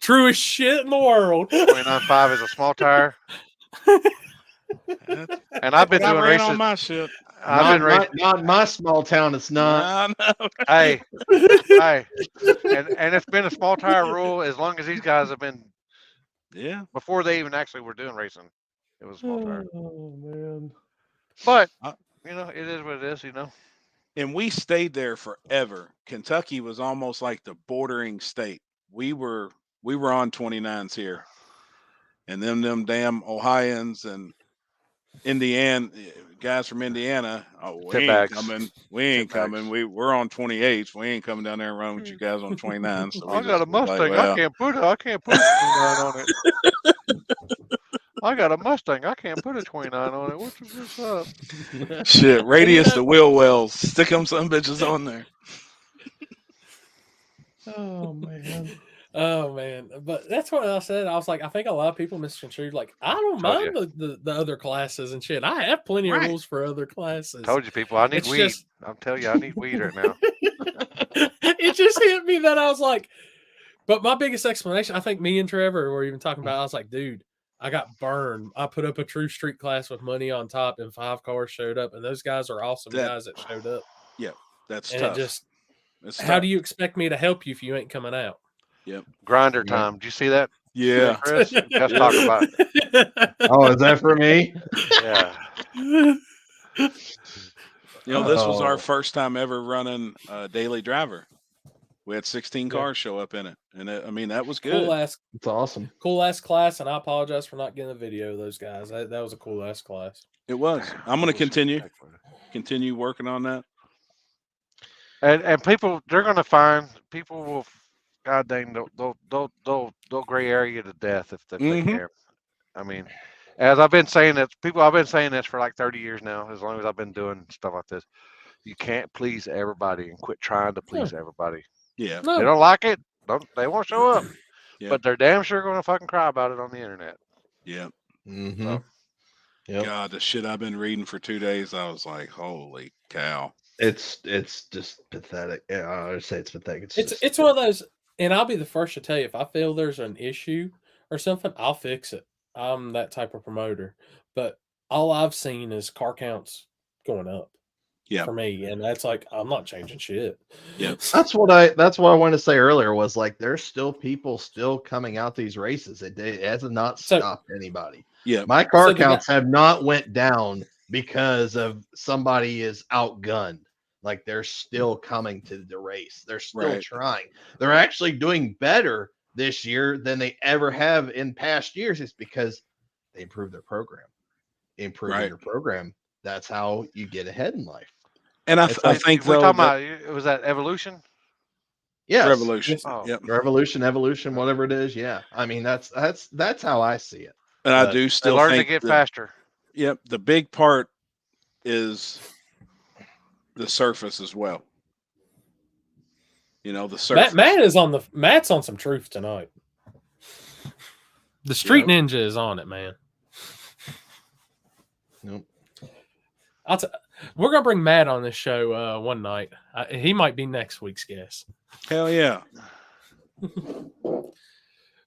Speaker 1: Truest shit in the world.
Speaker 4: 29.5 is a small tire. And I've been doing races
Speaker 2: on my shit.
Speaker 3: Not in my small town. It's not.
Speaker 4: Hey, and it's been a small tire rule as long as these guys have been.
Speaker 2: Yeah.
Speaker 4: Before they even actually were doing racing, it was a small tire.
Speaker 3: Oh man.
Speaker 4: But you know, it is what it is. You know.
Speaker 2: And we stayed there forever. Kentucky was almost like the bordering state. We were on 29s here, and them damn Ohioans and Indiana guys from Indiana. Oh, we ain't coming. We ain't coming. We're on 28s. We ain't coming down there and running with you guys on 29s. So
Speaker 4: I got a Mustang. I can't put a 29 on it. I got a Mustang. I can't put a 29 on it. What's this up?
Speaker 2: Shit, radius to wheel wells. Stick them some bitches on there.
Speaker 3: Oh man.
Speaker 1: Oh man, but that's what I said. I was like, I think a lot of people misconstrued. Like, I don't
Speaker 4: Told
Speaker 1: mind the other classes and shit. I have plenty of
Speaker 2: Right.
Speaker 1: rules for other classes.
Speaker 4: Told you, people. I need
Speaker 1: It's
Speaker 4: weed.
Speaker 1: just
Speaker 4: I'm telling you, I need weed right now.
Speaker 1: it just hit me that I was like, but my biggest explanation, I think me and Trevor were even talking about. I was like, dude, I got burned. I put up a true street class with money on top, and 5 cars showed up, and those guys are awesome guys that showed up.
Speaker 2: Yeah, that's
Speaker 1: And
Speaker 2: tough.
Speaker 1: it just,
Speaker 2: It's
Speaker 1: how
Speaker 2: tough.
Speaker 1: do you expect me to help you if you ain't coming out?
Speaker 2: Yep.
Speaker 4: Grinder
Speaker 3: Yeah.
Speaker 4: time. Did you see that?
Speaker 2: Yeah.
Speaker 4: Chris, just talk about it.
Speaker 3: Oh, is that for me?
Speaker 4: Yeah.
Speaker 2: You know, this was our
Speaker 3: Oh.
Speaker 2: first time ever running a daily driver. We had 16
Speaker 1: Yeah.
Speaker 2: cars show up in it, and I mean that was good.
Speaker 3: It's awesome.
Speaker 1: Cool ass class, and I apologize for not getting a video of those guys. That was a cool ass class.
Speaker 2: It was. I'm going to continue working on that.
Speaker 4: And people, they're gonna find people will. God dang, they'll gray area to death if they can. I mean, as I've been saying that, I've been saying this for like 30 years now. As long as I've been doing stuff like this, you can't please everybody and quit trying to please everybody.
Speaker 2: Yeah.
Speaker 4: They don't like it. They won't show up.
Speaker 2: Yeah.
Speaker 4: But they're damn sure gonna fucking cry about it on the internet.
Speaker 2: Yeah.
Speaker 3: Mm-hmm.
Speaker 4: So,
Speaker 3: Yep.
Speaker 2: God, the shit I've been reading for 2 days, I was like, holy cow.
Speaker 3: It's just pathetic. Yeah, I would say it's pathetic.
Speaker 1: It's one of those, and I'll be the first to tell you if I feel there's an issue or something, I'll fix it. I'm that type of promoter. But all I've seen is car counts going up.
Speaker 2: Yeah.
Speaker 1: For me, and that's like I'm not changing shit.
Speaker 2: Yeah.
Speaker 3: That's what I wanted to say earlier was like there's still people still coming out these races. It has not stopped anybody.
Speaker 2: Yeah.
Speaker 3: My car counts have not went down because of somebody is outgunned. Like they're still coming to the race. They're still trying. They're actually doing better this year than they ever have in past years. It's because they improved their program. Improving your program. That's how you get ahead in life.
Speaker 2: And I think
Speaker 4: we're
Speaker 2: though,
Speaker 4: talking about was that evolution?
Speaker 3: Yes.
Speaker 2: Revolution.
Speaker 4: Oh.
Speaker 2: Yep.
Speaker 3: Evolution, whatever it is. Yeah. I mean, that's how I see it.
Speaker 2: And I do still
Speaker 4: learn
Speaker 2: think
Speaker 4: to get faster.
Speaker 2: Yep. The big part is the surface as well. You know, the surface.
Speaker 1: Matt's on some truth tonight. The Street Ninja is on it, man.
Speaker 3: Nope.
Speaker 1: We're gonna bring Matt on this show one night. He might be next week's guest.
Speaker 2: Hell yeah.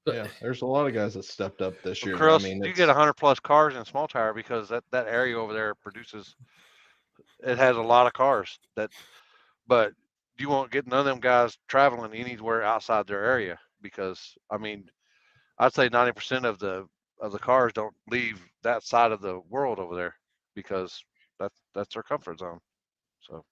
Speaker 3: Yeah, there's a lot of guys that stepped up this year.
Speaker 4: Chris,
Speaker 3: I mean,
Speaker 4: you get 100+ cars in small tire because that area over there it has a lot of cars but you won't get none of them guys traveling anywhere outside their area because I mean, I'd say 90% of the cars don't leave that side of the world over there because that's their comfort zone. So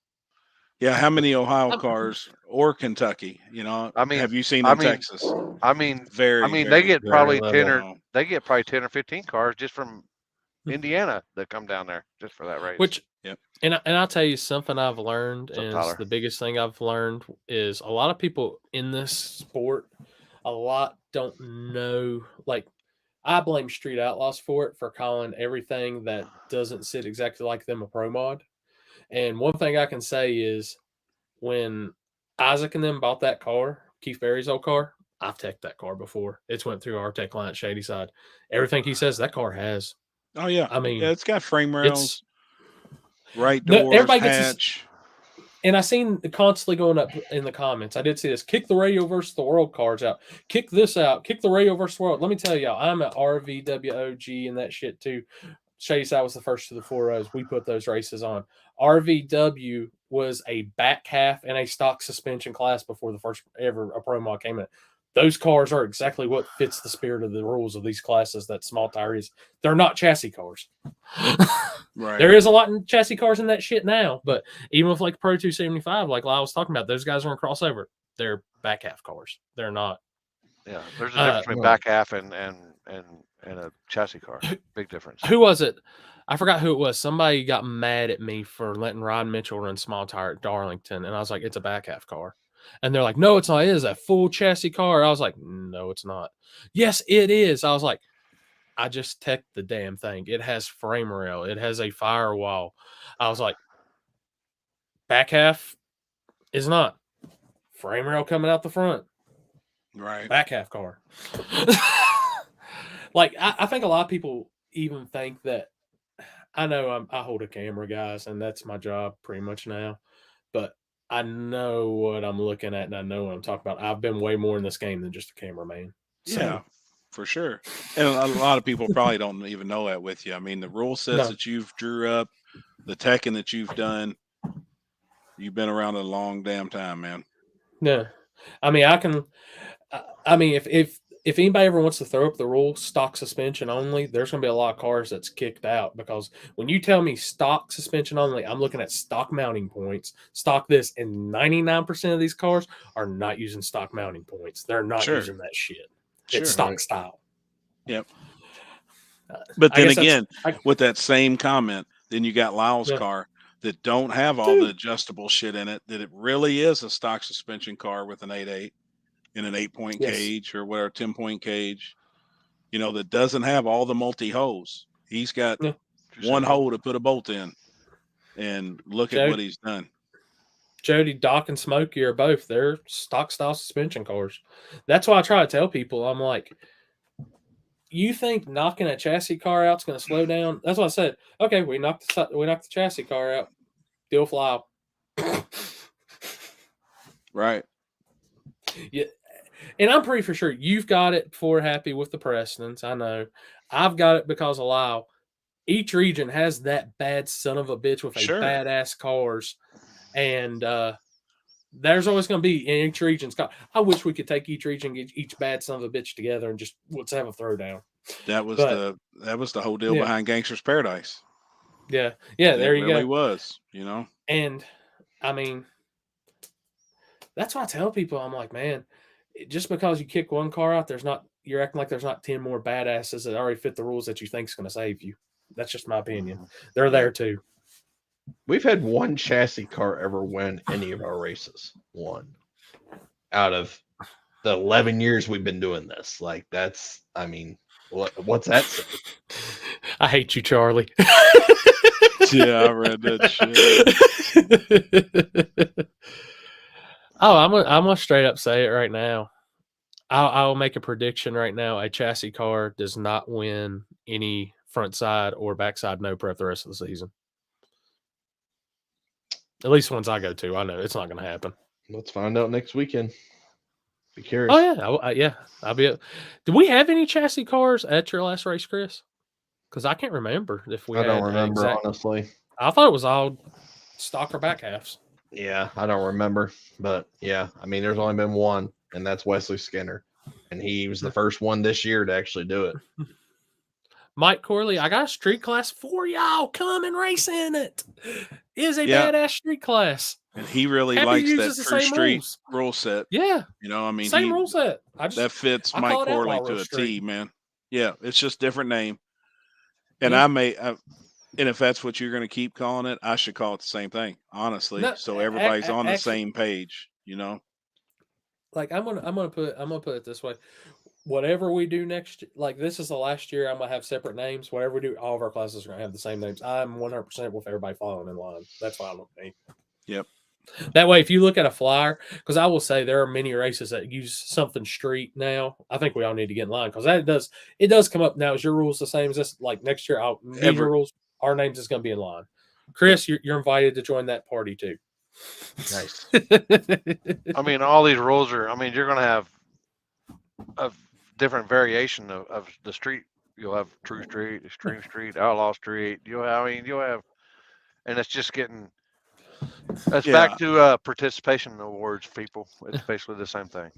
Speaker 2: yeah, how many Ohio cars or Kentucky? You know,
Speaker 4: I mean,
Speaker 2: have you seen in Texas?
Speaker 4: I mean,
Speaker 2: very.
Speaker 4: they get probably
Speaker 2: little.
Speaker 4: 10 or 15 cars just from Indiana that come down there just for that race.
Speaker 1: Which, and I'll tell you something I've learned, and
Speaker 4: Tyler?
Speaker 1: the biggest thing I've learned is a lot of people in this sport, a lot don't know. Like, I blame Street Outlaws for calling everything that doesn't sit exactly like them a pro mod. And one thing I can say is when Isaac and them bought that car, Keith Berry's old car, I've teched that car before. It's went through our tech client Shady Side. Everything he says that car has.
Speaker 2: Oh yeah,
Speaker 1: I mean,
Speaker 2: it's got frame rails, right
Speaker 1: no,
Speaker 2: doors,
Speaker 1: everybody
Speaker 2: hatch.
Speaker 1: And I seen it constantly going up in the comments. I did see this. Kick the radio versus the world cards out. Kick this out. Kick the radio versus world. Let me tell y'all, I'm at RVWOG and that shit too. Shady Side was the first to the 4.0s. We put those races on. RVW was a back half and a stock suspension class before the first ever a pro mod came in. Those cars are exactly what fits the spirit of the rules of these classes that small tire is. They're not chassis cars.
Speaker 2: Right.
Speaker 1: There is a lot in chassis cars in that shit now, but even with like Pro 275, like I was talking about, those guys are in crossover. They're back half cars. They're not.
Speaker 4: Yeah, there's a difference between back half and a chassis car. Big difference.
Speaker 1: Who was it? I forgot who it was. Somebody got mad at me for letting Rod Mitchell run small tire at Darlington, and I was like, "It's a back half car." And they're like, "No, it's not. It is a full chassis car." I was like, "No, it's not." Yes, it is. I was like, I just teched the damn thing. It has frame rail. It has a firewall. I was like, back half is not. Frame rail coming out the front.
Speaker 2: Right.
Speaker 1: back half car. Like I think a lot of people even think that I know I hold a camera, guys, and that's my job pretty much now. But I know what I'm looking at, and I know what I'm talking about. I've been way more in this game than just a cameraman. So,
Speaker 2: Yeah, for sure. And a lot of people probably don't even know that with you. I mean, the rule sets
Speaker 1: no,
Speaker 2: that you've drew up, the teching that you've done, you've been around a long damn time, man.
Speaker 1: no. I mean, I can. I mean, if anybody ever wants to throw up the rule stock suspension only, there's going to be a lot of cars that's kicked out because when you tell me stock suspension only, I'm looking at stock mounting points, stock this, and 99% of these cars are not using stock mounting points. They're not
Speaker 2: Sure.
Speaker 1: using that shit.
Speaker 2: Sure.
Speaker 1: It's stock style.
Speaker 2: Yep. But
Speaker 1: I
Speaker 2: then
Speaker 1: guess that's-
Speaker 2: again, with that same comment, then you got Lyle's
Speaker 1: Yeah.
Speaker 2: car that don't have all the adjustable shit in it, that it really is a stock suspension car with an 8.8 in an 8-point
Speaker 1: Yes.
Speaker 2: cage or whatever, 10-point cage, you know, that doesn't have all the multi-holes. He's got
Speaker 1: Yeah.
Speaker 2: one hole to put a bolt in, and look at what he's done.
Speaker 1: Jody, Doc, and Smokey are both. They're stock style suspension cars. That's why I try to tell people, I'm like, you think knocking a chassis car out is going to slow down? That's what I said. Okay, we knocked the chassis car out. Deal fly.
Speaker 2: Right.
Speaker 1: Yeah, and I'm pretty for sure you've got it for happy with the Prestons. I know. I've got it because of Lyle. Each region has that bad son of a bitch with a badass cars, and there's always going to be in each region's car. I wish we could take each region, get each bad son of a bitch together, and just let's have a throwdown.
Speaker 2: That was the whole deal behind Gangster's Paradise.
Speaker 1: Yeah, there you go.
Speaker 2: It really was, you know.
Speaker 1: And I mean, that's why I tell people, I'm like, man, just because you kick one car out, you're acting like there's not 10 more badasses that already fit the rules that you think is going to save you. That's just my opinion. They're there too.
Speaker 3: We've had one chassis car ever win any of our races. One out of the 11 years we've been doing this. Like that's, I mean, what's that say?
Speaker 1: I hate you, Charlie.
Speaker 2: Yeah, I read that shit.
Speaker 1: Oh, I'm gonna straight up say it right now. I'll make a prediction right now. A chassis car does not win any front side or backside no prep the rest of the season. At least ones I go to. I know it's not going to happen.
Speaker 3: Let's find out next weekend. Be curious.
Speaker 1: Oh yeah, I'll be. Did we have any chassis cars at your last race, Chris? Because I can't remember if we.
Speaker 3: I don't remember honestly.
Speaker 1: I thought it was all stock or back halves.
Speaker 3: Yeah, I don't remember, but yeah, I mean, there's only been one, and that's Wesley Skinner, and he was the first one this year to actually do it.
Speaker 1: Mike Corley, I got a street class for y'all. Come and race in it. It is a badass street class.
Speaker 2: And he really likes that true street rule set.
Speaker 1: Yeah.
Speaker 2: You know, I mean,
Speaker 1: same rule set.
Speaker 2: That fits Mike Corley to a T, man. Yeah, it's just different name. And and if that's what you're going to keep calling it, I should call it the same thing, honestly. No, so everybody's on the same page, you know.
Speaker 1: Like I'm gonna put it this way. Whatever we do next, like this is the last year, I'm gonna have separate names. Whatever we do, all of our classes are gonna have the same names. I'm 100% with everybody following in line. That's fine with me.
Speaker 2: Yep.
Speaker 1: That way, if you look at a flyer, because I will say there are many races that use something street now. I think we all need to get in line because it does come up now. Is your rules the same as this? Like next year, your rules, our names is going to be in line. Chris, you're invited to join that party too.
Speaker 3: Nice.
Speaker 4: I mean, all these rules are. I mean, you're going to have a different variation of the street. You'll have true street, extreme street, outlaw street. You'll have, and it's just getting. That's back to participation awards, people. It's basically the same thing.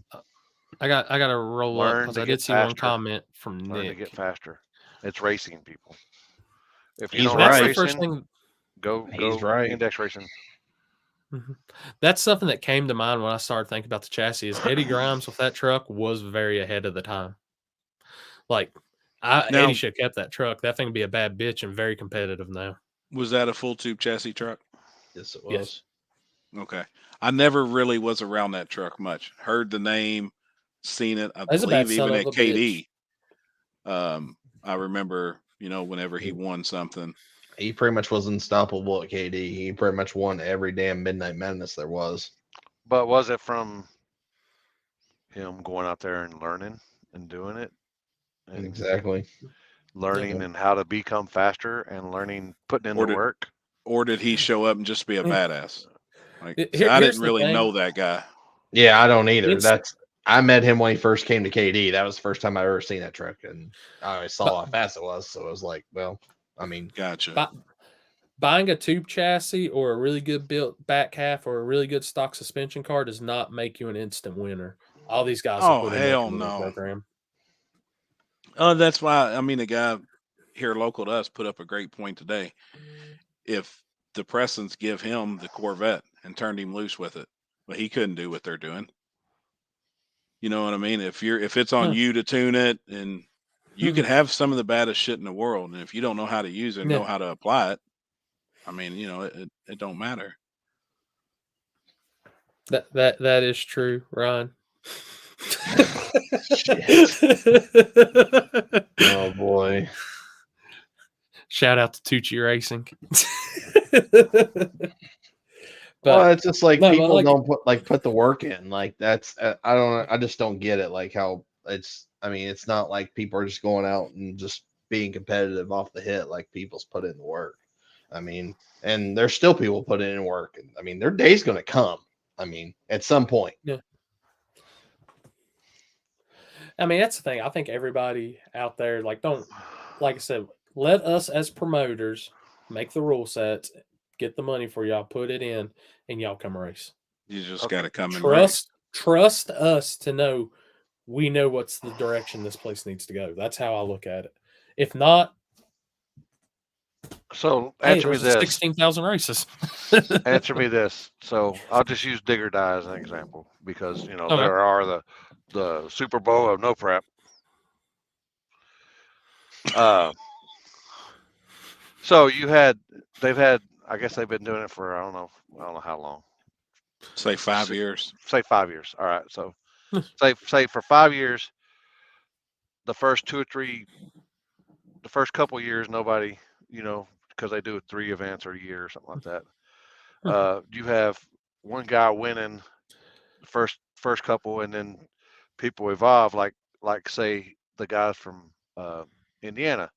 Speaker 1: I got to roll up because I did see one comment from Nick.
Speaker 4: Learn to get faster. It's racing, people. If
Speaker 3: you don't like
Speaker 4: racing, go index racing.
Speaker 1: Mm-hmm. That's something that came to mind when I started thinking about the chassis. Is Eddie Grimes with that truck was very ahead of the time. Like Eddie should have kept that truck. That thing would be a bad bitch and very competitive now.
Speaker 2: Was that a full tube chassis truck?
Speaker 3: Yes, it was.
Speaker 1: Yes.
Speaker 2: Okay. I never really was around that truck much. Heard the name, seen it. I believe even at KD. I remember, whenever he won something.
Speaker 3: He pretty much was unstoppable at KD. He pretty much won every damn Midnight Madness there was.
Speaker 4: But was it from him going out there and learning and doing it and
Speaker 3: Exactly.
Speaker 4: learning and how to become faster and learning, putting in
Speaker 2: Or
Speaker 4: the
Speaker 2: did,
Speaker 4: work.
Speaker 2: or did he show up and just be a badass? Like, see,
Speaker 1: Here,
Speaker 2: I
Speaker 1: here's
Speaker 2: didn't
Speaker 1: the
Speaker 2: really
Speaker 1: thing.
Speaker 2: know that guy.
Speaker 3: Yeah, I don't either.
Speaker 1: It's-
Speaker 3: I met him when he first came to KD. That was the first time I ever seen that truck, and I always saw
Speaker 1: But-
Speaker 3: how fast it was. So it was like, well, I mean,
Speaker 2: Gotcha.
Speaker 1: Buying a tube chassis or a really good built back half or a really good stock suspension car does not make you an instant winner. All these guys have
Speaker 2: Oh,
Speaker 1: put in work
Speaker 2: hell
Speaker 1: into their
Speaker 2: no.
Speaker 1: program.
Speaker 2: That's why, I mean, the guy here local to us put up a great point today. If the Prestons give him the Corvette and turned him loose with it, but he couldn't do what they're doing. You know what I mean? If it's on
Speaker 1: Yeah.
Speaker 2: you to tune it, and you could have some of the baddest shit in the world, and if you don't know how to use it and know how to apply it, I mean, it don't matter.
Speaker 1: That is true, Ron.
Speaker 3: oh boy.
Speaker 1: Shout out to Tucci Racing.
Speaker 3: Well, it's just like
Speaker 1: no, but
Speaker 3: people
Speaker 1: like-
Speaker 3: don't put the work in. Like that's I just don't get it. Like how it's. I mean, it's not like people are just going out and just being competitive off the hit. Like people's put in the work. I mean, and there's still people put in work. I mean, their day's gonna come. I mean, at some point.
Speaker 1: Yeah. I mean, that's the thing. I think everybody out there, like I said, let us as promoters make the rule sets, get the money for y'all, put it in, and y'all come race.
Speaker 2: You just got to come and race.
Speaker 1: Trust us to know we know what's the direction this place needs to go. That's how I look at it. If not,
Speaker 4: So
Speaker 1: hey,
Speaker 4: answer me
Speaker 1: there's
Speaker 4: this.
Speaker 1: 16,000 races.
Speaker 4: Answer me this. So I'll just use Digger Die as an example because
Speaker 1: Okay.
Speaker 4: there are the Super Bowl of no prep. So they've had, I guess they've been doing it for I don't know how long.
Speaker 2: Say 5 years.
Speaker 4: Say 5 years. All right. So say for 5 years, the first 2 or 3, the first couple years, nobody, because they do 3 events a year or something like that. You have one guy winning the first couple, and then people evolve, like say the guys from Indiana.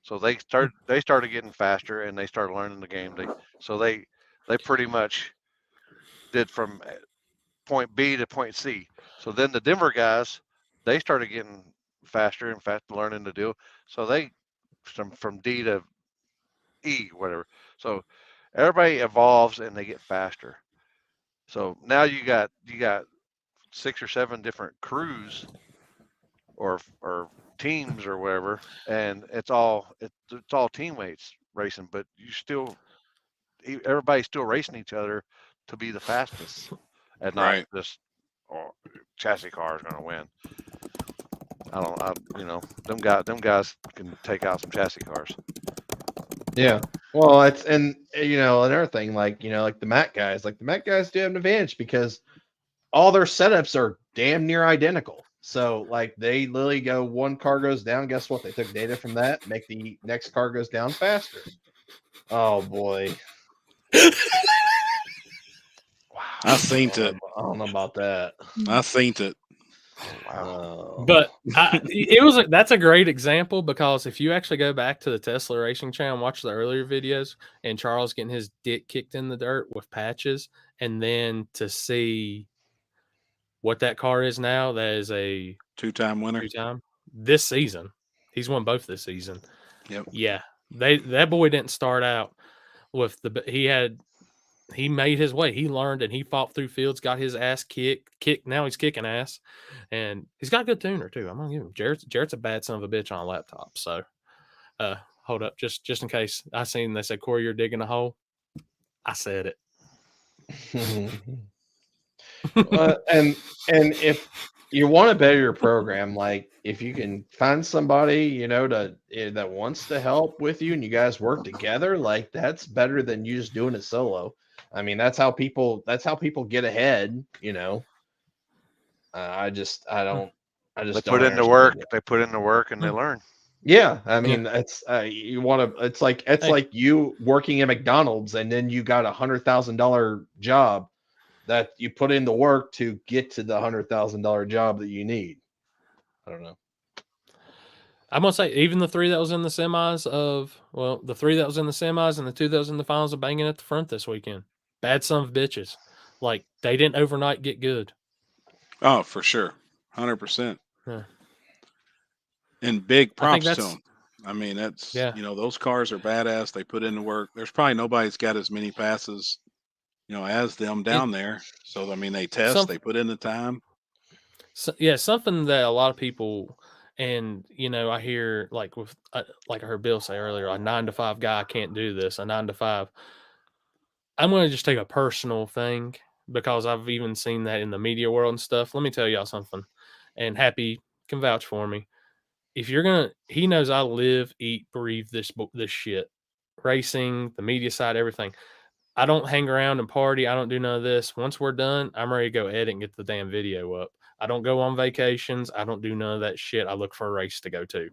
Speaker 4: So they started getting faster, and they started learning the game. They pretty much did from point B to point C. So then the Denver guys, they started getting faster and learning to do. So they from D to E, whatever. So everybody evolves and they get faster. So now you got 6 or 7 different crews or teams or whatever, and it's all teammates racing, but everybody's still racing each other to be the fastest, and not
Speaker 2: Right.
Speaker 4: just chassis car is going to win. Them guys can take out some chassis cars.
Speaker 3: Yeah. Well, it's another thing, like the Mac guys do have an advantage because all their setups are damn near identical. So like they literally go, one car goes down. Guess what? They took data from that, make the next car goes down faster. Oh boy.
Speaker 2: I seen it.
Speaker 3: I don't know about that.
Speaker 2: I seen it.
Speaker 4: Wow.
Speaker 1: But that's a great example, because if you actually go back to the Tesla Racing channel and watch the earlier videos, and Charles getting his dick kicked in the dirt with patches, and then to see what that car is now, that is a
Speaker 2: 2-time winner.
Speaker 1: This season. He's won both this season.
Speaker 2: Yep.
Speaker 1: Yeah. That boy didn't start out with he made his way. He learned and he fought through fields, got his ass kicked. Now he's kicking ass, and he's got a good tuner too. I'm gonna give him Jarrett's a bad son of a bitch on a laptop. So, hold up, just in case I seen they said, Corey, you're digging a hole. I said it.
Speaker 3: And if you want to better your program, like if you can find somebody that wants to help with you and you guys work together, like that's better than you just doing it solo. I mean, that's how people get ahead. I just
Speaker 4: They
Speaker 3: don't
Speaker 4: put in the work. They put in the work and they learn.
Speaker 3: Yeah, I mean, it's you want to. It's like you working at McDonald's and then you got $100,000 job that you put in the work to get to the $100,000 job that you need. I don't know.
Speaker 1: I'm gonna say even the 3 that was in the semis the 3 that was in the semis and the 2 that was in the finals are banging at the front this weekend. Bad son of bitches. Like they didn't overnight get good.
Speaker 2: Oh, for sure. 100%.
Speaker 1: Yeah.
Speaker 2: And big
Speaker 1: I think
Speaker 2: props to
Speaker 1: that's
Speaker 2: them. I mean, that's,
Speaker 1: yeah.
Speaker 2: those cars are badass. They put in the work. There's probably nobody's got as many passes, as them down there. So, I mean, they test, they put in the time.
Speaker 1: So, yeah, something that a lot of people, and I hear like I heard Bill say earlier, a 9-to-5 guy can't do this. A 9-to-5. I'm going to just take a personal thing because I've even seen that in the media world and stuff. Let me tell y'all something, and Happy can vouch for me. If you're he knows I live, eat, breathe this shit, racing, the media side, everything. I don't hang around and party. I don't do none of this. Once we're done, I'm ready to go edit and get the damn video up. I don't go on vacations. I don't do none of that shit. I look for a race to go to.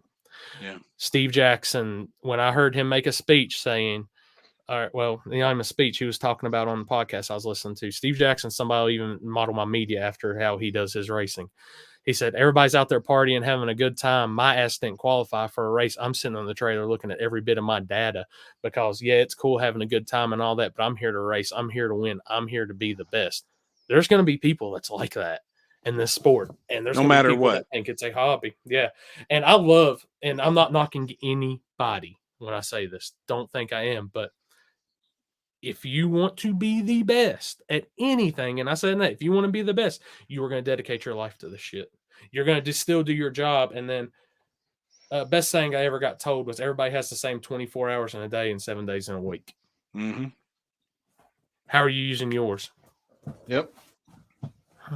Speaker 2: Yeah.
Speaker 1: Steve Jackson, when I heard him make a speech saying, all right, well, I'm a speech he was talking about on the podcast I was listening to. Steve Jackson, somebody even model my media after how he does his racing. He said, everybody's out there partying, having a good time. My ass didn't qualify for a race. I'm sitting on the trailer looking at every bit of my data because, yeah, it's cool having a good time and all that, but I'm here to race. I'm here to win. I'm here to be the best. There's going to be people that's like that in this sport, and there's
Speaker 2: No
Speaker 1: going to
Speaker 2: matter
Speaker 1: be people
Speaker 2: what.
Speaker 1: that think it's a hobby. Yeah, and I love, and I'm not knocking anybody when I say this. Don't think I am, but if you want to be the best at anything, and I said that, if you want to be the best, you are going to dedicate your life to this shit. You're going to still do your job. And then best thing I ever got told was everybody has the same 24 hours in a day and 7 days in a week.
Speaker 2: Mm-hmm.
Speaker 1: How are you using yours?
Speaker 3: Yep.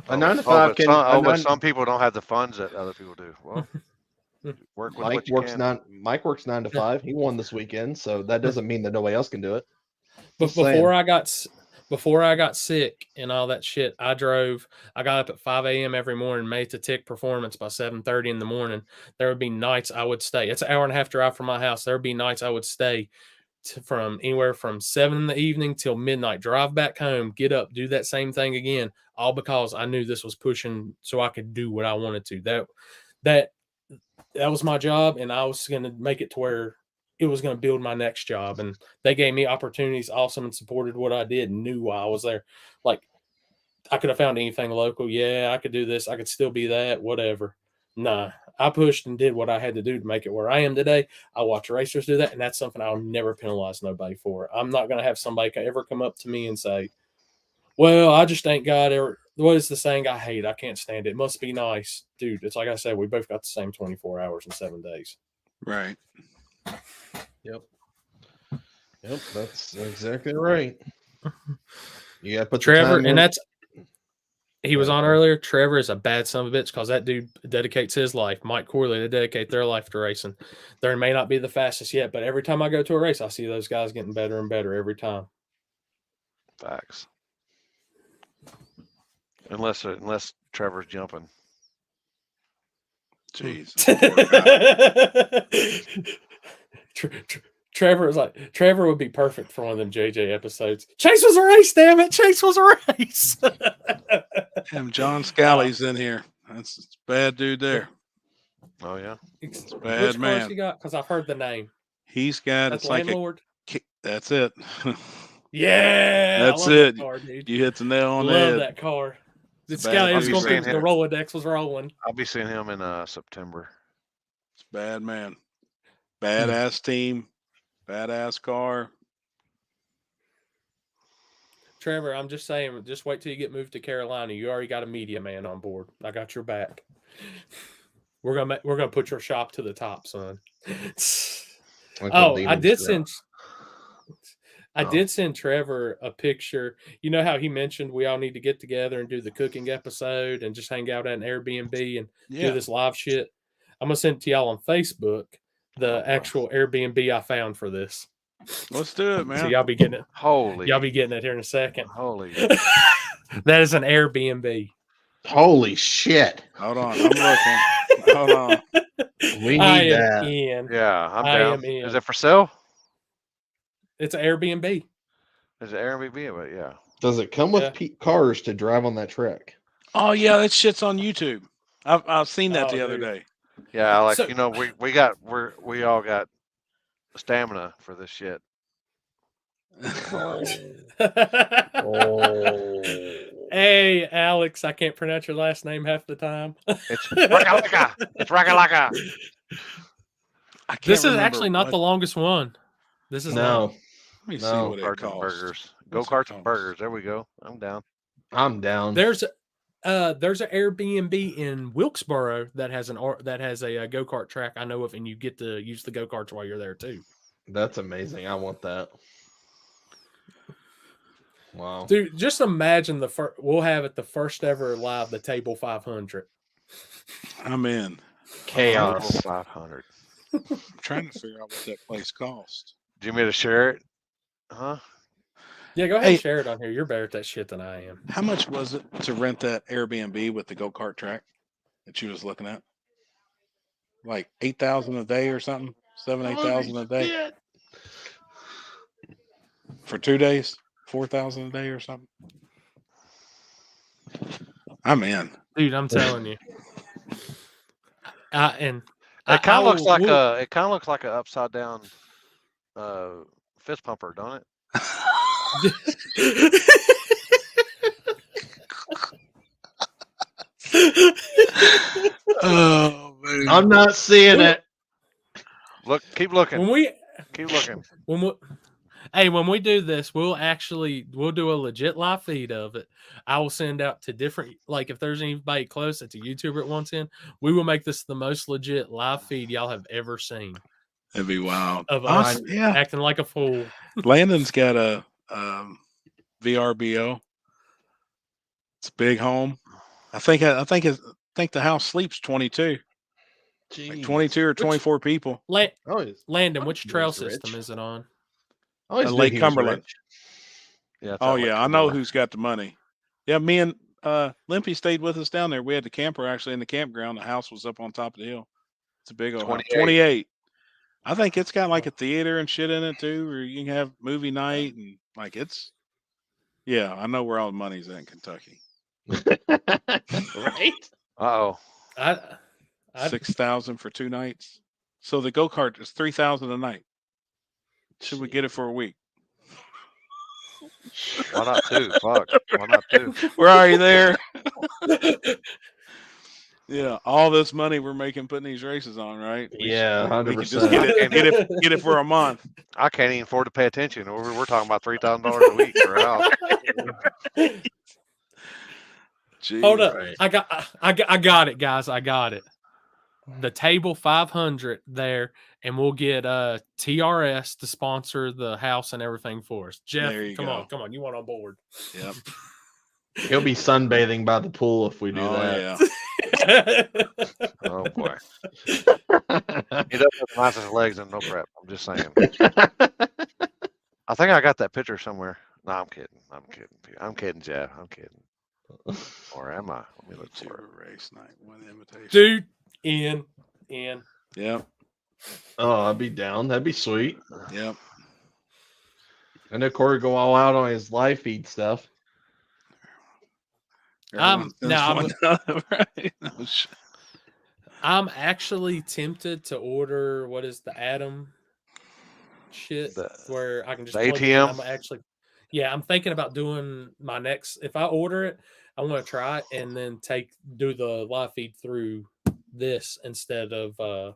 Speaker 3: A 9-to-5
Speaker 4: but some people don't have the funds that other people do. Well, work with what you can.
Speaker 3: Mike works 9 to 5. He won this weekend, so that doesn't mean that nobody else can do it.
Speaker 1: But before I got sick and all that shit, I got up at 5 a.m. every morning, made to tick performance by 7:30 in the morning. There would be nights I would stay. It's an hour and a half drive from my house. There would be nights I would stay from anywhere from 7 in the evening till midnight, drive back home, get up, do that same thing again, all because I knew this was pushing so I could do what I wanted to. That was my job, and I was going to make it to where it was going to build my next job. And they gave me opportunities, awesome, and supported what I did and knew why I was there. Like, I could have found anything local. Yeah, I could do this. I could still be that, whatever. Nah, I pushed and did what I had to do to make it where I am today. I watch racers do that, and that's something I'll never penalize nobody for. I'm not going to have somebody ever come up to me and say, well, I just ain't got ever. What is the saying I hate? I can't stand it. It must be nice. Dude, it's like I said, we both got the same 24 hours and 7 days.
Speaker 2: Right.
Speaker 3: Yep, that's exactly right. You got to put
Speaker 1: Trevor,
Speaker 3: the time
Speaker 1: and
Speaker 3: in.
Speaker 1: He was on earlier. Trevor is a bad son of a bitch because that dude dedicates his life. Mike Corley, they dedicate their life to racing. They may not be the fastest yet, but every time I go to a race, I see those guys getting better and better every time.
Speaker 4: Facts. Unless Trevor's jumping.
Speaker 2: Jeez.
Speaker 1: Trevor would be perfect for one of them JJ episodes. Chase was a race, damn it! Chase was a race.
Speaker 2: Damn, John Scally's in here. That's bad dude there.
Speaker 4: Oh yeah,
Speaker 2: it's bad
Speaker 1: Which
Speaker 2: man.
Speaker 1: cars he got? Because I've heard the name.
Speaker 2: He's got
Speaker 1: That's
Speaker 2: it's like
Speaker 1: landlord.
Speaker 2: That's it.
Speaker 1: Yeah,
Speaker 2: that's
Speaker 1: I love
Speaker 2: it.
Speaker 1: That car, dude.
Speaker 2: You hit the nail on the
Speaker 1: head.
Speaker 2: Love
Speaker 1: that car. Scally was going through the Rolodex was rolling.
Speaker 4: I'll be seeing him in September.
Speaker 2: It's bad man. Badass team. Badass car.
Speaker 1: Trevor, I'm just saying, just wait till you get moved to Carolina. You already got a media man on board. I got your back. We're gonna put your shop to the top, son. I did send Trevor a picture. You know how he mentioned we all need to get together and do the cooking episode and just hang out at an Airbnb and do this live shit. I'm gonna send it to y'all on Facebook. The actual Airbnb I found for this.
Speaker 2: Let's do it, man.
Speaker 1: So y'all be getting it.
Speaker 4: Holy.
Speaker 1: Y'all be getting it here in a second.
Speaker 4: Holy.
Speaker 1: That is an Airbnb.
Speaker 3: Holy shit.
Speaker 2: Hold on. I'm looking. Hold on.
Speaker 3: We need that.
Speaker 4: Yeah, I'm down. Is it for sale?
Speaker 1: It's an Airbnb.
Speaker 4: Is it Airbnb? But yeah.
Speaker 3: Does it come with cars to drive on that track?
Speaker 2: Oh yeah, that shit's on YouTube. I've seen that
Speaker 1: Oh,
Speaker 2: the other
Speaker 1: dude.
Speaker 2: day.
Speaker 4: Yeah, like
Speaker 1: So-
Speaker 4: you know, we all got stamina for this shit.
Speaker 1: Hey, Alex, I can't pronounce your last name half the time.
Speaker 4: It's Rakalaka. It's Rakalaka.
Speaker 2: I can't
Speaker 1: This is
Speaker 2: remember
Speaker 1: actually not
Speaker 2: what-
Speaker 1: the longest one. This is
Speaker 3: No.
Speaker 1: not.
Speaker 2: Let me see
Speaker 3: No.
Speaker 2: what it
Speaker 4: Go-karts and
Speaker 2: costs.
Speaker 4: burgers.
Speaker 2: What's it
Speaker 4: Go-karts and
Speaker 2: cost?
Speaker 4: burgers. There we go. I'm down.
Speaker 3: I'm down.
Speaker 1: There's an Airbnb in Wilkesboro that has a go-kart track I know of, and you get to use the go-karts while you're there too.
Speaker 3: That's amazing. I want that. Wow.
Speaker 1: Dude, just imagine we'll have it the first ever live, the Table 500.
Speaker 2: I'm in.
Speaker 3: Chaos.
Speaker 4: 500.
Speaker 2: I'm trying to figure out what that place cost.
Speaker 4: Do you want me to share it? Huh?
Speaker 1: Yeah, go ahead
Speaker 2: Hey.
Speaker 1: and share it on here. You're better at that shit than I am.
Speaker 2: How much was it to rent that Airbnb with the go-kart track that you was looking at? Like 8,000 a day or something? 8,000 a day for 2 days? 4,000 a day or something? I'm in.
Speaker 1: Dude, I'm telling you. And
Speaker 4: It kind of looks like
Speaker 1: we'll-
Speaker 4: it kind of looks like an upside down fist pumper, don't it?
Speaker 2: Oh man.
Speaker 3: I'm not seeing it.
Speaker 4: Look, keep looking.
Speaker 2: Mm-hmm.
Speaker 4: Keep looking.
Speaker 1: When we do this, we'll do a legit live feed of it. I will send out to different, like if there's anybody close that's a YouTuber at once in, we will make this the most legit live feed y'all have ever seen
Speaker 2: That'd be wild.
Speaker 1: of us
Speaker 2: Yeah.
Speaker 1: acting like a fool.
Speaker 2: Landon's got a VRBO. It's a big home. I think the house sleeps 22. Like 22 or 24 people.
Speaker 1: Landon, which
Speaker 3: he
Speaker 1: trail
Speaker 3: was rich.
Speaker 1: system is it on?
Speaker 3: I always knew
Speaker 2: Lake
Speaker 3: he was
Speaker 2: Cumberland.
Speaker 3: rich.
Speaker 4: Yeah.
Speaker 2: Oh yeah, I know who's got the money. Yeah, me and Limpy stayed with us down there. We had the camper actually in the campground. The house was up on top of the hill. It's a big old house. 28. I think it's got like a theater and shit in it too, where you can have movie night and like it's. Yeah, I know where all the money's at in Kentucky.
Speaker 3: Right?
Speaker 4: Uh-oh.
Speaker 2: 6,000 for 2 nights. So the go-kart is 3,000 a night. Should we get it for a week?
Speaker 4: Why not 2? Fuck. Why not 2?
Speaker 2: We're already there. Yeah, all this money we're making putting these races on, right?
Speaker 3: Yeah,
Speaker 2: we could
Speaker 3: 100%.
Speaker 2: just get it for a month.
Speaker 4: I can't even afford to pay attention. We're talking about $3,000 a week for a house.
Speaker 2: Gee,
Speaker 1: Hold up.
Speaker 3: Right.
Speaker 1: I got it, guys. I got it. The Table 500 there, and we'll get TRS to sponsor the house and everything for us. Jeff,
Speaker 2: There you
Speaker 1: come
Speaker 2: go.
Speaker 1: on, you want on board?
Speaker 2: Yep.
Speaker 3: He'll be sunbathing by the pool if we do
Speaker 2: Oh
Speaker 3: that.
Speaker 2: yeah.
Speaker 4: Oh boy. He does have the nicest legs and no prep. I'm just saying. I think I got that picture somewhere. No, I'm kidding. I'm kidding, Jeff. I'm kidding. Or am I? Let me look
Speaker 2: Two
Speaker 4: for it.
Speaker 2: race night, 1 invitation.
Speaker 1: Dude, in.
Speaker 2: Yep.
Speaker 3: Oh, I'd be down. That'd be sweet.
Speaker 2: Yep.
Speaker 3: I know Corey go all out on his live feed stuff.
Speaker 2: Everyone sends
Speaker 1: now
Speaker 2: one out, right? No shit.
Speaker 1: I'm actually tempted to order what is the Atom shit where I can just
Speaker 4: the
Speaker 1: plug it in.
Speaker 4: ATM?
Speaker 1: I'm thinking about doing my next. If I order it, I want to try it and then do the live feed through this instead of the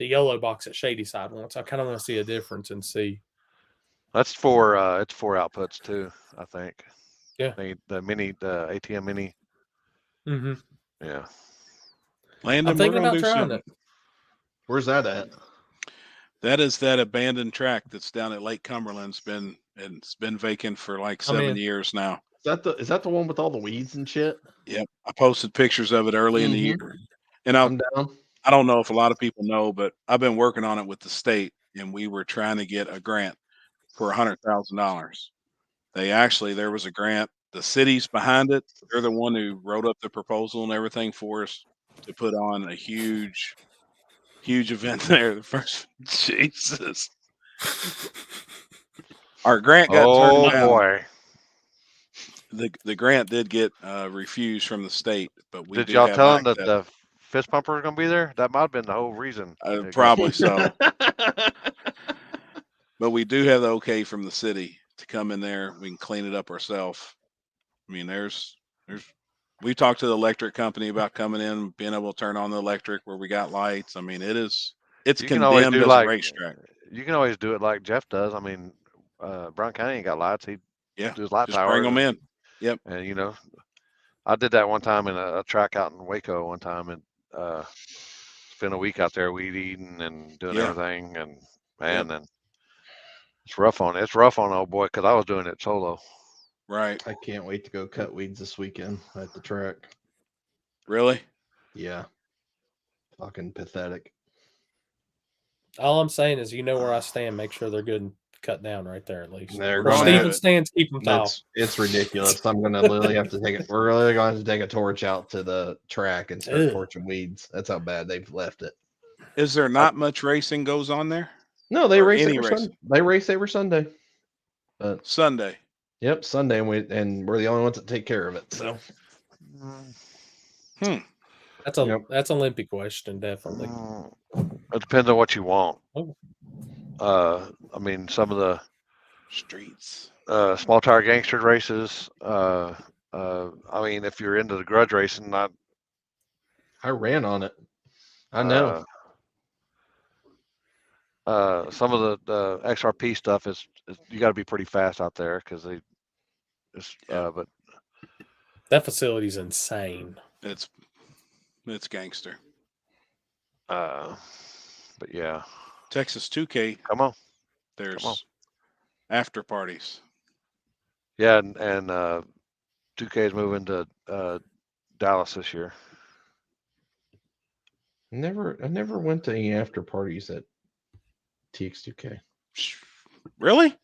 Speaker 1: YOLO box at Shady Side once. I kind of want to see a difference and see.
Speaker 4: That's for it's 4 outputs too, I think.
Speaker 1: Yeah.
Speaker 4: The ATM mini.
Speaker 1: Mm-hmm.
Speaker 4: Yeah.
Speaker 2: Landon,
Speaker 1: I'm thinking
Speaker 2: we're gonna
Speaker 1: about
Speaker 2: do
Speaker 1: trying
Speaker 2: something.
Speaker 1: it.
Speaker 3: Where's that at?
Speaker 2: That is that abandoned track that's down at Lake Cumberland. It's been vacant for like 7 years now.
Speaker 3: Is that the one with all the weeds and shit?
Speaker 2: Yep. I posted pictures of it early in the year. And
Speaker 3: I'm down.
Speaker 2: I don't know if a lot of people know, but I've been working on it with the state, and we were trying to get a grant for $100,000. There was a grant. The city's behind it. They're the one who wrote up the proposal and everything for us to put on a huge event there. The first, Jesus. Our grant got turned
Speaker 4: Oh
Speaker 2: down.
Speaker 4: boy!
Speaker 2: The grant did get refused from the state, but we
Speaker 4: Did
Speaker 2: do
Speaker 4: y'all
Speaker 2: have
Speaker 4: tell them that
Speaker 2: access.
Speaker 4: the fist pumper was going to be there? That might have been the whole reason. it got-
Speaker 2: Probably so. But we do have the okay from the city to come in there. We can clean it up ourselves. I mean, we talked to the electric company about coming in, being able to turn on the electric where we got lights. I mean, it's
Speaker 4: You can always
Speaker 2: condemned
Speaker 4: do
Speaker 2: as a
Speaker 4: like
Speaker 2: racetrack.
Speaker 4: you can always do it like Jeff does. I mean, Brown County ain't got lights. He
Speaker 2: Yeah,
Speaker 4: do his light
Speaker 2: just
Speaker 4: tower.
Speaker 2: bring them in. Yep.
Speaker 4: And I did that one time in a track out in Waco one time, and spent a week out there weed eating and doing
Speaker 2: Yeah.
Speaker 4: everything. And man, and it's rough on old boy because I was doing it solo.
Speaker 2: Right.
Speaker 3: I can't wait to go cut weeds this weekend at the track.
Speaker 2: Really?
Speaker 3: Yeah. Fucking pathetic.
Speaker 1: All I'm saying is, you know where I stand. Make sure they're good and cut down right there at least.
Speaker 3: They're
Speaker 2: We're
Speaker 3: going
Speaker 2: gonna
Speaker 3: to
Speaker 1: Steven stands, keep them tall.
Speaker 3: it's ridiculous. I'm gonna literally have to take it. We're really going to take a torch out to the track and start
Speaker 1: Ugh.
Speaker 3: torching weeds. That's how bad they've left it.
Speaker 2: Is there not much racing goes on there?
Speaker 3: No, they
Speaker 2: Or
Speaker 3: race
Speaker 2: any
Speaker 3: every
Speaker 2: race?
Speaker 3: Sunday. They race every Sunday. But
Speaker 2: Sunday.
Speaker 3: yep, Sunday, and we're the only ones that take care of it. So
Speaker 1: That's an Olympic question, definitely.
Speaker 4: It depends on what you want.
Speaker 1: Oh.
Speaker 4: I mean, some of the
Speaker 2: Streets.
Speaker 4: small tire gangster races. I mean, if you're into the grudge racing,
Speaker 3: I ran on it. I know.
Speaker 4: Some of the XRP stuff is you got to be pretty fast out there because but
Speaker 1: That facility's insane.
Speaker 2: It's gangster.
Speaker 4: but yeah,
Speaker 2: Texas 2K.
Speaker 4: come on.
Speaker 2: There's after parties.
Speaker 4: Yeah, and 2K is moving to Dallas this year.
Speaker 3: I never went to any after parties at TX2K.
Speaker 2: Really?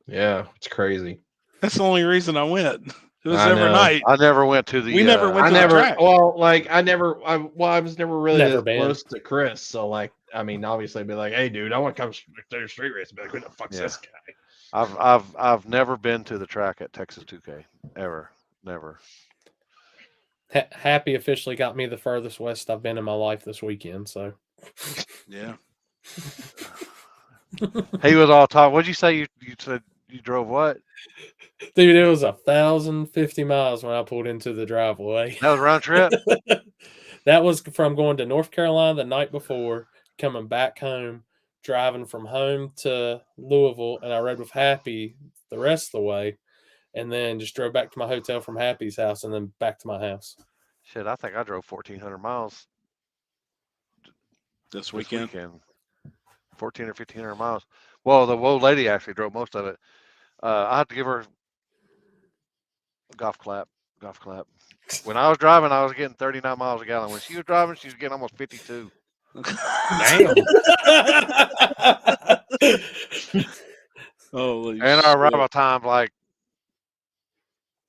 Speaker 3: Yeah, it's crazy.
Speaker 2: That's the only reason I went. It was
Speaker 3: I
Speaker 2: every
Speaker 3: know.
Speaker 2: night.
Speaker 4: I never went to the.
Speaker 2: We never went
Speaker 3: I
Speaker 2: to the
Speaker 3: never.
Speaker 2: track.
Speaker 3: Well, like I was never really
Speaker 1: Never
Speaker 3: that
Speaker 1: been.
Speaker 3: close to Chris. So like, I mean, obviously, I'd be like, hey, dude, I want to come to your street race. Be like, who the fuck's
Speaker 4: Yeah.
Speaker 3: this guy?
Speaker 4: I've never been to the track at Texas 2K ever. Never.
Speaker 1: Happy officially got me the furthest west I've been in my life this weekend. So
Speaker 2: Yeah.
Speaker 4: He was all talk. What'd you say? You said you drove what?
Speaker 1: dude, it was 1,050 miles when I pulled into the driveway.
Speaker 4: That was round trip.
Speaker 1: That was from going to North Carolina the night before, coming back home, driving from home to Louisville, and I rode with Happy the rest of the way, and then just drove back to my hotel from Happy's house, and then back to my house.
Speaker 4: Shit, I think I drove 1,400 miles
Speaker 2: This weekend.
Speaker 4: 14 or 1,500 miles. Well, the old lady actually drove most of it. I had to give her a golf clap. When I was driving, I was getting 39 miles a gallon. When she was driving, she was getting almost 52.
Speaker 3: Damn.
Speaker 2: Holy
Speaker 4: And our
Speaker 2: shit.
Speaker 4: arrival time, like,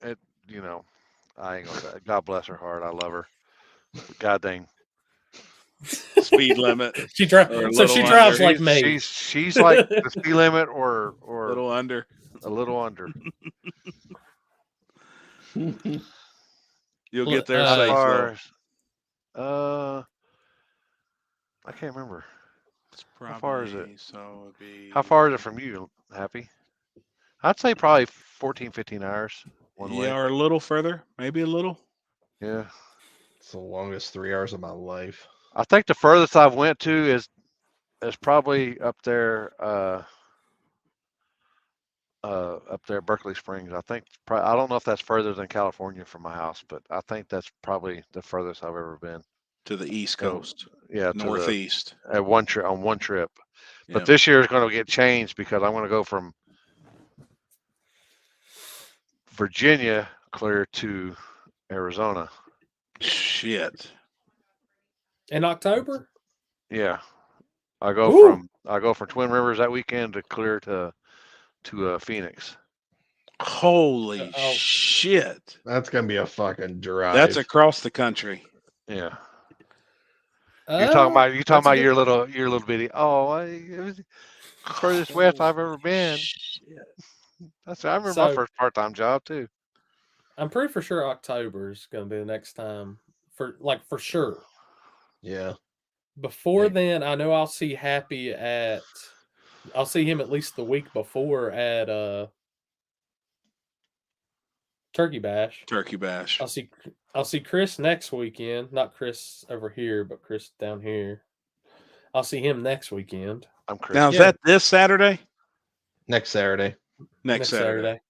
Speaker 4: it, I ain't gonna say. God bless her heart. I love her. But God dang.
Speaker 2: Speed limit.
Speaker 1: She
Speaker 2: Or a
Speaker 1: drives. So
Speaker 2: little
Speaker 1: she drives
Speaker 2: under.
Speaker 1: like me.
Speaker 4: She's like the speed limit or
Speaker 2: A little under.
Speaker 4: a little under.
Speaker 2: You'll get there
Speaker 1: How
Speaker 2: safe.
Speaker 4: Far
Speaker 2: though.
Speaker 4: as, I can't remember.
Speaker 2: It's
Speaker 4: How far is it?
Speaker 2: probably- So it'd be.
Speaker 4: How far is it from you, Happy? I'd say probably 14, 15 hours one way.
Speaker 2: Yeah, or a little further. Maybe a little.
Speaker 4: Yeah.
Speaker 3: It's the longest 3 hours of my life.
Speaker 4: I think the furthest I've went to is probably up there Berkeley Springs. I think I don't know if that's further than California from my house, but I think that's probably the furthest I've ever been.
Speaker 2: To the East Coast.
Speaker 4: Yeah,
Speaker 2: Northeast.
Speaker 4: at one trip on one trip.
Speaker 2: Yeah.
Speaker 4: But this year is going to get changed because I'm going to go from Virginia clear to Arizona.
Speaker 2: Shit.
Speaker 1: In October?
Speaker 4: Yeah, I go
Speaker 1: Ooh.
Speaker 4: from Twin Rivers that weekend to clear to Phoenix.
Speaker 2: Holy
Speaker 1: Oh.
Speaker 2: shit.
Speaker 3: That's gonna be a fucking drive.
Speaker 2: That's across the country.
Speaker 4: Yeah, you're talking
Speaker 1: That's
Speaker 4: about
Speaker 1: good.
Speaker 4: your little bitty. Oh, it was the furthest west I've ever been.
Speaker 2: Shit.
Speaker 4: I remember
Speaker 1: So-
Speaker 4: my first part-time job too.
Speaker 1: I'm pretty for sure October is going to be the next time for sure.
Speaker 3: Yeah.
Speaker 1: Before
Speaker 3: Hey.
Speaker 1: then, I know I'll see Happy I'll see him at least the week before at Turkey Bash.
Speaker 2: Turkey Bash.
Speaker 1: I'll see Chris next weekend. Not Chris over here, but Chris down here. I'll see him next weekend.
Speaker 4: I'm Chris.
Speaker 2: Now, is
Speaker 1: Yeah.
Speaker 2: that this Saturday?
Speaker 3: Next Saturday.
Speaker 2: Next Saturday.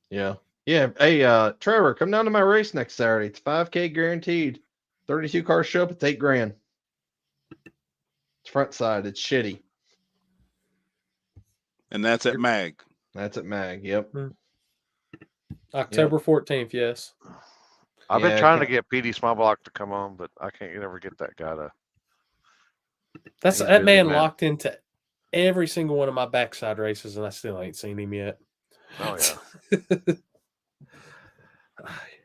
Speaker 3: Yeah. Yeah. Hey, Trevor, come down to my race next Saturday. It's 5K guaranteed. 32 cars show up. It's $8,000. It's front side. It's shitty.
Speaker 2: And that's at Mag.
Speaker 3: That's at Mag. Yep.
Speaker 1: October 14th, yes.
Speaker 4: I've
Speaker 3: Yeah,
Speaker 4: been trying to get PD Small Block to come on, but I can't never get that guy to.
Speaker 1: That's
Speaker 4: He's
Speaker 1: that
Speaker 4: busy,
Speaker 1: man
Speaker 4: man.
Speaker 1: locked into every single one of my backside races, and I still ain't seen him yet.
Speaker 4: Oh yeah.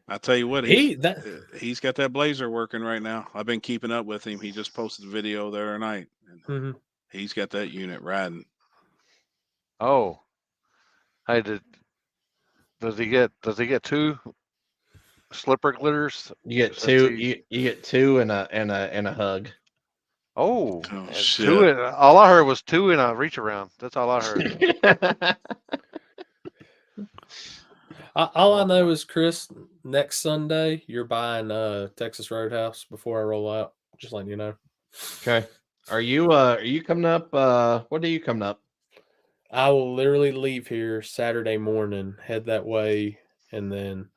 Speaker 2: I tell you what,
Speaker 1: He-
Speaker 2: he's got that Blazer working right now. I've been keeping up with him. He just posted a video the other night. And
Speaker 1: Mhm.
Speaker 2: he's got that unit riding.
Speaker 4: Oh. Hey, does he get 2 slipper glitters?
Speaker 3: You get
Speaker 4: Since
Speaker 3: two.
Speaker 4: he-
Speaker 3: You get 2 and a hug.
Speaker 4: Oh,
Speaker 2: Oh,
Speaker 4: and
Speaker 2: shit.
Speaker 4: 2 all I heard was 2 in a reach around. That's all I heard.
Speaker 1: All I know is, Chris, next Sunday you're buying Texas Roadhouse before I roll out. Just letting you know.
Speaker 3: Okay. Are you coming up? What are you coming up?
Speaker 1: I will literally leave here Saturday morning, head that way, and then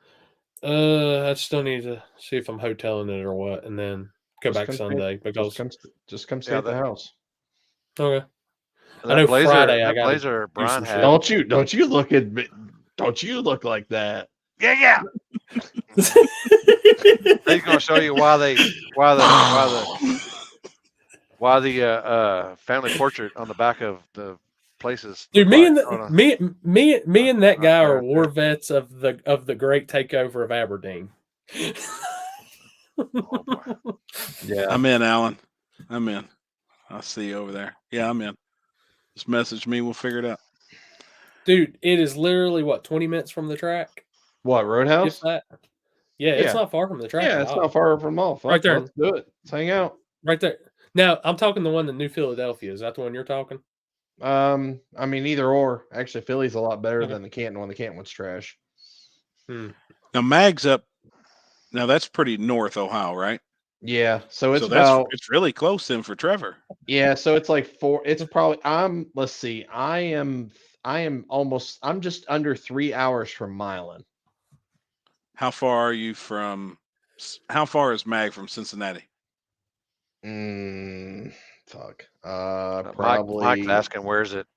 Speaker 1: I still need to see if I'm hoteling it or what, and then go
Speaker 3: Just
Speaker 1: back
Speaker 3: come stay-
Speaker 1: Sunday because
Speaker 3: just come stay
Speaker 4: Yeah,
Speaker 3: at the house.
Speaker 1: okay.
Speaker 4: That
Speaker 1: I know
Speaker 4: blazer,
Speaker 1: Friday I
Speaker 4: that
Speaker 1: gotta
Speaker 4: blazer
Speaker 1: do
Speaker 4: Brian
Speaker 1: some
Speaker 4: had.
Speaker 1: shit.
Speaker 3: Don't you look at me? Don't you look like that?
Speaker 4: Yeah. He's gonna show you why the family portrait on the back of the places.
Speaker 1: Dude,
Speaker 4: look
Speaker 1: me
Speaker 4: like
Speaker 1: and the,
Speaker 4: on a-
Speaker 1: me and that guy are
Speaker 4: right
Speaker 1: war
Speaker 4: there.
Speaker 1: vets of the great takeover of Aberdeen.
Speaker 4: Oh, boy.
Speaker 3: Yeah.
Speaker 2: I'm in, Alan. I'm in. I'll see you over there. Yeah, I'm in. Just message me. We'll figure it out.
Speaker 1: Dude, it is literally what 20 minutes from the track.
Speaker 3: What, Roadhouse?
Speaker 1: If that. Yeah, it's
Speaker 3: Yeah.
Speaker 1: not far from the track.
Speaker 3: Yeah,
Speaker 1: at
Speaker 3: it's
Speaker 1: all.
Speaker 3: not far from all. Fuck,
Speaker 1: Right there.
Speaker 3: Let's do it. Let's hang out.
Speaker 1: Right there. Now I'm talking the one in New Philadelphia. Is that the one you're talking?
Speaker 3: I mean, either or. Actually, Philly's a lot better
Speaker 1: Okay.
Speaker 3: than the Canton one. The Canton one's trash.
Speaker 2: Now, Mag's up. Now, that's pretty north Ohio, right?
Speaker 3: Yeah. So it's
Speaker 2: So that's
Speaker 3: about
Speaker 2: it's really close then for Trevor.
Speaker 3: yeah. So it's like 4. It's probably let's see. I'm just under 3 hours from Milan.
Speaker 2: How far is Mag from Cincinnati?
Speaker 3: Fuck.
Speaker 4: Mike's
Speaker 3: Probably.
Speaker 4: asking where's it.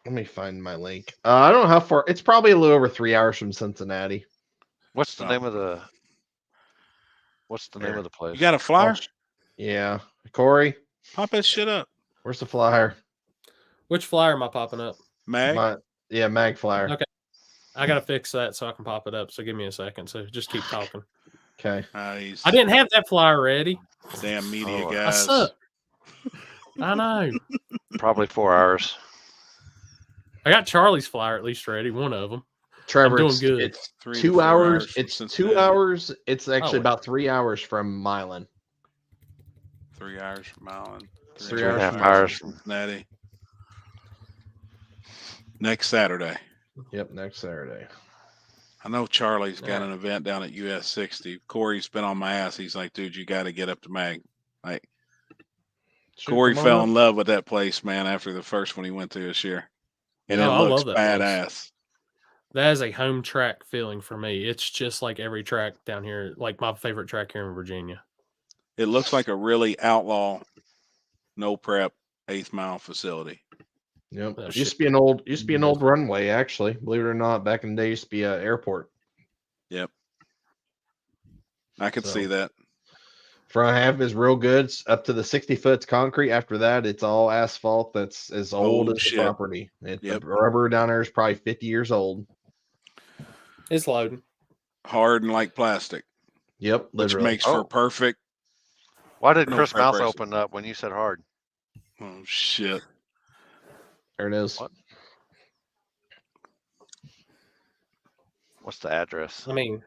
Speaker 3: Let me find my link. I don't know how far. It's probably a little over 3 hours from Cincinnati.
Speaker 4: What's the
Speaker 2: Oh.
Speaker 4: name of the? What's the name
Speaker 3: Here.
Speaker 4: of the place?
Speaker 2: You got a flyer?
Speaker 3: Yeah, Corey,
Speaker 2: Pop that shit up.
Speaker 3: where's the flyer?
Speaker 1: Which flyer am I popping up?
Speaker 2: Mag?
Speaker 3: Yeah, Mag flyer.
Speaker 1: Okay. I gotta fix that so I can pop it up. So give me a second. So just keep talking.
Speaker 3: Okay.
Speaker 2: Nice.
Speaker 1: I didn't have that flyer ready.
Speaker 2: Damn media
Speaker 4: Oh, I
Speaker 1: I
Speaker 2: guys.
Speaker 1: suck. I know.
Speaker 4: Probably 4 hours.
Speaker 1: I got Charlie's flyer at least ready. One of them.
Speaker 3: Trevor,
Speaker 1: doing
Speaker 3: it's,
Speaker 1: good.
Speaker 3: it's
Speaker 2: 3 to
Speaker 3: 2
Speaker 2: 4
Speaker 3: hours.
Speaker 2: from
Speaker 3: It's 2
Speaker 2: Cincinnati.
Speaker 3: hours. It's actually
Speaker 1: Oh.
Speaker 3: about 3 hours from Milan.
Speaker 2: 3 hours from Allen.
Speaker 3: It's
Speaker 4: 3
Speaker 3: hours
Speaker 4: and a half
Speaker 3: from
Speaker 4: hours.
Speaker 3: Milan.
Speaker 2: Cincinnati. Next Saturday.
Speaker 3: Yep, next Saturday.
Speaker 2: I know Charlie's got
Speaker 1: Yeah.
Speaker 2: an event down at US 60. Corey's been on my ass. He's like, dude, you got to get up to Mag. Like,
Speaker 3: Shoot,
Speaker 2: Corey
Speaker 3: come on
Speaker 2: fell
Speaker 3: up.
Speaker 2: in love with that place, man, after the first one he went to this year. And
Speaker 1: No,
Speaker 2: it
Speaker 1: I
Speaker 2: looks
Speaker 1: love that place.
Speaker 2: badass.
Speaker 1: That is a home track feeling for me. It's just like every track down here, like my favorite track here in Virginia.
Speaker 2: It looks like a really outlaw, no prep, 8th mile facility.
Speaker 3: Yep.
Speaker 1: Oh,
Speaker 3: Used
Speaker 1: shit.
Speaker 3: to be an old runway, actually. Believe it or not, back in the day used to be an airport.
Speaker 2: Yep. I could
Speaker 3: So-
Speaker 2: see that.
Speaker 3: Front half is real good. It's up to the 60 foot concrete. After that, it's all asphalt that's as old
Speaker 2: Old
Speaker 3: as
Speaker 2: shit.
Speaker 3: the property. The
Speaker 2: Yep.
Speaker 3: rubber down there is probably 50 years old.
Speaker 1: It's loading.
Speaker 2: Hard and like plastic,
Speaker 3: Yep,
Speaker 2: which
Speaker 3: literally.
Speaker 2: makes for
Speaker 4: Oh.
Speaker 2: perfect.
Speaker 4: Why did
Speaker 2: No
Speaker 4: Chris' mouth
Speaker 2: preparation.
Speaker 4: open up when you said hard?
Speaker 2: Oh, shit.
Speaker 3: There it is.
Speaker 4: What? What's the address?
Speaker 1: I mean,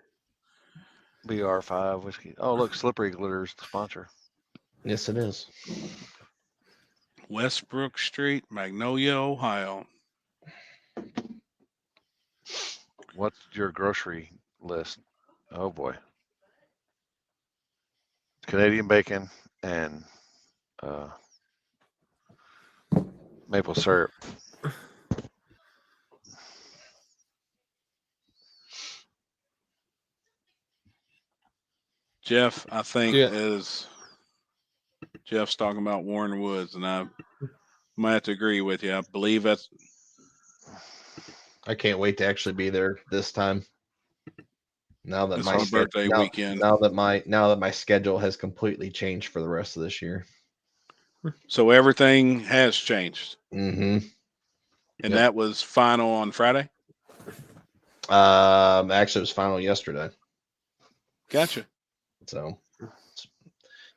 Speaker 4: BR5 whiskey. Oh, look, Slippery Glitter's the sponsor.
Speaker 3: Yes, it is.
Speaker 2: Westbrook Street, Magnolia, Ohio.
Speaker 4: What's your grocery list? Oh boy. Canadian bacon and maple syrup.
Speaker 2: Jeff, I think
Speaker 1: Yeah.
Speaker 2: as Jeff's talking about Warren Woods, and I might have to agree with you. I believe that's
Speaker 3: I can't wait to actually be there this time. Now that
Speaker 2: it's
Speaker 3: my
Speaker 2: my birthday weekend.
Speaker 3: now that my schedule has completely changed for the rest of this year.
Speaker 2: So everything has changed.
Speaker 3: Mm-hmm.
Speaker 2: And
Speaker 3: Yep.
Speaker 2: that was final on Friday?
Speaker 3: Actually, it was final yesterday.
Speaker 2: Gotcha.
Speaker 3: So,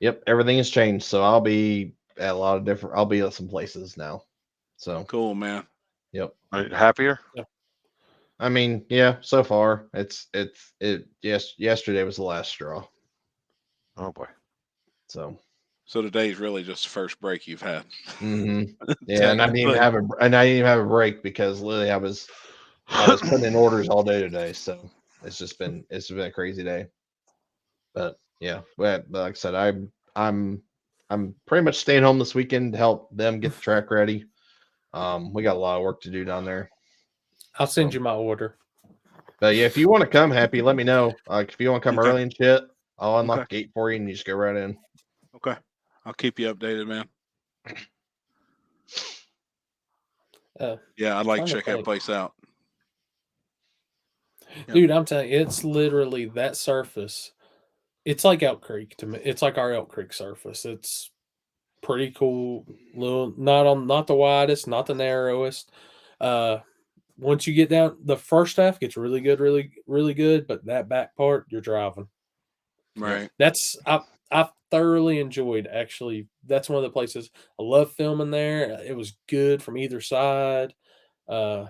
Speaker 3: yep, everything has changed. So I'll be at a lot of different. I'll be at some places now. So
Speaker 2: cool, man.
Speaker 3: Yep.
Speaker 4: Are you happier?
Speaker 3: I mean, yeah. So far, yes. Yesterday was the last straw.
Speaker 4: Oh boy.
Speaker 3: So
Speaker 2: today's really just the first break you've had.
Speaker 3: Mm-hmm. Yeah, and I didn't even have a break because literally I was putting in orders all day today. So it's been a crazy day. But yeah, but like I said, I'm pretty much staying home this weekend to help them get the track ready. We got a lot of work to do down there.
Speaker 1: I'll send you my order.
Speaker 3: But yeah, if you want to come, Happy, let me know. Like if you want to come early and shit, I'll unlock the gate for you and you just go right in.
Speaker 2: Okay. I'll keep you updated, man. Yeah, I'd like to check that place out.
Speaker 1: Dude, I'm telling you, it's literally that surface. It's like Elk Creek to me. It's like our Elk Creek surface. It's pretty cool. Little, not the widest, not the narrowest. Once you get down, the first half gets really good, really, really good. But that back part, you're driving.
Speaker 2: Right.
Speaker 1: I thoroughly enjoyed, actually. That's one of the places I love filming there. It was good from either side. The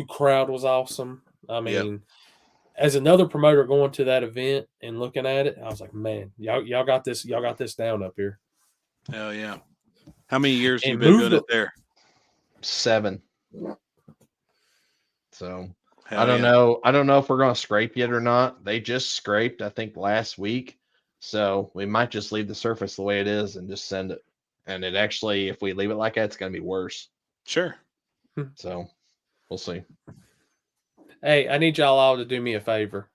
Speaker 1: crowd was awesome. I mean, as another promoter going to that event and looking at it, I was like, man, y'all got this down up here.
Speaker 2: Hell yeah. How many years have you
Speaker 1: And
Speaker 2: been doing it there?
Speaker 3: 7. So
Speaker 2: Hell
Speaker 3: I don't
Speaker 2: yeah.
Speaker 3: know. I don't know if we're gonna scrape yet or not. They just scraped, I think, last week. So we might just leave the surface the way it is and just send it. And it actually, if we leave it like that, it's gonna be worse.
Speaker 2: Sure.
Speaker 3: So we'll see.
Speaker 1: Hey, I need y'all all to do me a favor.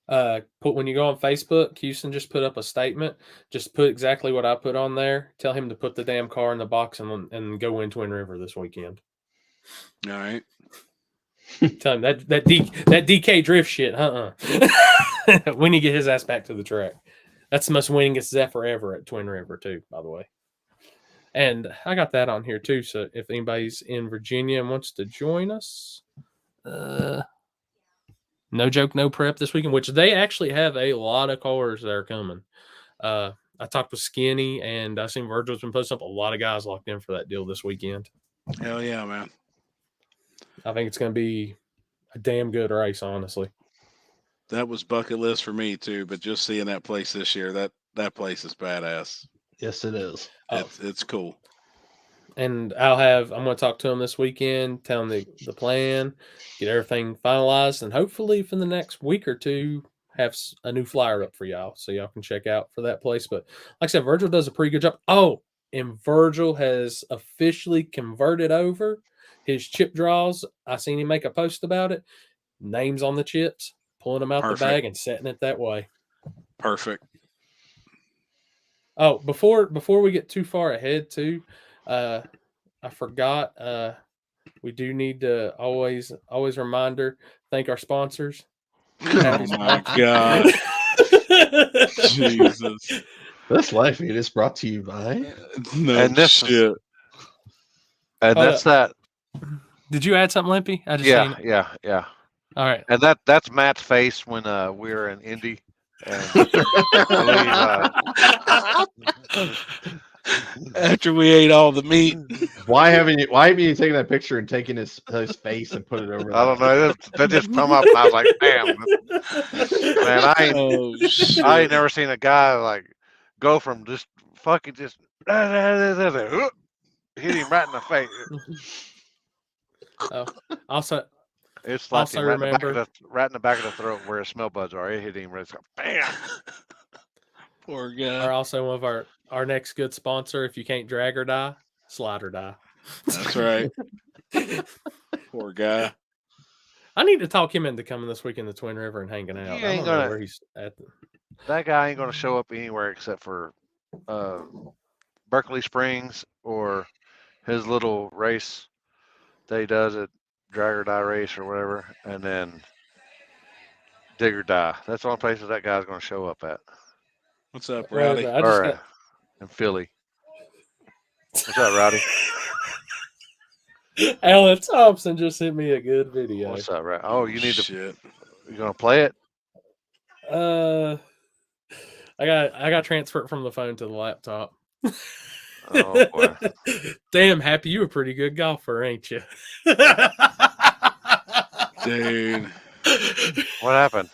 Speaker 1: When you go on Facebook, Houston just put up a statement. Just put exactly what I put on there. Tell him to put the damn car in the box and go in Twin River this weekend.
Speaker 2: All right.
Speaker 1: Tell him that DK drift shit. When you get his ass back to the track, that's the most winningest Zephyr ever at Twin River too, by the way. And I got that on here too. So if anybody's in Virginia and wants to join us, no joke, no prep this weekend, which they actually have a lot of cars that are coming. I talked with Skinny and I seen Virgil's been posting up a lot of guys locked in for that deal this weekend.
Speaker 2: Hell yeah, man.
Speaker 1: I think it's going to be a damn good race, honestly.
Speaker 2: That was bucket list for me too, but just seeing that place this year, that place is badass.
Speaker 3: Yes, it is.
Speaker 2: It's cool.
Speaker 1: And I'm going to talk to him this weekend, tell him the plan, get everything finalized, and hopefully for the next week or two, have a new flyer up for y'all so y'all can check out for that place. But like I said, Virgil does a pretty good job. Oh, and Virgil has officially converted over his chip draws. I seen him make a post about it. Names on the chips, pulling them out the bag and setting it that way.
Speaker 2: Perfect.
Speaker 1: Oh, before we get too far ahead too, I forgot. We do need to always reminder, thank our sponsors.
Speaker 2: Oh my God. Jesus.
Speaker 3: This life feed is brought to you by
Speaker 2: shit.
Speaker 4: And that's that.
Speaker 1: Did you add something, Limpy? I just
Speaker 4: yeah,
Speaker 1: seen it.
Speaker 4: yeah.
Speaker 1: All right.
Speaker 4: And that's Matt's face when we were in Indy. And I
Speaker 2: after we ate all the meat.
Speaker 3: Why haven't you taken that picture and taken his face and put it over?
Speaker 4: I don't know. That just come up, and I was like, "Damn, man!
Speaker 2: Oh
Speaker 4: I
Speaker 2: shit!
Speaker 4: ain't never seen a guy like go from just fucking just hit him right in the face.
Speaker 1: Oh, also,
Speaker 4: It slapped him
Speaker 1: also
Speaker 4: right in the back of
Speaker 1: remember.
Speaker 4: right in the back of the throat where his smell buds are. It hit him right. Bam!
Speaker 2: Poor
Speaker 1: Are
Speaker 2: guy.
Speaker 1: also one of our next good sponsor. If you can't drag or die, slide or die.
Speaker 2: That's right. Poor guy.
Speaker 1: I need to talk him into coming this week in the Twin River and hanging out.
Speaker 4: You
Speaker 1: I
Speaker 4: ain't
Speaker 1: don't know
Speaker 4: gonna-
Speaker 1: where he's at.
Speaker 4: That guy ain't gonna show up anywhere except for Berkeley Springs or his little race that he does at Drag or Die Race or whatever, and then Dig or Die. That's the only places that guy's gonna show up at.
Speaker 2: What's up,
Speaker 1: Wait a
Speaker 2: Rowdy?
Speaker 1: minute, I just
Speaker 4: Or
Speaker 1: got.
Speaker 4: in Philly. What's up, Rowdy?
Speaker 1: Alan Thompson just sent me a good video.
Speaker 4: What's up, Rowdy? Oh, you need to.
Speaker 2: Shit.
Speaker 4: You gonna play it?
Speaker 1: I got transferred from the phone to the laptop.
Speaker 4: Oh boy.
Speaker 1: Damn, Happy, you a pretty good golfer, ain't you?
Speaker 2: Dude,
Speaker 4: What happened?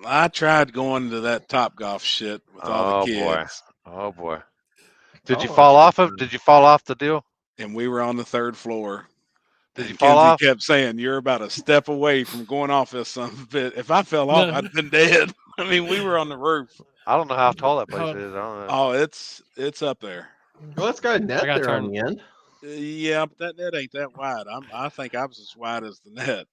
Speaker 2: I tried going to that Top Golf shit with all the
Speaker 4: Oh boy.
Speaker 2: kids,
Speaker 4: Oh boy. Did you
Speaker 3: Oh,
Speaker 4: fall off
Speaker 3: shit.
Speaker 4: of? Did you fall off the deal?
Speaker 2: and we were on the third floor.
Speaker 4: Did
Speaker 2: And
Speaker 4: you fall
Speaker 2: Kenzie
Speaker 4: off?
Speaker 2: kept saying, "You're about a step away from going off this son of a bit." If I fell off,
Speaker 1: No.
Speaker 2: I'd been dead. I mean, we were on the roof.
Speaker 4: I don't know how tall that place
Speaker 1: How-
Speaker 4: is. I don't know.
Speaker 2: Oh, it's up there.
Speaker 3: Well, it's got a net
Speaker 1: I gotta
Speaker 3: there on
Speaker 1: turn-
Speaker 3: the end.
Speaker 2: Yeah, but that net ain't that wide. I think I was as wide as the net.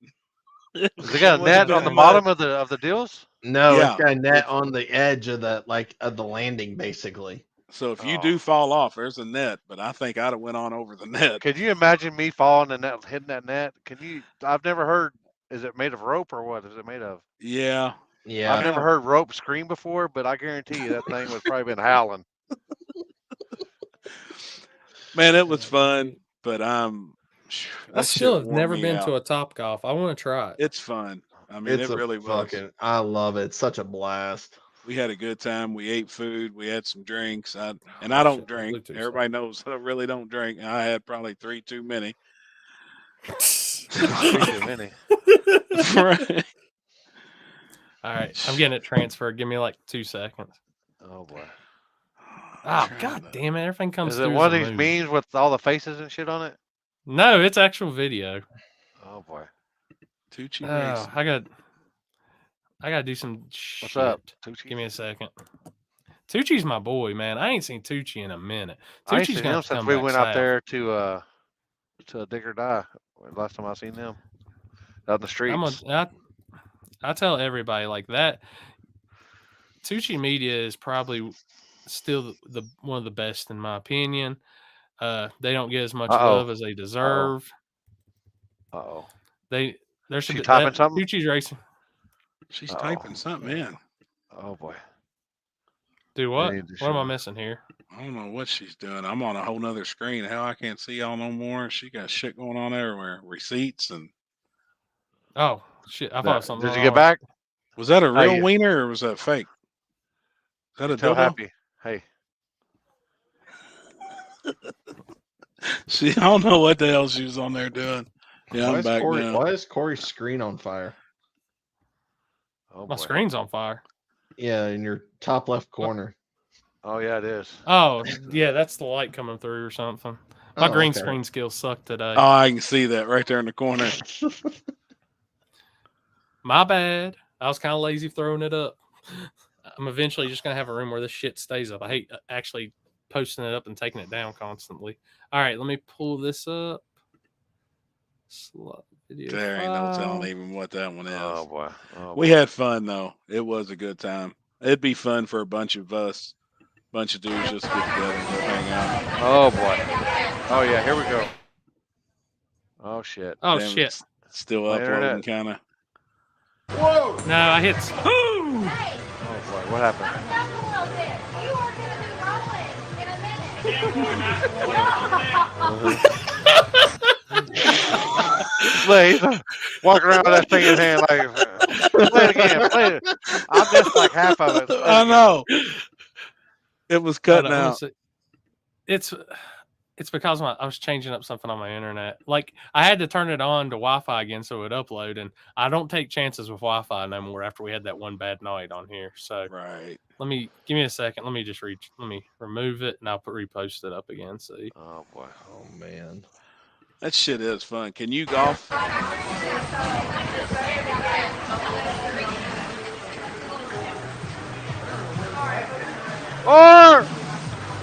Speaker 4: They got a
Speaker 2: Wasn't
Speaker 4: net on
Speaker 2: that
Speaker 4: the
Speaker 2: much.
Speaker 4: bottom of the deals.
Speaker 3: No,
Speaker 2: Yeah,
Speaker 3: it's got a net
Speaker 2: it's-
Speaker 3: on the edge of the landing, basically.
Speaker 2: So if you
Speaker 4: Oh.
Speaker 2: do fall off, there's a net. But I think I'd have went on over the net.
Speaker 4: Could you imagine me falling in that, hitting that net? Can you? I've never heard. Is it made of rope or what is it made of?
Speaker 2: Yeah,
Speaker 3: Yeah.
Speaker 4: I've never heard rope scream before, but I guarantee you that thing was probably been howling.
Speaker 2: man, it was fun. But
Speaker 1: I
Speaker 2: that
Speaker 1: still
Speaker 2: shit
Speaker 1: have
Speaker 2: wore
Speaker 1: never
Speaker 2: me
Speaker 1: been
Speaker 2: out.
Speaker 1: to a Top Golf. I want to try it.
Speaker 2: It's fun. I mean,
Speaker 3: It's
Speaker 2: it
Speaker 3: a
Speaker 2: really was.
Speaker 3: fucking. I love it. It's such a blast.
Speaker 2: We had a good time. We ate food. We had some drinks. I
Speaker 1: Oh,
Speaker 2: don't
Speaker 1: shit, my
Speaker 2: drink.
Speaker 1: Bluetooth's
Speaker 2: Everybody knows I really don't drink. I had probably 3 too many.
Speaker 4: Three too many.
Speaker 2: Right.
Speaker 1: All right, I'm getting it transferred. Give me like 2 seconds.
Speaker 4: Oh boy.
Speaker 1: Oh,
Speaker 2: Trying
Speaker 1: god
Speaker 2: to-
Speaker 1: damn it. Everything comes
Speaker 4: Is
Speaker 1: through
Speaker 4: it
Speaker 1: as
Speaker 4: one of
Speaker 1: a
Speaker 4: these
Speaker 1: movie.
Speaker 4: memes with all the faces and shit on it?
Speaker 1: No, it's actual video.
Speaker 4: Oh boy.
Speaker 2: Tucci
Speaker 1: Oh,
Speaker 2: Racing.
Speaker 1: I gotta do some
Speaker 4: What's
Speaker 1: shit.
Speaker 4: up, Tucci?
Speaker 1: Give me a second. Tucci's my boy, man. I ain't seen Tucci in a minute.
Speaker 4: I ain't
Speaker 1: Tucci's
Speaker 4: seen
Speaker 1: gonna
Speaker 4: him
Speaker 1: have to
Speaker 4: since
Speaker 1: come
Speaker 4: we
Speaker 1: back
Speaker 4: went out
Speaker 1: south.
Speaker 4: there to Dig or Die. Last time I seen them out in the streets.
Speaker 1: I tell everybody like that. Tucci Media is probably still the one of the best in my opinion. They don't get as much
Speaker 4: Uh-oh.
Speaker 1: love as they deserve.
Speaker 4: Uh-oh.
Speaker 1: There's
Speaker 4: She
Speaker 1: some
Speaker 4: typing something?
Speaker 1: Tucci's racing.
Speaker 2: She's
Speaker 4: Uh-oh.
Speaker 2: typing something in.
Speaker 4: Oh boy.
Speaker 1: Do what?
Speaker 4: need to
Speaker 1: What am I
Speaker 4: show-
Speaker 1: missing here?
Speaker 2: I don't know what she's doing. I'm on a whole nother screen. Hell, I can't see y'all no more. She got shit going on everywhere. Receipts and
Speaker 1: Oh shit! I thought it was something.
Speaker 4: Did you
Speaker 1: wrong.
Speaker 4: get back?
Speaker 2: was that a
Speaker 4: Hey,
Speaker 2: real wiener or was that fake? Is that a
Speaker 4: Tell
Speaker 2: dildo?
Speaker 4: Happy. Hey.
Speaker 2: See, I don't know what the hell she was on there doing. Yeah,
Speaker 3: Why
Speaker 2: I'm
Speaker 3: is
Speaker 2: back
Speaker 3: Corey?
Speaker 2: now.
Speaker 3: Why is Corey's screen on fire?
Speaker 4: Oh
Speaker 1: My
Speaker 4: boy.
Speaker 1: screen's on fire.
Speaker 3: Yeah, in your top left corner.
Speaker 4: Oh yeah, it is.
Speaker 1: Oh yeah, that's the light coming through or something. My
Speaker 3: Oh,
Speaker 1: green
Speaker 3: okay.
Speaker 1: screen skills suck today.
Speaker 2: Oh, I can see that right there in the corner.
Speaker 1: My bad. I was kind of lazy throwing it up. I'm eventually just gonna have a room where this shit stays up. I hate actually posting it up and taking it down constantly. All right, let me pull this up. Slot video
Speaker 2: There ain't no
Speaker 1: file.
Speaker 2: telling even what that one is.
Speaker 4: Oh boy. Oh,
Speaker 2: We
Speaker 4: boy.
Speaker 2: had fun though. It was a good time. It'd be fun for a bunch of us, bunch of dudes just to get together and go hang out.
Speaker 4: Oh boy. Oh yeah, here we go. Oh shit.
Speaker 1: Oh
Speaker 2: Damn,
Speaker 1: shit!
Speaker 2: it's still
Speaker 4: My
Speaker 2: uploading,
Speaker 4: internet.
Speaker 2: kind of.
Speaker 1: No, I hit.
Speaker 4: Oh boy. What happened? Look, he's walking around with that thing in his hand like, play it again, play it. I missed like half of it. Play it
Speaker 2: I
Speaker 4: again.
Speaker 2: know. It was
Speaker 1: Hold
Speaker 2: cutting
Speaker 1: on, let me
Speaker 2: out.
Speaker 1: see. It's It's because I was changing up something on my internet. Like I had to turn it on to Wi-Fi again so it would upload, and I don't take chances with Wi-Fi no more after we had that one bad night on here. So
Speaker 2: Right.
Speaker 1: give me a second. Let me remove it and I'll repost it up again. See.
Speaker 4: Oh boy.
Speaker 3: Oh man.
Speaker 2: That shit is fun. Can you golf?
Speaker 4: Or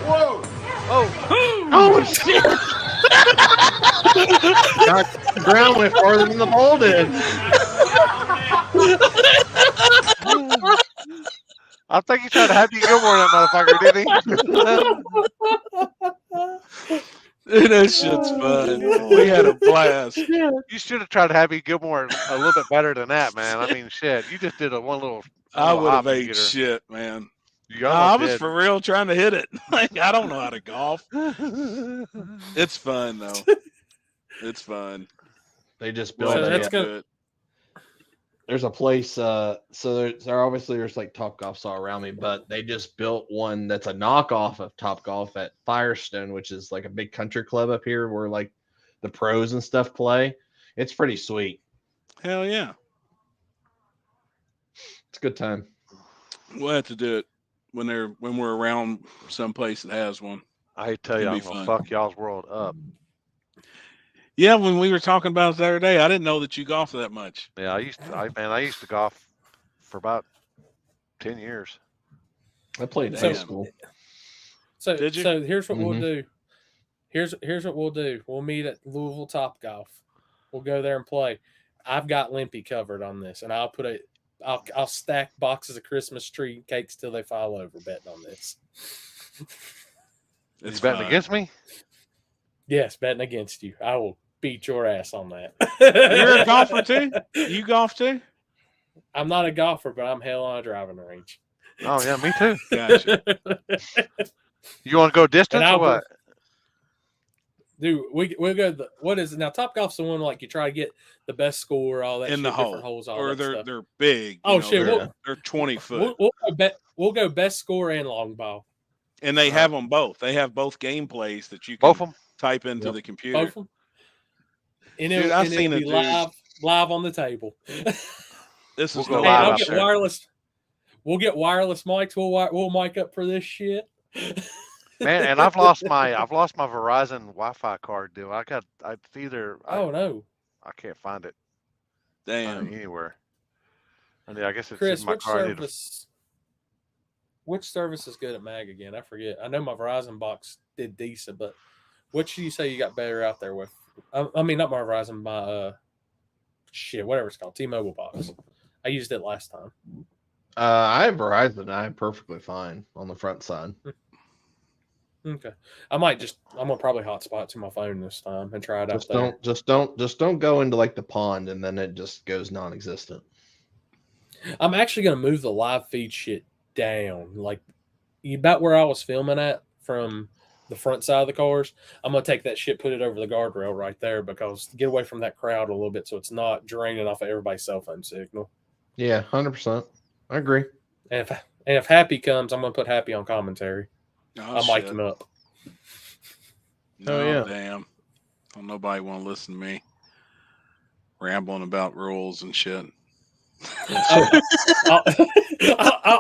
Speaker 6: Whoa!
Speaker 4: oh,
Speaker 3: Oh shit! God, the ground went farther than the ball did.
Speaker 4: I think he tried to Happy Gilmore that motherfucker, didn't he?
Speaker 2: Dude, that shit's fun. We had a blast.
Speaker 4: You should have tried to Happy Gilmore a little bit better than that, man. I mean, shit, you just did one little.
Speaker 2: I would have
Speaker 4: hop and
Speaker 2: ate
Speaker 4: get her.
Speaker 2: shit, man.
Speaker 4: You
Speaker 2: I
Speaker 4: almost
Speaker 2: was
Speaker 4: did.
Speaker 2: for real trying to hit it. Like I don't know how to golf. It's fun though. It's fun.
Speaker 3: They just
Speaker 2: Well,
Speaker 3: built.
Speaker 1: that's
Speaker 3: a,
Speaker 1: good.
Speaker 3: there's a place. So there's like Topgolfs all around me, but they just built one that's a knockoff of Topgolf at Firestone, which is like a big country club up here where like the pros and stuff play. It's pretty sweet.
Speaker 2: Hell yeah.
Speaker 3: It's a good time.
Speaker 2: We'll have to do it when we're around someplace that has one.
Speaker 4: I hate to tell you,
Speaker 2: It'll
Speaker 4: I'm
Speaker 2: be
Speaker 4: gonna
Speaker 2: fun.
Speaker 4: fuck y'all's world up.
Speaker 2: Yeah, when we were talking about it the other day, I didn't know that you golf that much.
Speaker 4: Yeah, I used to golf for about 10 years.
Speaker 3: I played in
Speaker 1: So-
Speaker 3: high school.
Speaker 1: So
Speaker 2: Did you?
Speaker 1: so here's what we'll
Speaker 3: Mhm.
Speaker 1: do. Here's what we'll do. We'll meet at Louisville Topgolf. We'll go there and play. I've got Limpy covered on this, and I'll stack boxes of Christmas tree cakes till they fall over betting on this.
Speaker 2: It's
Speaker 4: You betting
Speaker 2: fun.
Speaker 4: against me?
Speaker 1: Yes, betting against you. I will beat your ass on that.
Speaker 2: You're a golfer too? You golf too?
Speaker 1: I'm not a golfer, but I'm hell on a driving range.
Speaker 4: Oh yeah, me too.
Speaker 2: Gotcha.
Speaker 4: You want to go distance
Speaker 1: And
Speaker 4: or what?
Speaker 1: Dude, we'll go. What is it now? Topgolf's the one like you try to get the best score, all that
Speaker 2: In
Speaker 1: shit,
Speaker 2: the
Speaker 1: different
Speaker 2: hole.
Speaker 1: holes, all
Speaker 2: Or
Speaker 1: that stuff.
Speaker 2: they're big.
Speaker 1: Oh, shit,
Speaker 2: They're 20 foot.
Speaker 1: We'll go best score and long ball.
Speaker 2: And they have them both. They have both gameplays that you can
Speaker 4: Both of them?
Speaker 2: type into
Speaker 3: Yep.
Speaker 2: the computer.
Speaker 1: Both of them. And
Speaker 2: Dude, I've seen
Speaker 1: it'll
Speaker 2: a
Speaker 1: be
Speaker 2: dude.
Speaker 1: live on the table.
Speaker 2: This
Speaker 4: We'll
Speaker 2: is
Speaker 4: go
Speaker 2: no
Speaker 1: Hey,
Speaker 4: live
Speaker 1: I'll
Speaker 4: out
Speaker 1: get
Speaker 4: there.
Speaker 1: wireless. We'll get wireless mics. We'll mic up for this shit.
Speaker 4: Man, and I've lost my Verizon Wi-Fi card deal.
Speaker 1: Oh no,
Speaker 4: I can't find it
Speaker 2: damn.
Speaker 4: anywhere. I mean, I guess it's
Speaker 1: Chris,
Speaker 4: in my
Speaker 1: which
Speaker 4: car.
Speaker 1: service? Which service is good at Mag again? I forget. I know my Verizon box did decent, but which do you say you got better out there with? I mean, not my Verizon, my whatever it's called, T-Mobile box. I used it last time.
Speaker 3: I have Verizon. I'm perfectly fine on the front side.
Speaker 1: Okay, I'm gonna probably hotspot to my phone this time and try it out there.
Speaker 3: Just don't go into like the pond and then it just goes non-existent.
Speaker 1: I'm actually gonna move the live feed shit down, like about where I was filming at from the front side of the cars. I'm gonna take that shit, put it over the guardrail right there, because to get away from that crowd a little bit, so it's not draining off of everybody's cell phone signal.
Speaker 3: Yeah, 100%. I agree.
Speaker 1: And if Happy comes, I'm gonna put Happy on commentary.
Speaker 2: Oh,
Speaker 1: I'll mic
Speaker 2: shit.
Speaker 1: him up.
Speaker 2: No,
Speaker 3: yeah.
Speaker 2: damn. Don't nobody want to listen to me rambling about rules and shit.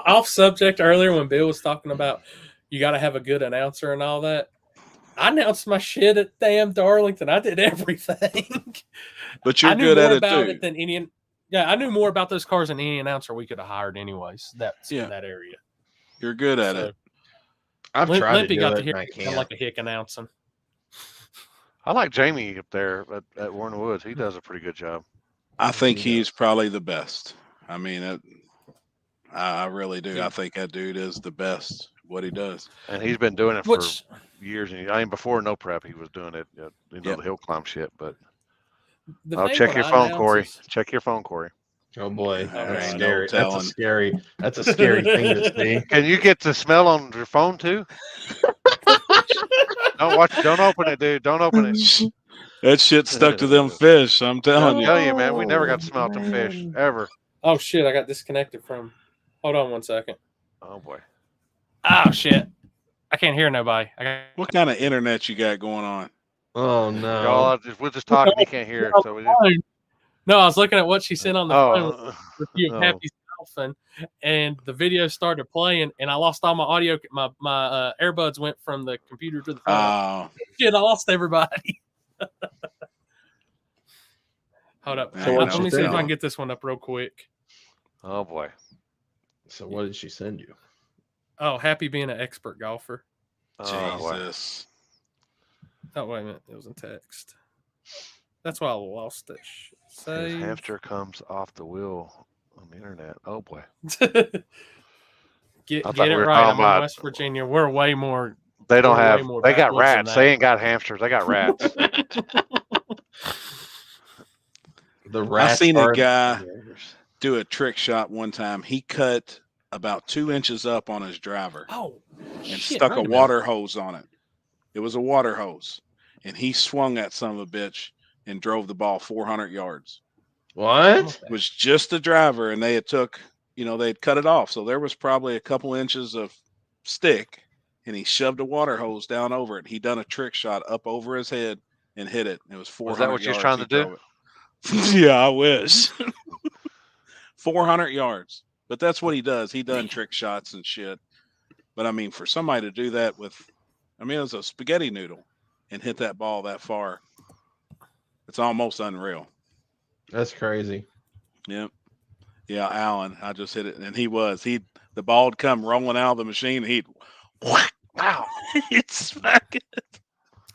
Speaker 1: Off subject earlier when Bill was talking about you got to have a good announcer and all that. I announced my shit at damn Darlington. I did everything.
Speaker 2: But
Speaker 1: I
Speaker 2: you're
Speaker 1: knew
Speaker 2: good
Speaker 1: more
Speaker 2: at it
Speaker 1: about
Speaker 2: too.
Speaker 1: it than any. Yeah, I knew more about those cars than any announcer we could have hired, anyways. That's
Speaker 2: Yeah.
Speaker 1: in that area.
Speaker 2: You're good at
Speaker 1: So,
Speaker 2: it.
Speaker 3: I've tried
Speaker 1: Limpy
Speaker 3: to
Speaker 1: got
Speaker 3: do
Speaker 1: to
Speaker 3: it
Speaker 1: hear
Speaker 3: and I
Speaker 1: kind of
Speaker 3: can't.
Speaker 1: like a hick announcing.
Speaker 4: I like Jamie up there at Warren Woods. He does a pretty good job.
Speaker 2: I think
Speaker 3: He
Speaker 2: he's probably the best. I mean, I really do. I think that dude is the best at what he does.
Speaker 4: And he's been doing it for
Speaker 1: Which
Speaker 4: years. And I mean, before No Prep, he was doing it,
Speaker 2: Yep.
Speaker 4: the hill climb shit. But
Speaker 1: the
Speaker 4: I'll
Speaker 1: thing
Speaker 4: check
Speaker 1: when
Speaker 4: your
Speaker 1: I
Speaker 4: phone,
Speaker 1: announce
Speaker 4: Corey.
Speaker 1: is-
Speaker 4: Check your phone, Corey.
Speaker 3: Oh boy,
Speaker 1: Oh,
Speaker 3: that's
Speaker 1: God.
Speaker 3: scary.
Speaker 2: No telling.
Speaker 3: That's a scary thing to see.
Speaker 4: Can you get the smell on your phone too? Don't open it, dude. Don't open it.
Speaker 2: That shit stuck to them fish. I'm telling
Speaker 4: I'll
Speaker 2: you.
Speaker 4: tell you, man. We never got to smell them fish ever.
Speaker 1: Oh shit! I got disconnected from. Hold on one second.
Speaker 4: Oh boy.
Speaker 1: Oh shit! I can't hear nobody. I got
Speaker 2: What kind of internet you got going on?
Speaker 3: Oh
Speaker 4: Y'all
Speaker 3: no.
Speaker 4: we're just talking. He can't hear. So we just,
Speaker 1: No, I was looking at what she sent on the phone with
Speaker 4: oh,
Speaker 1: a review of Happy Self, and the video started playing, and I lost all my audio. My earbuds went from the computer to the phone.
Speaker 2: Oh,
Speaker 1: Shit, I lost everybody. Hold up.
Speaker 2: So
Speaker 1: Let
Speaker 2: what'd
Speaker 1: me
Speaker 2: she
Speaker 1: see if
Speaker 2: send
Speaker 1: I
Speaker 2: you?
Speaker 1: can get this one up real quick.
Speaker 4: oh boy.
Speaker 3: So what did she send you?
Speaker 1: Oh, happy being an expert golfer.
Speaker 4: Oh, boy.
Speaker 2: Jesus.
Speaker 1: Oh, wait a minute. It was in text. That's why I lost it.
Speaker 4: His
Speaker 1: Save.
Speaker 4: hamster comes off the wheel on the internet. Oh boy.
Speaker 1: Get
Speaker 4: thought
Speaker 1: it
Speaker 4: we were
Speaker 1: right.
Speaker 4: talking
Speaker 1: I'm in
Speaker 4: about-
Speaker 1: West Virginia. We're way more.
Speaker 4: They don't
Speaker 1: We're way
Speaker 4: have.
Speaker 1: more
Speaker 4: They got
Speaker 1: backwoods than
Speaker 4: rats.
Speaker 1: that.
Speaker 4: They ain't got hamsters. They got rats.
Speaker 3: The
Speaker 2: I
Speaker 3: rats
Speaker 2: seen a
Speaker 3: are the
Speaker 2: guy
Speaker 3: hamsters.
Speaker 2: do a trick shot one time. He cut about 2 inches up on his driver
Speaker 1: Oh,
Speaker 2: and
Speaker 1: shit,
Speaker 2: stuck
Speaker 1: wait
Speaker 2: a
Speaker 1: minute.
Speaker 2: water hose on it. It was a water hose, and he swung that son of a bitch and drove the ball 400 yards.
Speaker 3: What?
Speaker 2: It was just the driver, and they had took, they'd cut it off, so there was probably a couple inches of stick, and he shoved a water hose down over it. He done a trick shot up over his head and hit it. It was 400
Speaker 4: Was that what you was
Speaker 2: yards.
Speaker 4: trying
Speaker 2: He
Speaker 4: to do?
Speaker 2: drove it. Yeah, I wish. 400 yards. But that's what he does. He done trick shots and shit. But I mean, for somebody to do that with, it was a spaghetti noodle and hit that ball that far, it's almost unreal.
Speaker 3: That's crazy.
Speaker 2: Yep. Yeah, Alan, I just hit it, and the ball would come rolling out of the machine, and he'd, wow, it's smacking.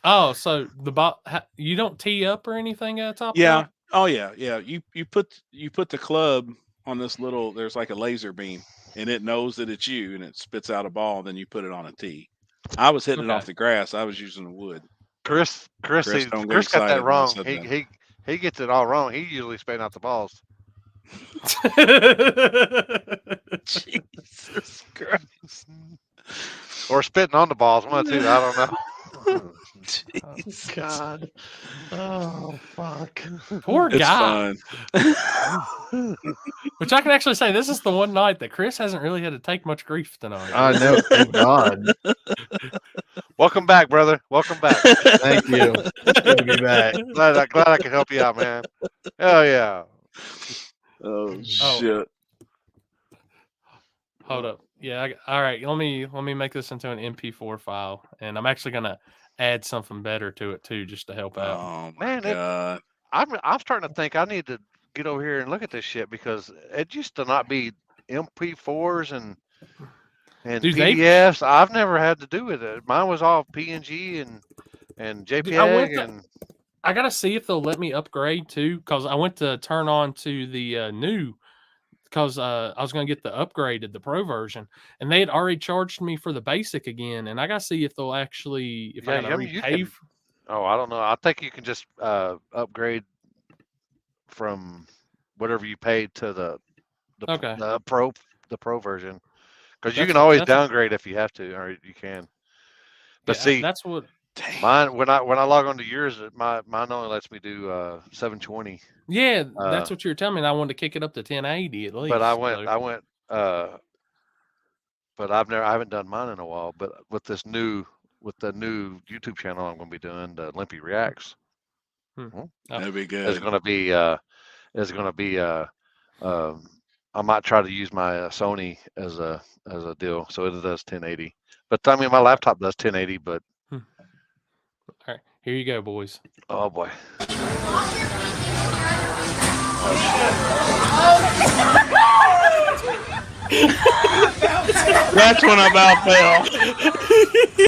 Speaker 1: Oh, so the ball, you don't tee up or anything at the top?
Speaker 2: Yeah.
Speaker 1: Of that?
Speaker 2: Oh yeah, yeah. You put the club on this little. There's like a laser beam, and it knows that it's you, and it spits out a ball. Then you put it on a tee. I was hitting it off the grass. I was using the wood.
Speaker 4: Chris
Speaker 2: Chris, don't get
Speaker 4: got
Speaker 2: excited
Speaker 4: that
Speaker 2: when I
Speaker 4: wrong.
Speaker 2: said that.
Speaker 4: He gets it all wrong. He usually spitting out the balls.
Speaker 2: Jesus Christ.
Speaker 4: Or spitting on the balls. One or two. I don't know.
Speaker 3: Oh, God. Oh, fuck.
Speaker 1: Poor
Speaker 2: It's
Speaker 1: guy.
Speaker 2: fun.
Speaker 1: Which I can actually say, this is the one night that Chris hasn't really had to take much grief tonight.
Speaker 3: I know. Thank God.
Speaker 4: Welcome back, brother. Welcome back.
Speaker 3: Thank you. It's good to be back.
Speaker 4: glad I could help you out, man. Hell yeah.
Speaker 2: Oh shit.
Speaker 1: Hold up. Yeah. All right. Let me make this into an MP4 file, and I'm actually gonna add something better to it too, just to help out.
Speaker 2: Oh my
Speaker 4: Man,
Speaker 2: God.
Speaker 4: I'm starting to think I need to get over here and look at this shit because it used to not be MP4s and
Speaker 1: Dude,
Speaker 4: PDFs. I've never had to do with it. Mine was all PNG and JPEG
Speaker 1: I gotta see if they'll let me upgrade too, because I went to turn on to the new, because I was gonna get the upgraded, the pro version, and they had already charged me for the basic again, and I gotta see if they'll actually, if I gotta repay.
Speaker 4: Oh, I don't know. I think you can just upgrade from whatever you paid to the pro version, because you can always downgrade if you have to, or you can. But
Speaker 1: yeah,
Speaker 4: see,
Speaker 1: that's what
Speaker 4: mine when I log on to yours, mine only lets me do 720.
Speaker 1: Yeah, that's what you were telling me. And I wanted to kick it up to 1080 at least.
Speaker 4: But I went. But I haven't done mine in a while. But with the new YouTube channel I'm going to be doing, the Limpy Reacts.
Speaker 2: That'd be good.
Speaker 4: It's going to be. I might try to use my Sony as a deal, so it does 1080. But I mean, my laptop does 1080. But
Speaker 1: all right, here you go, boys.
Speaker 4: Oh boy.
Speaker 2: That's when I about fell.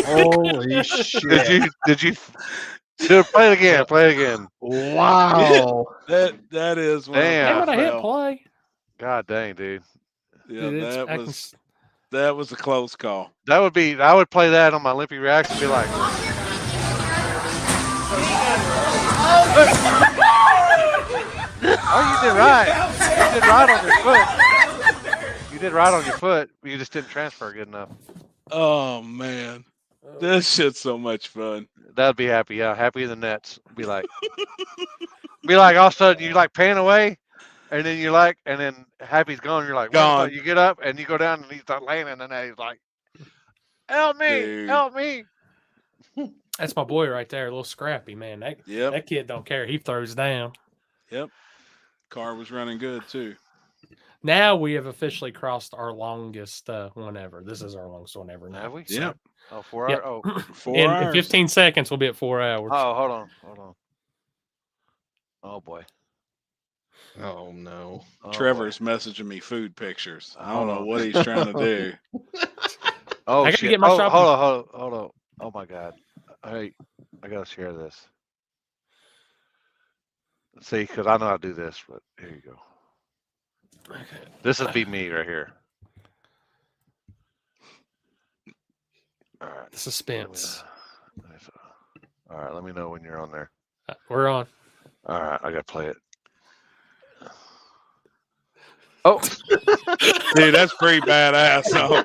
Speaker 3: Holy shit!
Speaker 4: Did you? Dude, play it again. Play it again.
Speaker 3: Wow.
Speaker 2: That is when
Speaker 4: damn.
Speaker 1: I hit play.
Speaker 4: God dang, dude.
Speaker 2: Yeah, dude, that was a close call.
Speaker 4: That would be. I would play that on my Limpy Reacts and be like. Oh, you did right. You did right on your foot. You did right on your foot. You just didn't transfer good enough.
Speaker 2: Oh man, that shit's so much fun.
Speaker 4: That'd be happy. Yeah, happy in the nets. Be like all of a sudden you like pan away, and then you're like, and then Happy's gone. You're like,
Speaker 2: gone.
Speaker 4: You get up and you go down and he's not laying in the net. He's like, Help me!
Speaker 2: Dude.
Speaker 4: Help me!
Speaker 1: That's my boy right there, a little Scrappy, man.
Speaker 2: Yep.
Speaker 1: That kid don't care. He throws down.
Speaker 2: Yep. Car was running good too.
Speaker 1: Now we have officially crossed our longest one ever. This is our longest one ever now.
Speaker 4: Have we?
Speaker 2: Yep.
Speaker 4: Oh, 4
Speaker 1: Yep.
Speaker 4: hours. Oh,
Speaker 2: 4
Speaker 1: In
Speaker 2: hours.
Speaker 1: 15 seconds, we'll be at 4 hours.
Speaker 4: oh, hold on. Hold on. Oh boy.
Speaker 3: Oh no.
Speaker 4: Oh,
Speaker 2: Trevor's messaging me food pictures. I
Speaker 4: Hold
Speaker 2: don't know
Speaker 4: on.
Speaker 2: what he's trying to do.
Speaker 4: Oh
Speaker 1: I gotta
Speaker 4: shit!
Speaker 1: get my
Speaker 4: Oh,
Speaker 1: shopping-
Speaker 4: hold on. Oh my god! I gotta share this. See, because I know how to do this, but here you go. This would be me right here. All right.
Speaker 1: The suspense.
Speaker 4: All right. Let me know when you're on there.
Speaker 1: We're on.
Speaker 4: All right. I gotta play it. Oh,
Speaker 2: Dude, that's pretty badass. though.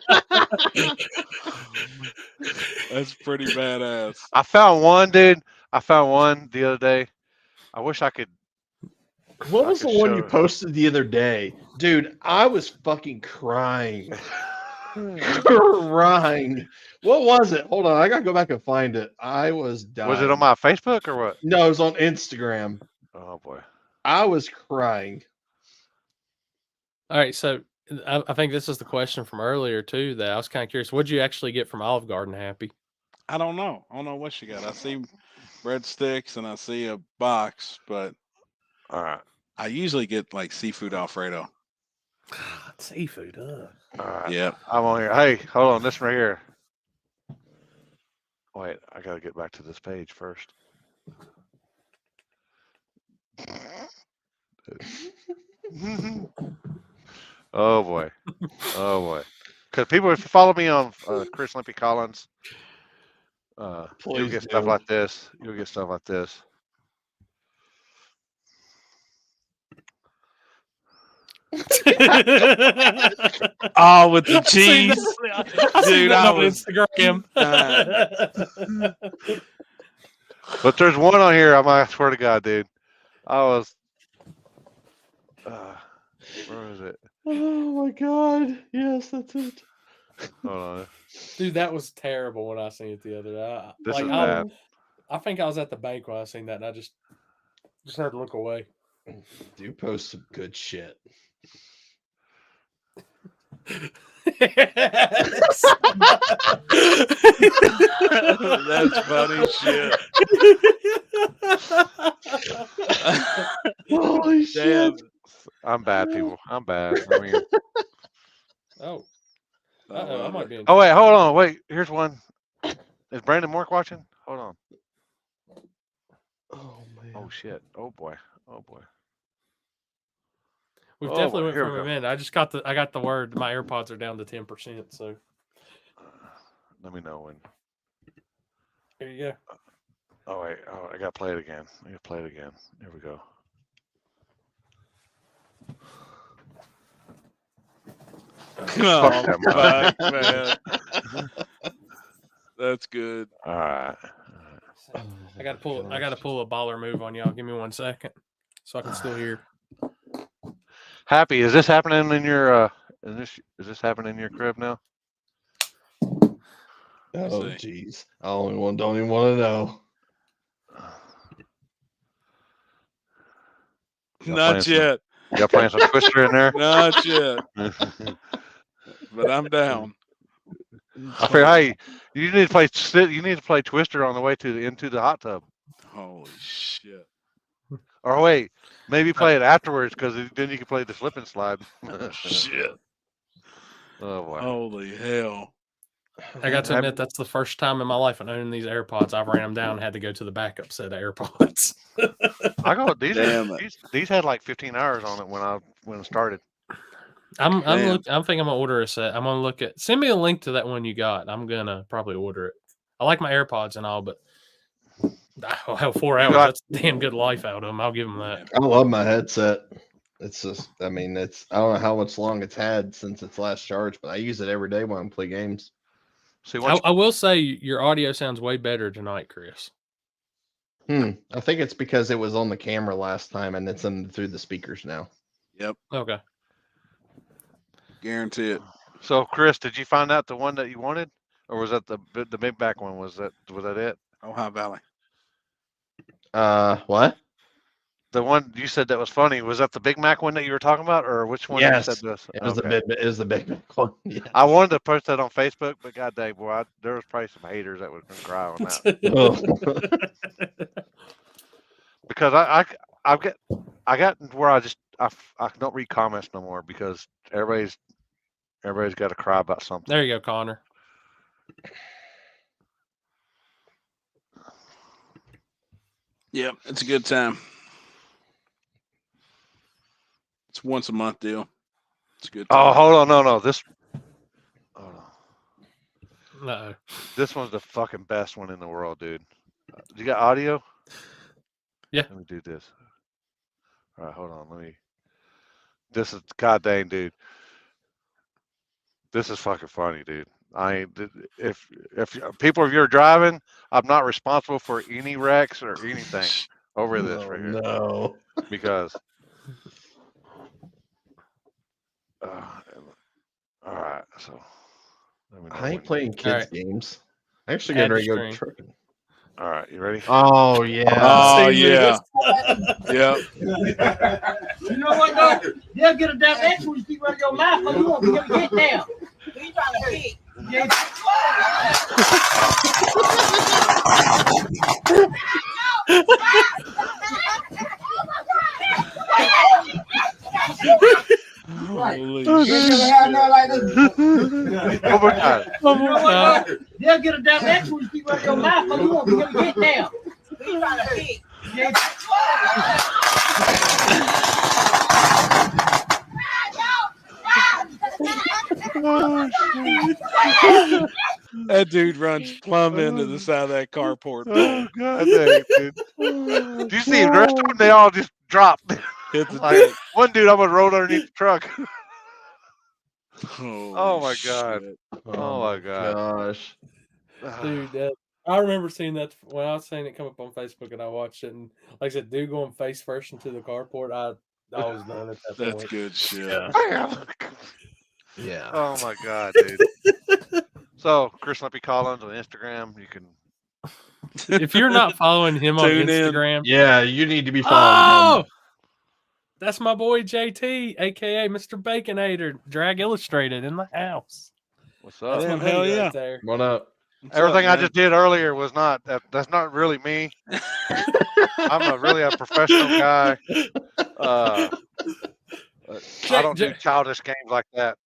Speaker 2: That's pretty badass.
Speaker 4: I found one, dude. I found one the other day. I wish I could.
Speaker 3: What
Speaker 4: I
Speaker 3: was the
Speaker 4: could
Speaker 3: one
Speaker 4: show
Speaker 3: you
Speaker 4: it.
Speaker 3: posted the other day? Dude, I was fucking crying. Crying. What was it? Hold on. I gotta go back and find it. I was dying.
Speaker 4: Was it on my Facebook or what?
Speaker 3: No, it was on Instagram.
Speaker 4: Oh boy.
Speaker 3: I was crying.
Speaker 1: All right, so I think this is the question from earlier too. That I was kind of curious. What'd you actually get from Olive Garden, Happy?
Speaker 2: I don't know. I don't know what she got. I see breadsticks and I see a box, but
Speaker 4: All right.
Speaker 2: I usually get like seafood Alfredo.
Speaker 1: Seafood,
Speaker 4: All right.
Speaker 2: Yep.
Speaker 4: I'm on here. Hey, hold on. This right here. Wait, I gotta get back to this page first. Oh boy. Oh boy. Because people, if you follow me on Chris Limpy Collins, you'll
Speaker 3: Please
Speaker 4: get stuff
Speaker 3: do.
Speaker 4: like this. You'll get stuff like this.
Speaker 2: Oh, with the
Speaker 1: I've seen
Speaker 2: cheese.
Speaker 1: that- I've seen
Speaker 2: Dude,
Speaker 1: that
Speaker 2: I
Speaker 1: on
Speaker 2: was
Speaker 1: Instagram.
Speaker 4: But there's one on here. I swear to God, dude. I was. Where is it?
Speaker 3: Oh my god. Yes, that's it.
Speaker 4: Hold on.
Speaker 1: Dude, that was terrible when I seen it the other day.
Speaker 4: This
Speaker 1: Like,
Speaker 4: is
Speaker 1: I,
Speaker 4: bad.
Speaker 1: I think I was at the bank when I seen that, and I just had to look away.
Speaker 3: Do post some good shit.
Speaker 2: That's funny shit.
Speaker 3: Holy
Speaker 2: Damn.
Speaker 3: shit.
Speaker 4: I'm bad, people. I'm bad. I mean.
Speaker 1: Oh,
Speaker 2: I
Speaker 1: I
Speaker 2: love
Speaker 1: might
Speaker 2: it.
Speaker 1: be in
Speaker 4: Oh wait,
Speaker 1: trouble.
Speaker 4: hold on. Wait, here's one. Is Brandon Mork watching? Hold on.
Speaker 3: Oh man.
Speaker 4: Oh shit. Oh boy. Oh boy.
Speaker 1: We've
Speaker 4: Oh,
Speaker 1: definitely
Speaker 4: boy,
Speaker 1: went
Speaker 4: here
Speaker 1: from
Speaker 4: we
Speaker 1: a
Speaker 4: go.
Speaker 1: minute. I got the word. My AirPods are down to 10%. So
Speaker 4: Let me know when.
Speaker 1: here you go.
Speaker 4: Oh wait. Oh, I gotta play it again. I gotta play it again. There we go.
Speaker 2: Oh,
Speaker 4: Fuck that,
Speaker 2: fuck, man. That's good.
Speaker 4: All right.
Speaker 1: I gotta pull a baller move on y'all. Give me 1 second, so I can still hear.
Speaker 4: Happy. Is this happening in your? Is this happening in your crib now?
Speaker 3: Oh
Speaker 2: See.
Speaker 3: jeez. I don't even want to know.
Speaker 4: Y'all
Speaker 2: Not
Speaker 4: playing some-
Speaker 2: yet.
Speaker 4: Y'all playing some Twister in there?
Speaker 2: Not yet. But I'm down.
Speaker 4: I figure, hey, you need to play. You need to play Twister on the way into the hot tub.
Speaker 2: Holy shit.
Speaker 4: Or wait, maybe play it afterwards because then you can play the slip and slide.
Speaker 2: Shit.
Speaker 4: Oh boy.
Speaker 2: Holy hell.
Speaker 1: I got to admit, that's the first time in my life in owning these AirPods. I've ran them down and had to go to the backup set of AirPods.
Speaker 4: I go. These
Speaker 2: Damn it.
Speaker 4: these had like 15 hours on it when it started.
Speaker 1: I'm
Speaker 2: Damn.
Speaker 1: thinking I'm gonna order a set. I'm gonna look at. Send me a link to that one you got. I'm gonna probably order it. I like my AirPods and all, but oh, hell, 4 hours. That's damn good life out of them. I'll give them that.
Speaker 3: I love my headset. It's just, I mean, I don't know how much long it's had since its last charge, but I use it every day when I play games.
Speaker 4: See,
Speaker 1: I will say your audio sounds way better tonight, Chris.
Speaker 3: I think it's because it was on the camera last time and it's through the speakers now.
Speaker 2: Yep.
Speaker 1: Okay.
Speaker 2: Guarantee it.
Speaker 4: So, Chris, did you find out the one that you wanted, or was that the big back one? Was that it?
Speaker 2: Ohio Valley.
Speaker 3: What?
Speaker 4: The one you said that was funny, was that the Big Mac one that you were talking about, or which one you said
Speaker 3: Yes,
Speaker 4: this?
Speaker 3: it was
Speaker 4: Okay.
Speaker 3: the big one. Yes.
Speaker 4: I wanted to post that on Facebook, but god dang, boy, there was probably some haters that would cry on that because I got where I don't read comments no more because everybody's got to cry about something.
Speaker 1: There you go, Connor.
Speaker 2: Yep, it's a good time. It's once a month deal. It's a good time.
Speaker 4: Oh, hold on, no, this. Hold on.
Speaker 1: No.
Speaker 4: This one's the fucking best one in the world, dude. You got audio?
Speaker 1: Yeah.
Speaker 4: Let me do this. All right, hold on. This is goddamn, dude. This is fucking funny, dude. If you're driving, I'm not responsible for any wrecks or anything over this right here.
Speaker 3: No.
Speaker 4: Because. All right, so. Let me know
Speaker 3: I ain't
Speaker 4: when-
Speaker 3: playing kids
Speaker 1: Alright.
Speaker 3: games. I actually
Speaker 1: Add
Speaker 3: getting ready to
Speaker 1: the
Speaker 3: go
Speaker 1: string.
Speaker 3: trucking.
Speaker 4: All right, you ready?
Speaker 3: Oh yeah.
Speaker 2: Oh
Speaker 1: See,
Speaker 2: yeah,
Speaker 1: Lucas.
Speaker 2: yeah.
Speaker 5: You know what, though? They'll get a damn next one. You see where your mouth is. You won't be able to get down. He's trying to kick.
Speaker 2: Holy
Speaker 5: You
Speaker 2: shit.
Speaker 5: never had nothing like this before.
Speaker 4: Oh my god.
Speaker 1: One
Speaker 5: You know
Speaker 1: more
Speaker 5: what,
Speaker 1: time.
Speaker 5: though? They'll get a damn next one. You see where your mouth is. You won't be able to get down. He's trying to kick.
Speaker 2: That dude runs plumb into the side of that carport.
Speaker 4: Oh god dang, dude. Do you see the rest of them? They all just dropped.
Speaker 2: Hit the
Speaker 4: Like
Speaker 2: deck.
Speaker 4: one dude almost rolled underneath the truck.
Speaker 2: Oh
Speaker 4: my God.
Speaker 2: shit.
Speaker 4: Oh my god.
Speaker 3: Gosh.
Speaker 1: Dude, I remember seeing that when I was seeing it come up on Facebook and I watched it. And like I said, dude going face first into the carport, I was done at that
Speaker 2: That's
Speaker 1: point.
Speaker 2: good shit.
Speaker 3: Yeah.
Speaker 4: Oh my god, dude. So Chris Limpy Collins on Instagram, you can.
Speaker 1: If you're not following him on
Speaker 2: Tune in.
Speaker 1: Instagram,
Speaker 3: Yeah, you need to be following him.
Speaker 1: that's my boy JT, aka Mr. Baconator, Drag Illustrated in the house.
Speaker 4: What's
Speaker 1: That's
Speaker 4: up?
Speaker 1: my
Speaker 2: Damn, hell
Speaker 1: buddy
Speaker 2: yeah.
Speaker 1: right there.
Speaker 3: What up?
Speaker 2: What's
Speaker 4: Everything
Speaker 2: up,
Speaker 4: I
Speaker 2: man?
Speaker 4: just did earlier was not. That's not really me. I'm really a professional guy. I don't do childish games like that.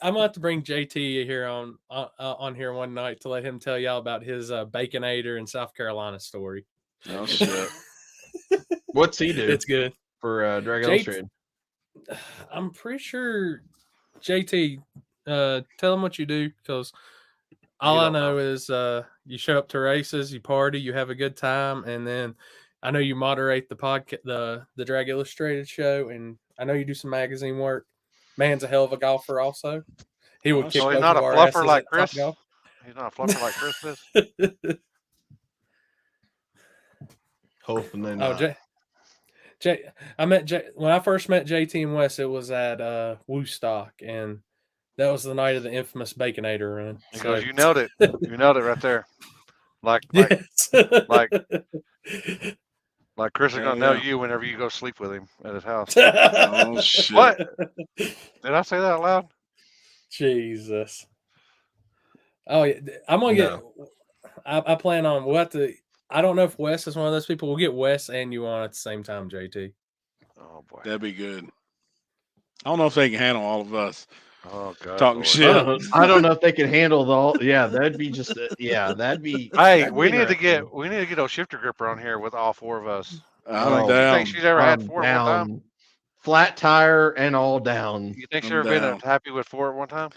Speaker 1: I'm gonna have to bring JT here on here one night to let him tell y'all about his Baconator in South Carolina story.
Speaker 2: Oh shit.
Speaker 3: What's he do
Speaker 1: It's good.
Speaker 3: for Drag
Speaker 1: JT
Speaker 3: Illustrated?
Speaker 1: I'm pretty sure JT. Tell him what you do, because all I know is you show up to races, you party, you have a good time, and then I know you moderate the podcast, the Drag Illustrated show, and I know you do some magazine work. Man's a hell of a golfer, also. He would kick
Speaker 4: So he's
Speaker 1: both
Speaker 4: not a
Speaker 1: of our
Speaker 4: fluffer
Speaker 1: asses
Speaker 4: like
Speaker 1: at
Speaker 4: Chris.
Speaker 1: Topgolf.
Speaker 4: He's not a fluffer like Chris is.
Speaker 3: Hopefully
Speaker 1: Oh,
Speaker 3: not.
Speaker 1: when I first met JT and Wes, it was at Woodstock, and that was the night of the infamous Baconator run.
Speaker 4: He goes, "You nailed it. You nailed it right there." Like
Speaker 1: Yes.
Speaker 4: like Chris is
Speaker 2: Hell
Speaker 4: gonna nail
Speaker 2: yeah.
Speaker 4: you whenever you go sleep with him at his house.
Speaker 2: Oh shit.
Speaker 4: What? Did I say that out loud?
Speaker 1: Jesus. Oh yeah, I'm gonna get. I plan on. We'll have to. I don't know if Wes is one of those people. We'll get Wes and you on at the same time, JT.
Speaker 4: Oh boy.
Speaker 2: That'd be good. I don't know if they can handle all of us
Speaker 4: Oh god.
Speaker 2: talking
Speaker 4: Lord.
Speaker 2: shit.
Speaker 3: I don't know if they can handle the all. Yeah, that'd be just. That'd be.
Speaker 4: Hey,
Speaker 3: that'd
Speaker 4: we
Speaker 3: be
Speaker 4: need to
Speaker 3: interesting.
Speaker 4: get old shifter gripper on here with all four of us.
Speaker 2: I'm
Speaker 4: You
Speaker 2: down.
Speaker 4: think she's ever had
Speaker 3: I'm
Speaker 4: four at one time?
Speaker 3: down. Flat tire and all down.
Speaker 4: You think she's
Speaker 2: I'm
Speaker 4: ever been
Speaker 2: down.
Speaker 4: happy with four at one time?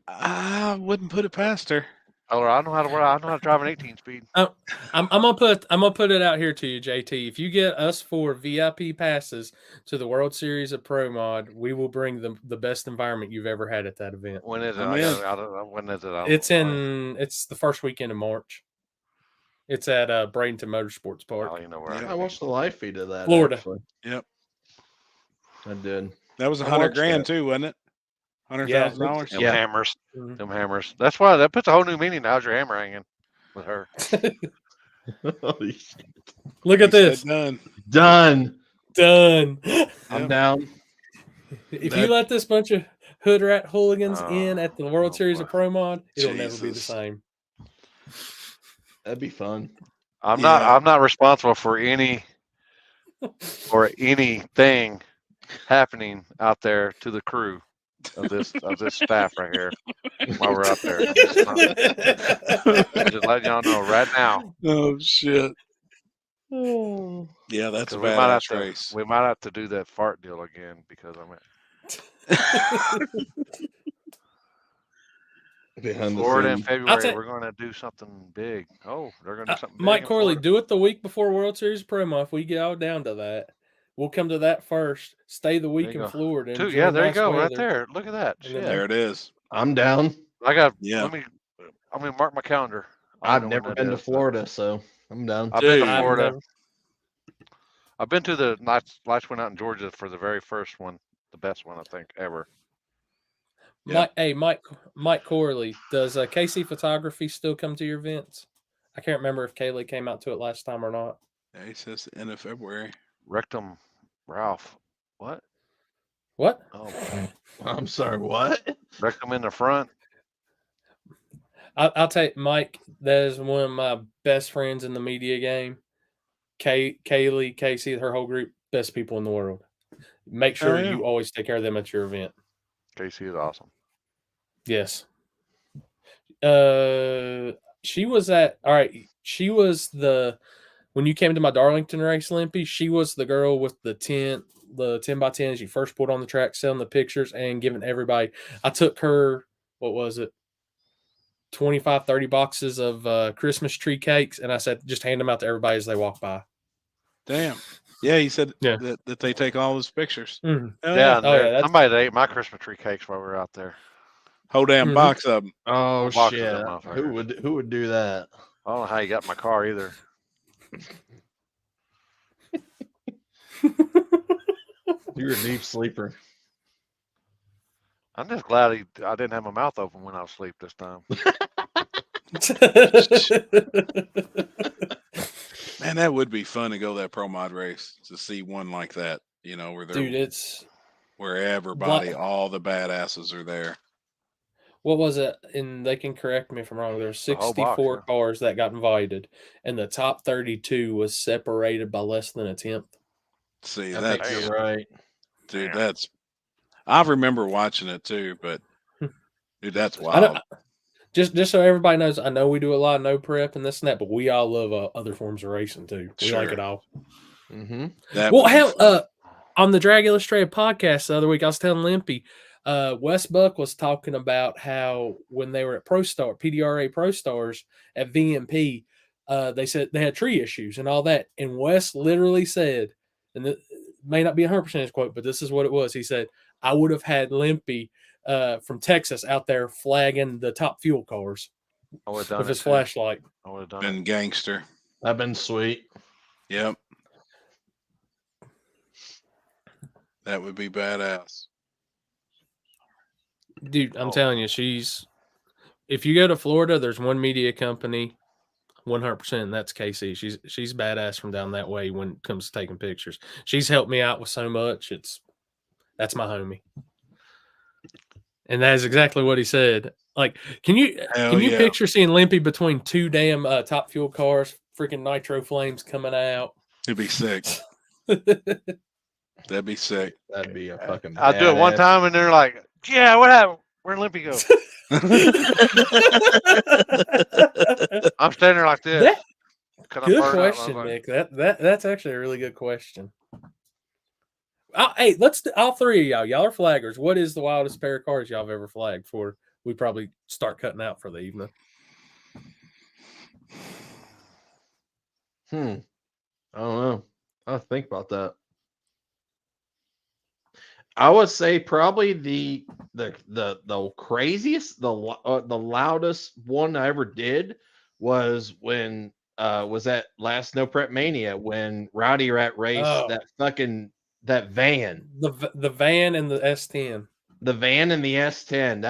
Speaker 2: I wouldn't put it past her.
Speaker 4: Oh, I know how to work. I know how to drive an 18 speed.
Speaker 1: I'm gonna put it out here to you, JT. If you get us 4 VIP passes to the World Series of Pro Mod, we will bring the best environment you've ever had at that event.
Speaker 4: When is it?
Speaker 2: I'm in.
Speaker 4: When is it?
Speaker 1: It's the first weekend of March. It's at Bradenton Motorsports Park.
Speaker 4: Oh, you know where
Speaker 3: I watched the live feed of that.
Speaker 1: Florida.
Speaker 3: Actually.
Speaker 2: Yep.
Speaker 3: I did.
Speaker 2: That was
Speaker 3: I
Speaker 2: $100
Speaker 3: watched
Speaker 2: grand
Speaker 3: that.
Speaker 2: too, wasn't it? $100,000.
Speaker 4: Them
Speaker 3: Yeah.
Speaker 4: hammers.
Speaker 1: Mhm.
Speaker 4: Them hammers. That's why that puts a whole new meaning. How's your hammer hanging with her?
Speaker 3: Holy shit.
Speaker 1: Look
Speaker 2: He
Speaker 1: at this.
Speaker 2: said done.
Speaker 3: Done.
Speaker 1: Done.
Speaker 3: I'm
Speaker 2: Yep.
Speaker 3: down.
Speaker 1: If
Speaker 2: That-
Speaker 1: you let this bunch of hood rat hooligans in at the World
Speaker 4: Oh,
Speaker 1: Series
Speaker 4: boy.
Speaker 1: of Pro Mod, it'll never be the
Speaker 2: Jesus.
Speaker 1: same.
Speaker 3: That'd be fun.
Speaker 4: I'm
Speaker 2: Yeah.
Speaker 4: not responsible for any or anything happening out there to the crew of this staff right here while we're out there. Just letting y'all know right now.
Speaker 2: Oh shit.
Speaker 3: Oh.
Speaker 2: Yeah, that's a
Speaker 4: 'Cause we might have
Speaker 2: badass
Speaker 4: to
Speaker 2: race.
Speaker 4: we might have to do that fart deal again because I'm
Speaker 3: Behind the
Speaker 4: Florida in
Speaker 3: scenes.
Speaker 4: February. We're going to do something big. Oh, they're going to do something big.
Speaker 1: Mike
Speaker 4: in
Speaker 1: Corley,
Speaker 4: Florida.
Speaker 1: do it the week before World Series of Pro Mod. If we get all down to that, we'll come to that first. Stay the week
Speaker 4: you
Speaker 1: in
Speaker 4: go.
Speaker 1: Florida.
Speaker 4: Two,
Speaker 1: enjoy
Speaker 4: yeah, there you
Speaker 1: nice
Speaker 4: go, right
Speaker 1: weather,
Speaker 4: there. Look at that.
Speaker 1: and then
Speaker 4: Shit.
Speaker 2: There it is.
Speaker 3: I'm down.
Speaker 4: I got.
Speaker 2: Yeah.
Speaker 4: I'm gonna mark my calendar. I
Speaker 3: I've
Speaker 4: don't know when
Speaker 3: never
Speaker 4: that
Speaker 3: been to
Speaker 4: is, but
Speaker 3: Florida, so I'm down.
Speaker 4: I've been to
Speaker 2: Dude.
Speaker 1: I've
Speaker 4: Florida.
Speaker 1: never-
Speaker 4: I've been to the lights went out in Georgia for the very first one, the best one I think ever.
Speaker 2: Yeah.
Speaker 1: Mike Corley, does KC Photography still come to your events? I can't remember if Kaylee came out to it last time or not.
Speaker 2: Yeah, he says the end of February.
Speaker 4: Rectum, Ralph. What?
Speaker 1: What?
Speaker 4: Oh,
Speaker 3: I'm sorry, what?
Speaker 4: rectum in the front.
Speaker 1: I'll tell you, Mike, that is one of my best friends in the media game. Kaylee, Casey, her whole group, best people in the world. Make sure
Speaker 2: yeah.
Speaker 1: you always take care of them at your event.
Speaker 4: Casey is awesome.
Speaker 1: Yes. She was when you came to my Darlington race, Limpy, she was the girl with the 10 by 10s you first pulled on the track, selling the pictures and giving everybody. I took her, what was it? 25, 30 boxes of Christmas tree cakes, and I said, just hand them out to everybody as they walk by.
Speaker 2: Damn. Yeah, he said
Speaker 1: Yeah.
Speaker 2: that they take all his pictures.
Speaker 1: Mhm.
Speaker 2: Hell
Speaker 4: Yeah,
Speaker 2: yeah.
Speaker 4: and
Speaker 1: Oh, yeah, that's-
Speaker 4: somebody ate my Christmas tree cakes while we were out there.
Speaker 2: Whole damn
Speaker 1: Mhm.
Speaker 2: box of them.
Speaker 3: Oh
Speaker 4: Whole box of
Speaker 3: shit!
Speaker 4: them motherfuckers.
Speaker 3: Who would do that?
Speaker 4: I don't know how you got in my car either.
Speaker 3: You're a deep sleeper.
Speaker 4: I'm just glad I didn't have my mouth open when I was asleep this time.
Speaker 2: Man, that would be fun to go that Pro Mod race to see one like that. You know, where they're
Speaker 1: Dude, it's
Speaker 2: where everybody, all the badasses are there.
Speaker 1: what was it? And they can correct me if I'm wrong. There's
Speaker 4: The whole
Speaker 1: 64
Speaker 4: box,
Speaker 1: cars that got invited, and the top 32 was separated by less than a tenth.
Speaker 2: See,
Speaker 3: I
Speaker 2: that's
Speaker 3: think you're right.
Speaker 2: dude.
Speaker 4: Damn.
Speaker 2: That's I remember watching it too, but dude, that's
Speaker 1: I know,
Speaker 2: wild.
Speaker 1: just so everybody knows, I know we do a lot of no prep and this and that, but we all love other forms of racing too. We like
Speaker 2: Sure.
Speaker 1: it all.
Speaker 3: Mm-hmm.
Speaker 2: That
Speaker 1: Well,
Speaker 2: would be
Speaker 1: hell,
Speaker 2: fun.
Speaker 1: on the Drag Illustrated podcast the other week, I was telling Limpy, Wes Buck was talking about how when they were at PDRA Pro Stars at VMP, they said they had tree issues and all that. And Wes literally said, and it may not be 100% his quote, but this is what it was. He said, I would have had Limpy from Texas out there flagging the top fuel cars
Speaker 4: I would have done
Speaker 1: with
Speaker 4: it
Speaker 1: his
Speaker 4: too.
Speaker 1: flashlight.
Speaker 4: I would have done
Speaker 2: Been
Speaker 4: it.
Speaker 2: gangster.
Speaker 3: That'd been sweet.
Speaker 2: Yep. That would be badass.
Speaker 1: Dude, I'm
Speaker 4: Oh.
Speaker 1: telling you, if you go to Florida, there's one media company, 100%, and that's KC. She's badass from down that way when it comes to taking pictures. She's helped me out with so much. That's my homie. And that is exactly what he said. Like, can you
Speaker 2: yeah.
Speaker 1: picture seeing Limpy between two damn top fuel cars, freaking nitro flames coming out?
Speaker 2: It'd be sick. That'd be sick.
Speaker 3: That'd be a fucking.
Speaker 4: I do it one
Speaker 3: badass.
Speaker 4: time, and they're like, "Yeah, what happened? Where'd Limpy go?" I'm standing there like this.
Speaker 1: That-
Speaker 4: 'cause I'm
Speaker 1: Good
Speaker 4: burning up. I was
Speaker 1: question,
Speaker 4: like,
Speaker 1: Nick. That's actually a really good question. Hey, all three of y'all. Y'all are flaggers. What is the wildest pair of cars y'all have ever flagged for? We probably start cutting out for the evening.
Speaker 3: I don't know. I'll think about that. I would say probably the craziest, the loudest one I ever did was when was that last No Prep Mania when Rowdy Rat raced
Speaker 1: Oh.
Speaker 3: that van.
Speaker 1: The van and the S10.
Speaker 3: The van and the S10.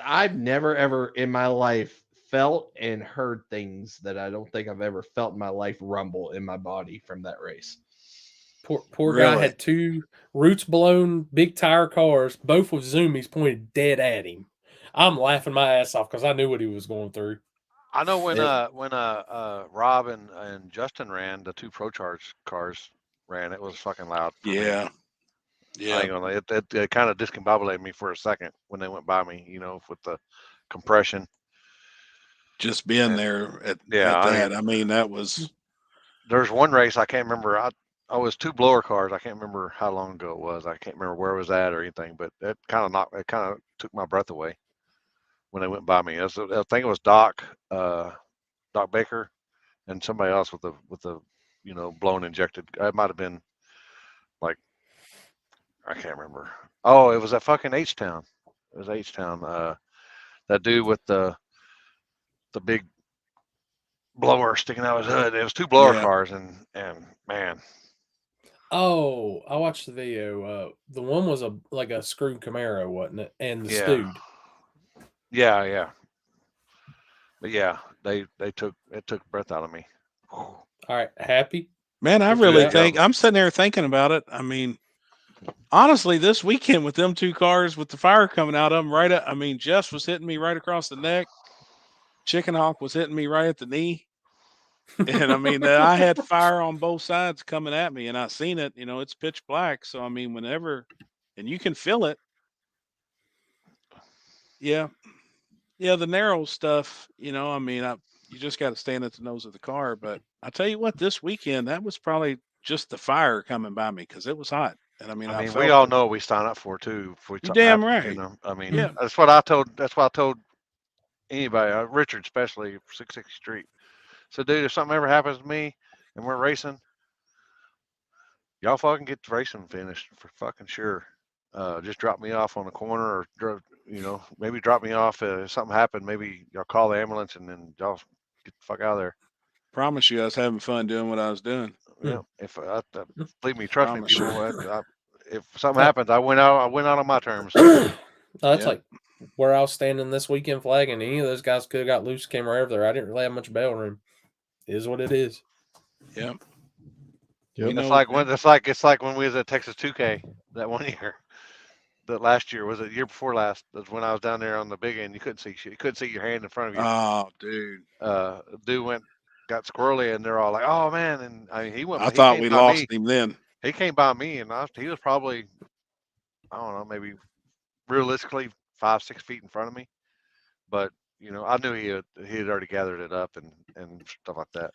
Speaker 3: I've never ever in my life felt and heard things that I don't think I've ever felt in my life rumble in my body from that race.
Speaker 1: Poor guy
Speaker 2: Really?
Speaker 1: had two roots blown big tire cars, both with zoomies pointed dead at him. I'm laughing my ass off because I knew what he was going through.
Speaker 4: I know when
Speaker 1: It-
Speaker 4: Rob and Justin ran, the two Pro Charge cars ran, it was fucking loud for me.
Speaker 2: Yeah.
Speaker 4: I
Speaker 2: Yeah.
Speaker 4: ain't gonna lie, it kind of discombobulated me for a second when they went by me, with the compression.
Speaker 2: Just being
Speaker 4: And-
Speaker 2: there at
Speaker 4: Yeah,
Speaker 2: that. I mean, that was
Speaker 4: there's one race I can't remember. I was two blower cars. I can't remember how long ago it was. I can't remember where it was at or anything, but it kind of took my breath away when they went by me. I think it was Doc Baker and somebody else with the blown injected. It might have been like, I can't remember. Oh, it was at fucking H Town. It was H Town. That dude with the big blower sticking out his hood. It was two blower
Speaker 2: Yeah.
Speaker 4: cars, and man,
Speaker 1: Oh, I watched the video. The one was like a screwed Camaro, wasn't it? And the
Speaker 4: Yeah.
Speaker 1: stewed.
Speaker 4: yeah. But yeah, it took breath out of me.
Speaker 1: All right, happy.
Speaker 2: Man, I
Speaker 1: Good for
Speaker 2: really
Speaker 1: that.
Speaker 2: think I'm sitting there thinking about it. I mean, honestly, this weekend with them two cars with the fire coming out of them right at, I mean, Jess was hitting me right across the neck. Chicken Hawk was hitting me right at the knee. And I mean, I had fire on both sides coming at me, and I seen it. It's pitch black. So I mean, whenever, and you can feel it. Yeah, yeah, the narrow stuff. I mean, you just got to stand at the nose of the car. But I tell you what, this weekend that was probably just the fire coming by me because it was hot, and I mean,
Speaker 4: I
Speaker 2: I
Speaker 4: mean,
Speaker 2: felt
Speaker 4: we all
Speaker 2: it.
Speaker 4: know what we sign up for too. If we
Speaker 2: You're
Speaker 4: something
Speaker 2: damn
Speaker 4: happens,
Speaker 2: right.
Speaker 4: I mean,
Speaker 2: Yeah.
Speaker 4: that's what I told. That's what I told anybody, Richard especially, 660 Street. So, dude, if something ever happens to me and we're racing, y'all fucking get the racing finished for fucking sure. Just drop me off on the corner, or maybe drop me off if something happened. Maybe y'all call the ambulance and then y'all get the fuck out of there.
Speaker 2: Promise you, I was having fun doing what I was doing.
Speaker 4: Yeah, if believe me, trust me,
Speaker 2: Promise you.
Speaker 4: people. If something happens, I went out on my terms.
Speaker 1: That's
Speaker 2: Yeah.
Speaker 1: like where I was standing this weekend flagging. Any of those guys could have got loose, came right over there. I didn't really have much bail room. It is what it is.
Speaker 2: Yeah.
Speaker 3: Yep.
Speaker 4: It's like when we was at Texas 2K that one year. That last year was it year before last? That's when I was down there on the big end. You couldn't see shit. You couldn't see your hand in front of you.
Speaker 2: Oh, dude.
Speaker 4: Dude got squirrely, and they're all like, "Oh man!" And I mean, he went.
Speaker 2: I
Speaker 4: He
Speaker 2: thought
Speaker 4: came
Speaker 2: we
Speaker 4: by
Speaker 2: lost
Speaker 4: me.
Speaker 2: him then.
Speaker 4: He came by me, and he was probably, I don't know, maybe realistically 5-6 feet in front of me. But I knew he had already gathered it up and stuff like that.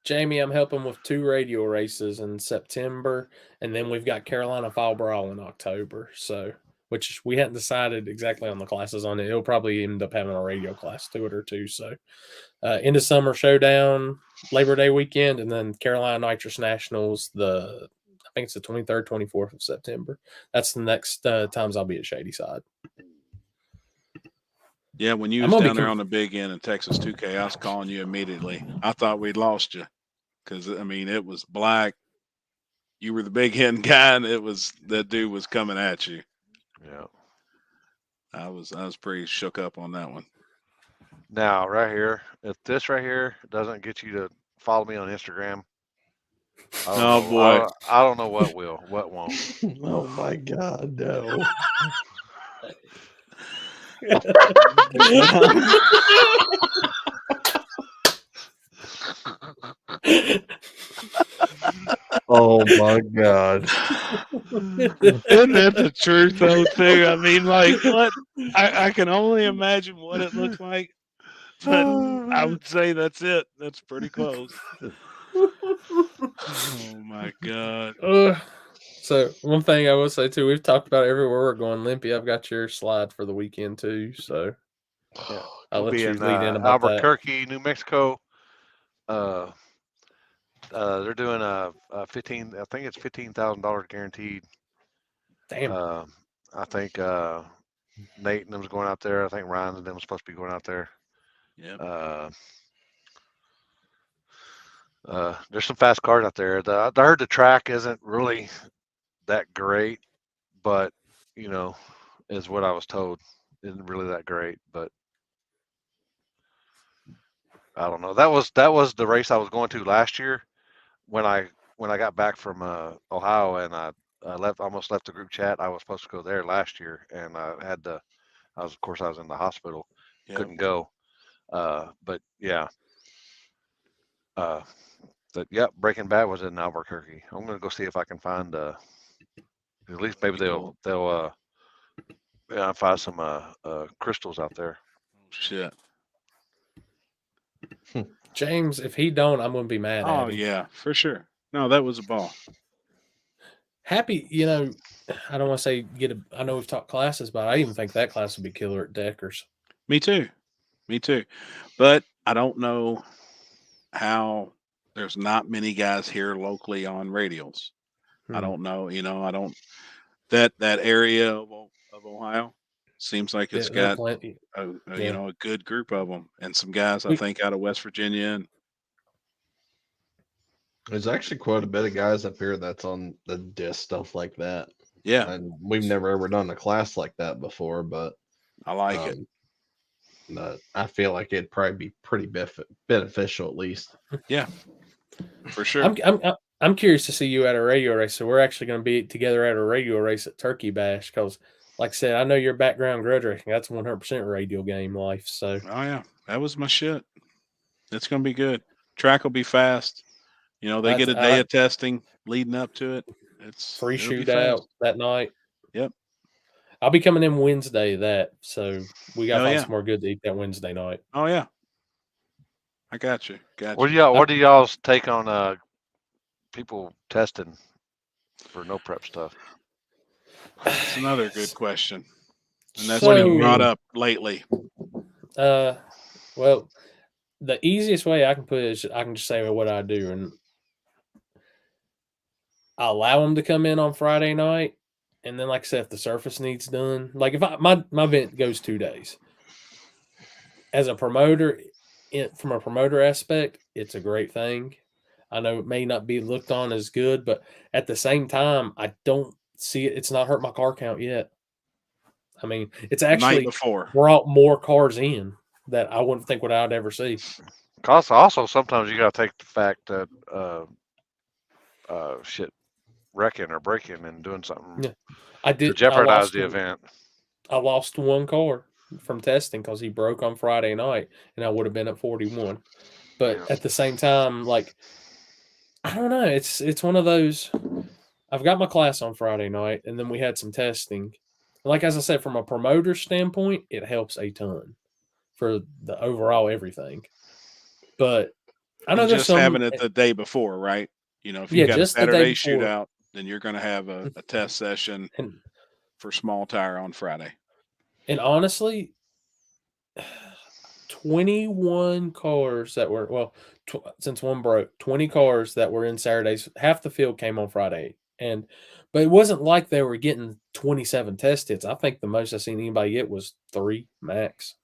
Speaker 1: Jamie, I'm helping with 2 radio races in September, and then we've got Carolina Fall Brawl in October. So, which we hadn't decided exactly on the classes on it. It'll probably end up having a radio class to it or two. So, end of summer showdown, Labor Day weekend, and then Carolina Nitrous Nationals. I think it's the 23rd, 24th of September. That's the next times I'll be at Shadyside.
Speaker 2: Yeah, when you was down there on the big end in Texas 2K, I was calling you immediately. I thought we'd lost you because I mean it was black. You were the big end guy, and that dude was coming at you.
Speaker 4: Yeah.
Speaker 2: I was pretty shook up on that one.
Speaker 4: Now, right here, if this right here doesn't get you to follow me on Instagram,
Speaker 2: Boy,
Speaker 4: I don't know what will, what won't.
Speaker 3: Oh my God, no. Oh my God.
Speaker 2: Isn't that the truth though too? I mean, like what I can only imagine what it looks like, but I would say that's it. That's pretty close. Oh my God.
Speaker 1: So one thing I will say too, we've talked about everywhere we're going. Limpy, I've got your slide for the weekend too. So
Speaker 4: Yeah,
Speaker 1: I'll
Speaker 4: we'll
Speaker 1: let
Speaker 4: be
Speaker 1: you
Speaker 4: in
Speaker 1: lead in about
Speaker 4: Albuquerque, New Mexico. They're doing a 15. I think it's $15,000 guaranteed.
Speaker 1: Damn.
Speaker 4: I think Nate and them's going out there. I think Ryan and them supposed to be going out there.
Speaker 2: Yeah.
Speaker 4: There's some fast cars out there. I heard the track isn't really that great, but is what I was told. Isn't really that great, but I don't know. That was the race I was going to last year when I got back from Ohio, and I almost left the group chat. I was supposed to go there last year, and I was in the hospital,
Speaker 2: Yep.
Speaker 4: couldn't go. But yeah, Breaking Bad was in Albuquerque. I'm gonna go see if I can find at least maybe they'll find some crystals out there.
Speaker 2: Shit.
Speaker 1: James, if he don't, I'm gonna be mad at
Speaker 2: Oh
Speaker 1: him.
Speaker 2: yeah, for sure. No, that was a ball.
Speaker 1: Happy, I don't want to say I know we've taught classes, but I even think that class would be killer at Deckers.
Speaker 2: Me too. Me too. But I don't know how there's not many guys here locally on radials. I don't know, I don't that area of Ohio seems like it's
Speaker 1: There are
Speaker 2: got
Speaker 1: plenty.
Speaker 2: a good group of them and some guys I
Speaker 1: We-
Speaker 2: think out of West Virginia and
Speaker 3: There's actually quite a bit of guys up here that's on the disc stuff like that.
Speaker 2: yeah,
Speaker 3: And we've never ever done a class like that before, but
Speaker 2: I like it.
Speaker 3: but I feel like it'd probably be pretty beneficial at least.
Speaker 2: Yeah, for sure.
Speaker 1: I'm curious to see you at a radio race. So we're actually going to be together at a radio race at Turkey Bash because, like I said, I know your background grudge racing. That's 100% radio game life. So
Speaker 2: Oh yeah, that was my shit. It's gonna be good. Track will be fast. They get a day of testing leading up to it.
Speaker 1: free
Speaker 2: It'll be
Speaker 1: shootout
Speaker 2: fast.
Speaker 1: that night.
Speaker 2: Yep.
Speaker 1: I'll be coming in Wednesday. So we got to
Speaker 2: Oh,
Speaker 1: find
Speaker 2: yeah.
Speaker 1: some more good to eat that Wednesday night.
Speaker 2: Oh yeah. I got you. Got
Speaker 4: What
Speaker 2: you.
Speaker 4: do y'all's take on people testing for no prep stuff?
Speaker 2: That's another good question. And that's
Speaker 1: So-
Speaker 2: been brought up lately.
Speaker 1: Well, the easiest way I can put it is I can just say what I do, and I allow them to come in on Friday night, and then, like I said, if the surface needs done, like if my event goes 2 days, as a promoter, from a promoter aspect, it's a great thing. I know it may not be looked on as good, but at the same time, I don't see it. It's not hurt my car count yet. I mean, it's
Speaker 2: Night
Speaker 1: actually
Speaker 2: before.
Speaker 1: brought more cars in that I wouldn't think I'd ever see.
Speaker 4: Also, sometimes you got to take the fact that wrecking or breaking and doing something
Speaker 1: Yeah. I
Speaker 4: to
Speaker 1: did.
Speaker 4: jeopardize the event.
Speaker 1: I lost one car from testing because he broke on Friday night, and I would have been at 41. But
Speaker 4: Yeah.
Speaker 1: at the same time, like, I don't know. It's one of those. I've got my class on Friday night, and then we had some testing. Like as I said, from a promoter standpoint, it helps a ton for the overall everything. But I know
Speaker 2: And
Speaker 1: there's
Speaker 2: just
Speaker 1: some
Speaker 2: having it the day before, right? If you got a
Speaker 1: just the day
Speaker 2: Saturday
Speaker 1: before.
Speaker 2: shootout, then you're going to have a test session
Speaker 1: And
Speaker 2: for small tire on Friday.
Speaker 1: And honestly, 21 cars that were since one broke, 20 cars that were in Saturdays. Half the field came on Friday, but it wasn't like they were getting 27 test hits. I think the most I seen anybody get was 3 max.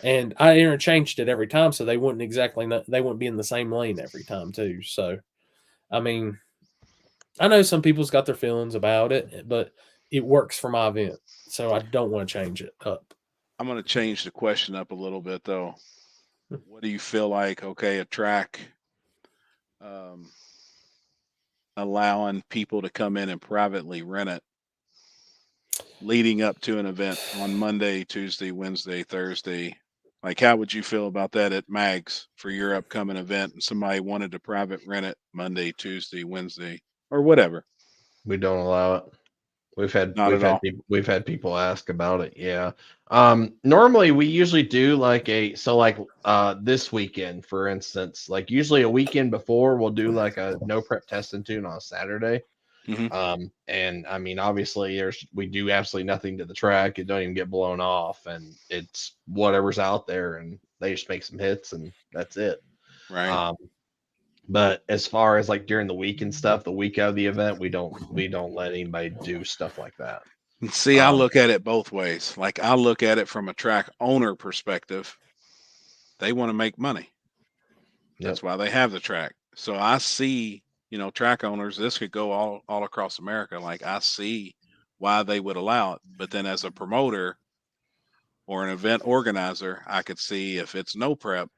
Speaker 1: And I interchanged it every time, so they wouldn't be in the same lane every time too. So, I mean, I know some people's got their feelings about it, but it works for my event, so I don't want to change it up.
Speaker 2: I'm going to change the question up a little bit, though. What do you feel like? Okay, a track allowing people to come in and privately rent it leading up to an event on Monday, Tuesday, Wednesday, Thursday. Like, how would you feel about that at Mags for your upcoming event and somebody wanted to private rent it Monday, Tuesday, Wednesday, or whatever?
Speaker 3: We don't allow it. We've had people ask about it. Yeah. Normally we usually do this weekend, for instance, like usually a weekend before we'll do like a no prep test and tune on a Saturday.
Speaker 2: Mm-hmm.
Speaker 3: And I mean, obviously we do absolutely nothing to the track. It don't even get blown off, and it's whatever's out there, and they just make some hits and that's it.
Speaker 2: Right.
Speaker 3: But as far as like during the week and stuff, the week of the event, we don't let anybody do stuff like that.
Speaker 2: See, I look at it both ways. Like, I look at it from a track owner perspective. They want to make money. That's why they have the track. So I see, track owners, this could go all across America. Like, I see why they would allow it. But then as a promoter or an event organizer, I could see if it's no prep,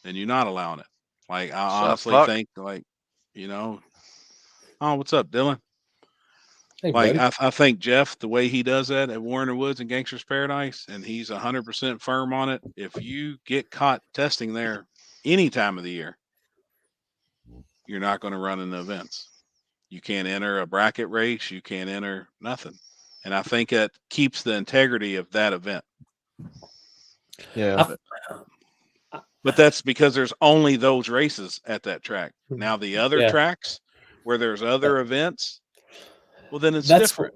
Speaker 2: then you're not allowing it. Like I honestly
Speaker 4: fuck?
Speaker 2: think, like, you know, oh, what's up, Dylan?
Speaker 1: Hey,
Speaker 2: Like
Speaker 1: buddy.
Speaker 2: I think Jeff, the way he does that at Warner Woods and Gangsters Paradise, and he's 100% firm on it. If you get caught testing there any time of the year, you're not going to run in the events. You can't enter a bracket race. You can't enter nothing. And I think it keeps the integrity of that event.
Speaker 3: Yeah.
Speaker 2: But that's because there's only those races at that track. Now the other
Speaker 1: Yeah.
Speaker 2: tracks where there's other events, well, then it's
Speaker 1: That's
Speaker 2: different.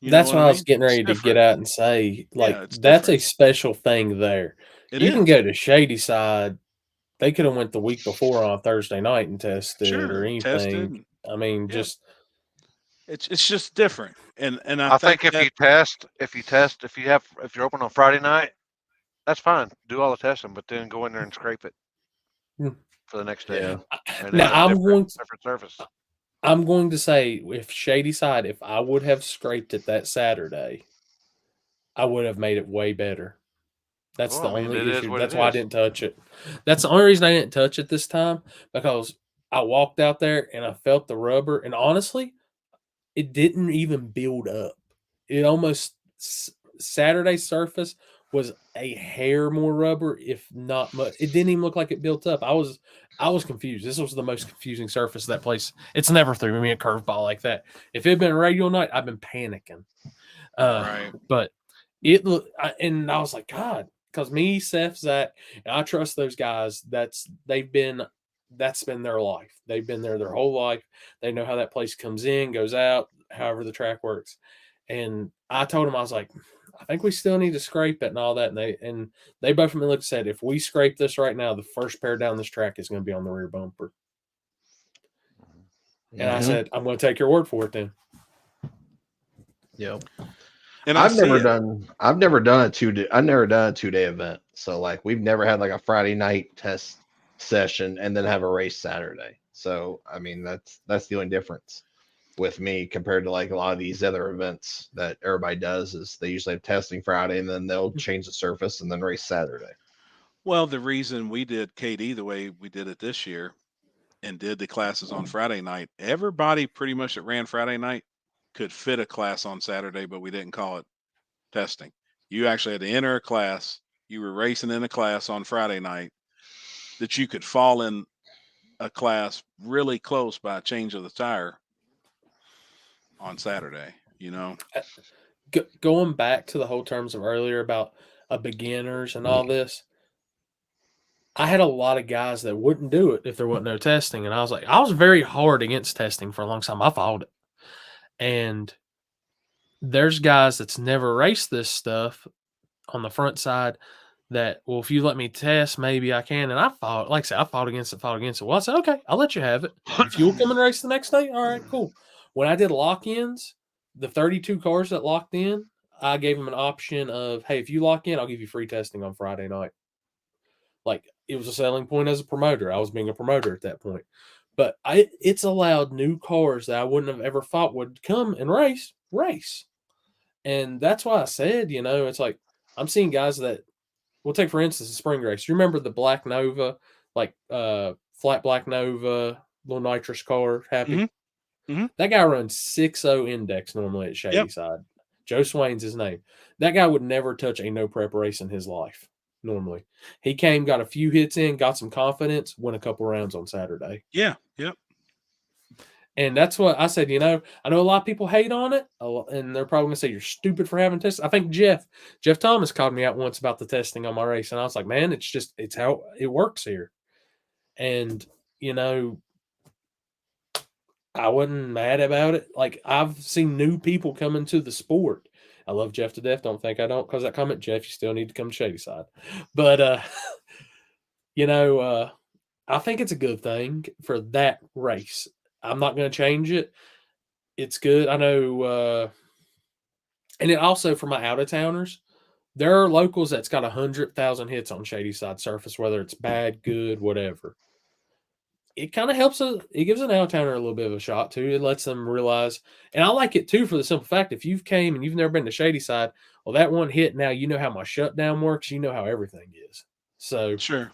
Speaker 2: You
Speaker 1: That's
Speaker 2: know
Speaker 1: what
Speaker 2: what
Speaker 1: I
Speaker 2: I
Speaker 1: was
Speaker 2: mean?
Speaker 1: getting
Speaker 2: It's
Speaker 1: ready to get
Speaker 2: different.
Speaker 1: out and say. Like,
Speaker 2: Yeah, it's
Speaker 1: that's a
Speaker 2: different.
Speaker 1: special thing there.
Speaker 2: It
Speaker 1: You can
Speaker 2: is.
Speaker 1: go to Shady Side. They could have went the week before on Thursday night and tested
Speaker 2: Sure,
Speaker 1: or
Speaker 2: tested.
Speaker 1: anything. I mean,
Speaker 2: Yeah.
Speaker 1: just
Speaker 2: It's just different. And
Speaker 4: I think if
Speaker 2: that,
Speaker 4: if you're open on Friday night, that's fine. Do all the testing, but then go in there and scrape it
Speaker 1: Hmm.
Speaker 4: for the next day.
Speaker 3: Yeah.
Speaker 4: And
Speaker 1: now
Speaker 4: it's different surface.
Speaker 1: I'm going to say, if Shady Side, if I would have scraped it that Saturday, I would have made it way better. That's
Speaker 4: Well,
Speaker 1: the
Speaker 4: I mean,
Speaker 1: only
Speaker 4: it is
Speaker 1: issue.
Speaker 4: what
Speaker 1: That's
Speaker 4: it
Speaker 1: why I
Speaker 4: is.
Speaker 1: didn't touch it. That's the only reason I didn't touch it this time, because I walked out there and I felt the rubber, and honestly, it didn't even build up. It almost Saturday surface was a hair more rubber, if not much. It didn't even look like it built up. I was confused. This was the most confusing surface of that place. It's never threw me a curveball like that. If it had been a radial night, I've been panicking.
Speaker 2: Right.
Speaker 1: But and I was like, God, because me, Seth, Zach, and I trust those guys. That's been their life. They've been there their whole life. They know how that place comes in, goes out, however the track works. And I told them, I was like, I think we still need to scrape it and all that. And they both of me looked and said, if we scrape this right now, the first pair down this track is going to be on the rear bumper. And I said, I'm going to take your word for it then.
Speaker 3: Yep.
Speaker 2: and
Speaker 3: I've never
Speaker 2: it.
Speaker 3: done a 2-day. I've never done a 2-day event. So like we've never had like a Friday night test session and then have a race Saturday. So I mean that's the only difference with me compared to like a lot of these other events that everybody does is they usually have testing Friday and then they'll change the surface and then race Saturday.
Speaker 2: Well, the reason we did KD the way we did it this year and did the classes on Friday night, everybody pretty much that ran Friday night could fit a class on Saturday, but we didn't call it testing. You actually had to enter a class. You were racing in a class on Friday night that you could fall in a class really close by a change of the tire on Saturday, you know?
Speaker 1: Going back to the whole terms of earlier about beginners and all this, I had a lot of guys that wouldn't do it if there wasn't no testing. And I was very hard against testing for a long time. I fought it. And there's guys that's never raced this stuff on the front side that, well, if you let me test, maybe I can. And I fought, like I said, I fought against it. Well, I said, okay, I'll let you have it. If you'll come and race the next day, all right, cool. When I did lock-ins, the 32 cars that locked in, I gave them an option of, hey, if you lock in, I'll give you free testing on Friday night. Like, it was a selling point as a promoter. I was being a promoter at that point. But it's allowed new cars that I wouldn't have ever thought would come and race. And that's why I said, it's like I'm seeing guys that, we'll take for instance the spring race. You remember the Black Nova, like flat Black Nova, little nitrous car, Happy?
Speaker 2: Mm-hmm. Mm-hmm.
Speaker 1: That guy runs 6.0 index normally at Shady Side. Joe Swain's his name. That guy would never touch a no prep race in his life. Normally, he came, got a few hits in, got some confidence, won a couple rounds on Saturday.
Speaker 2: Yeah, yep.
Speaker 1: And that's what I said. I know a lot of people hate on it, and they're probably gonna say you're stupid for having tested. I think Jeff Thomas called me out once about the testing on my race, and I was like, man, it's how it works here. And I wasn't mad about it. Like, I've seen new people come into the sport. I love Jeff to death. Don't think I don't, because that comment, Jeff, you still need to come to Shady Side. But I think it's a good thing for that race. I'm not going to change it. It's good. I know. And it also, for my out-of-towners, there are locals that's got 100,000 hits on Shady Side surface, whether it's bad, good, whatever. it kind of helps. It gives an out towner a little bit of a shot too. It lets them realize, and I like it too for the simple fact if you've came and you've never been to Shady Side, well, that one hit now you know how my shutdown works. You know how everything is. So
Speaker 2: Sure.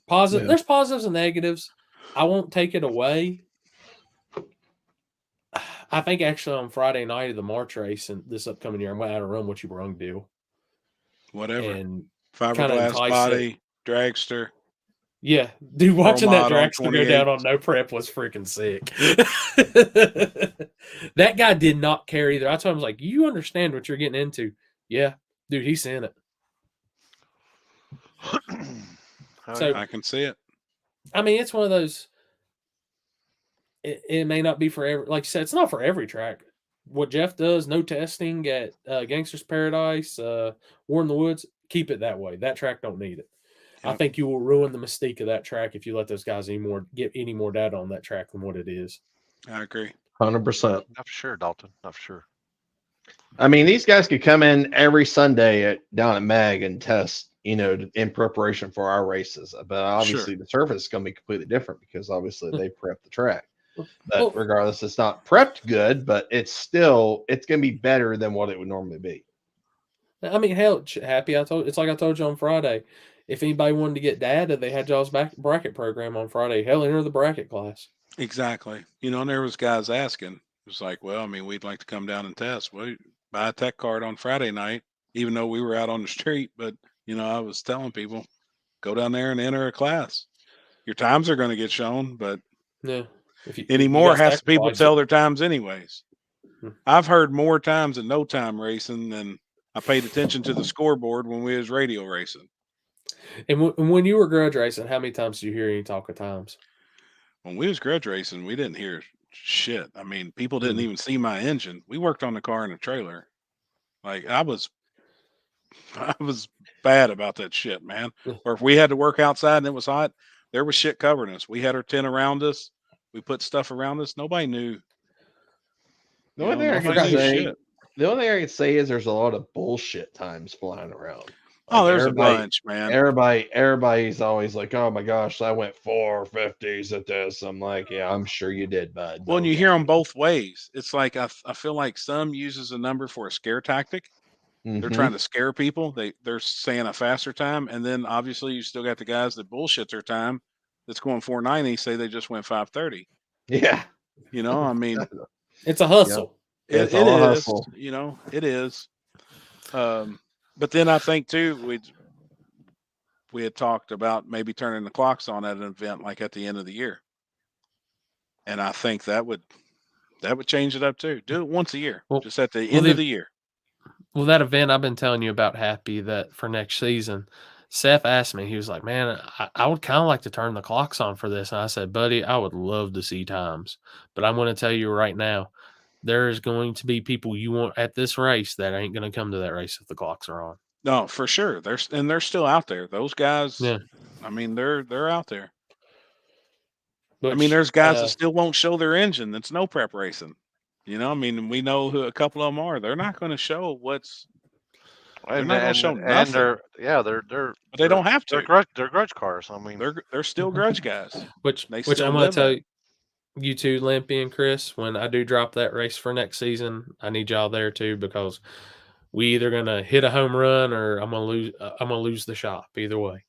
Speaker 1: positive.
Speaker 3: Yeah.
Speaker 1: There's positives and negatives. I won't take it away. I think actually on Friday night of the March race and this upcoming year, I'm going to run what you brung deal.
Speaker 2: Whatever.
Speaker 1: And
Speaker 2: Fiberglass
Speaker 1: entice
Speaker 2: body, dragster.
Speaker 1: yeah, dude, watching that
Speaker 2: Mod on
Speaker 1: dragster go down
Speaker 2: 28.
Speaker 1: on no prep was freaking sick. That guy did not care either. I told him, I was like, you understand what you're getting into. Yeah, dude, he sent it. So
Speaker 2: I can see it.
Speaker 1: I mean, it's one of those. It may not be for every, like you said, it's not for every track. What Jeff does, no testing at Gangster's Paradise, War in the Woods, keep it that way. That track don't need it. I
Speaker 2: Yep.
Speaker 1: think you will ruin the mystique of that track if you let those guys get any more data on that track than what it is.
Speaker 2: I agree.
Speaker 3: 100%.
Speaker 4: Not for sure, Dalton. Not for sure.
Speaker 3: I mean, these guys could come in every Sunday down at Mag and test, in preparation for our races. But obviously, the surface is going to be completely different because obviously they prep the track. But regardless, it's not prepped good, but it's going to be better than what it would normally be.
Speaker 1: I mean, hell, Happy, it's like I told you on Friday. If anybody wanted to get data, they had y'all's bracket program on Friday. Hell, enter the bracket class.
Speaker 2: Exactly. And there was guys asking. It was like, well, I mean, we'd like to come down and test. Well, buy a tech card on Friday night, even though we were out on the street. But, I was telling people, go down there and enter a class. Your times are going to get shown, but
Speaker 1: yeah.
Speaker 2: Anymore, half the people tell their times anyways. I've heard more times in no time racing than I paid attention to the scoreboard when we was radio racing.
Speaker 1: And when you were grudge racing, how many times did you hear any talk of times?
Speaker 2: When we was grudge racing, we didn't hear shit. I mean, people didn't even see my engine. We worked on the car in a trailer. Like I was bad about that shit, man. Or if we had to work outside and it was hot, there was shit covering us. We had our tent around us. We put stuff around us. Nobody knew.
Speaker 3: The only thing I can say is there's a lot of bullshit times flying around.
Speaker 2: Like there's a bunch, man.
Speaker 3: Everybody's always like, "Oh my gosh, I went 450s at this." I'm like, "Yeah, I'm sure you did, bud."
Speaker 2: Well, and you hear them both ways. It's like I feel like some uses a number for a scare tactic. They're trying to scare people. They're saying a faster time, and then obviously you still got the guys that bullshit their time. That's going 490. Say they just went 530.
Speaker 3: Yeah,
Speaker 2: I mean,
Speaker 1: it's a hustle.
Speaker 2: Yeah. It is. Hustle. It is. But then I think too, we had talked about maybe turning the clocks on at an event like at the end of the year, and I think that would change it up too. Do it once a year, just at the end of the year.
Speaker 1: Well, that event I've been telling you about, Happy, that for next season, Seth asked me, he was like, man, I would kind of like to turn the clocks on for this. And I said, buddy, I would love to see times. But I'm going to tell you right now, there is going to be people you want at this race that ain't going to come to that race if the clocks are on.
Speaker 2: No, for sure. They're still out there. Those guys,
Speaker 1: yeah.
Speaker 2: I mean, they're out there. But, I mean, there's guys that still won't show their engine. That's no prep racing. I mean, we know who a couple of them are. They're not going to show what's. They're not going to show nothing.
Speaker 4: They're.
Speaker 2: But they don't have to.
Speaker 4: They're grudge cars. I mean,
Speaker 2: they're still grudge guys.
Speaker 1: Which I'm going to tell you two, Limpy and Chris, when I do drop that race for next season, I need y'all there too because we either going to hit a home run or I'm going to lose the shop. Either way,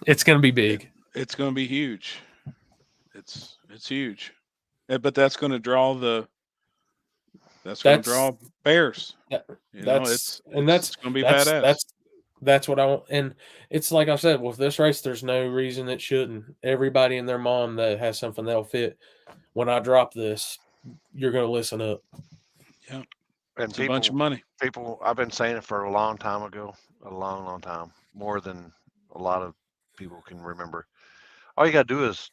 Speaker 1: it's going to be big.
Speaker 2: It's going to be huge. It's huge. But that's going to draw draw bears.
Speaker 1: That's
Speaker 2: going to be badass.
Speaker 1: That's what I want. And it's like I said, with this race, there's no reason it shouldn't. Everybody and their mom that has something that'll fit. When I drop this, you're going to listen up.
Speaker 2: Yeah. And it's a bunch of money.
Speaker 4: People, I've been saying it for a long time ago, a long, long time, more than a lot of people can remember. All you got to do is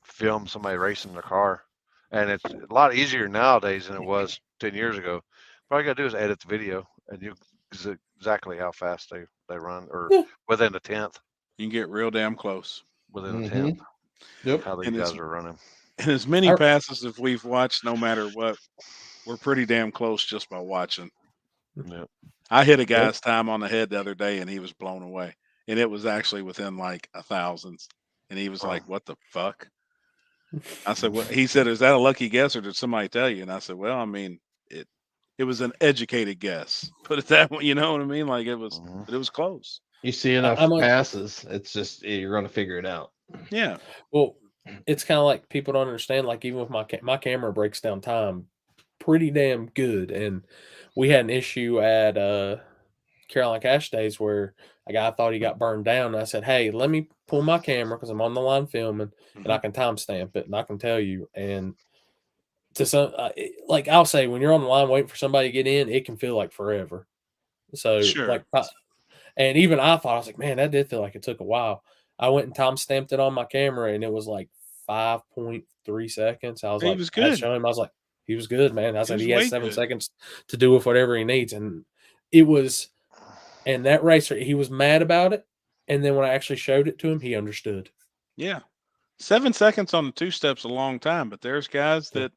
Speaker 4: film somebody racing their car. And it's a lot easier nowadays than it was 10 years ago. But all you got to do is edit the video, and you exactly how fast they run, or within a tenth.
Speaker 2: You can get real damn close.
Speaker 4: Within a tenth.
Speaker 3: Yep.
Speaker 4: How these guys are running.
Speaker 2: And as many passes as we've watched, no matter what, we're pretty damn close just by watching.
Speaker 4: Yep.
Speaker 2: I hit a guy's time on the head the other day, and he was blown away. And it was actually within like 1,000. And he was like, "What the fuck?" I said, "What?" He said, "Is that a lucky guess, or did somebody tell you?" And I said, "Well, I mean, it was an educated guess. Put it that way. You know what I mean? Like it was, but it was close."
Speaker 3: You see enough
Speaker 1: I'm a-
Speaker 3: passes, it's just you're going to figure it out.
Speaker 2: Yeah.
Speaker 1: Well, it's kind of like people don't understand. Like even with my camera breaks down time pretty damn good, and we had an issue at Carolina Cash Days where a guy thought he got burned down. And I said, "Hey, let me pull my camera because I'm on the line filming, and I can timestamp it, and I can tell you." And to some, like I'll say, when you're on the line waiting for somebody to get in, it can feel like forever. So
Speaker 2: Sure.
Speaker 1: and even I thought, I was like, man, that did feel like it took a while. I went and timestamped it on my camera, and it was like 5.3 seconds. I was
Speaker 2: He
Speaker 1: like,
Speaker 2: was
Speaker 1: I had
Speaker 2: good.
Speaker 1: shown him. I was like, he was good, man. I said
Speaker 2: was
Speaker 1: he has
Speaker 2: way
Speaker 1: 7
Speaker 2: good.
Speaker 1: seconds to do with whatever he needs, and it was. And that racer, he was mad about it, and then when I actually showed it to him, he understood.
Speaker 2: Yeah. 7 seconds on the two step's a long time, but there's guys that,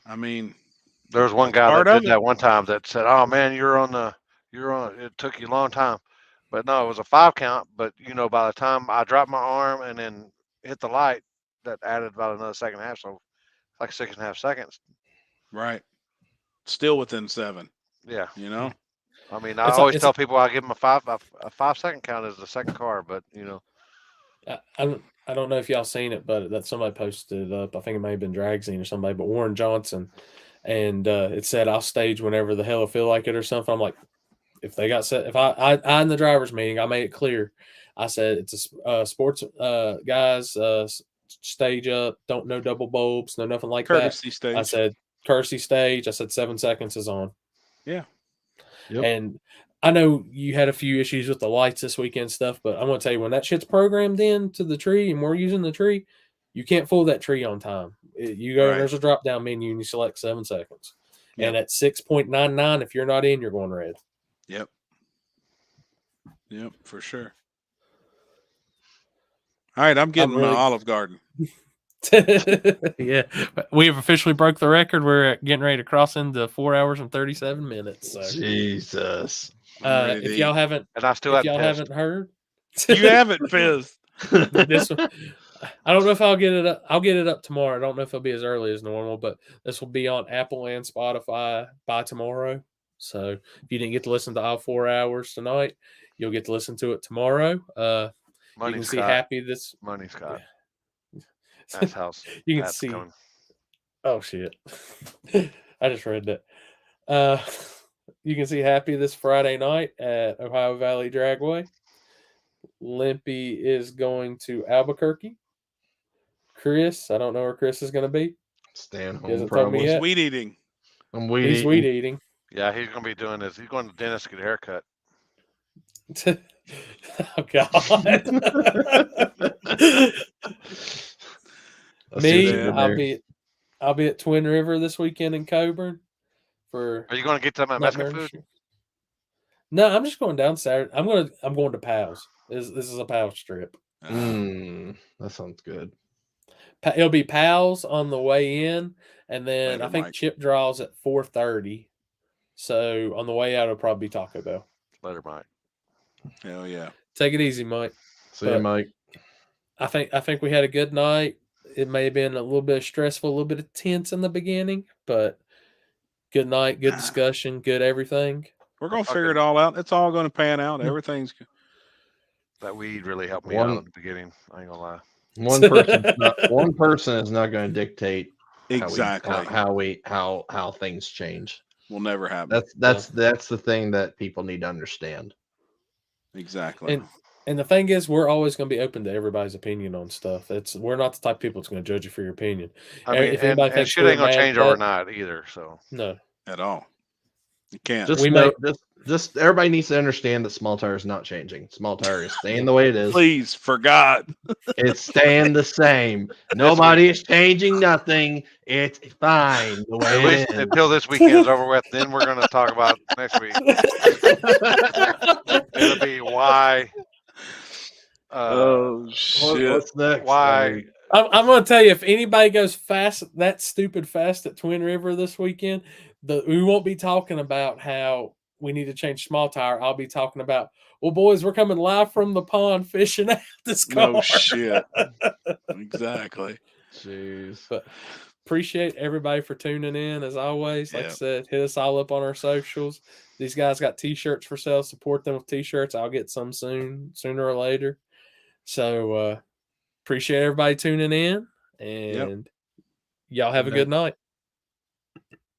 Speaker 2: I mean,
Speaker 4: There was one
Speaker 2: that's
Speaker 4: guy
Speaker 2: part
Speaker 4: that
Speaker 2: of
Speaker 4: did
Speaker 2: it.
Speaker 4: that one time that said, "Oh man, it took you a long time." But no, it was a 5 count. But by the time I dropped my arm and then hit the light, that added about another second and a half. So like 6.5 seconds.
Speaker 2: Right. Still within 7,
Speaker 4: Yeah.
Speaker 2: you know?
Speaker 4: I mean, I
Speaker 1: It's
Speaker 4: always
Speaker 1: it's
Speaker 4: tell people I give them a 5-second count as the second car, but
Speaker 1: I don't know if y'all seen it, but that somebody posted up. I think it may have been Dragzine or somebody, but Warren Johnson, and it said, "I'll stage whenever the hell I feel like it" or something. I'm like, if they got set, if I in the drivers meeting, I made it clear. I said it's a sports guys stage up, don't no double bulbs, no nothing like
Speaker 2: Courtesy
Speaker 1: that.
Speaker 2: stage.
Speaker 1: I said courtesy stage. I said 7 seconds is on.
Speaker 2: Yeah.
Speaker 3: Yep.
Speaker 1: And I know you had a few issues with the lights this weekend stuff, but I'm going to tell you, when that shit's programmed into the tree and we're using the tree, you can't fool that tree on time. You go and there's a drop down menu and you select 7 seconds.
Speaker 2: Yep.
Speaker 1: And at 6.99, if you're not in, you're going red.
Speaker 2: Yep. Yep, for sure. All right, I'm getting my Olive Garden.
Speaker 1: Yeah, we have officially broke the record. We're getting ready to cross into 4 hours and 37 minutes. So.
Speaker 3: Jesus.
Speaker 1: If y'all haven't,
Speaker 4: and I still
Speaker 1: haven't heard,
Speaker 2: you haven't fizzed.
Speaker 1: This one, I don't know if I'll get it up. I'll get it up tomorrow. I don't know if it'll be as early as normal, but this will be on Apple and Spotify by tomorrow. So if you didn't get to listen to all 4 hours tonight, you'll get to listen to it tomorrow. You can see Happy this
Speaker 4: Money Scott.
Speaker 1: Yeah.
Speaker 4: That's house.
Speaker 1: You can see. Coming. Oh shit! I just read that. You can see Happy this Friday night at Ohio Valley Dragway. Limpy is going to Albuquerque. Chris, I don't know where Chris is going to be.
Speaker 3: Staying home.
Speaker 1: He hasn't told me yet.
Speaker 2: Weed eating.
Speaker 1: He's weed eating.
Speaker 4: Yeah, he's going to be doing this. He's going to the dentist to get a haircut.
Speaker 1: Oh God. Me, I'll be at Twin River this weekend in Coburn.
Speaker 4: Are you going to get some Mexican food?
Speaker 1: No, I'm just going down Saturday. I'm going to Pals. This is a Pals trip.
Speaker 3: That sounds good.
Speaker 1: It'll be Pals on the way in, and then
Speaker 2: Later,
Speaker 1: I think
Speaker 2: Mike.
Speaker 1: Chip draws at 4:30. So on the way out, it'll probably be Taco Bell.
Speaker 4: Later, Mike.
Speaker 2: Hell yeah.
Speaker 1: Take it easy, Mike.
Speaker 3: See you, Mike.
Speaker 1: I think we had a good night. It may have been a little bit stressful, a little bit of tense in the beginning, but good night, good discussion, good everything.
Speaker 2: We're gonna figure it all out. It's all gonna pan out. Everything's good.
Speaker 4: That weed really helped me out in the beginning. I ain't gonna lie.
Speaker 3: One person is not going to dictate
Speaker 2: exactly
Speaker 3: how things change.
Speaker 2: Will never happen.
Speaker 3: That's the thing that people need to understand.
Speaker 2: Exactly.
Speaker 1: And the thing is, we're always going to be open to everybody's opinion on stuff. We're not the type of people that's going to judge you for your opinion.
Speaker 4: I mean,
Speaker 1: if anybody thinks
Speaker 4: shit ain't gonna change overnight either. So
Speaker 1: no,
Speaker 2: at all. You can't.
Speaker 3: Just everybody needs to understand that small tire is not changing. Small tire is staying the way it is.
Speaker 2: Please, for God,
Speaker 3: it's staying the same. Nobody is changing nothing. It's fine the way it is.
Speaker 4: Until this weekend's over with, then we're going to talk about next week. It'll be why.
Speaker 2: Oh shit!
Speaker 3: What's next?
Speaker 4: Why?
Speaker 1: I'm going to tell you, if anybody goes fast, that stupid fast at Twin River this weekend, we won't be talking about how we need to change small tire, I'll be talking about, well, boys, we're coming live from the pond fishing out this car.
Speaker 2: No shit. Exactly.
Speaker 3: Jeez.
Speaker 1: But appreciate everybody for tuning in as always. Like I
Speaker 2: Yep.
Speaker 1: said, hit us all up on our socials. These guys got t-shirts for sale. Support them with t-shirts. I'll get some sooner or later. So appreciate everybody tuning in, and y'all have a good night.